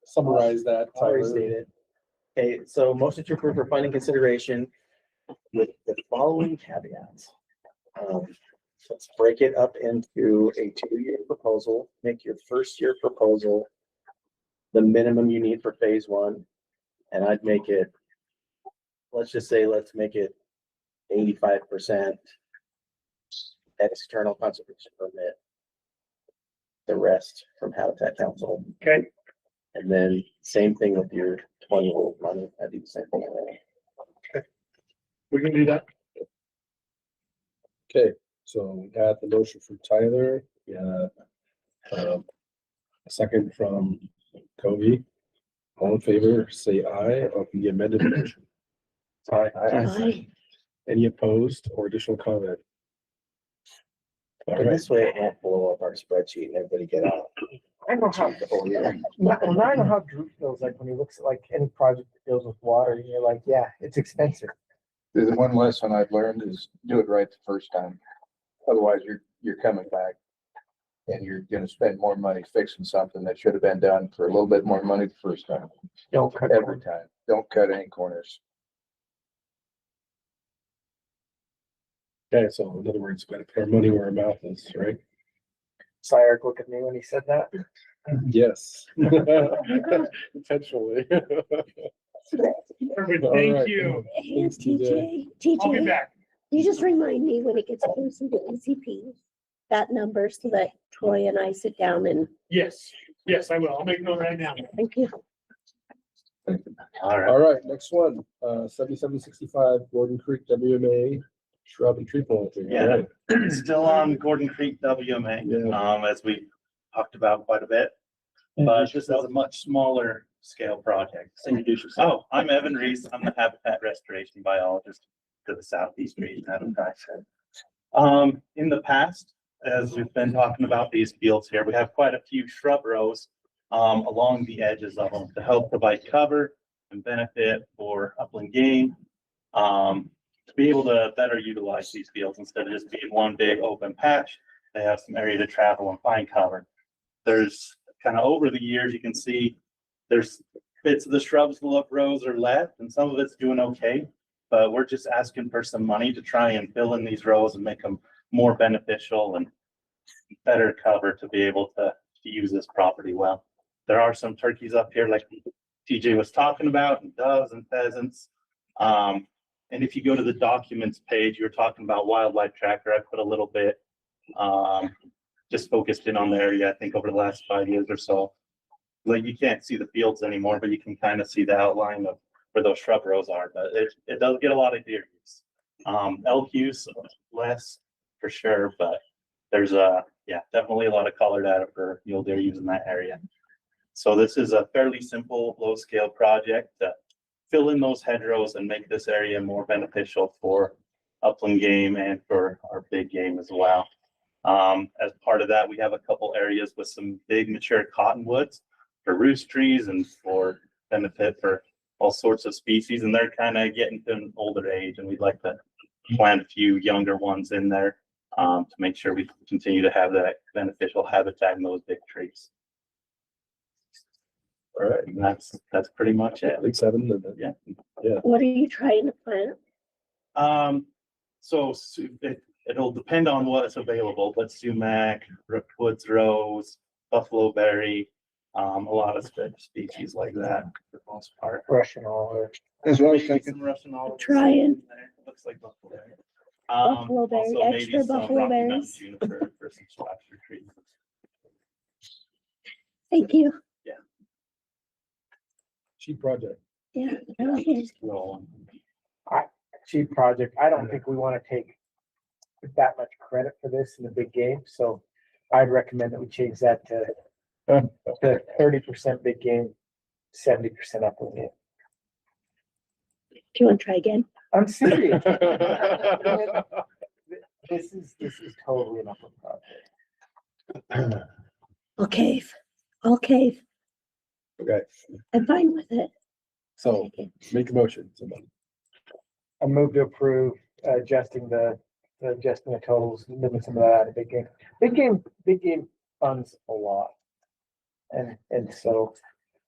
summarize that, I'll Tyler. restate it. Okay, so motion to approve for funding consideration with the following caveats. Let's break it up into a 2-year proposal. Make your first year proposal the minimum you need for phase 1. And I'd make it, let's make it 85% external conservation permit. The rest from Habitat Council. Okay. And then same thing with your 20-year-old money. I do the same thing. Okay. We can do that. Okay, so we got the motion from Tyler. Yeah. A second from Kobe. All in favor, say aye on the amended motion. Aye. Any opposed or additional comment? All And right. this way it won't blow up our spreadsheet and everybody get out. I know how, now I know how Drew feels like when he looks at like any project that deals with water, and you're like, yeah, it's expensive. The one lesson I've learned is do it right the first time. Otherwise, you're coming back and you're gonna spend more money fixing something that should have been done for a little bit more money the first time. Don't cut Every time. Don't cut any corners. Okay, so in other words, we gotta put our money where our mouth is, right? Sayek looked at me when he said that. Yes. Intentionally. Perfect. All Thank right. you. Hey, Thanks, TJ. I'll be TJ, back. you just remind me when it gets closer to ECP, that number, so that Troy and I sit down and, Yes, I will. I'll make note right now. thank you. All right, next one, 7765 Gordon Creek WMA shrub and tree planting. Yeah. All right. Still on Gordon Creek WMA, as we talked about quite a bit. But this is a much smaller scale project. Introduce yourself. Oh, I'm Evan Reese. I'm the habitat restoration biologist to the southeast region out of Tyson. In the past, as we've been talking about these fields here, we have quite a few shrub rows along the edges of them to help provide cover and benefit for upland game, to be able to better utilize these fields instead of just being one big open patch. They have some area to travel and find cover. There's kind of over the years, you can see there's bits of the shrubs rows are left and some of it's doing okay, but we're just asking for some money to try and fill in these rows and make them more beneficial and better cover to be able to use this property well. There are some turkeys up here like TJ was talking about, and doves and pheasants. And if you go to the documents page, you were talking about wildlife tracker. I put a little bit just focused in on the area, I think over the last 5 years or so. Like you can't see the fields anymore, but you can kind of see the outline of where those shrub rows are. But it does get a lot of deer use. Elk use less for sure, but there's definitely a lot of color data for mule deer use in that area. So this is a fairly simple low scale project to fill in those hedgerows and make this area more beneficial for upland game and for our big game as well. As part of that, we have a couple areas with some big mature cottonwoods for roost trees and for benefit for all sorts of species. And they're kind of getting to an older age, and we'd like to plant a few younger ones in there to make sure we continue to have that beneficial habitat in those big trees. All right. And that's pretty much it. I think 7. Yeah. What are you trying to plant? So it'll depend on what's available, but sumac, woods rose, buffalo berry, a lot of species like that for the most part. Russian olive. That's what I was Maybe thinking. some Russian olive. Trying. Looks like buffalo berry. Buffalo berry, Also maybe extra some buffalo Rocky Mountain berries. juniper for some splatter trees. Thank you. Cheap project. Yeah. Okay. Cheap project. I don't think we want to take that much credit for this in the big game, so I'd recommend that we change that to 30% big game, 70% upland game. Do you want to try again? I'm serious. This is totally an upland project. I'll cave. I'll cave. Okay. I'm fine with it. So make a motion. Somebody. I move to approve adjusting the totals, moving some of that out of big game. Big game funds a lot. And so.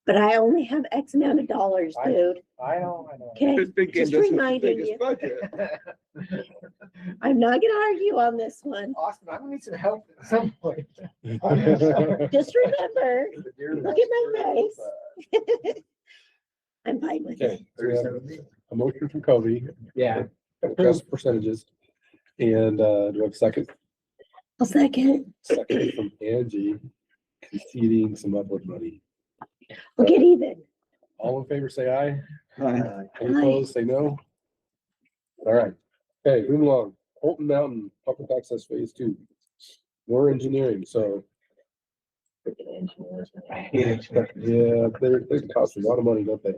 But I only have X amount of dollars, dude. I know. Okay, This big game just doesn't have the reminding biggest you. budget. I'm not gonna argue on this one. Austin, I'm gonna need some help at some point. Just remember, look at my face. I'm fine with it. Okay. So we have a motion from Kobe. Yeah. Adjust percentages. And do we have a second? I'll second. Second from Angie, conceding some upward money. We'll get even. All in favor, say aye. Aye. Any opposed, say no. All right. Okay, moving along. Holton Mountain Public Access Phase 2. More engineering, so. Yeah, they cost a lot of money, don't they?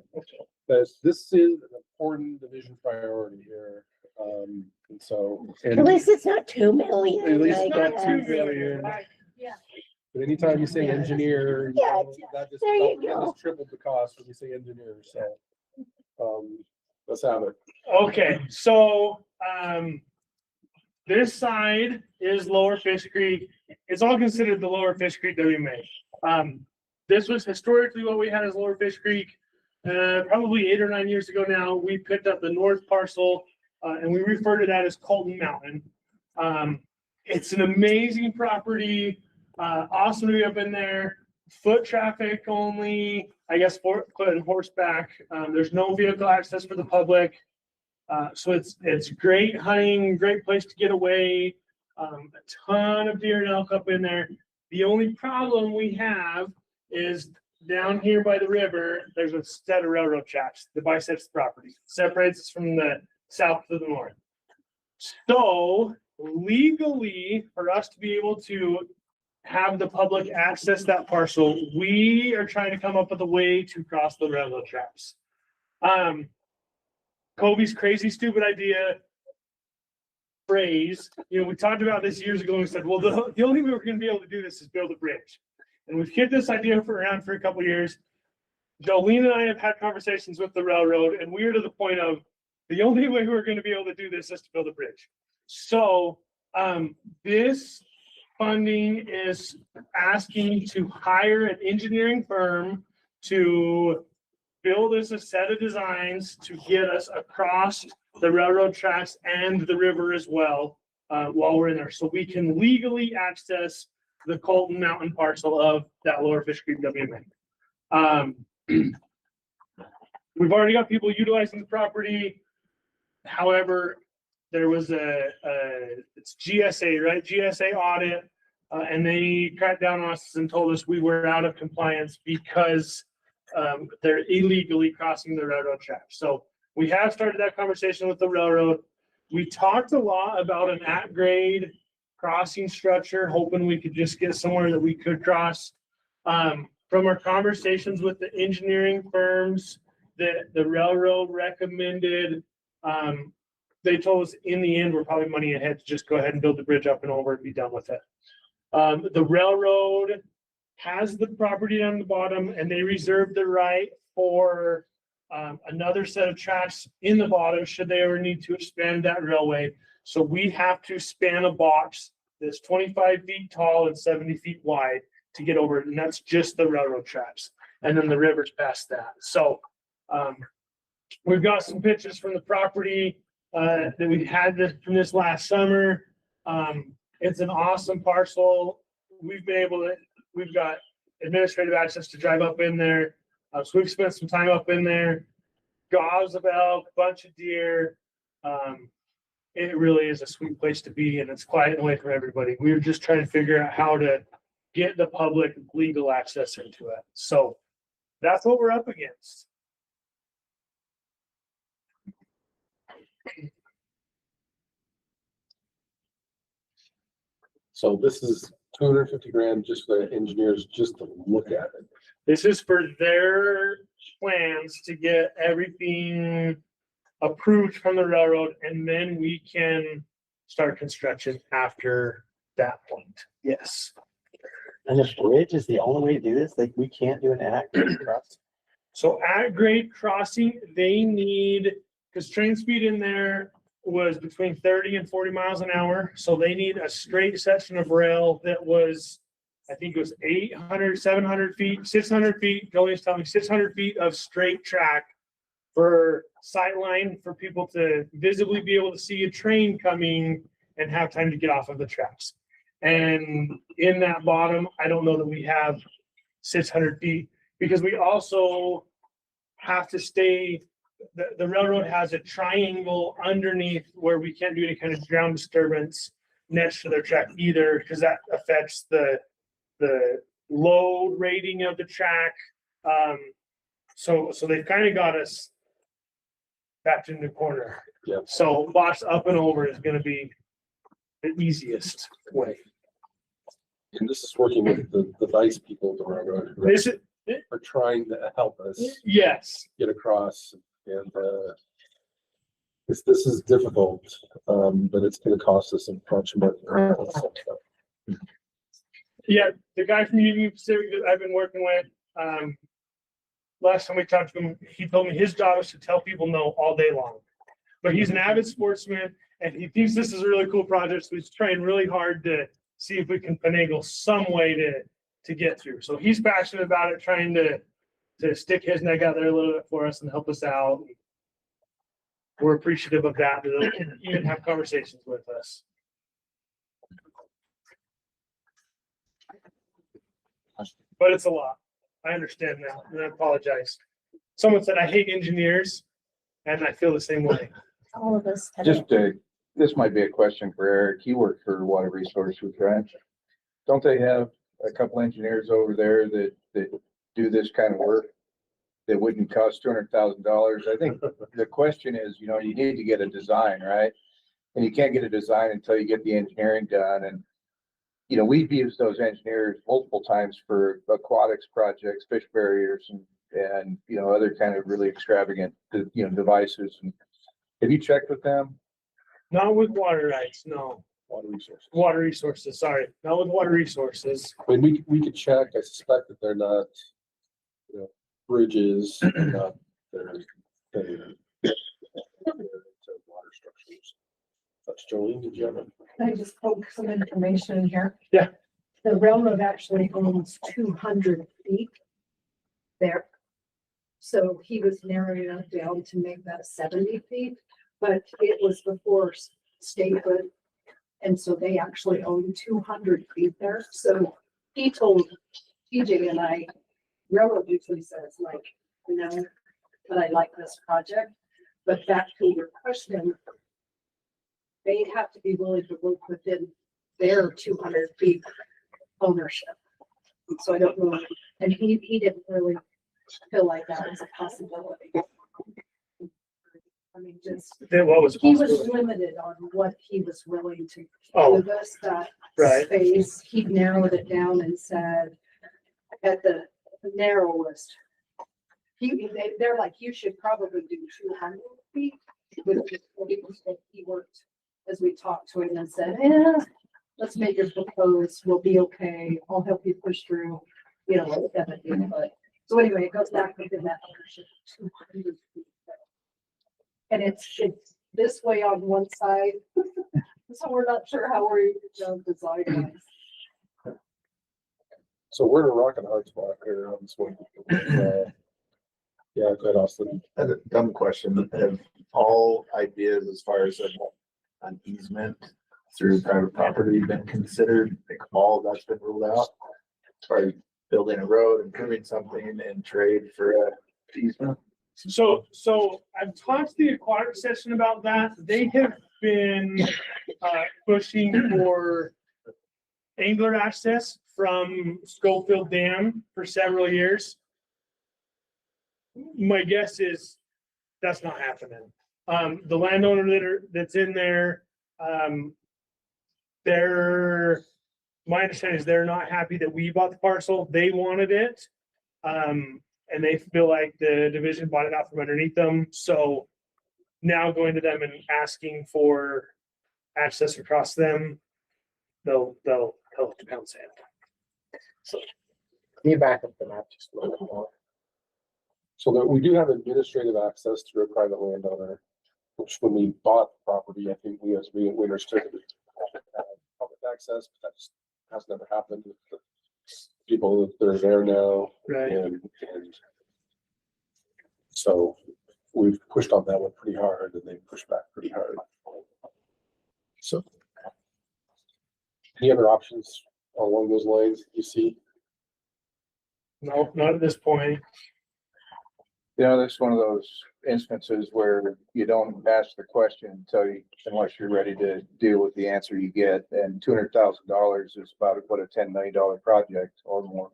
But this is an important division priority here. And so. At least it's not 2 million. At least I not guess. 2 million. Yeah. But anytime you say engineer, Yeah, that just, there you that go. just tripled the cost when you say engineer, so. Let's have it. Okay, so, this side is Lower Fish Creek. It's all considered the Lower Fish Creek WMA. This was historically what we had as Lower Fish Creek. Probably 8 or 9 years ago now, we picked up the north parcel, and we refer to that as Colton Mountain. It's an amazing property, awesome to be up in there. Foot traffic only, I guess, foot and horseback. There's no vehicle access for the public. So it's great hunting, great place to get away. A ton of deer and elk up in there. The only problem we have is down here by the river, there's a set of railroad tracks that bisects the property, separates us from the south to the north. So legally, for us to be able to have the public access that parcel, we are trying to come up with a way to cross the railroad tracks. Kobe's crazy, stupid idea phrase, we talked about this years ago and we said, well, the only way we're going to be able to do this is build a bridge. And we've kicked this idea around for a couple of years. Jolene and I have had conversations with the railroad, and we're to the point of the only way we're going to be able to do this is to build a bridge. So this funding is asking to hire an engineering firm to build us a set of designs to get us across the railroad tracks and the river as well while we're in there. So we can legally access the Colton Mountain parcel of that Lower Fish Creek WMA. We've already got people utilizing the property. However, there was it's GSA, right? GSA audit, and they cracked down on us and told us we were out of compliance because they're illegally crossing the railroad tracks. So we have started that conversation with the railroad. We talked a lot about an at-grade crossing structure, hoping we could just get somewhere that we could cross. From our conversations with the engineering firms that the railroad recommended, they told us in the end, we're probably money ahead to just go ahead and build the bridge up and over and be done with it. The railroad has the property on the bottom and they reserve the right for another set of tracks in the bottom should they ever need to expand that railway. So we have to span a box that's 25 feet tall and 70 feet wide to get over it. And that's just the railroad tracks. And then the river's past that. So we've got some pictures from the property that we had from this last summer. It's an awesome parcel. We've got administrative access to drive up in there. So we've spent some time up in there, gobs of elk, bunch of deer. It really is a sweet place to be, and it's quiet and away from everybody. We were just trying to figure out how to get the public legal access into it. So that's what we're up against. So this is 250 grand just for the engineers just to look at it. This is for their plans to get everything approved from the railroad, and then we can start construction after that point. Yes. And the bridge is the only way to do this? Like, we can't do an at-grade crossing? So at-grade crossing, they need, because train speed in there was between 30 and 40 miles an hour. So they need a straight section of rail that was, I think it was 800, 700 feet, 600 feet. Jolie's telling me 600 feet of straight track for sightline for people to visibly be able to see a train coming and have time to get off of the tracks. And in that bottom, I don't know that we have 600 feet because we also have to stay, the railroad has a triangle underneath where we can't do any kind of ground disturbance next to their track either, because that affects the load rating of the track. So they've kind of got us backed in the corner. Yeah. So box up and over is going to be the easiest way. And this is working with the vice people at the railroad who are trying to help us. Yes. Get across. And this is difficult, but it's going to cost us a bunch of money. Yeah, the guy from Union Pacific that I've been working with, last time we talked to him, he told me his job is to tell people no all day long. But he's an avid sportsman, and he thinks this is a really cool project, so he's trying really hard to see if we can finagle some way to get through. So he's passionate about it, trying to stick his neck out there a little bit for us and help us out. We're appreciative of that, to even have conversations with us. But it's a lot. I understand that, and I apologize. Someone said I hate engineers, and I feel the same way. All of us. This might be a question for Eric. He worked for Water Resources, right? Don't they have a couple engineers over there that do this kind of work that wouldn't cost $200,000? I think the question is, you need to get a design, right? And you can't get a design until you get the engineering done. And, you know, we've used those engineers multiple times for aquatics projects, fish barriers and, you know, other kind of really extravagant, you know, devices. And have you checked with them? Not with water rights, no. Water resources, sorry, not with water resources. I mean, we could check. I suspect that they're not, you know, bridges, not they're water structures. That's Jolene, did you have it? Can I just poke some information in here? Yeah. The railroad actually owns 200 feet there. So he was narrowing it down to make that 70 feet, but it was before statehood. And so they actually own 200 feet there. So he told TJ and I, railroad usually says like, no, but I like this project. But back to your question, they'd have to be willing to work within their 200 feet ownership. So I don't know. And he didn't really feel like that was a possibility. I mean, just, What was he was limited on what he was willing to give us that space. He narrowed it down and said at the narrowest, they're like, you should probably do 200 feet. He worked as we talked to him and said, let's make your proposed, we'll be okay. I'll help you push through, you know, like 70. But so anyway, it goes back within that ownership, 200 feet. And it's this way on one side. So we're not sure how we're design wise. So we're in a rock and hard spot here on this one. Yeah, go ahead, Austin. I have a dumb question. Have all ideas as far as an easement through private property been considered? Like all of that's been ruled out? Or building a road, improving something and trade for a easement? So I've talked to the aquatic session about that. They have been pushing for angler access from Schofield Dam for several years. My guess is that's not happening. The landowner that's in there, my understanding is they're not happy that we bought the parcel. They wanted it. And they feel like the division bought it out from underneath them. So now going to them and asking for access across them, they'll have to pound sand. So can you back up the map just a little bit more? So that we do have administrative access through a private landowner, which when we bought the property, I think we understood public access, but that just has never happened with the people that are there now. Right. And so we've pushed on that one pretty hard and they pushed back pretty hard. So any other options along those lines you see? No, not at this point. You know, this is one of those instances where you don't ask the question unless you're ready to deal with the answer you get. And $200,000 is about what a $10 million project or more.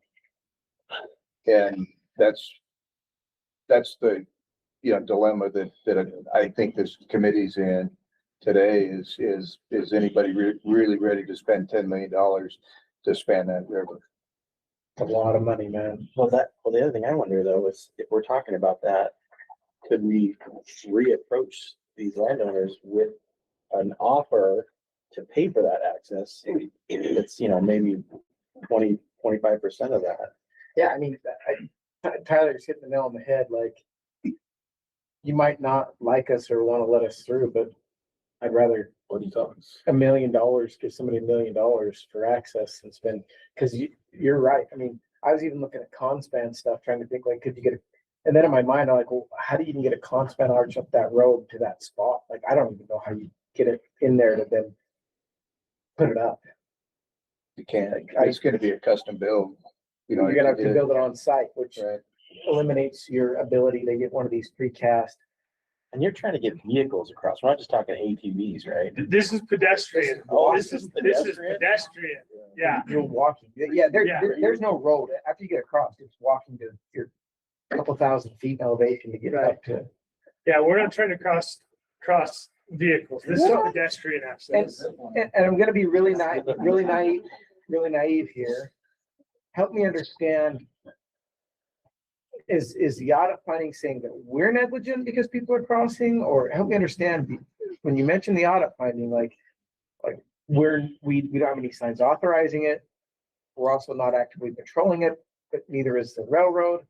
And that's the, you know, dilemma that I think this committee's in today is anybody really ready to spend $10 million to span that river? A lot of money, man. Well, the other thing I wonder though is if we're talking about that, could we reapproach these landowners with an offer to pay for that access? It's, you know, maybe 20-25% of that. Yeah, I mean, Tyler's hitting the nail on the head. Like, you might not like us or want to let us through, but I'd rather $1 million, give somebody $1 million for access and spend, because you're right. I mean, I was even looking at conspan stuff, trying to think like, could you get and then in my mind, I'm like, well, how do you even get a conspan arch up that road to that spot? Like, I don't even know how you get it in there to then put it up. You can't. It's going to be a custom build. You know, you're gonna have to build it on site, which eliminates your ability to get one of these precast. And you're trying to get vehicles across. We're not just talking ATVs, right? This is pedestrian. This is pedestrian. Yeah. You're walking. Yeah, there's no road. After you get across, it's walking to your couple thousand feet in elevation to get up to. Yeah, we're not trying to cross vehicles. This is pedestrian access. And I'm gonna be really naive here. Help me understand. Is the audit finding saying that we're negligent because people are crossing, or help me understand, when you mention the audit finding, like we don't have any signs authorizing it. We're also not actively patrolling it, but neither is the railroad.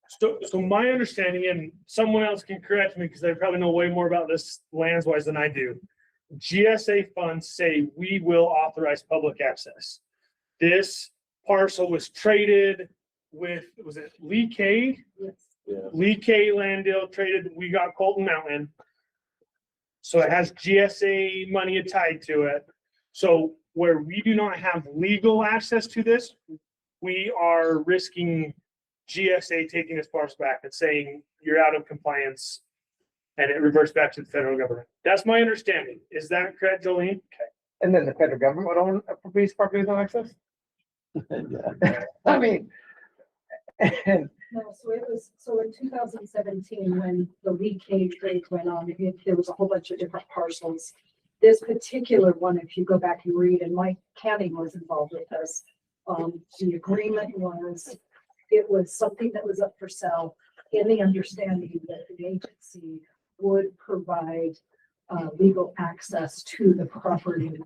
So my understanding, and someone else can correct me because they probably know way more about this lands wise than I do. GSA funds say we will authorize public access. This parcel was traded with, was it Lee K? Yes. Yeah. Lee K land deal traded, we got Colton Mountain. So it has GSA money tied to it. So where we do not have legal access to this, we are risking GSA taking this parcel back and saying you're out of compliance and it reverts back to the federal government. That's my understanding. Is that correct, Jolene? Okay. And then the federal government would own a piece of property with no access? I mean, and No, so in 2017, when the Lee K trade went on, there was a whole bunch of different parcels. This particular one, if you go back and read, and Mike Canning was involved with this, the agreement was, it was something that was up for sale in the understanding that the agency would provide legal access to the property.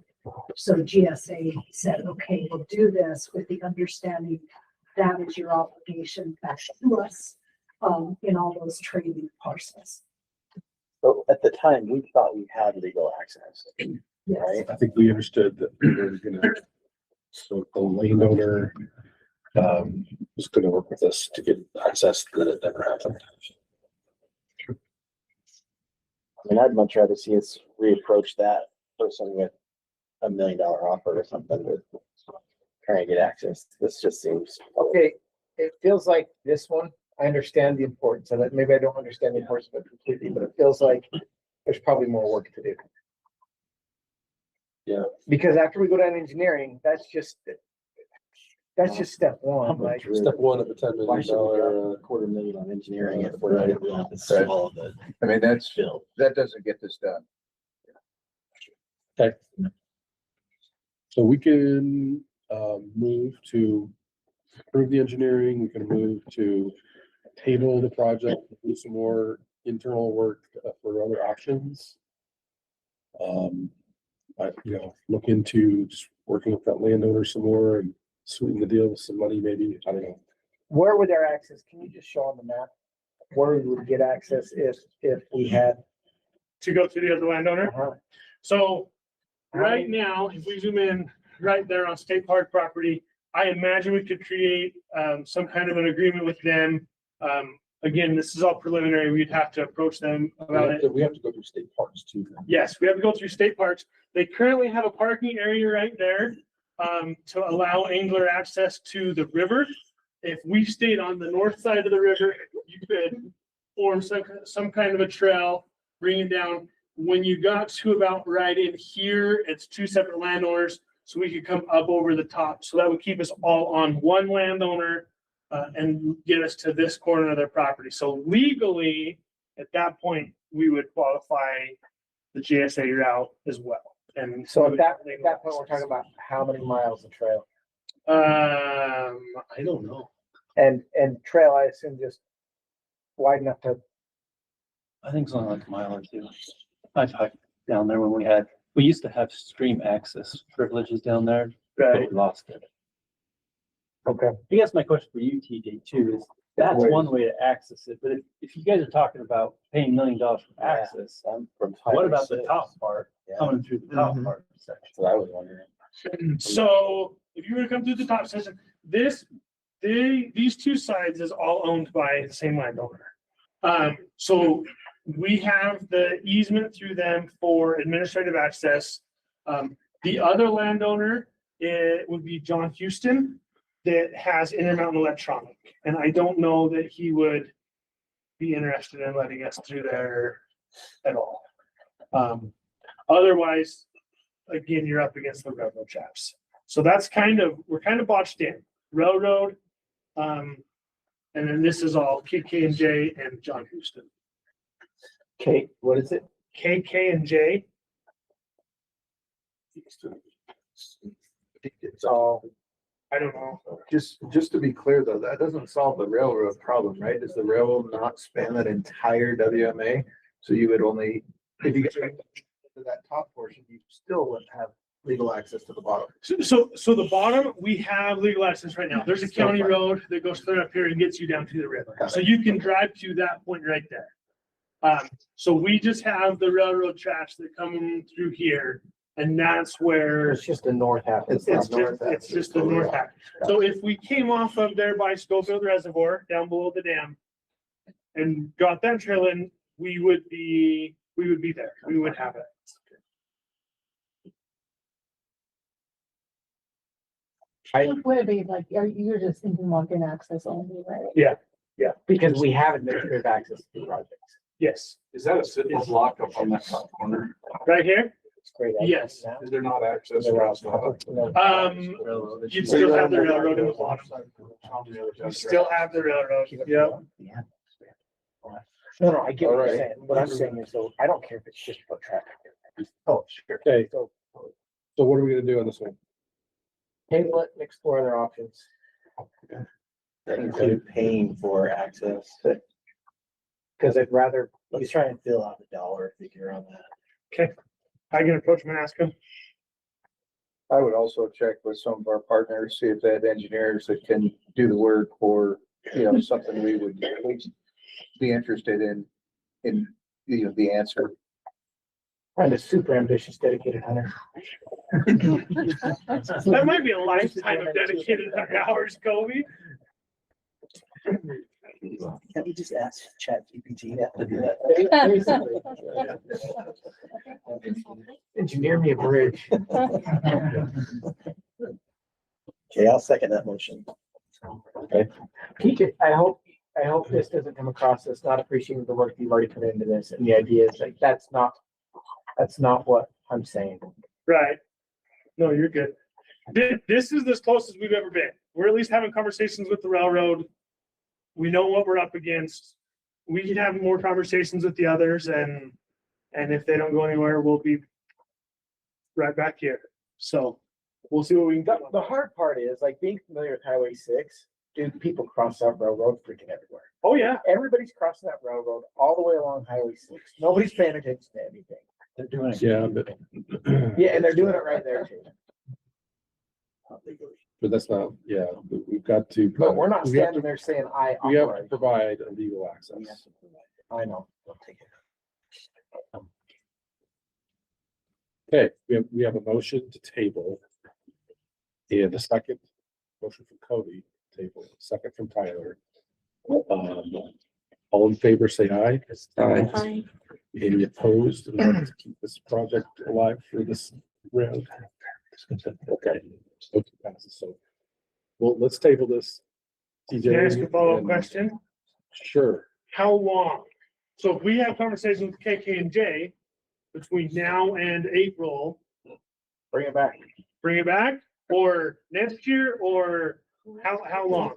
So GSA said, okay, we'll do this with the understanding that is your obligation back to us in all those trading parcels. So at the time, we thought we had legal access. Yes. Right? I think we understood that we were gonna, so the landowner was gonna work with us to get access that it never happened. I mean, I'd much rather see us reapproach that person with $1 million offer or something with trying to get access. This just seems. okay, it feels like this one, I understand the importance of it. Maybe I don't understand the importance of it completely, but it feels like there's probably more work to do. Yeah. Because after we go down engineering, that's just step one, like. Step one of the $10 Why should we million. drop $250,000 on engineering if we're not able to solve it? I mean, Bill. that doesn't get this done. Okay. So we can move to approve the engineering. We can move to table the project, do some more internal work for other options. Look into just working with that landowner some more and sweeten the deal with some money, maybe. I don't know. Where would our access, can you just show on the map where we would get access if we had? To go to the other landowner? So right now, if we zoom in right there on State Park property, I imagine we could create some kind of an agreement with them. Again, this is all preliminary. We'd have to approach them about it. We have to go through state parks too. Yes, we have to go through state parks. They currently have a parking area right there to allow angler access to the river. If we stayed on the north side of the river, you could form some kind of a trail, bring it down. When you got to about right in here, it's two separate landowners, so we could come up over the top. So that would keep us all on one landowner and get us to this corner of their property. So legally, at that point, we would qualify the GSA route as well. And So at that point, we're talking about how many miles of trail? I don't know. And trail, I assume just wide enough to. I think it's only like a mile or two. I've hiked down there when we used to have stream access privileges down there. But we lost it. Okay. I guess my question for you, TJ, too, is that's one way to access it. But if you guys are talking about paying $1 million for access, what about the top part coming through the top part section? That's what I was wondering. So if you were to come through the top section, these two sides is all owned by the same landowner. So we have the easement through them for administrative access. The other landowner, it would be John Houston, that has Intermountain Electronic. And I don't know that he would be interested in letting us through there at all. Otherwise, again, you're up against the railroad chaps. So that's we're kind of botched in. Railroad, and then this is all KK&J and John Houston. Kate, what is it? KK and J. It's all, I don't know. just to be clear though, that doesn't solve the railroad problem, right? Does the railroad not span that entire WMA? So you would only, if you get to that top portion, you still wouldn't have legal access to the bottom. So the bottom, we have legal access right now. There's a county road that goes clear up here and gets you down to the river. So you can drive to that point right there. So we just have the railroad tracks that come through here, and that's where It's just the north half. it's just the north half. So if we came off of there by Schofield Reservoir, down below the dam, and got that trail in, we would be there. We would have it. Would it be like, you're just thinking walk-in access only, right? Yeah. Because we have administrative access to the projects. Yes. Is that a city lock up on that top corner? Right here? It's great. Yes. Is there not access across the? You'd still have the railroad in the bottom. You still have the railroad. Yeah. No, I get what All you're right. saying. What I'm saying is, though, I don't care if it's just foot traffic. Oh, sure. Okay, so what are we gonna do on this one? Table it and explore other options. That include paying for access. Because I'd rather, Let's try and fill out the dollar figure on that. Okay. I can approach him and ask him. I would also check with some of our partners, see if they have engineers that can do the work or, something we would at least be interested in, the answer. I'm a super ambitious, dedicated hunter. That might be a lifetime of dedicated hours, Kobe. Can't we just ask ChatGPT to do that? Engineer me a bridge. Okay, I'll second that motion. Okay. I hope this doesn't come across as not appreciating the work you've already put into this, and the idea is like, that's not what I'm saying. Right. No, you're good. This is as close as we've ever been. We're at least having conversations with the railroad. We know what we're up against. We can have more conversations with the others, and if they don't go anywhere, we'll be right back here. So we'll see what we can do. The hard part is like being familiar with Highway 6, dude, people cross that railroad freaking everywhere. Oh yeah. Everybody's crossing that railroad all the way along Highway 6. Nobody's paying attention to anything. They're doing it. Yeah, but. Yeah, and they're doing it right there too. But that's not, we've got to. But we're not we have standing to- there saying, We have to provide a legal access. I know. I'll take it. Okay, we have a motion to table. And a second motion from Cody, table, second from Tyler. All in favor, say aye. Aye. Any opposed in order to keep this project alive for this round? Okay. So, well, let's table this. Can I ask a follow-up and- question? Sure. How long? So if we have conversations with KK and J between now and April, Bring it back. bring it back, or next year, or how long?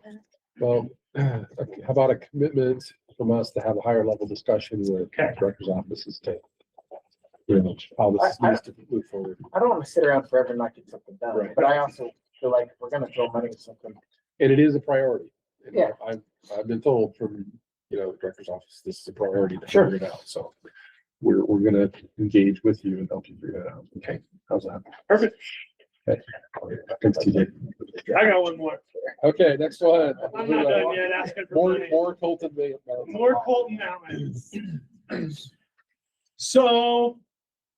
Well, how about a commitment from us to have a higher level discussion with director's offices to, how this needs to move forward. I don't want to sit around forever and not get something done, Right. but I also feel like if we're gonna throw money at something. And it is a priority. And Yeah. I've been told from, director's office, this is a priority to Sure. figure it out. So we're gonna engage with you and help you figure that out. Okay, how's that? Perfect. Okay. Thanks, TJ. I got one more. Okay, next one. I'm not done yet asking for money. More Colton. More Colton Mountains. So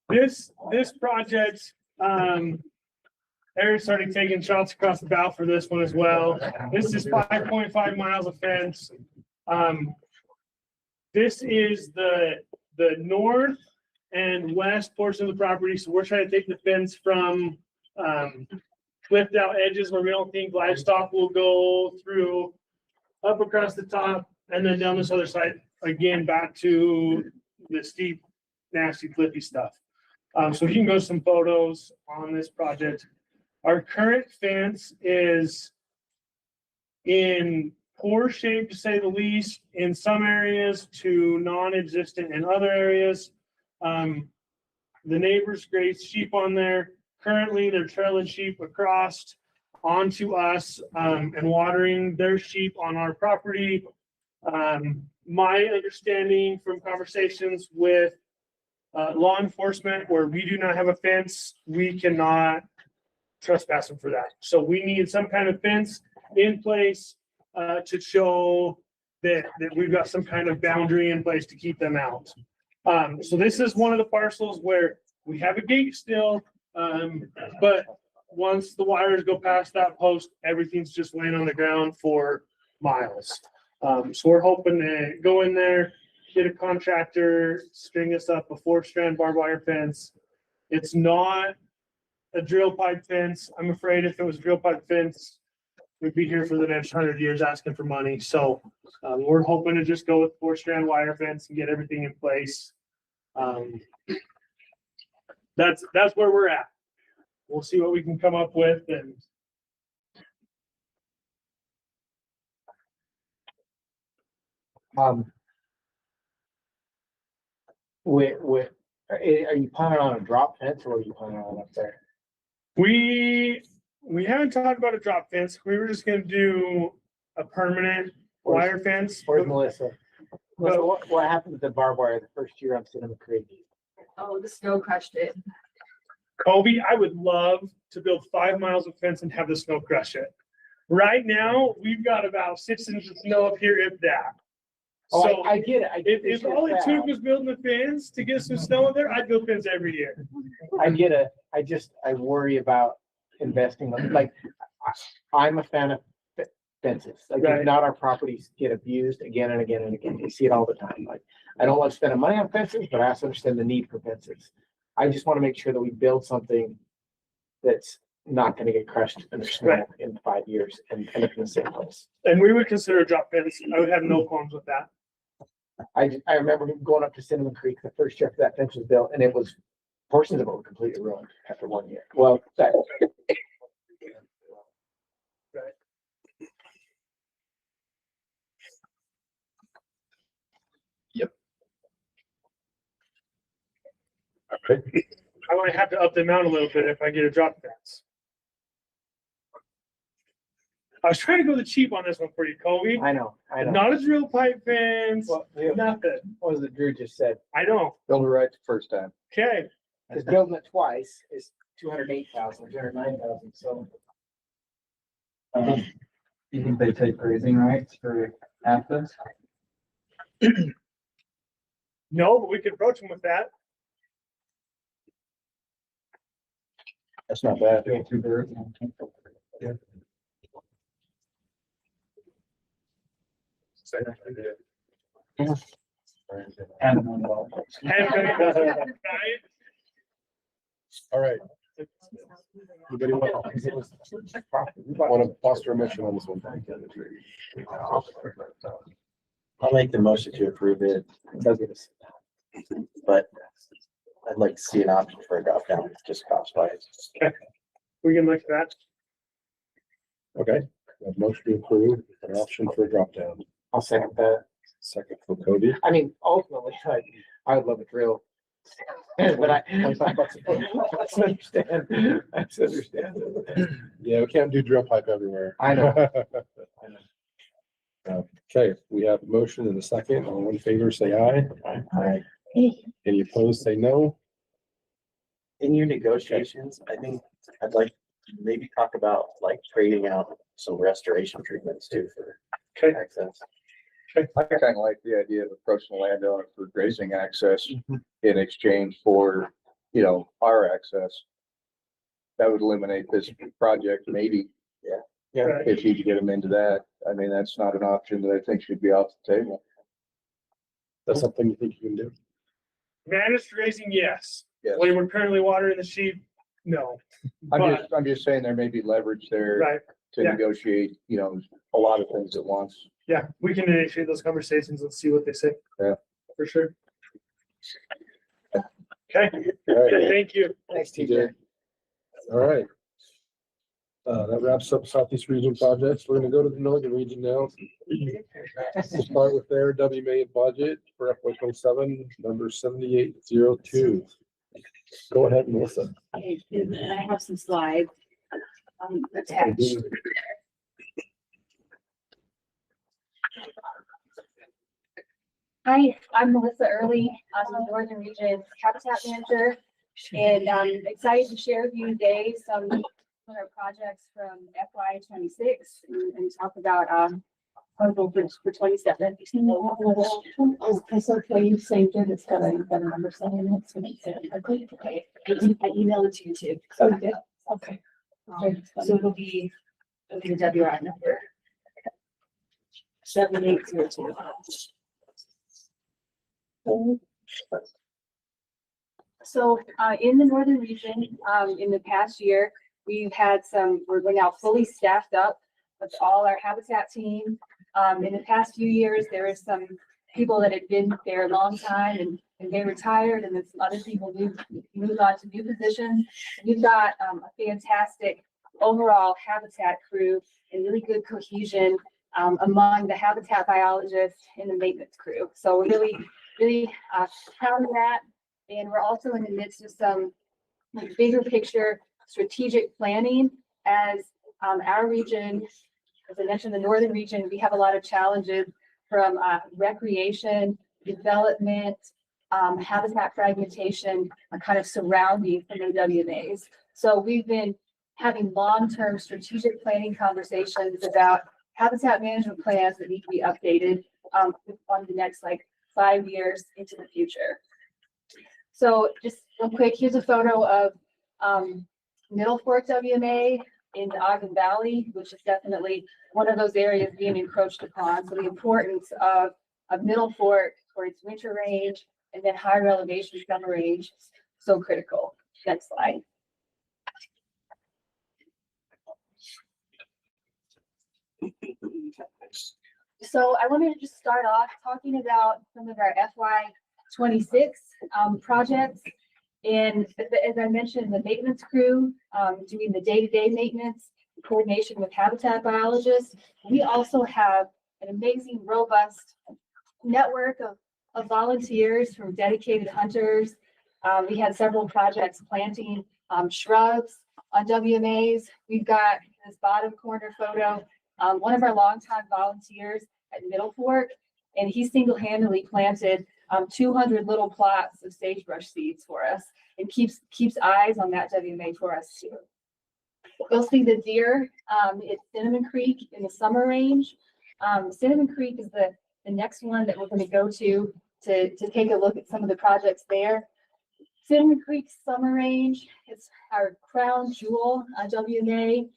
this project, Eric started taking shots across the bow for this one as well. This is 5.5 miles of fence. This is the north and west portion of the property. So we're trying to take the fence from cliffed out edges where we don't think livestock will go through, up across the top, and then down this other side, again, back to the steep, nasty, cliffy stuff. So you can go to some photos on this project. Our current fence is in poor shape, to say the least, in some areas to non-existent in other areas. The neighbors graze sheep on there. Currently, they're trailing sheep across onto us, and watering their sheep on our property. My understanding from conversations with law enforcement, where we do not have a fence, we cannot trespass them for that. So we need some kind of fence in place to show that we've got some kind of boundary in place to keep them out. So this is one of the parcels where we have a gate still, but once the wires go past that post, everything's just laying on the ground for miles. So we're hoping to go in there, get a contractor, string us up a 4-strand barbed wire fence. It's not a drill pipe fence. I'm afraid if it was a drill pipe fence, we'd be here for the next 100 years asking for money. So we're hoping to just go with 4-strand wire fence and get everything in place. That's where we're at. We'll see what we can come up with. And are you planning on a drop fence or are you planning on up there? we haven't talked about a drop fence. We were just gonna do a permanent wire fence. Where's Melissa? Melissa, what happened to the barbed wire the first year I'm sitting in the creek? Oh, the snow crushed it. Kobe, I would love to build 5 miles of fence and have the snow crush it. Right now, we've got about 6 inches of snow up here, if that. Oh, So I get it. if all it took was building the fence to get some snow in there, I'd build fence every year. I get it. I worry about investing. Like, I'm a fan of fences. Like, Right. if not, our properties get abused again and again and again. You see it all the time. Like, I don't want to spend money on fences, but I also understand the need for fences. I just want to make sure that we build something that's not going to get crushed under snow Right. in 5 years and end up in the same place. And we would consider a drop fence. I would have no qualms with that. I remember going up to Cinnamon Creek the first year after that fence was built, and it was, portions of it were completely ruined after 1 year. Well, that. Right. Yep. I might have to up the amount a little bit if I get a drop fence. I was trying to go the cheap on this one for you, Kobe. I know. Not a drill pipe fence, nothing. What was it Drew just said? I know. Build it right the first time. Okay. Because building it twice is 208,000, 209,000, so. You think they take grazing rights for half this? No, but we could approach them with that. That's not bad. Kill 2 birds. Yeah. And one ball. All right. Anybody want to foster a mission on this one? I'll make the motion to approve it. But I'd like to see an option for a drop down, just cost wise. Okay. We can look at that. Okay, we have motion to approve, an option for a drop down. I'll second that. Second for Cody. I mean, ultimately, I would love a drill. But I understand. Yeah, we can't do drill pipe everywhere. I know. Okay, we have a motion and a second. All in favor, say aye. Aye. Any opposed, say no. In your negotiations, I think I'd like to maybe talk about like trading out some restoration treatments too for access. I kind of like the idea of approaching the landowner for grazing access in exchange for, our access. That would eliminate this project, maybe. Yeah. If you could get them into that. I mean, that's not an option that I think should be off the table. That's something you think you can do? Managed grazing, yes. Yes. When we're currently watering the sheep, no. I'm just saying there may be leverage there Right. to Yeah. negotiate, a lot of things at once. Yeah, we can initiate those conversations and see what they say. Yeah. For sure. Okay, All right. thank you. Thanks, TJ. All right. That wraps up Southeast Region projects. We're gonna go to the Northern Region now. We'll start with their WMA budget for FY 27, number 7802. Go ahead, Melissa. Okay, and I have some slides attached. Hi, I'm Melissa Early. I'm the Northern Region Habitat Manager, and I'm excited to share with you today some of our projects from FY 26 and talk about proposal for 27. Okay, so when you saved it, it's got a number saying it, so it's ugly. Okay, I emailed it to you too. Okay. Okay. So it'll be the WI number 7802. So in the Northern Region, in the past year, we've had we're now fully staffed up with all our habitat team. In the past few years, there were some people that had been there a long time and they retired, and then some other people moved on to new positions. We've got a fantastic overall habitat crew and really good cohesion among the habitat biologists and the maintenance crew. So we're really proud of that. And we're also in the midst of some bigger picture strategic planning as our region, as I mentioned, the Northern Region, we have a lot of challenges from recreation, development, habitat fragmentation, kind of surrounding from the WMAs. So we've been having long-term strategic planning conversations about habitat management plans that need to be updated on the next 5 years into the future. So just real quick, here's a photo of Middle Fork WMA in the Ogden Valley, which is definitely one of those areas being encroached upon. So the importance of Middle Fork for its winter range and then higher elevation summer range is so critical. Next slide. So I wanted to just start off talking about some of our FY 26 projects. And as I mentioned, the maintenance crew doing the day-to-day maintenance in coordination with habitat biologists. We also have an amazing, robust network of volunteers from dedicated hunters. We had several projects planting shrubs on WMAs. We've got this bottom corner photo, one of our longtime volunteers at Middle Fork, and he single-handedly planted 200 little plots of sagebrush seeds for us and keeps eyes on that WMA for us too. You'll see the deer at Cinnamon Creek in the summer range. Cinnamon Creek is the next one that we're going to go to take a look at some of the projects there. Cinnamon Creek summer range is our crown jewel WMA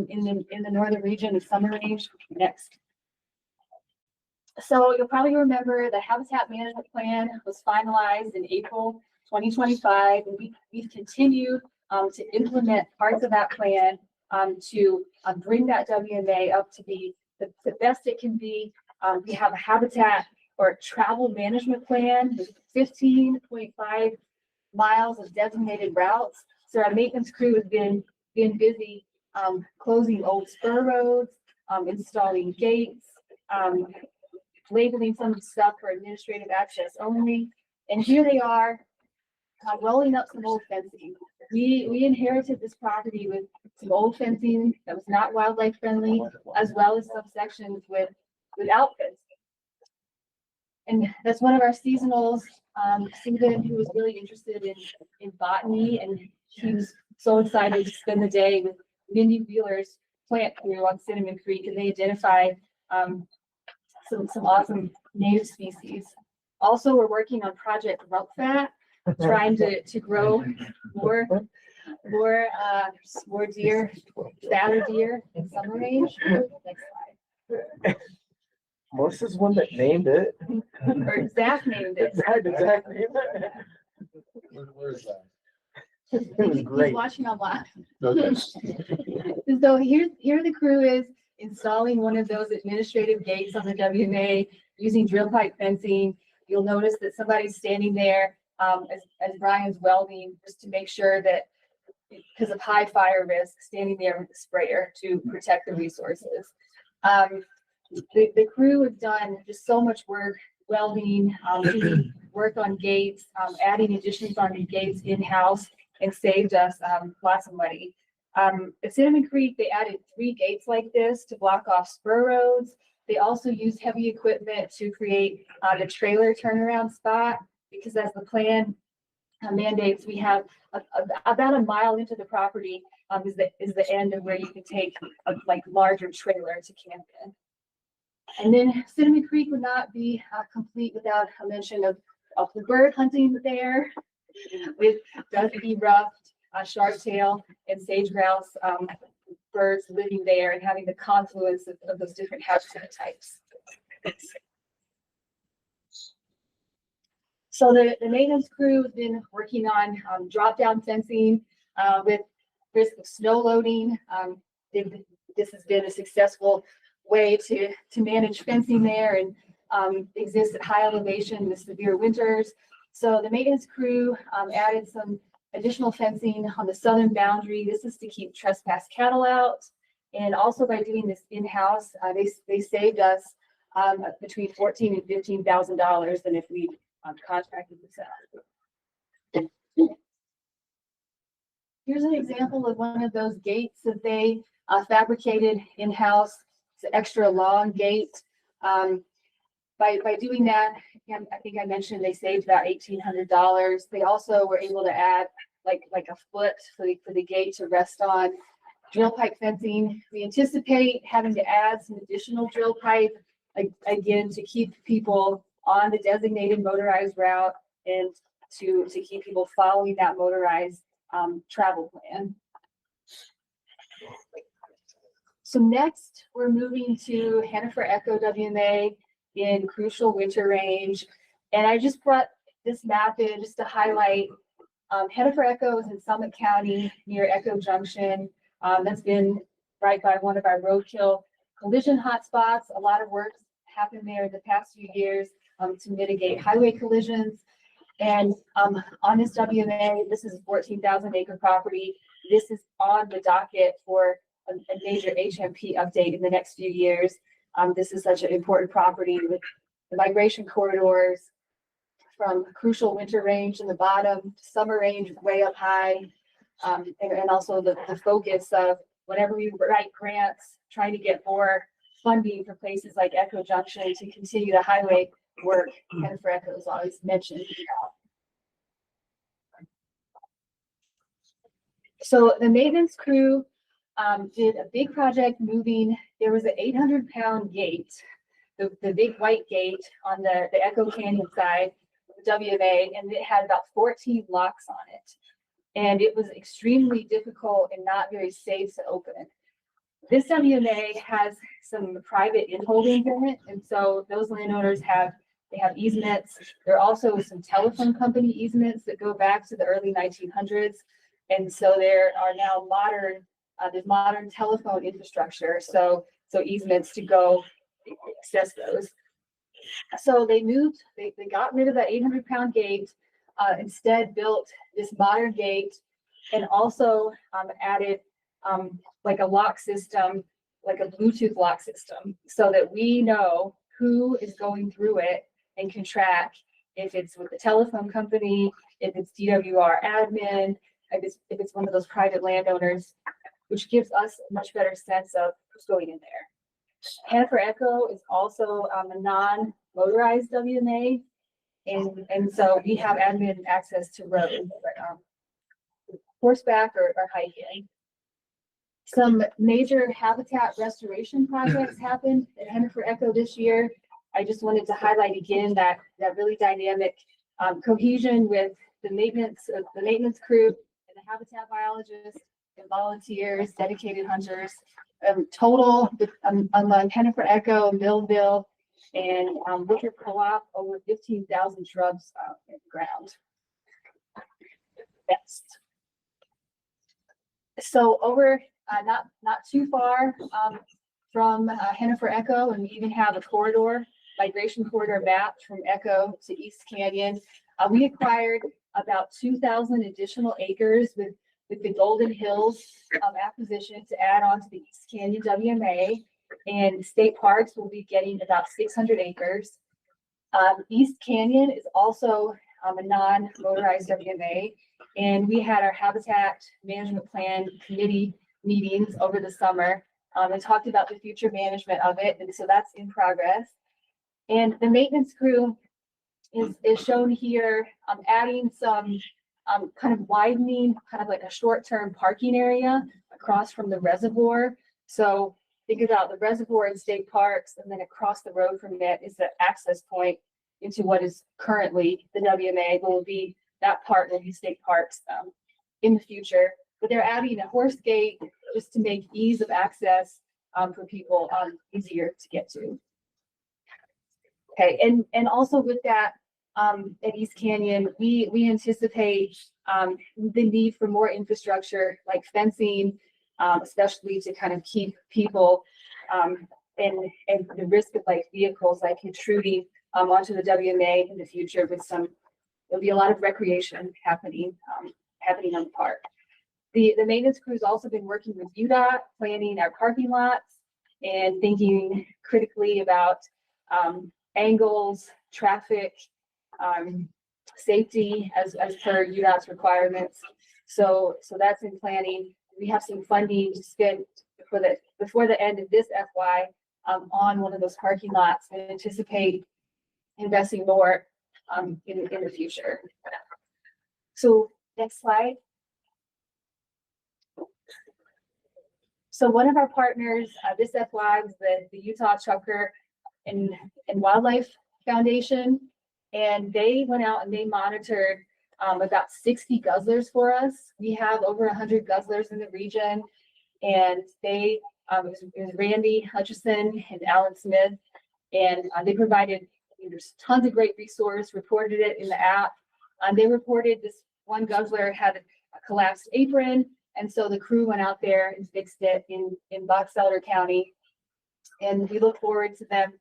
in the Northern Region of summer range. Next. So you'll probably remember the habitat management plan was finalized in April 2025, and we've continued to implement parts of that plan to bring that WMA up to be the best it can be. We have a habitat or travel management plan with 15.5 miles of designated routes. So our maintenance crew has been busy closing old spur roads, installing gates, labeling some stuff for administrative access only. And here they are rolling up some old fencing. We inherited this property with some old fencing that was not wildlife friendly, as well as some sections without fencing. And that's one of our seasonals, Stephen, who was really interested in botany, and he was so excited to spend the day with Mindy Wheeler's plant crew on Cinnamon Creek, and they identified some awesome native species. Also, we're working on Project Rump Fat, trying to grow more deer, fatter deer in summer range. Next slide. Melissa's one that named it. Or Zach named it. Zach named it. Where's that? It was great. He's watching online. Okay. So here the crew is installing one of those administrative gates on the WMA using drill pipe fencing. You'll notice that somebody's standing there as Brian's welding, just to make sure that because of high fire risk, standing there with the sprayer to protect the resources. The crew has done just so much work, welding, doing work on gates, adding additions on the gates in-house, and saved us lots of money. At Cinnamon Creek, they added 3 gates like this to block off spur roads. They also used heavy equipment to create the trailer turnaround spot, because as the plan mandates, we have about a mile into the property is the end of where you can take a like larger trailer to camp in. And then Cinnamon Creek would not be complete without a mention of the bird hunting there with dusky ruffed, sharp-tail, and sage-grouse birds living there and having the confluence of those different habitat types. So the maintenance crew has been working on drop-down fencing with risk of snow loading. This has been a successful way to manage fencing there and exists at high elevation with severe winters. So the maintenance crew added some additional fencing on the southern boundary. This is to keep trespass cattle out. And also by doing this in-house, they saved us between $14,000 and $15,000 than if we contracted this out. Here's an example of one of those gates that they fabricated in-house. It's an extra long gate. By doing that, I think I mentioned they saved about $1,800. They also were able to add like a foot for the gate to rest on. Drill pipe fencing. We anticipate having to add some additional drill pipe again to keep people on the designated motorized route and to keep people following that motorized travel plan. So next, we're moving to Hennifer Echo WMA in crucial winter range. And I just brought this map in just to highlight Hennifer Echo is in Summit County near Echo Junction. That's been right by one of our roadkill collision hotspots. A lot of work happened there in the past few years to mitigate highway collisions. And on this WMA, this is a 14,000 acre property. This is on the docket for a major HMP update in the next few years. This is such an important property with the migration corridors from crucial winter range in the bottom, summer range way up high, and also the focus of whenever we write grants, trying to get more funding for places like Echo Junction to continue the highway work. Hennifer Echo is always mentioned. So the maintenance crew did a big project moving. There was an 800-pound gate, the big white gate on the Echo Canyon side of the WMA, and it had about 14 locks on it. And it was extremely difficult and not very safe to open. This WMA has some private inholdings in it, and so those landowners have easements. There are also some telephone company easements that go back to the early 1900s, and so there are now there's modern telephone infrastructure, so easements to go access those. So they got rid of that 800-pound gate, instead built this modern gate, and also added like a lock system, like a Bluetooth lock system, so that we know who is going through it and can track if it's with the telephone company, if it's DWR admin, if it's one of those private landowners, which gives us a much better sense of who's going in there. Hennifer Echo is also a non-motorized WMA, and so we have admin access to roads, horseback or hiking. Some major habitat restoration projects happened at Hennifer Echo this year. I just wanted to highlight again that really dynamic cohesion with the maintenance crew and the habitat biologists and volunteers, dedicated hunters. Total on Hennifer Echo, Millville, and Wicker Co-op, over 15,000 shrubs in the ground. Next. So over not too far from Hennifer Echo, and we even have a migration corridor map from Echo to East Canyon. We acquired about 2,000 additional acres with with the Golden Hills acquisition to add on to the East Canyon WMA. And state parks will be getting about 600 acres. East Canyon is also a non-motorized WMA. And we had our Habitat Management Plan Committee meetings over the summer and talked about the future management of it. And so that's in progress. And the maintenance crew is shown here, adding some kind of widening, kind of like a short-term parking area across from the reservoir. So think about the reservoir in state parks, and then across the road from it is the access point into what is currently the WMA, but will be that part will be state parks in the future. But they're adding a horse gate just to make ease of access for people easier to get to. Okay, and also with that, at East Canyon, we anticipate the need for more infrastructure like fencing, especially to kind of keep people and the risk of like vehicles like intruding onto the WMA in the future with there'll be a lot of recreation happening on the park. The maintenance crew's also been working with UDOT, planning our parking lots and thinking critically about angles, traffic, safety as per UDOT's requirements. So that's in planning. We have some funding to spend before the end of this FY on one of those parking lots, and anticipate investing more in the future. So next slide. So one of our partners this FY was the Utah Trucker and Wildlife Foundation, and they went out and they monitored about 60 guzzlers for us. We have over 100 guzzlers in the region, and it was Randy, Hutchison, and Alan Smith, and they provided there's tons of great resource, reported it in the app. They reported this one guzzler had a collapsed apron, and so the crew went out there and fixed it in Box Elder County. And we look forward to them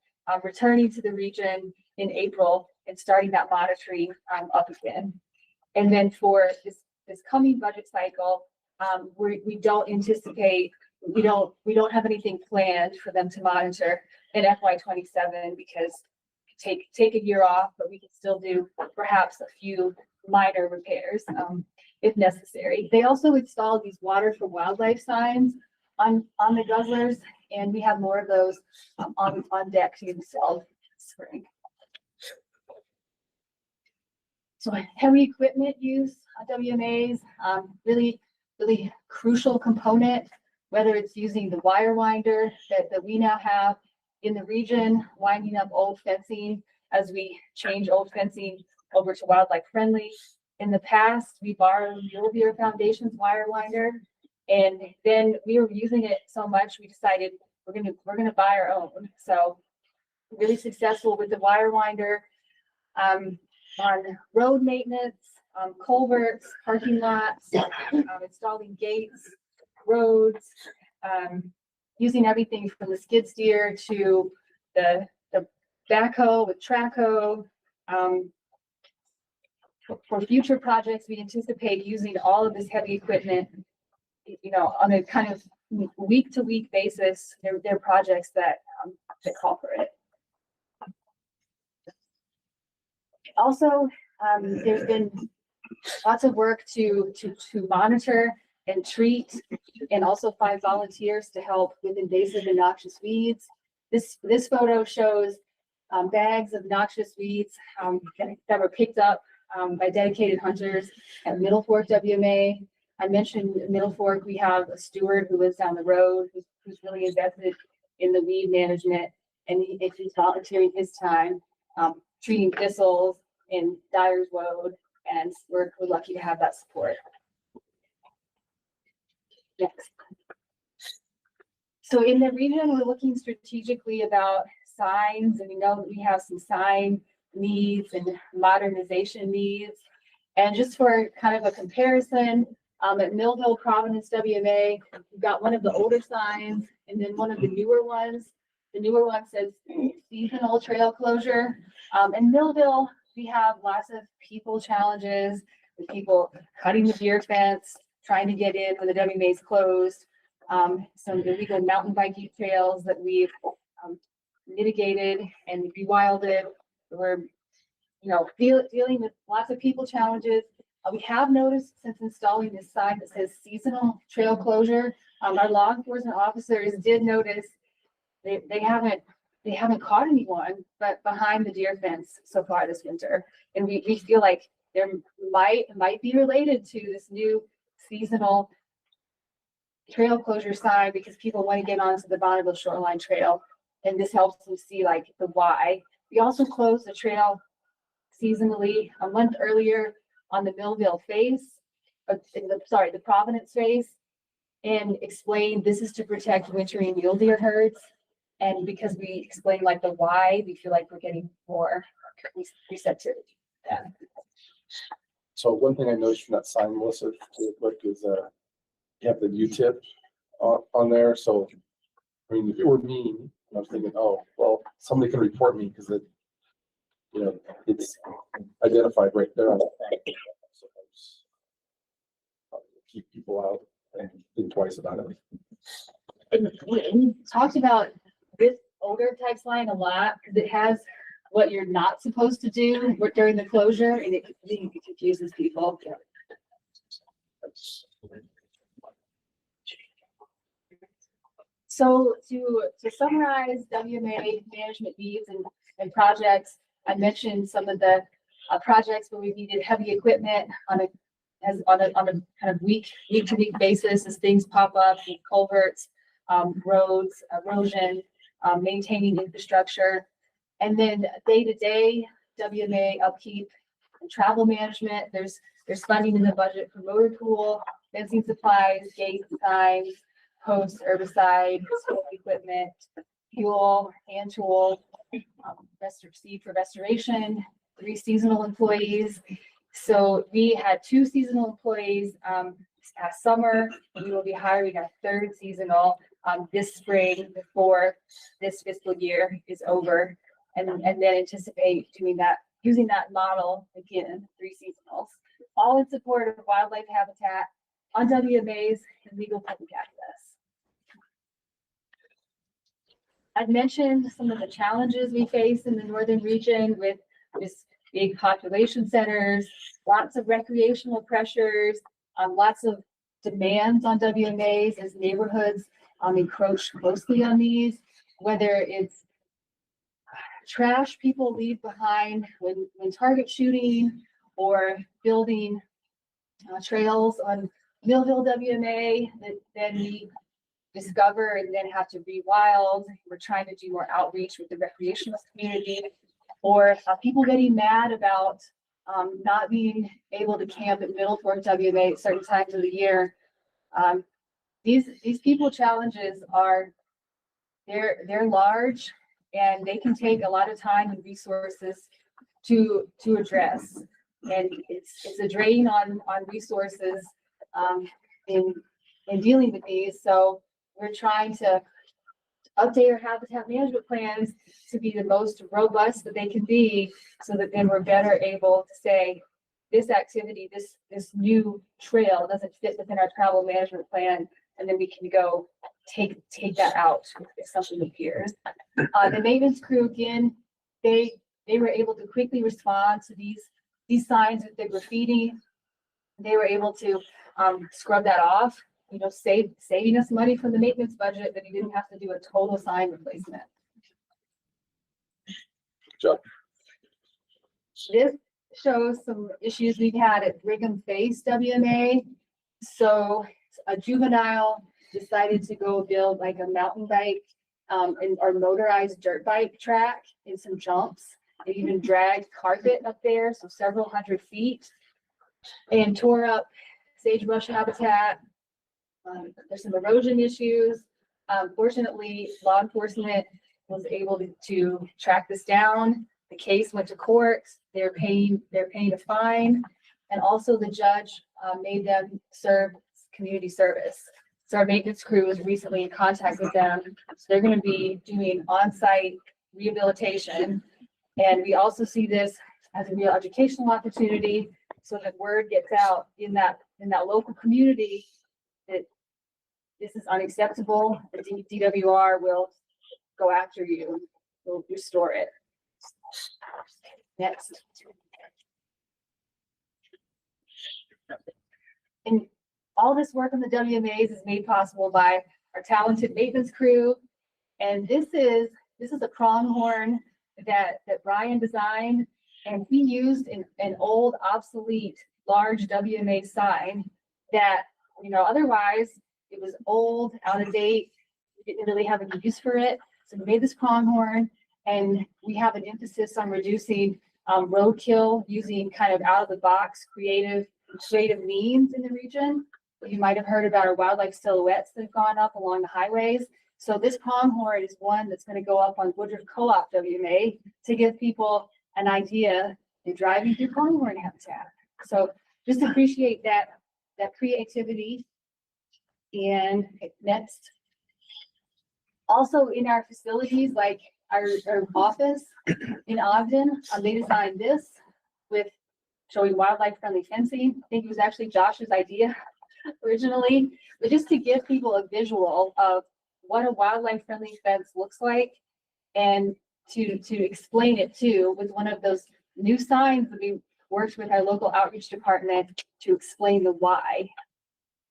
returning to the region in April and starting that monitoring up again. And then for this coming budget cycle, we don't anticipate, we don't have anything planned for them to monitor in FY27 because take a year off, but we can still do perhaps a few minor repairs if necessary. They also installed these water for wildlife signs on the guzzlers, and we have more of those on deck to install this spring. So heavy equipment use on WMAs, really crucial component, whether it's using the wire winder that we now have in the region, winding up old fencing as we change old fencing over to wildlife friendly. In the past, we borrowed Sevier Foundation's wire winder, and then we were using it so much we decided we're gonna buy our own. So really successful with the wire winder. On road maintenance, culverts, parking lots, installing gates, roads, using everything from the skid steer to the backhoe with track hoe. For future projects, we anticipate using all of this heavy equipment, on a kind of week to week basis. There are projects that call for it. Also, there's been lots of work to monitor and treat, and also find volunteers to help with invasive and noxious weeds. This photo shows bags of noxious weeds that were picked up by dedicated hunters at Middle Fork WMA. I mentioned Middle Fork, we have a steward who lives down the road who's really invested in the weed management, and he's volunteering his time treating thistles in Dyer's Woad, and we're lucky to have that support. Next. So in the region, we're looking strategically about signs, and we know that we have some sign needs and modernization needs. And just for kind of a comparison, at Millville Providence WMA, we've got one of the older signs and then one of the newer ones. The newer one says seasonal trail closure. In Millville, we have lots of people challenges with people cutting the deer fence, trying to get in when the WMA's closed. Some illegal mountain biking trails that we've mitigated and rewilded. We're, dealing with lots of people challenges. We have noticed since installing this sign that says seasonal trail closure, our law enforcement officers did notice they haven't caught anyone, but behind the deer fence so far this winter. And we feel like there might be related to this new seasonal trail closure sign because people want to get onto the Bonneville Shoreline Trail. And this helps them see like the why. We also closed the trail seasonally a month earlier on the Millville face, the Providence face, and explained this is to protect wintering mule deer herds. And because we explained like the why, we feel like we're getting more receptivity. Yeah. So one thing I noticed from that sign, Melissa, real quick, is you have the U-tip on there. So, I mean, if it were me, I was thinking, oh, well, somebody can report me because it's identified right there on the back. So keep people out and think twice about it. We talked about this older type sign a lot because it has what you're not supposed to do during the closure, and it confuses people. So to summarize WMA management needs and projects, I mentioned some of the projects where we needed heavy equipment on a kind of week to week basis as things pop up, culverts, roads, erosion, maintaining infrastructure, and then day to day WMA upkeep and travel management. There's funding in the budget for motor pool, fencing supplies, gates, signs, posts, herbicide, equipment, fuel, hand tools, seed for restoration, 3 seasonal employees. So we had 2 seasonal employees this past summer. We will be hiring our 3rd seasonal this spring before this fiscal year is over, and then anticipate doing that, using that model again, 3 seasonals, all in support of wildlife habitat on WMAs and legal public access. I've mentioned some of the challenges we face in the northern region with this big population centers, lots of recreational pressures, lots of demands on WMAs as neighborhoods encroach closely on these, whether it's trash people leave behind when target shooting or building trails on Millville WMA that then we discover and then have to rewild. We're trying to do more outreach with the recreational community, or people getting mad about not being able to camp at Middle Fork WMA at certain times of the year. These people challenges are they're large and they can take a lot of time and resources to address, and it's a drain on resources in dealing with these. So we're trying to update our habitat management plans to be the most robust that they can be, so that then we're better able to say this activity, this new trail doesn't fit within our travel management plan, and then we can go take that out if something appears. The maintenance crew, again, they were able to quickly respond to these signs with the graffiti. They were able to scrub that off, saving us money from the maintenance budget, that we didn't have to do a total sign replacement. Job. This shows some issues we've had at Brigham Face WMA. So a juvenile decided to go build like a mountain bike or motorized dirt bike track in some jumps. They even dragged carpet up there, so several hundred feet, and tore up sagebrush habitat. There's some erosion issues. Fortunately, law enforcement was able to track this down. The case went to court. They're paying a fine, and also the judge made them serve community service. So our maintenance crew was recently in contact with them. So they're going to be doing on-site rehabilitation, and we also see this as a real educational opportunity, so that word gets out in that in that local community that this is unacceptable, the DWR will go after you, will restore it. Next. And all this work on the WMAs is made possible by our talented maintenance crew. And this is a pronghorn that Brian designed, and he used an old obsolete large WMA sign that, you know, otherwise it was old, out of date. We didn't really have any use for it. So we made this pronghorn, and we have an emphasis on reducing roadkill using kind of out of the box creative means in the region. You might have heard about our wildlife silhouettes that have gone up along the highways. So this pronghorn is one that's going to go up on Woodruff Co-op WMA to give people an idea in driving through pronghorn habitat. So just appreciate that creativity. And next, also in our facilities, like our office in Ogden, they designed this with showing wildlife friendly fencing. I think it was actually Josh's idea originally, but just to give people a visual of what a wildlife friendly fence looks like, and to explain it too with one of those new signs that we worked with our local outreach department to explain the why.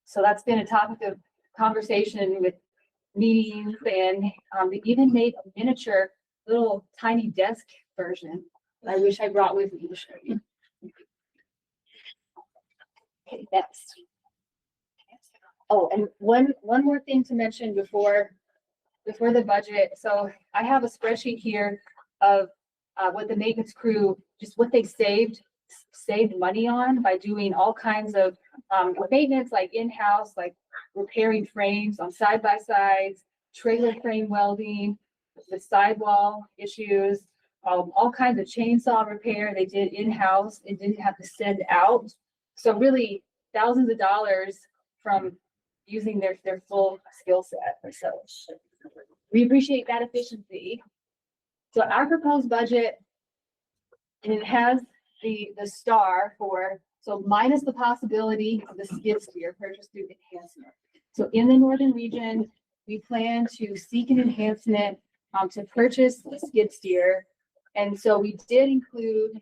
So that's been a topic of conversation with meetings, and they even made a miniature little tiny desk version that I wish I brought with me to show you. Okay, next. Oh, and one more thing to mention before the budget. So I have a spreadsheet here of what the maintenance crew, just what they saved money on by doing all kinds of maintenance, like in-house, like repairing frames on side-by-sides, trailer frame welding, the sidewall issues, all kinds of chainsaw repair they did in-house and didn't have to send out. So really thousands of dollars from using their full skill set. So we appreciate that efficiency. So our proposed budget, and it has the star for, so minus the possibility of the skid steer purchased through enhancement. So in the northern region, we plan to seek an enhancement to purchase the skid steer. And so we did include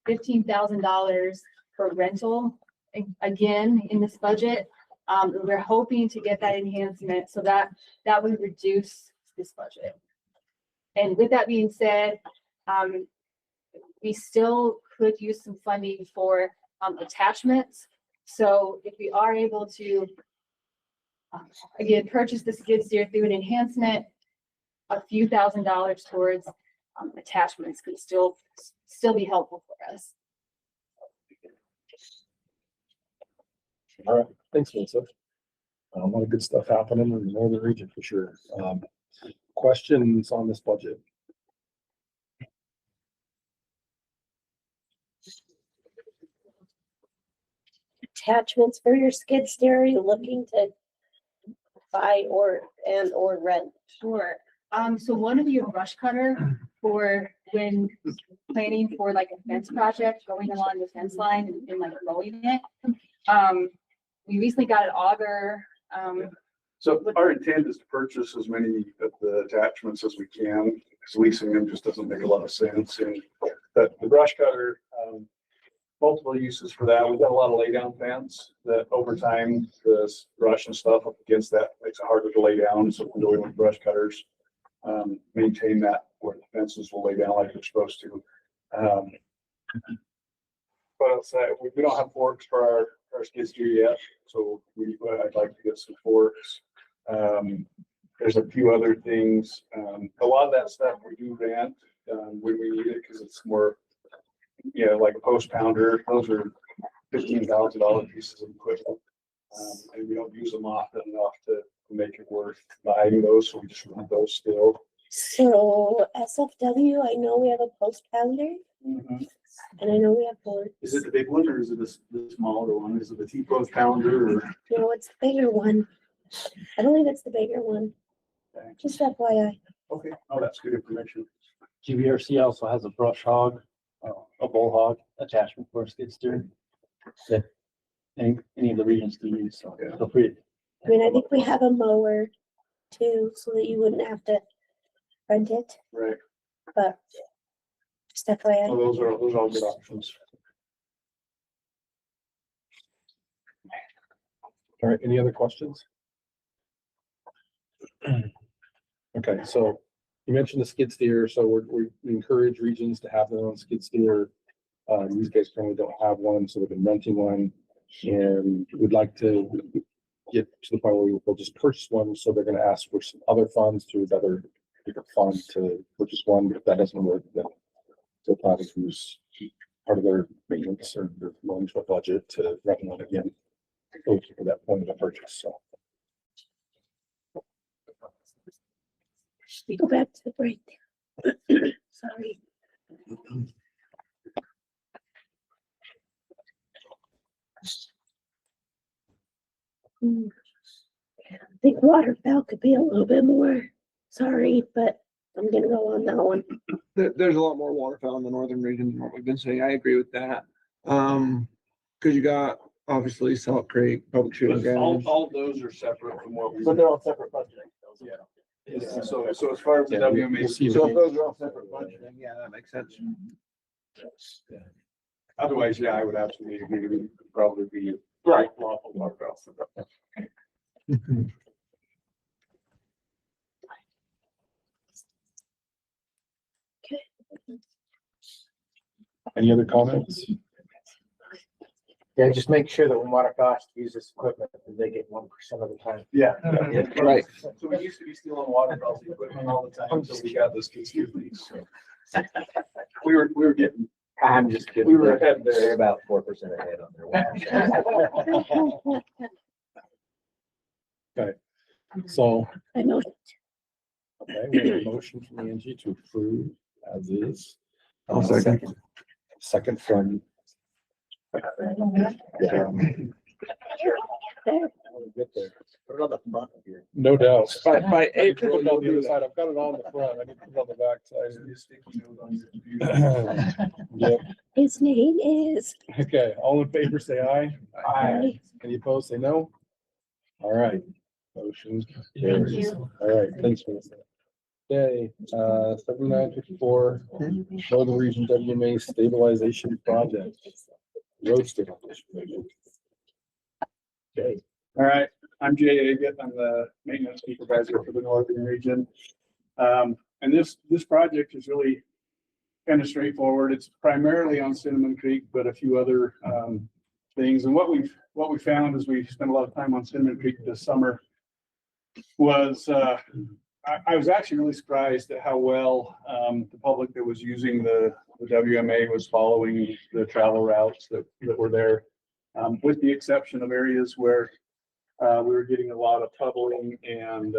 $15,000 for rental again in this budget. We're hoping to get that enhancement so that would reduce this budget. And with that being said, we still could use some funding for attachments. So if we are able to, again, purchase the skid steer through an enhancement, a few $1,000s towards attachments could still be helpful for us. All right, thanks, Melissa. A lot of good stuff happening in the northern region for sure. Questions on this budget? Attachments for your skid steer, are you looking to buy or rent? Sure. So one of you a brush cutter for when planning for like a fence project going along the fence line and like mowing it. We recently got an auger. So our intent is to purchase as many of the attachments as we can, because leasing them just doesn't make a lot of sense. And the brush cutter, multiple uses for that. We've got a lot of lay down fence that over time, the brush and stuff up against that makes it harder to lay down. So we're doing with brush cutters, maintain that where the fences will lay down like they're supposed to. But I'll say we don't have forks for our skid steer yet, so I'd like to get some forks. There's a few other things. A lot of that stuff we do rent when we need it because it's more, like a post pounder. Those are $15,000 pieces of equipment, and we don't use them often enough to make it worth buying those. So we just rent those still. So SFW, I know we have a post pounder. Mm-hmm. And I know we have boards. Is it the big one or is it the smaller one? Is it the T-post pounder or? No, it's the bigger one. I believe it's the bigger one. Okay. Just FYI. Okay. Oh, that's good information. GVRC also has a brush hog, a bull hog attachment for a skid steer. That any of the regions to use, so feel free. I mean, I think we have a mower too, so that you wouldn't have to rent it, Right. but just FYI. So those are all good options. All right, any other questions? Okay, so you mentioned the skid steer, so we encourage regions to have their own skid steer. These guys currently don't have one, so they've been renting one, and we'd like to get to the point where we'll just purchase one, so they're gonna ask for some other funds through another different fund to purchase one, but if that doesn't work, then they'll probably use part of their maintenance or their loan to a budget to rent one again. So for that point of the purchase, so. We go back to the break. Sorry. I think waterfowl could be a little bit more. Sorry, but I'm gonna go on that one. There's a lot more waterfowl in the northern region than what we've been saying. I agree with that. Cause you got obviously Salt Creek, public shooting grounds. All those are separate from what we. But they're all separate budgets. Yeah. So as far as the WMA. So if those are all separate budgeting, yeah, that makes sense. Otherwise, yeah, I would absolutely agree. It would probably be. Right. Lawful waterfowl. Any other comments? Yeah, just make sure that when waterfowl has to use this equipment, that they get 1% of the time. Yeah. Right. So we used to be stealing waterfowl equipment all the time until we got this skid lease. So we were getting. I'm just kidding. We were ahead there. They're about 4% ahead on their water. Okay, so, I know. okay, we have a motion from Angie to approve as is. I'll second. Second from. Yeah. Get there. Put it on the front of your. No doubt. By I need to April, put it on the you'll other be- side. I've got it on the front. I need to put it on the back side. Yep. His name is. Okay, all in favor, say aye. Aye. Any opposed, say no. All right, motion carries. All right, thanks for this. Okay, 7954, Northern Region WMA Stabilization Project. Road stabilization. Okay. All right, I'm Jay Agate. I'm the maintenance supervisor for the northern region. And this project is really kind of straightforward. It's primarily on Cinnamon Creek, but a few other things. And what we found as we spent a lot of time on Cinnamon Creek this summer was I was actually really surprised at how well the public that was using the WMA was following the travel routes that were there, with the exception of areas where we were getting a lot of puddling and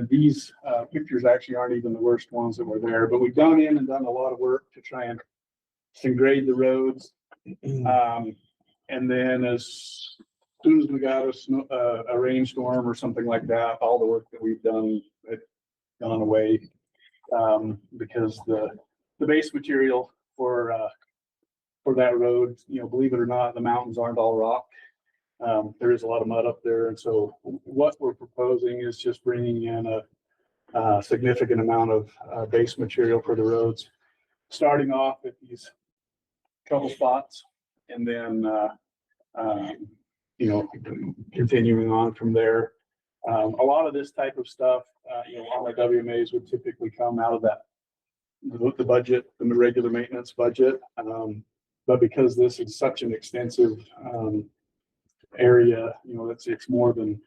these pictures actually aren't even the worst ones that were there, but we've gone in and done a lot of work to try and grade the roads. And then as soon as we got a rainstorm or something like that, all the work that we've done had gone away, because the base material for that road, believe it or not, the mountains aren't all rock. There is a lot of mud up there. And so what we're proposing is just bringing in a significant amount of base material for the roads, starting off at these trouble spots and then, continuing on from there. A lot of this type of stuff, on the WMAs would typically come out of the budget, the regular maintenance budget. But because this is such an extensive area, it's more than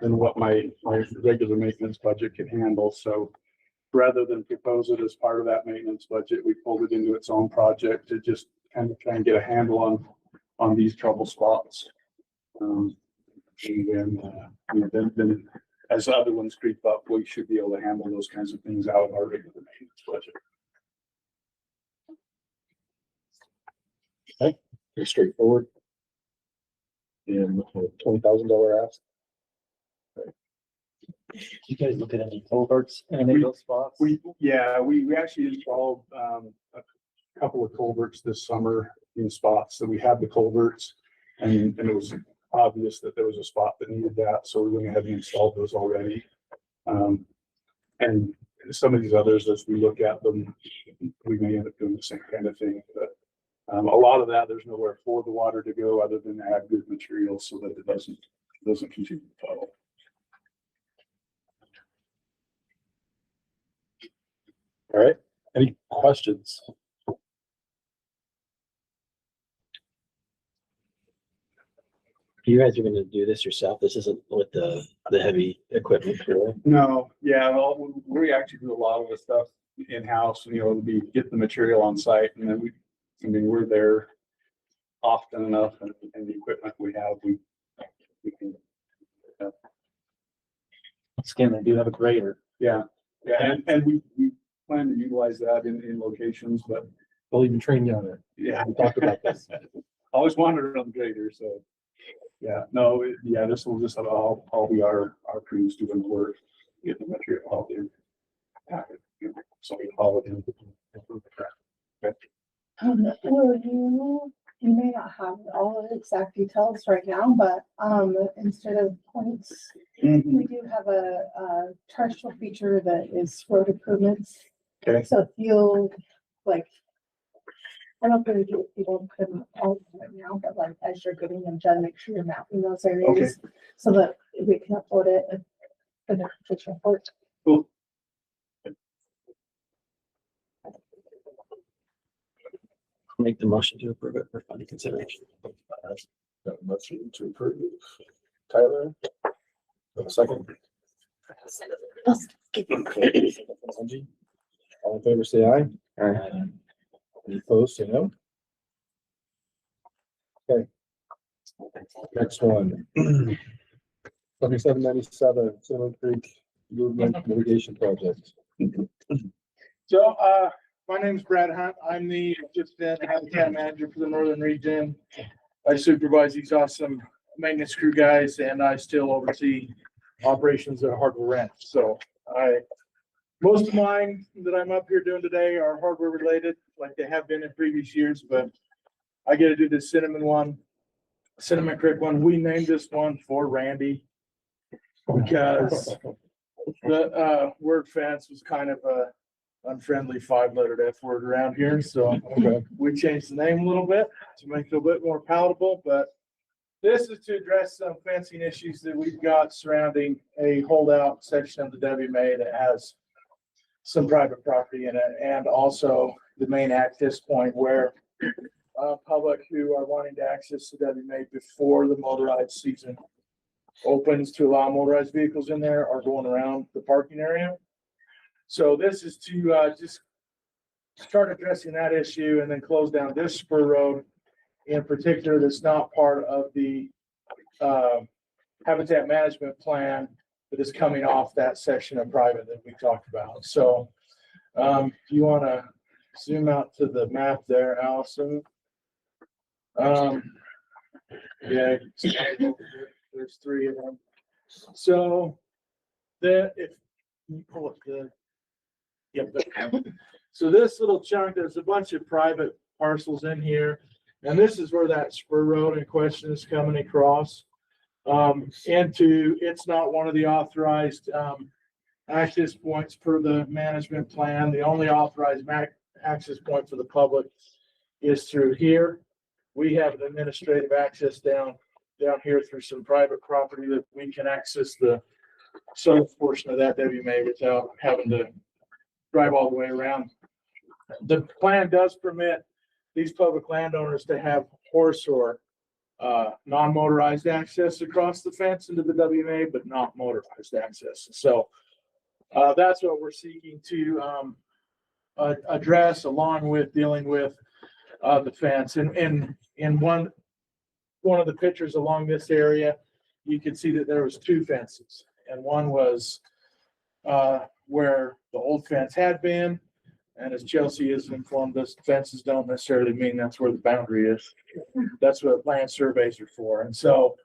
what my regular maintenance budget can handle. So rather than propose it as part of that maintenance budget, we pulled it into its own project to just kind of try and get a handle on these trouble spots. And then as other ones creep up, we should be able to handle those kinds of things out of our regular maintenance budget. Okay, pretty straightforward. And $20,000 ask. You guys look at any culverts in any of those spots? We actually installed a couple of culverts this summer in spots. So we have the culverts. And it was obvious that there was a spot that needed that, so we went ahead and installed those already. And some of these others, as we look at them, we may end up doing the same kind of thing, but a lot of that, there's nowhere for the water to go other than to add good materials so that it doesn't continue to puddle. All right, any questions? You guys are gonna do this yourself? This isn't with the heavy equipment, really? No, yeah, well, we actually do a lot of the stuff in-house, we get the material on site and then we're there often enough and the equipment we have, we can. Skin, they do have a grader. Yeah, and we plan to utilize that in locations, but. We'll even train you on it. Yeah. We talked about this. Always wanted it on the grader, so. Yeah, no, this will just all be our crews doing the work, getting the material out there. So we haul it in. Okay. Well, you may not have all the exact details right now, but, instead of points, we do have a terrestrial feature that is road improvements. Okay. So if you, like, I don't think people put them all right now, but like, as you're getting them done, make sure you're mapping those areas so that we can upload it for the future report. Cool. Make the motion to approve it for funding consideration. Got a motion to approve. Tyler? Got a second? Angie? All in favor, say aye. Aye. Any opposed, say no. Okay. Next one. 7797 Silver Creek Movement Mitigation Project. So, my name is Brad Hunt. I'm the assistant habitat manager for the northern region. I supervise these awesome maintenance crew guys and I still oversee operations at Hardware Ranch. So most of mine that I'm up here doing today are hardware related, like they have been in previous years, but I get to do this Cinnamon Creek one. We named this one for Randy because the word fence was kind of a unfriendly 5-lettered F word around here. So we changed the name a little bit to make it a bit more palatable, but this is to address some fencing issues that we've got surrounding a holdout section of the WMA that has some private property in it, and also the main access point where public who are wanting to access the WMA before the motorized season opens to allow motorized vehicles in there are going around the parking area. So this is to just start addressing that issue and then close down this spur road in particular that's not part of the habitat management plan that is coming off that section of private that we talked about. So if you want to zoom out to the map there, Allison. Yeah, there's 3 of them. So if you pull up the so this little chunk, there's a bunch of private parcels in here, and this is where that spur road in question is coming across. It's not one of the authorized access points per the management plan. The only authorized access point for the public is through here. We have an administrative access down here through some private property that we can access the southern portion of that WMA without having to drive all the way around. The plan does permit these public landowners to have horse or non-motorized access across the fence into the WMA, but not motorized access. So that's what we're seeking to address, along with dealing with the fence. And in one of the pictures along this area, you can see that there was 2 fences, and one was where the old fence had been. And as Chelsea has informed us, fences don't necessarily mean that's where the boundary is. That's what land surveys are for. And so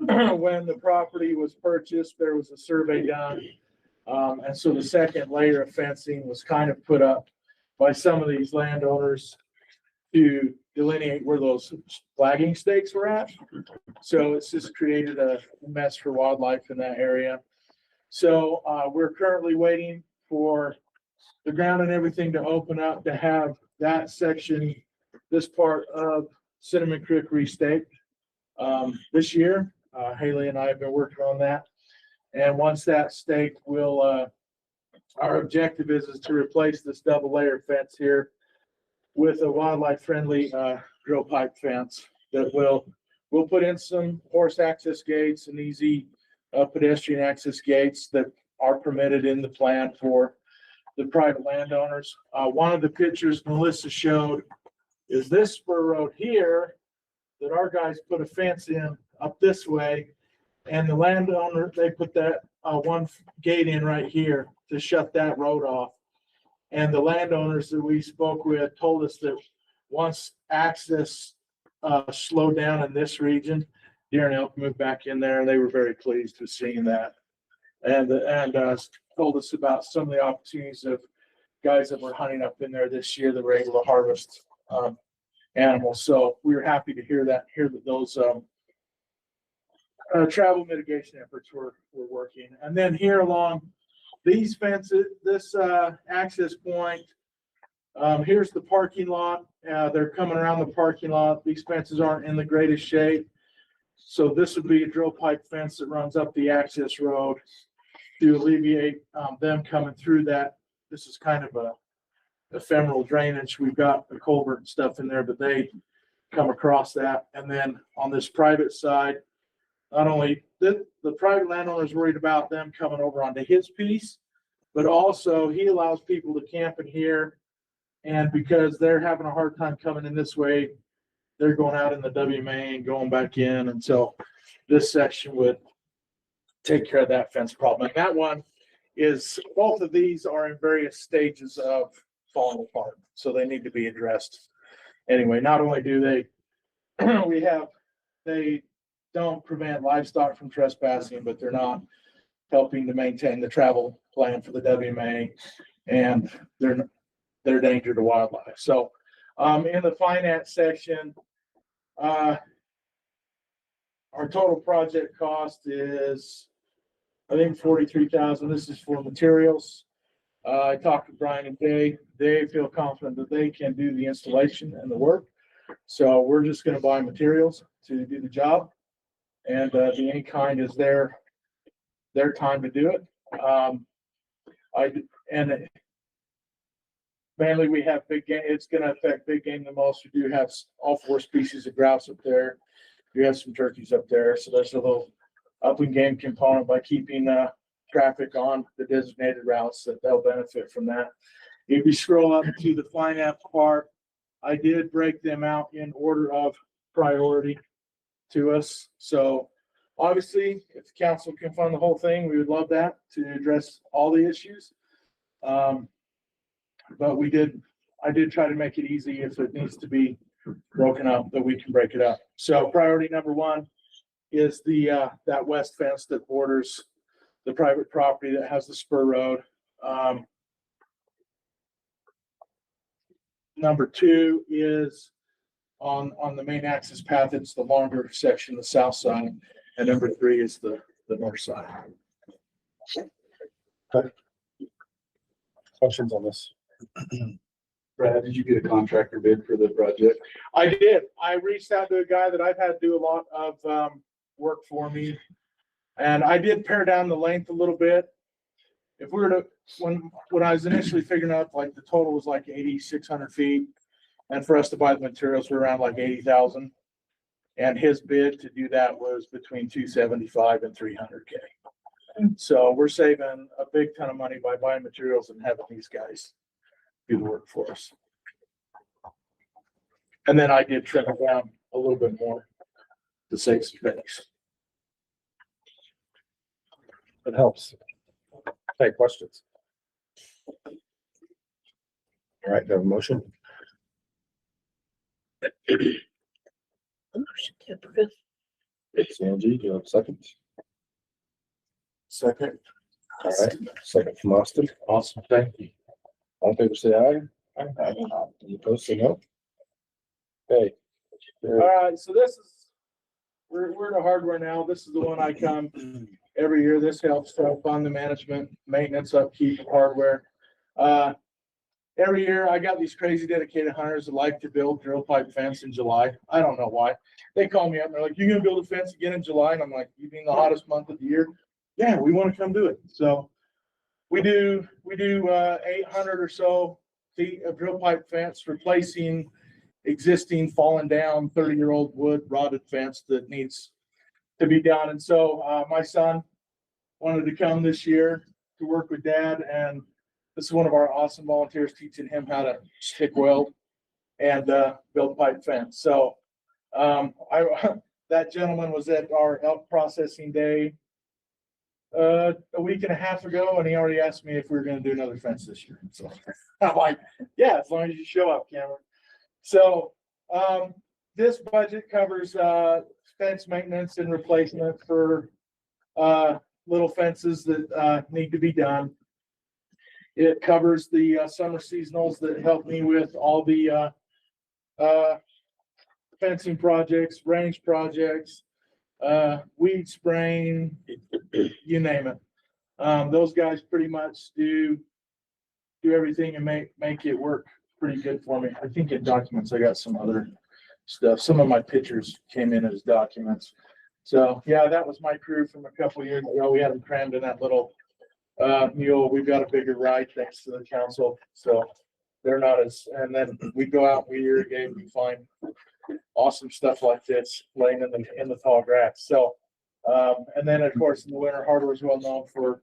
when the property was purchased, there was a survey done. And so the second layer of fencing was kind of put up by some of these landowners to delineate where those flagging stakes were at. So it's just created a mess for wildlife in that area. So, we're currently waiting for the ground and everything to open up to have that section, this part of Cinnamon Creek restaked. This year, Haley and I have been working on that. And once that's staked, our objective is to replace this double layer fence here with a wildlife friendly, drill pipe fence that we'll put in some horse access gates and easy, pedestrian access gates that are permitted in the plan for the private landowners. One of the pictures Melissa showed is this spur road here that our guys put a fence in up this way. And the landowner, they put that one gate in right here to shut that road off. And the landowners that we spoke with told us that once access slowed down in this region, deer and elk moved back in there, and they were very pleased with seeing that. And told us about some of the opportunities of guys that were hunting up in there this year that were able to harvest animals. So we were happy to hear that those travel mitigation efforts were working. And then here along these fences, this access point, here's the parking lot. They're coming around the parking lot. These fences aren't in the greatest shape. So this would be a drill pipe fence that runs up the access road to alleviate them coming through that. This is kind of a ephemeral drainage. We've got the culvert and stuff in there, but they come across that. And then on this private side, not only the private landowner is worried about them coming over onto his piece, but also he allows people to camp in here. And because they're having a hard time coming in this way, they're going out in the WMA and going back in. And so this section would take care of that fence problem. And that one is, both of these are in various stages of falling apart. So they need to be addressed. Anyway, not only do they don't prevent livestock from trespassing, but they're not helping to maintain the travel plan for the WMA, and they're danger to wildlife. So in the finance section, our total project cost is, I think, $43,000. This is for materials. I talked to Brian and Dave. They feel confident that they can do the installation and the work. So we're just going to buy materials to do the job. And the in-kind is their time to do it. Mainly we have big game. It's going to affect big game the most. We do have all 4 species of grouse up there. We have some turkeys up there. So there's a little upland game component by keeping traffic on the designated routes that they'll benefit from that. If you scroll up to the finance part, I did break them out in order of priority to us. So obviously, if the council can fund the whole thing, we would love that to address all the issues. But I did try to make it easy if it needs to be broken up, that we can break it up. So priority number 1 is that west fence that borders the private property that has the spur road. Number 2 is on the main access path. It's the longer section, the south side. And number 3 is the north side. Okay. Questions on this? Brad, did you get a contractor bid for the project? I did. I reached out to a guy that I've had do a lot of work for me. And I did pare down the length a little bit. If we were to, when I was initially figuring out, like, the total was like 8,600 feet. And for us to buy the materials, we're around like 80,000. And his bid to do that was between 275 and 300K. So we're saving a big ton of money by buying materials and having these guys do the work for us. And then I did trim it down a little bit more to save some space. It helps. Okay, questions? All right, do I have a motion? Motion to approve. It's Angie, do you have a second? Second. All right, second from Austin. Awesome, thank you. All in favor, say aye. Aye. Any opposed, say no. Okay. All right, so this is, we're in the hardware now. This is the one I come every year. This helps to fund the management, maintenance, upkeep of hardware. Every year I got these crazy dedicated hunters that like to build drill pipe fence in July. I don't know why. They call me up and they're like, "You gonna build a fence again in July?" And I'm like, "You mean the hottest month of the year?" "Yeah, we want to come do it." So we do 800 or so feet of drill pipe fence, replacing existing fallen down 30-year-old wood rotted fence that needs to be done. And so my son wanted to come this year to work with Dad, and this is one of our awesome volunteers teaching him how to stick weld and build pipe fence. So that gentleman was at our elk processing day a week and a half ago, and he already asked me if we were going to do another fence this year. So I'm like, "Yeah, as long as you show up, Cameron." So this budget covers fence maintenance and replacement for little fences that need to be done. It covers the summer seasonals that help me with all the fencing projects, range projects, weed spraying, you name it. Those guys pretty much do everything and make it work pretty good for me. I think in documents I got some other stuff. Some of my pictures came in as documents. So yeah, that was my crew from a couple of years ago. We had them crammed in that little mule. We've got a bigger ride thanks to the council. So they're not as, and then we go out, we irrigate, we find awesome stuff like this laying in the tall grass. So and then of course in the winter, hardware is well known for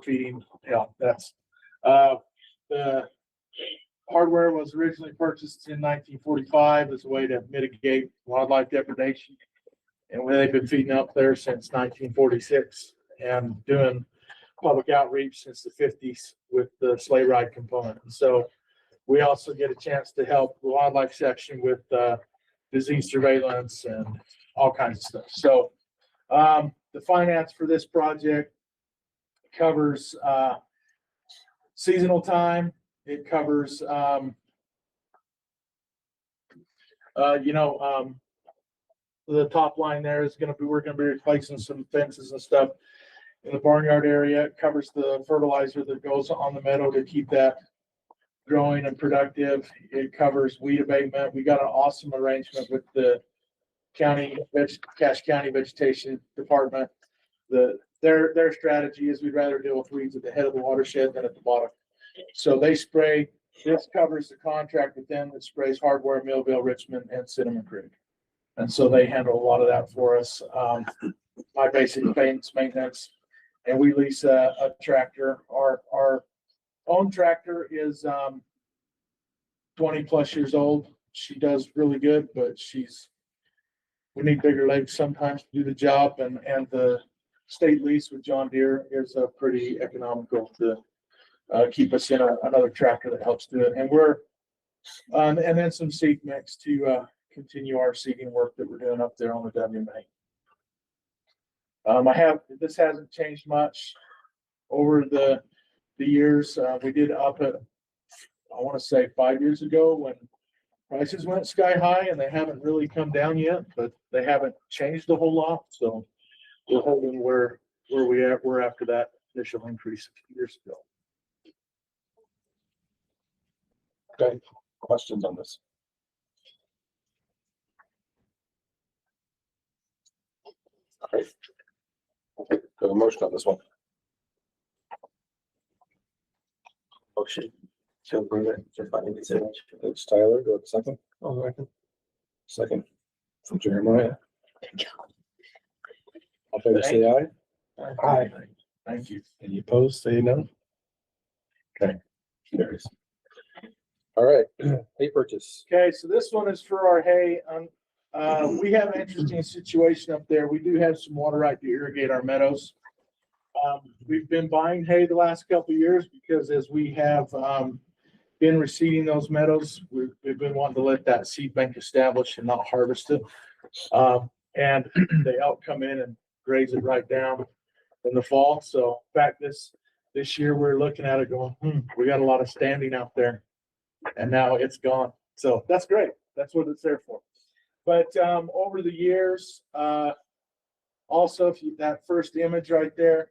feeding. Yeah, that's the hardware was originally purchased in 1945 as a way to mitigate wildlife depredation. And they've been feeding up there since 1946 and doing public outreach since the 50s with the sleigh ride component. And so we also get a chance to help the wildlife section with disease surveillance and all kinds of stuff. So the finance for this project covers seasonal time. It covers, the top line there is going to be, we're going to be replacing some fences and stuff in the barnyard area. It covers the fertilizer that goes on the meadow to keep that growing and productive. It covers weed abatement. We got an awesome arrangement with the Cache County Vegetation Department. Their strategy is we'd rather deal with weeds at the head of the watershed than at the bottom. So they spray, this covers the contract with them that sprays Hardware, Millville, Richmond, and Cinnamon Creek. And so they handle a lot of that for us. My basic maintenance, and we lease a tractor. Our own tractor is 20 plus years old. She does really good, but we need bigger legs sometimes to do the job. And the state lease with John Deere is pretty economical to keep us in another tractor that helps do it. And and then some seed mix to continue our seeding work that we're doing up there on the WMA. This hasn't changed much over the years. We did up it, I want to say 5 years ago when prices went sky high, and they haven't really come down yet, but they haven't changed a whole lot. So we're holding where we're after that initial increase a few years ago. Okay, questions on this? All right. Okay, go to motion on this one. Motion to approve it for finding consideration. Thanks, Tyler. Go to second. Second from Jeremiah. All in favor, say aye. Aye. Thank you. Any opposed, say no. Okay, carries. All right, hay purchase. Okay, so this one is for our hay. We have an interesting situation up there. We do have some water right to irrigate our meadows. We've been buying hay the last couple of years because as we have been reseeding those meadows, we've been wanting to let that seed bank establish and not harvest it. And they out come in and graze it right down in the fall. So in fact, this year we're looking at it going, we got a lot of standing out there, and now it's gone. So that's great. That's what it's there for. But, over the years, also, if you, that first image right there,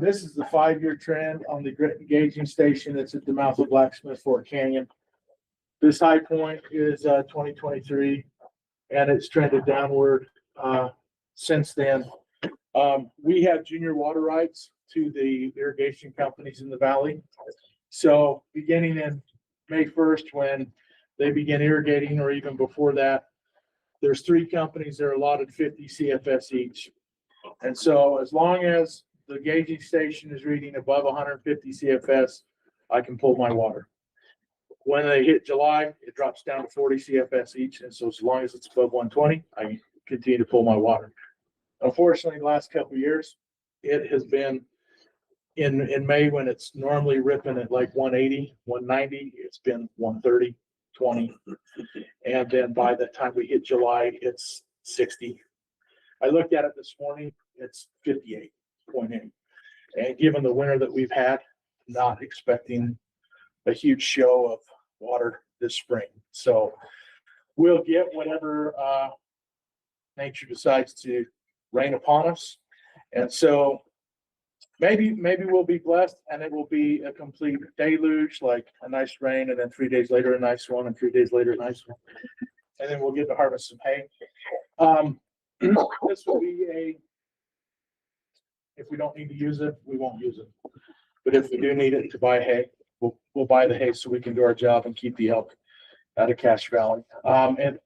this is the 5-year trend on the grit gauging station that's at the mouth of Blacksmith Fork Canyon. This high point is 2023, and it's trended downward since then. We have junior water rights to the irrigation companies in the valley. So beginning in May 1st, when they begin irrigating, or even before that, there's 3 companies that are allotted 50 CFS each. And so as long as the gauging station is reading above 150 CFS, I can pull my water. When they hit July, it drops down to 40 CFS each. And so as long as it's above 120, I continue to pull my water. Unfortunately, the last couple of years, it has been in May, when it's normally ripping at like 180, 190, it's been 130, 20. And then by the time we hit July, it's 60. I looked at it this morning, it's 58.8. And given the winter that we've had, not expecting a huge show of water this spring. So we'll get whatever nature decides to rain upon us. And so maybe we'll be blessed and it will be a complete deluge, like a nice rain, and then 3 days later a nice one, and 3 days later a nice one. And then we'll get to harvest some hay. This will be if we don't need to use it, we won't use it. But if we do need it to buy hay, we'll buy the hay so we can do our job and keep the elk out of Cache Valley. And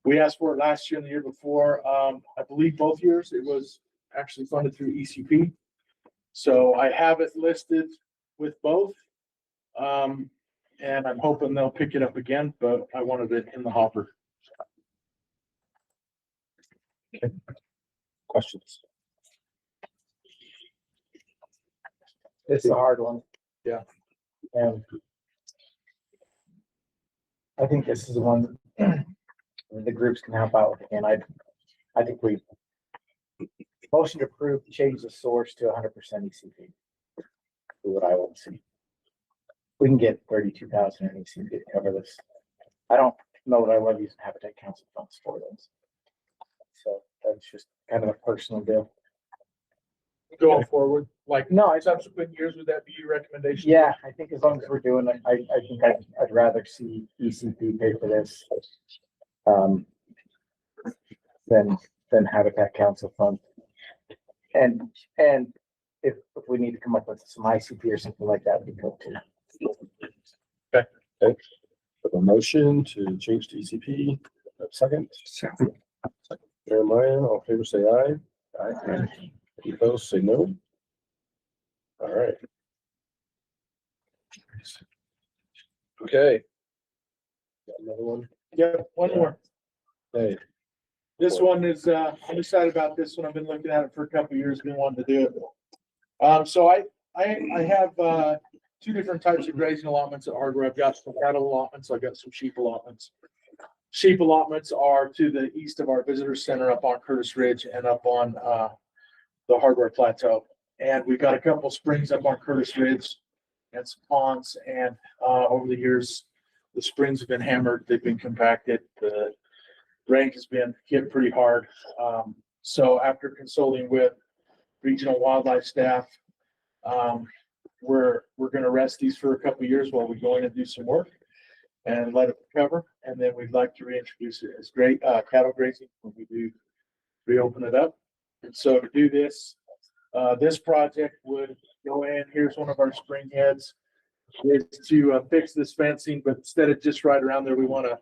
we asked for it last year and the year before. I believe both years it was actually funded through ECP. So I have it listed with both. And I'm hoping they'll pick it up again, but I wanted it in the hopper. Okay. Questions? It's a hard one. Yeah. And I think this is the one the groups can help out with. And I think we motion to approve to change the source to 100% ECP. What I want to see. We can get 32,000 in ECP to cover this. I don't know that I love using Habitat Council funds for this. So that's just kind of a personal deal. Going forward, like no, subsequent years, would that be your recommendation? Yeah, I think as long as we're doing it, I think I'd rather see ECP pay for this than Habitat Council fund. And if we need to come up with some ICP or something like that, we go too. Okay. Have a motion to change to ECP. Second. Jeremiah, all in favor, say aye. Aye. Any opposed, say no. All right. Okay. Got another one. Yeah, one more. Hey. This one is, I'm excited about this one. I've been looking at it for a couple of years, been wanting to do it. So I have 2 different types of grazing allotments at Hardware. I've got some cattle allotments, I've got some sheep allotments. Sheep allotments are to the east of our visitor center up on Curtis Ridge and up on the Hardware Plateau. And we've got a couple springs up on Curtis Ridge and some ponds. And over the years, the springs have been hammered, they've been compacted, the rain has been hit pretty hard. So after consulting with regional wildlife staff, we're going to rest these for a couple of years while we go in and do some work and let it recover. And then we'd like to reintroduce it as great cattle grazing when we do reopen it up. And so to do this, this project would go in, here's one of our spring heads, is to fix this fencing, but instead of just right around there, we want to,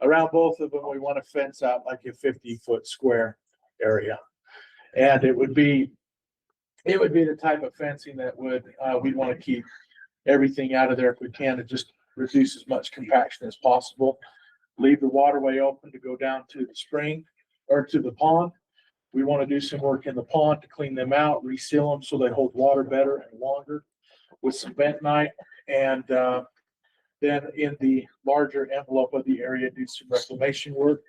around both of them, we want to fence out like a 50-foot square area. And it would be the type of fencing that would, we'd want to keep everything out of there if we can, to just reduce as much compaction as possible. Leave the waterway open to go down to the spring or to the pond. We want to do some work in the pond to clean them out, reseal them so they hold water better and longer with some bentonite. And then in the larger envelope of the area, do some reclamation work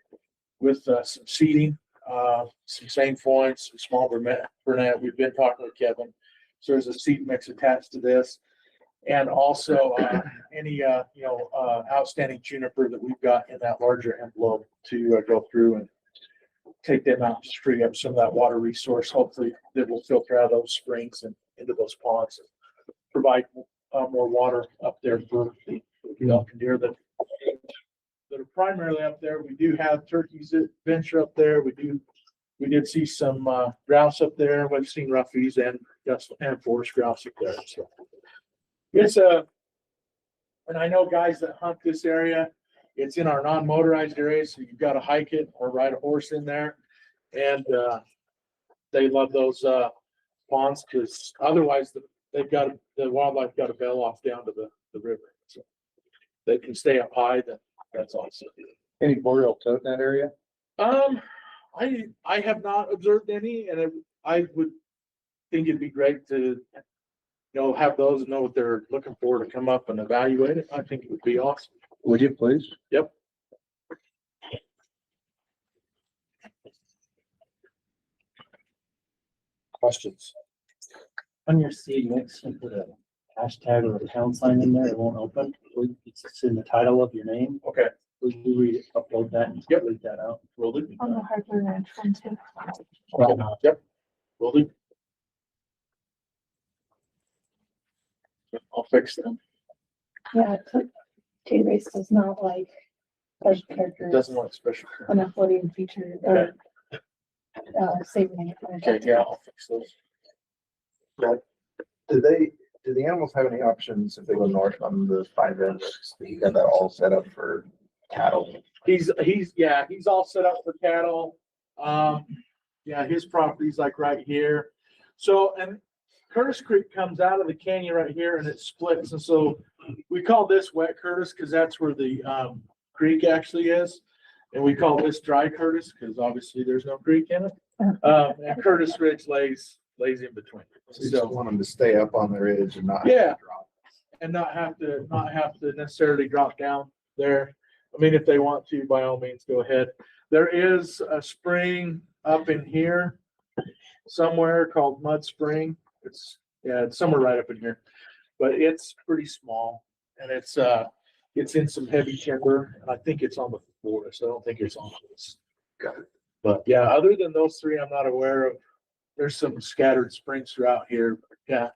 with some seeding, some sainfoin, some small burnet. We've been talking with Kevin. So there's a seed mix attached to this. And also, any, outstanding juniper that we've got in that larger envelope to go through and take them out, just free up some of that water resource. Hopefully that will filter out of those springs and into those ponds and provide more water up there for the elk and deer that are primarily up there. We do have turkeys that venture up there. We did see some grouse up there. We've seen roughies and forest grouse up there. So it's and I know guys that hunt this area. It's in our non-motorized area, so you've got to hike it or ride a horse in there. And they love those ponds because otherwise the wildlife got to bail off down to the river. So they can stay up high. That's awesome. Any boreal toad in that area? I have not observed any, and I would think it'd be great to, have those know what they're looking for to come up and evaluate it. I think it would be awesome. Would you please? Yep. Questions? On your seed mix, you put a hashtag or a pound sign in there, it won't open. It's in the title of your name. Okay. Will you upload that and read that out? Will do. On the Harper Ranch one too. Yep. Will do. I'll fix them. Yeah, database does not like special characters. Doesn't want special. An uploading feature or saving it. Okay, yeah, I'll fix those. Do the animals have any options if they go north on the 5 ends? You got that all set up for cattle? He's all set up for cattle. His property's like right here. So, and Curtis Creek comes out of the canyon right here and it splits. And so we call this wet Curtis because that's where the creek actually is. And we call this dry Curtis because obviously there's no creek in it. And Curtis Ridge lays in between. So you just want them to stay up on the ridge and not drop. And not have to necessarily drop down there. I mean, if they want to, by all means, go ahead. There is a spring up in here somewhere called Mud Spring. It's somewhere right up in here, but it's pretty small and it's in some heavy timber. And I think it's on the forest. I don't think it's on this. Got it. But yeah, other than those three, I'm not aware of. There's some scattered springs throughout here. Yeah,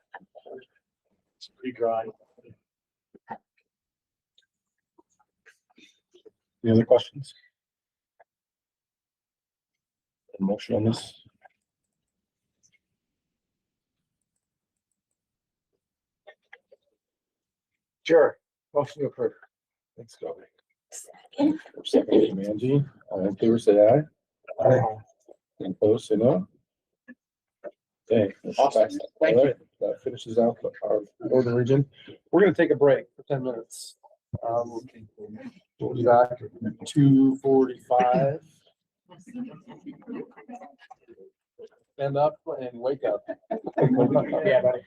it's pretty dry. Any other questions? A motion on this? Sure. Motion to approve. Thanks, Scotty. Second, Angie. All in favor, say aye. Aye. And opposed, say no. Okay. Awesome. Thank you. That finishes out our northern region. We're gonna take a break for 10 minutes. We'll be back at 2:45. Stand up and wake up. Yeah, buddy.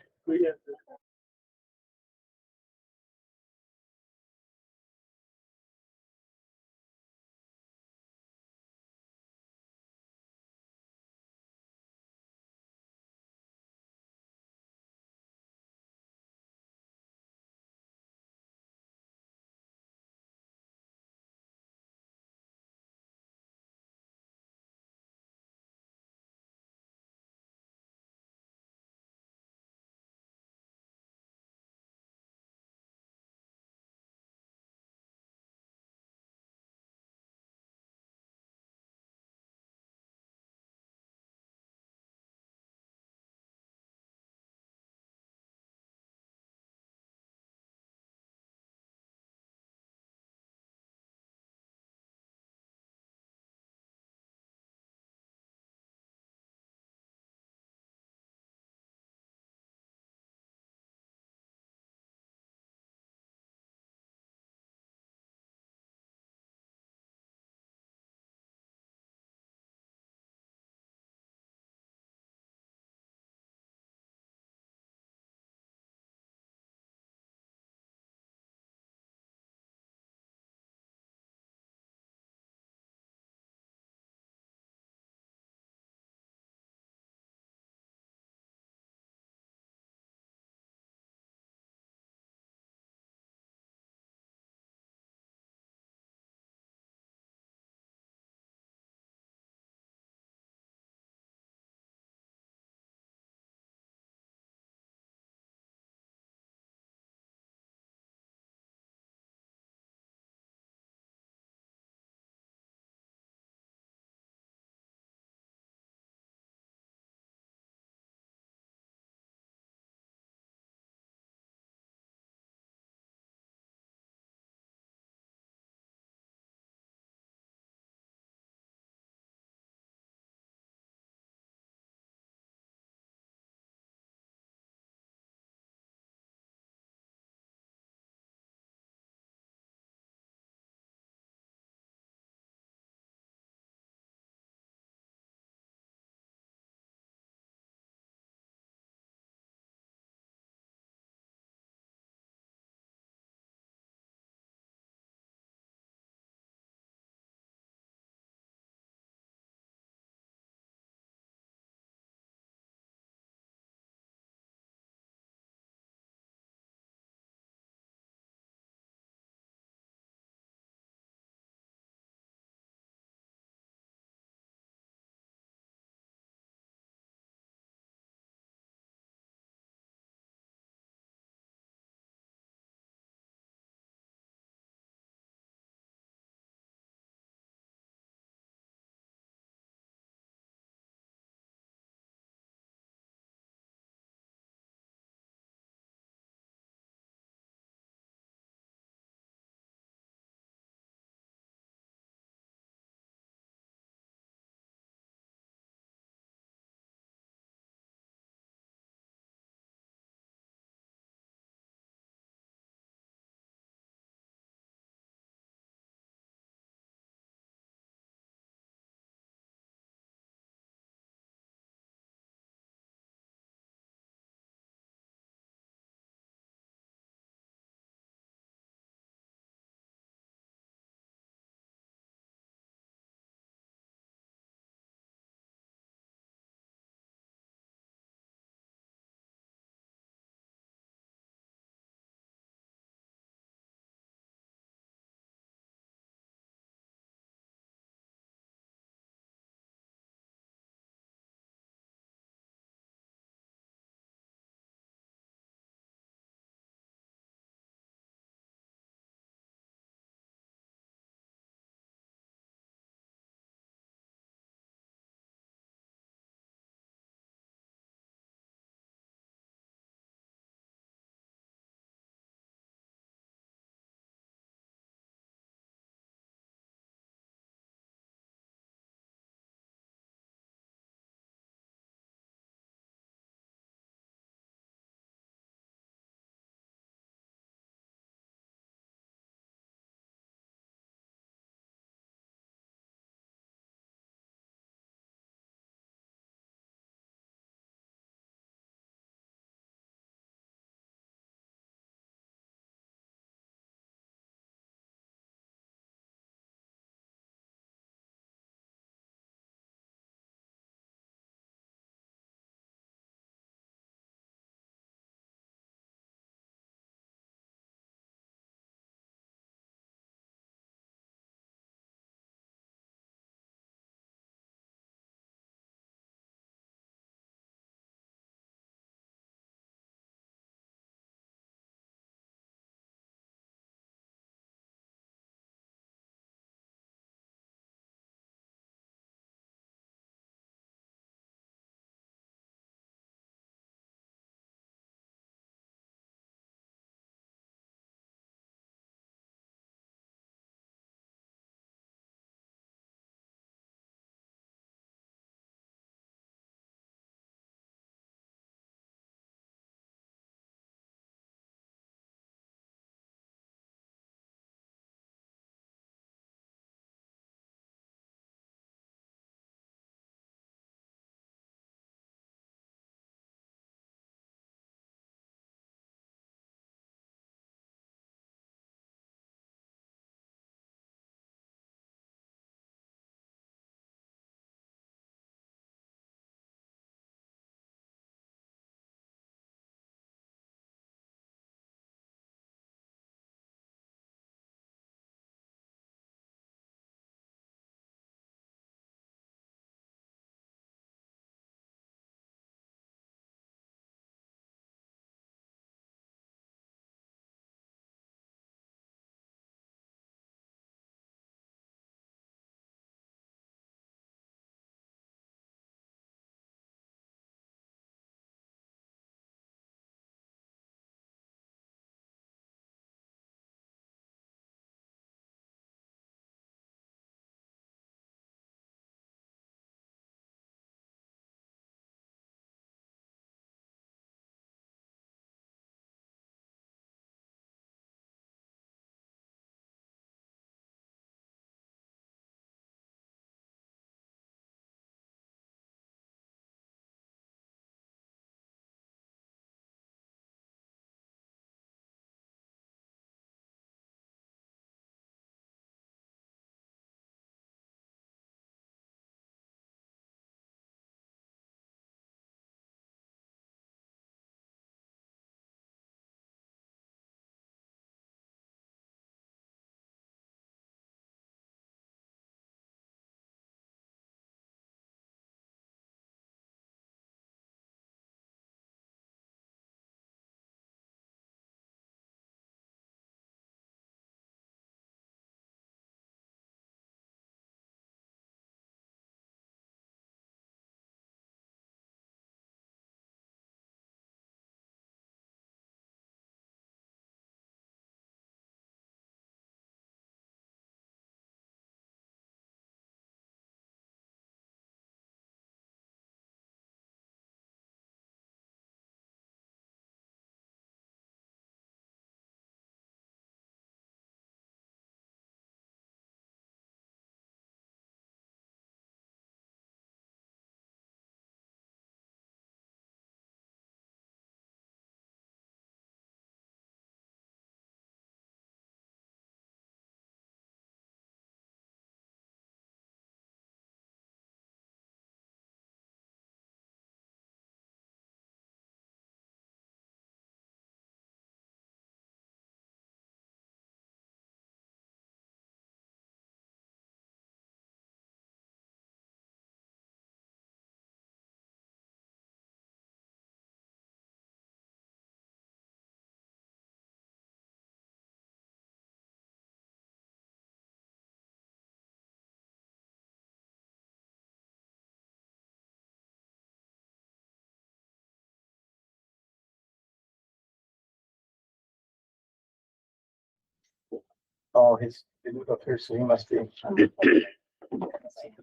Oh, he moved up here, so he must be. All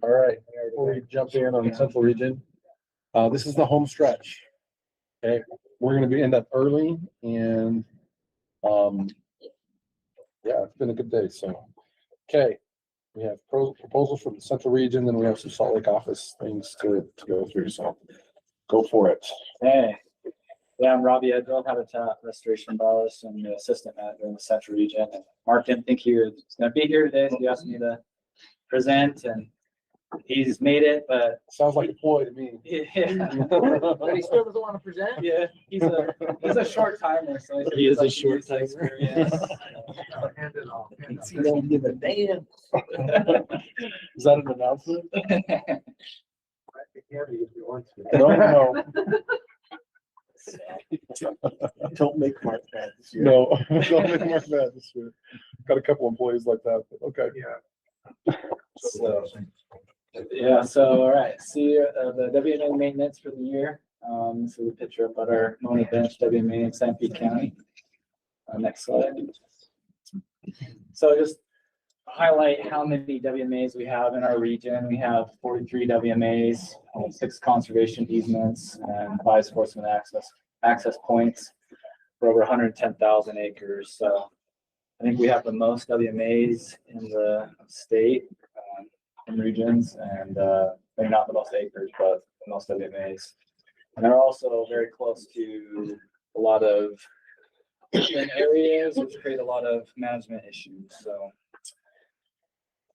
right, before we jump in on the Central Region, this is the home stretch. Okay, we're gonna end up early and, yeah, it's been a good day, so. Okay, we have proposals from the Central Region, then we have some Salt Lake office things to go through, so go for it. Hey, yeah, I'm Robbie Edgley, Habitat Restoration Biologist and the Assistant Manager in the Central Region. And Mark didn't think he was gonna be here today, so he asked me to present, and he's made it, but. Sounds like a ploy to me. Yeah. But he still doesn't want to present? Yeah, he's a short timer, so. I He is a think short he's experienced. He don't give a damn. Is that an announcement? No. Don't make Mark mad this year. No, don't make Mark mad this year. Got a couple employees like that, but okay. Yeah. So, yeah, so, all right, see, the WMA maintenance for the year. So the picture up at our Mona Bench, WMA in San Pete County. Next slide. So just highlight how many WMAs we have in our region. We have 43 WMAs, 6 conservation easements, and 5 sportsman access points for over 110,000 acres. So I think we have the most WMAs in the state, in regions, and maybe not the most acres, but the most WMAs. And they're also very close to a lot of different areas, which create a lot of management issues. So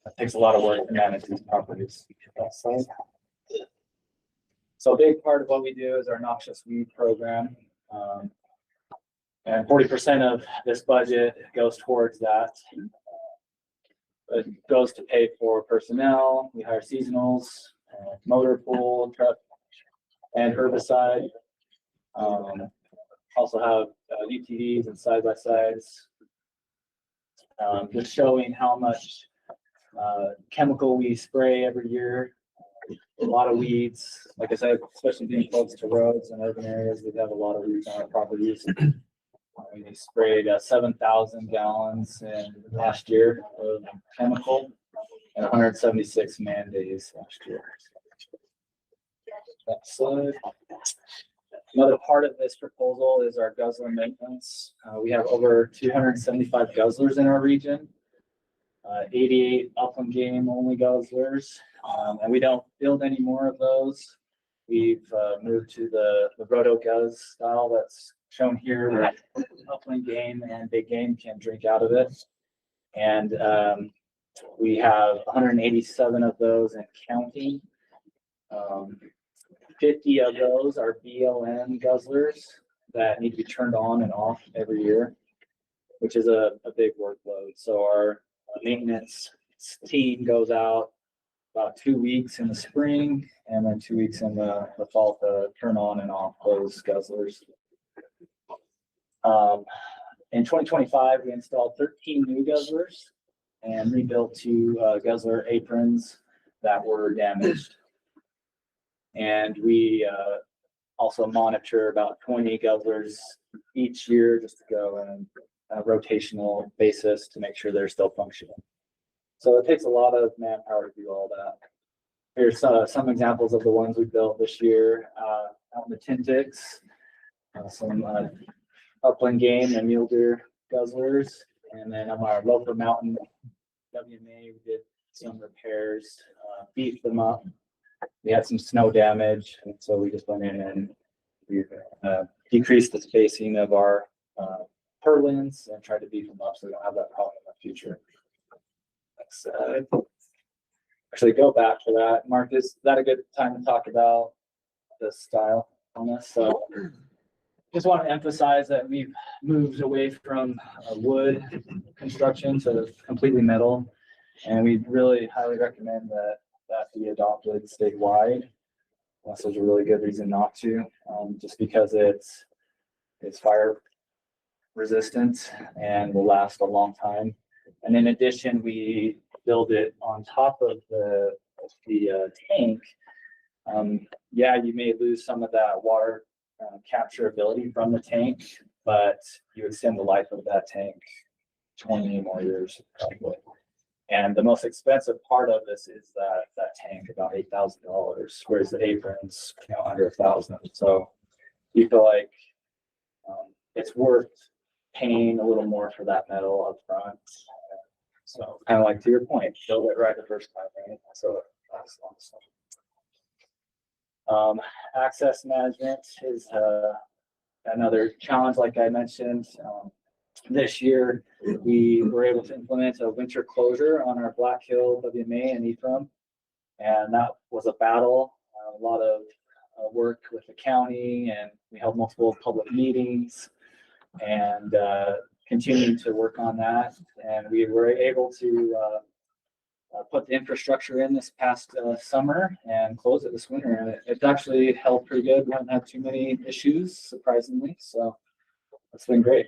it takes a lot of work to manage these properties. So a big part of what we do is our noxious weed program. And 40% of this budget goes towards that. It goes to pay for personnel. We hire seasonals, motor pool, truck, and herbicide. Also have UTVs and side-by-sides. Just showing how much chemical we spray every year. A lot of weeds. Like I said, especially being close to roads and urban areas, we have a lot of weeds on our properties. We sprayed 7,000 gallons in last year of chemical and 176 man days last year. Next slide. Another part of this proposal is our guzzler maintenance. We have over 275 guzzlers in our region, 88 upland game only guzzlers, and we don't build any more of those. We've moved to the roto guzz style that's shown here, where upland game and big game can drink out of it. And we have 187 of those in counting. 50 of those are BLM guzzlers that need to be turned on and off every year, which is a big workload. So our maintenance team goes out about 2 weeks in the spring and then 2 weeks in the fall to turn on and off those guzzlers. In 2025, we installed 13 new guzzlers and rebuilt 2 guzzler aprons that were damaged. And we also monitor about 20 guzzlers each year just to go on a rotational basis to make sure they're still functioning. So it takes a lot of manpower to do all that. Here's some examples of the ones we built this year out in the Tintics, some upland game and mule deer guzzlers. And then on our Loper Mountain WMA, we did some repairs, beefed them up. We had some snow damage, and so we just went in and we decreased the spacing of our purlins and tried to beef them up so we don't have that problem in the future. Actually, go back to that. Mark, is that a good time to talk about the style on this? So just want to emphasize that we've moved away from wood construction to completely metal, and we really highly recommend that be adopted statewide, unless there's a really good reason not to, just because it's fire resistant and will last a long time. And in addition, we build it on top of the tank. Yeah, you may lose some of that water capture ability from the tank, but you extend the life of that tank 20 more years probably. And the most expensive part of this is that tank, about $8,000, whereas the aprons, under $1,000. So you feel like it's worth paying a little more for that metal up front. So kind of like to your point, build it right the first time, right? So that's awesome. Access management is another challenge, like I mentioned. This year, we were able to implement a winter closure on our Black Hill, WMA, and Ephraim, and that was a battle. A lot of work with the county, and we held multiple public meetings, and continuing to work on that. And we were able to put the infrastructure in this past summer and close it this winter. And it's actually held pretty good. We haven't had too many issues, surprisingly. So it's been great.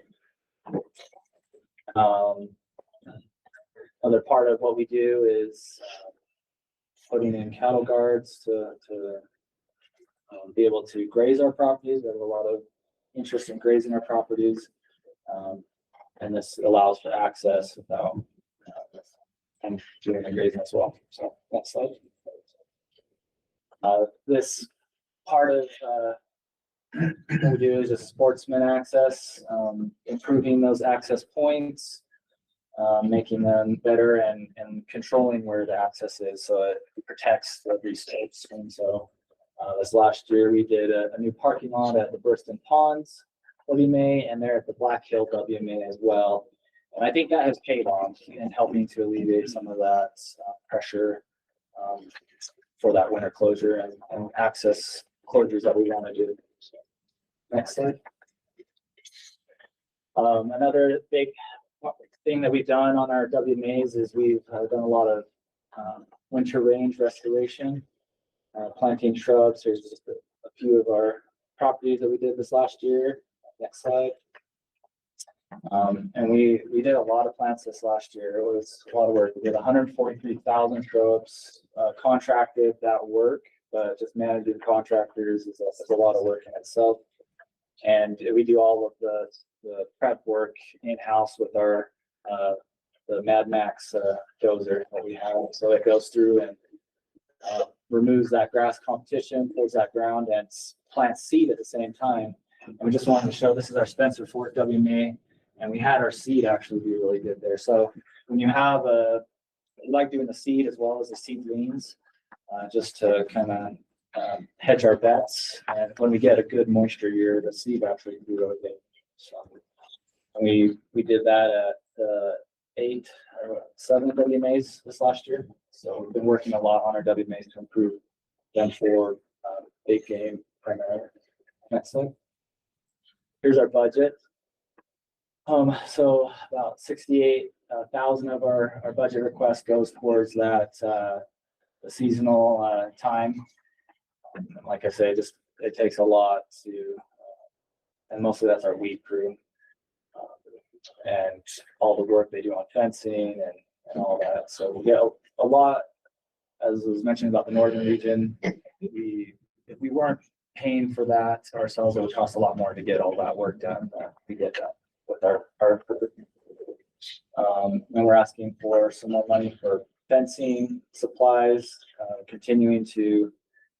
Other part of what we do is putting in cattle guards to be able to graze our properties. We have a lot of interest in grazing our properties, and this allows for access without and doing the grazing as well. So next slide. This part of what we do is just sportsman access, improving those access points, making them better, and controlling where the access is so it protects the restarts. And so this last year we did a new parking lot at the Burston Ponds WMA, and there at the Black Hill WMA as well. And I think that has paid off in helping to alleviate some of that pressure for that winter closure and access closures that we want to do. So, next slide. Another big thing that we've done on our WMAs is we've done a lot of winter range restoration, planting shrubs. Here's just a few of our properties that we did this last year. Next slide. And we did a lot of plants this last year. It was a lot of work. We did 143,000 shrubs, contracted that work, but just managing contractors is a lot of work in itself. And we do all of the prep work in-house with our the Mad Max dozer that we have. So it goes through and removes that grass competition, pulls that ground, and plants seed at the same time. And we just wanted to show this is our Spencer Fort WMA, and we had our seed actually be really good there. So when you have we like doing the seed as well as the seedlings, just to kind of hedge our bets. And when we get a good moisture year, the seed actually do really good. So and we did that at 8 or 7 WMAs this last year. So we've been working a lot on our WMAs to improve them for big game primarily. Next slide. Here's our budget. So about 68,000 of our budget request goes towards that the seasonal time. Like I say, just it takes a lot to, and mostly that's our weed crew and all the work they do on fencing and all that. So we get a lot, as was mentioned about the northern region. If we weren't paying for that ourselves, it would cost a lot more to get all that work done. We get that with our and we're asking for some more money for fencing supplies, continuing to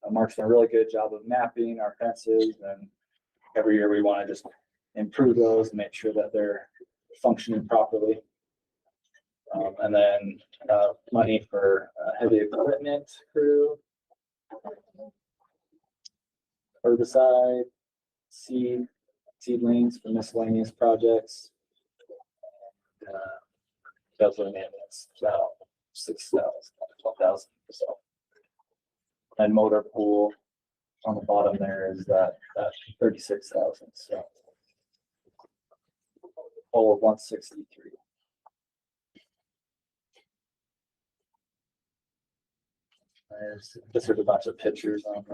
Mark's done a really good job of mapping our fences, and every year we want to just improve those and make sure that they're functioning properly. And then money for heavy equipment crew, herbicide, seedlings for miscellaneous projects, guzzler maintenance, about 6,000, 12,000 or so. And motor pool on the bottom there is that 36,000. So all of 163. This is a bunch of pictures on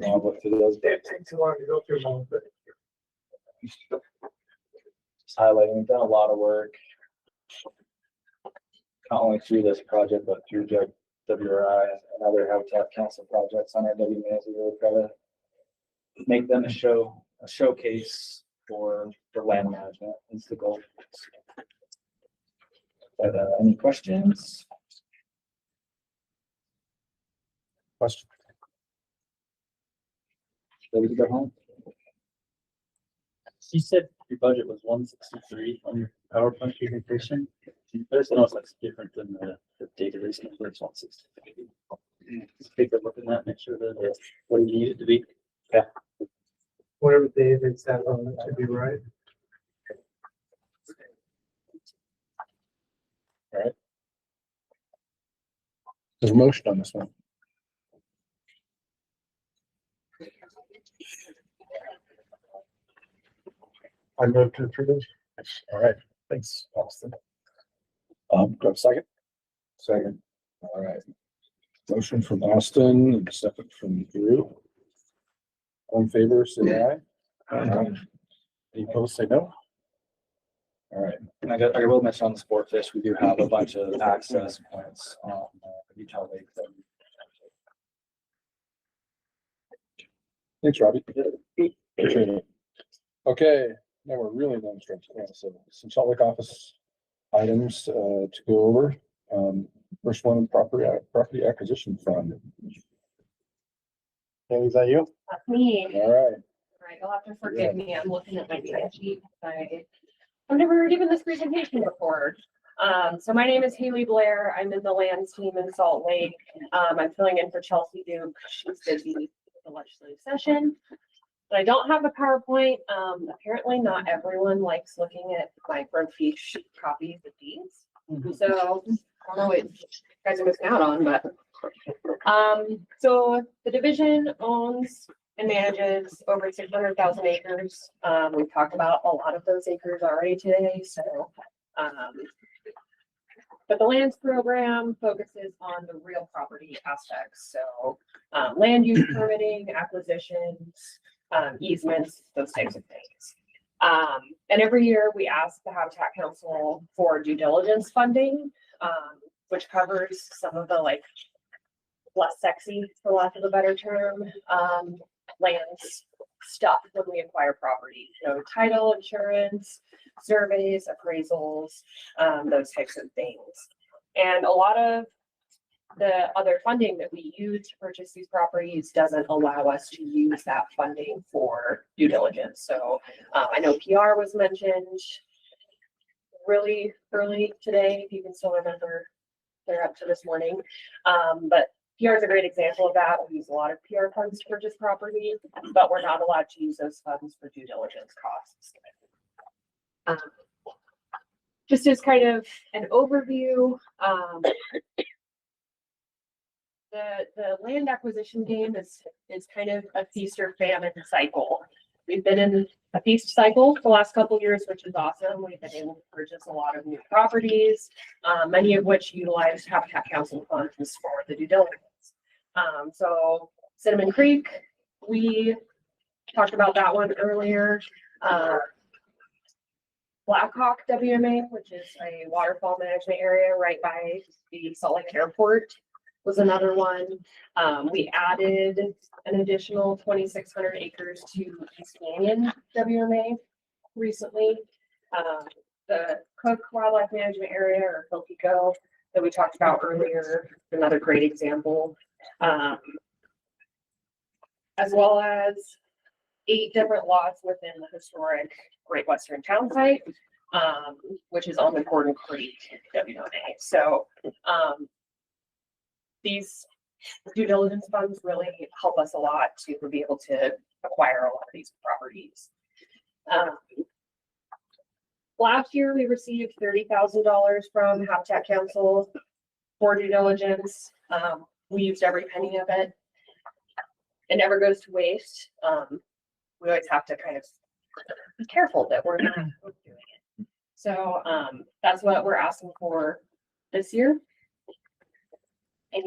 I'll look through those. It takes too long to go through them, but just highlighting, we've done a lot of work, not only through this project, but through WRI and other Habitat Council projects on our WMAs. We really try to make them a showcase for land management. Is the goal. Any questions? Question. Ready to go home? You said your budget was 163 on your PowerPoint presentation. I just know it's different than the database number. It's 163. Just take a look at that, make sure that it's what you need it to be. Yeah. Whatever David said on it should be right. All right. There's a motion on this one. I move to approve. All right, thanks, Austin. Do I have a second? Second. All right. Motion from Austin and second from Drew. All in favor, say aye. Aye. Any opposed, say no. All right. And I will mention on the sport fish, we do have a bunch of access points on Utah Lake. Thanks, Robbie. Appreciate it. Okay, now we're really down the stretch. Yeah, so some Salt Lake office items to go over. First one, property acquisition fund. Hey, is that you? That's me. All right. All right, you'll have to forgive me. I'm looking at my spreadsheet. I've never given this presentation before. So my name is Haley Blair. I'm in the lands team in Salt Lake. I'm filling in for Chelsea Duke. She's busy with the legislative session. But I don't have a PowerPoint. Apparently not everyone likes looking at microfiche copies of deeds. So I don't know what you guys are missing out on, but so the division owns and manages over 600,000 acres. We've talked about a lot of those acres already today, so but the lands program focuses on the real property aspects. So land use permitting, acquisitions, easements, those types of things. And every year we ask the Habitat Council for due diligence funding, which covers some of the less sexy, for lack of a better term, lands stuff when we acquire property. So title, insurance, surveys, appraisals, those types of things. And a lot of the other funding that we use to purchase these properties doesn't allow us to use that funding for due diligence. So I know PR was mentioned really early today, if you can still remember, they're up to this morning. But PR is a great example of that. We use a lot of PR funds to purchase property, but we're not allowed to use those funds for due diligence costs. Just as kind of an overview, the land acquisition game is kind of a feast or famine cycle. We've been in a feast cycle the last couple of years, which is awesome. We've been able to purchase a lot of new properties, many of which utilize Habitat Council funds for the due diligence. So Cinnamon Creek, we talked about that one earlier. Blackhawk WMA, which is a waterfall management area right by the Salt Lake Airport, was another one. We added an additional 2,600 acres to East Canyon WMA recently. The Cook Wildlife Management Area, or COPICO, that we talked about earlier, another great example. As well as 8 different lots within the historic Great Western Town Site, which is on the Gordon Creek WMA. So these due diligence funds really help us a lot to be able to acquire a lot of these properties. Last year, we received $30,000 from Habitat Council for due diligence. We used every penny of it. It never goes to waste. We always have to kind of be careful that we're not doing it. So that's what we're asking for this year. And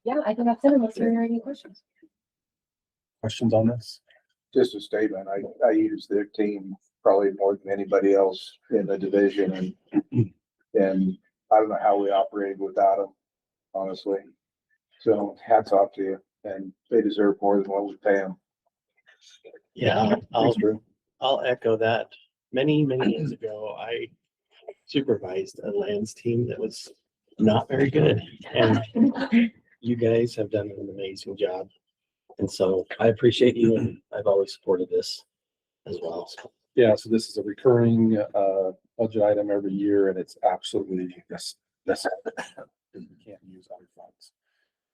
yeah, I think that's it, unless there are any questions. Questions on this? Just a statement. I use their team probably more than anybody else in the division, and I don't know how we operated without them, honestly. So hats off to you, and they deserve more than what we pay them. Yeah, I'll echo that. Many years ago, I supervised a lands team that was not very good. And you guys have done an amazing job. And so I appreciate you, and I've always supported this as well. So, Yeah, so this is a recurring budget item every year, and it's absolutely necessary. You can't use other funds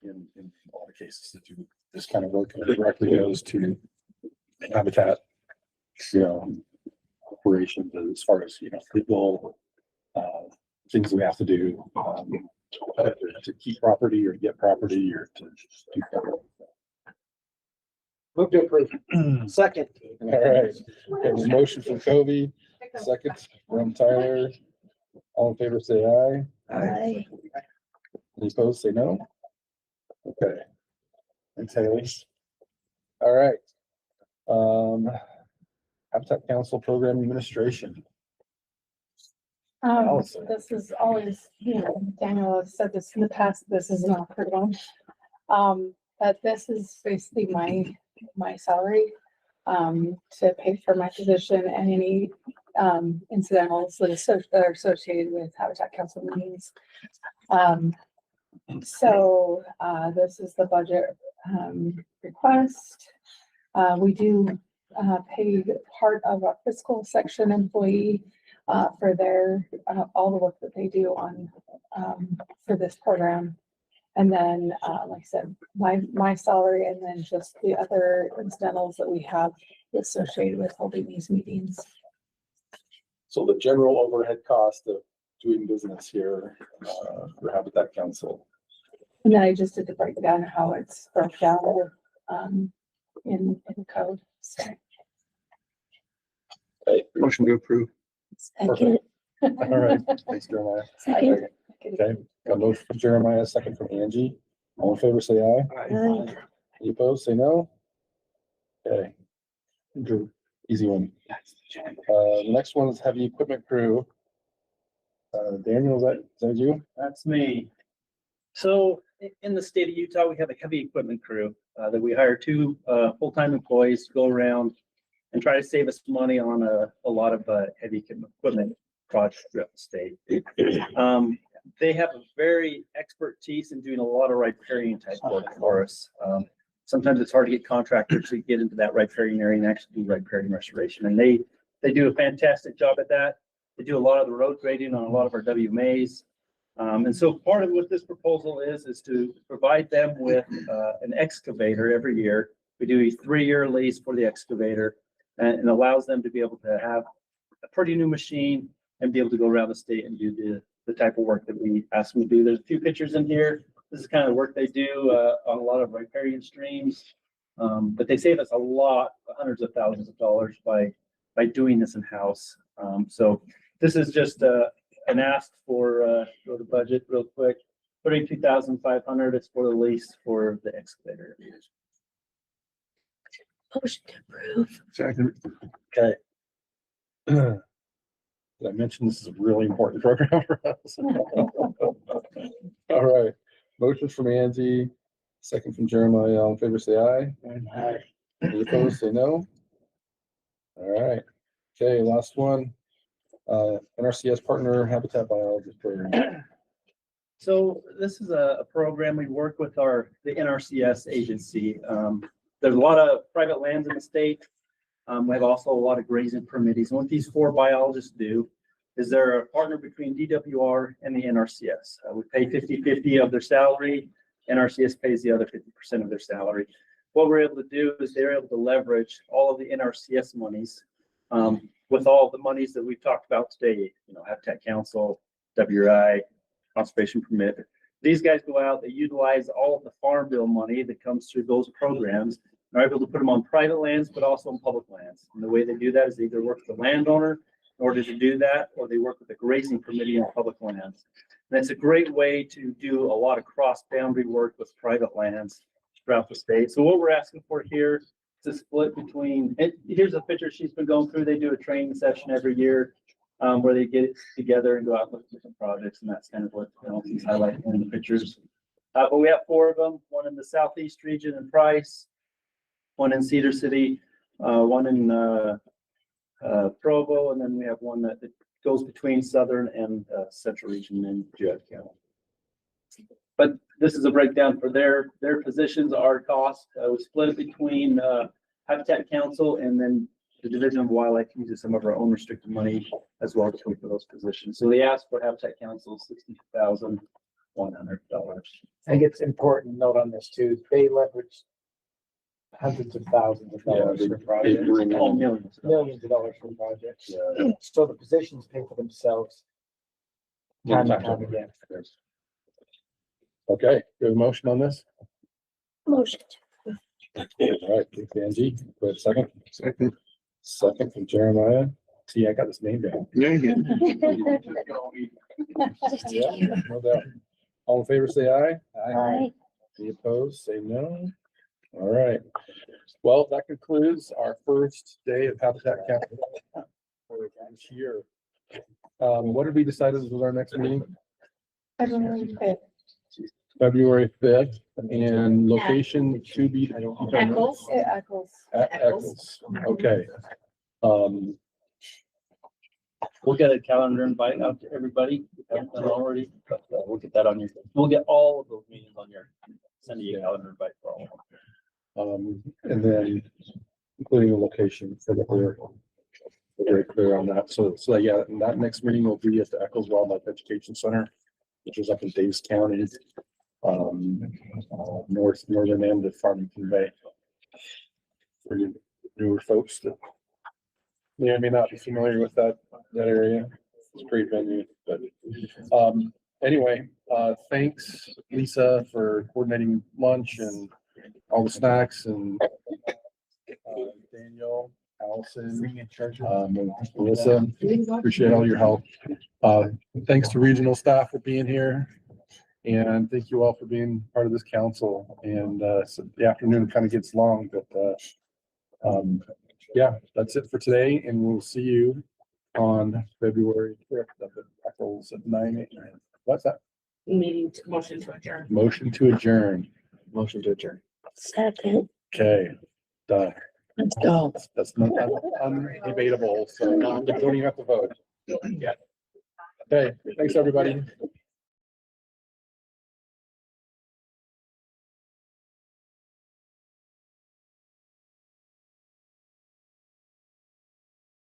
in a lot of cases to do this kind of work. It directly goes to habitat, operations as far as, legal things we have to do to keep property or get property or to do property. Move to approve. Second. All right. We have a motion from Kobe, second from Tyler. All in favor, say aye. Aye. Any opposed, say no. Okay. Thanks, Haley. All right. Habitat Council Program Administration. Alison. This is always, Daniel has said this in the past, this is an awkward one. But this is basically my salary, to pay for my position and any, incidentals that are associated with Habitat Council meetings. So, this is the budget, request. We do, pay part of our fiscal section employee, for their, all the work that they do on, for this program. And then, like I said, my salary and then just the other incidentals that we have associated with holding these meetings. So the general overhead cost of doing business here for Habitat Council. And then I just did the breakdown of how it's broke down in code. So. Okay, motion to approve. Second. All right, thanks, Jeremiah. Second. Okay, got a motion from Jeremiah, second from Angie. All in favor, say aye. Aye. Any opposed, say no. Okay. Drew, easy one. The next one is heavy equipment crew. Daniel, is that you? That's me. So in the state of Utah, we have a heavy equipment crew that we hire two full-time employees to go around and try to save us money on a lot of heavy equipment projects throughout the state. They have a very expertise in doing a lot of riparian type work for us. Sometimes it's hard to get contractors to get into that riparian area and actually do riparian restoration. And they do a fantastic job at that. They do a lot of the road grading on a lot of our WMAs. And so part of what this proposal is to provide them with an excavator every year. We do a 3-year lease for the excavator and allows them to be able to have a pretty new machine and be able to go around the state and do the type of work that we ask them to do. There's a few pictures in here. This is kind of work they do on a lot of riparian streams. But they save us a lot, hundreds of thousands of dollars by doing this in-house. So this is just an ask for the budget real quick. $32,500 is for the lease for the excavator. Motion to approve. Second. Okay. Did I mention this is a really important program for us? All right. Motion from Angie, second from Jeremiah. All in favor, say aye. Aye. Any opposed, say no. All right. Okay, last one. NRCS partner habitat biologist program. So this is a program we work with the NRCS agency. There's a lot of private lands in the state. We have also a lot of grazing permittees. And what these 4 biologists do is they're a partner between DWR and the NRCS. We pay 50-50 of their salary. NRCS pays the other 50% of their salary. What we're able to do is they're able to leverage all of the NRCS monies with all the monies that we've talked about today, Habitat Council, WRI, conservation permit. These guys go out, they utilize all of the farm bill money that comes through those programs. They're able to put them on private lands, but also on public lands. And the way they do that is they either work with the landowner in order to do that, or they work with the grazing permittee on public lands. And it's a great way to do a lot of cross-boundary work with private lands throughout the state. So what we're asking for here is a split between, here's a picture she's been going through. They do a training session every year where they get together and go out and look at different projects. And that's kind of what she's highlighting in the pictures. But we have 4 of them, one in the southeast region in Price, one in Cedar City, one in Provo, and then we have one that goes between southern and central region in Judd County. But this is a breakdown for their positions, our cost. We split it between Habitat Council and then the Division of Wildlife uses some of our own restricted money as well for those positions. So they asked for Habitat Council $60,100. I think it's important to note on this too, they leverage hundreds of thousands of dollars for projects. Millions of dollars for projects. So the positions pay for themselves. Time and time again. Okay, we have a motion on this? Motion. All right, thanks, Angie. Do I have a second? Second from Jeremiah. See, I got this name down. Yeah, no doubt. All in favor, say aye. Aye. Any opposed, say no. All right. Well, that concludes our first day of Habitat Council for this year. What did we decide was our next meeting? February 5th, and location to be determined. Eccles. At Eccles. Okay. We'll get a calendar invite out to everybody. If you haven't done it already, but we'll get that on your, we'll get all of those meetings on your, send you a calendar invite for all of them. And then including the location so that we're very clear on that. So yeah, and that next meeting will be at the Eccles Wildlife Education Center, which is up in Davis County, northern end of Farmington Bay. For you newer folks that may or may not be familiar with that area. It's a great venue, but anyway, thanks Lisa for coordinating lunch and all the snacks, and Daniel, Allison, Melissa, appreciate all your help. Thanks to regional staff for being here, and thank you all for being part of this council. And so the afternoon kind of gets long, but yeah, that's it for today, and we'll see you on February 5th at the Eccles at 9 a.m. What's that? Motion to adjourn. Motion to adjourn. Motion to adjourn. Second. Okay, done. Let's go. That's not undebatable, so you don't even have to vote. Yeah. Okay, thanks, everybody.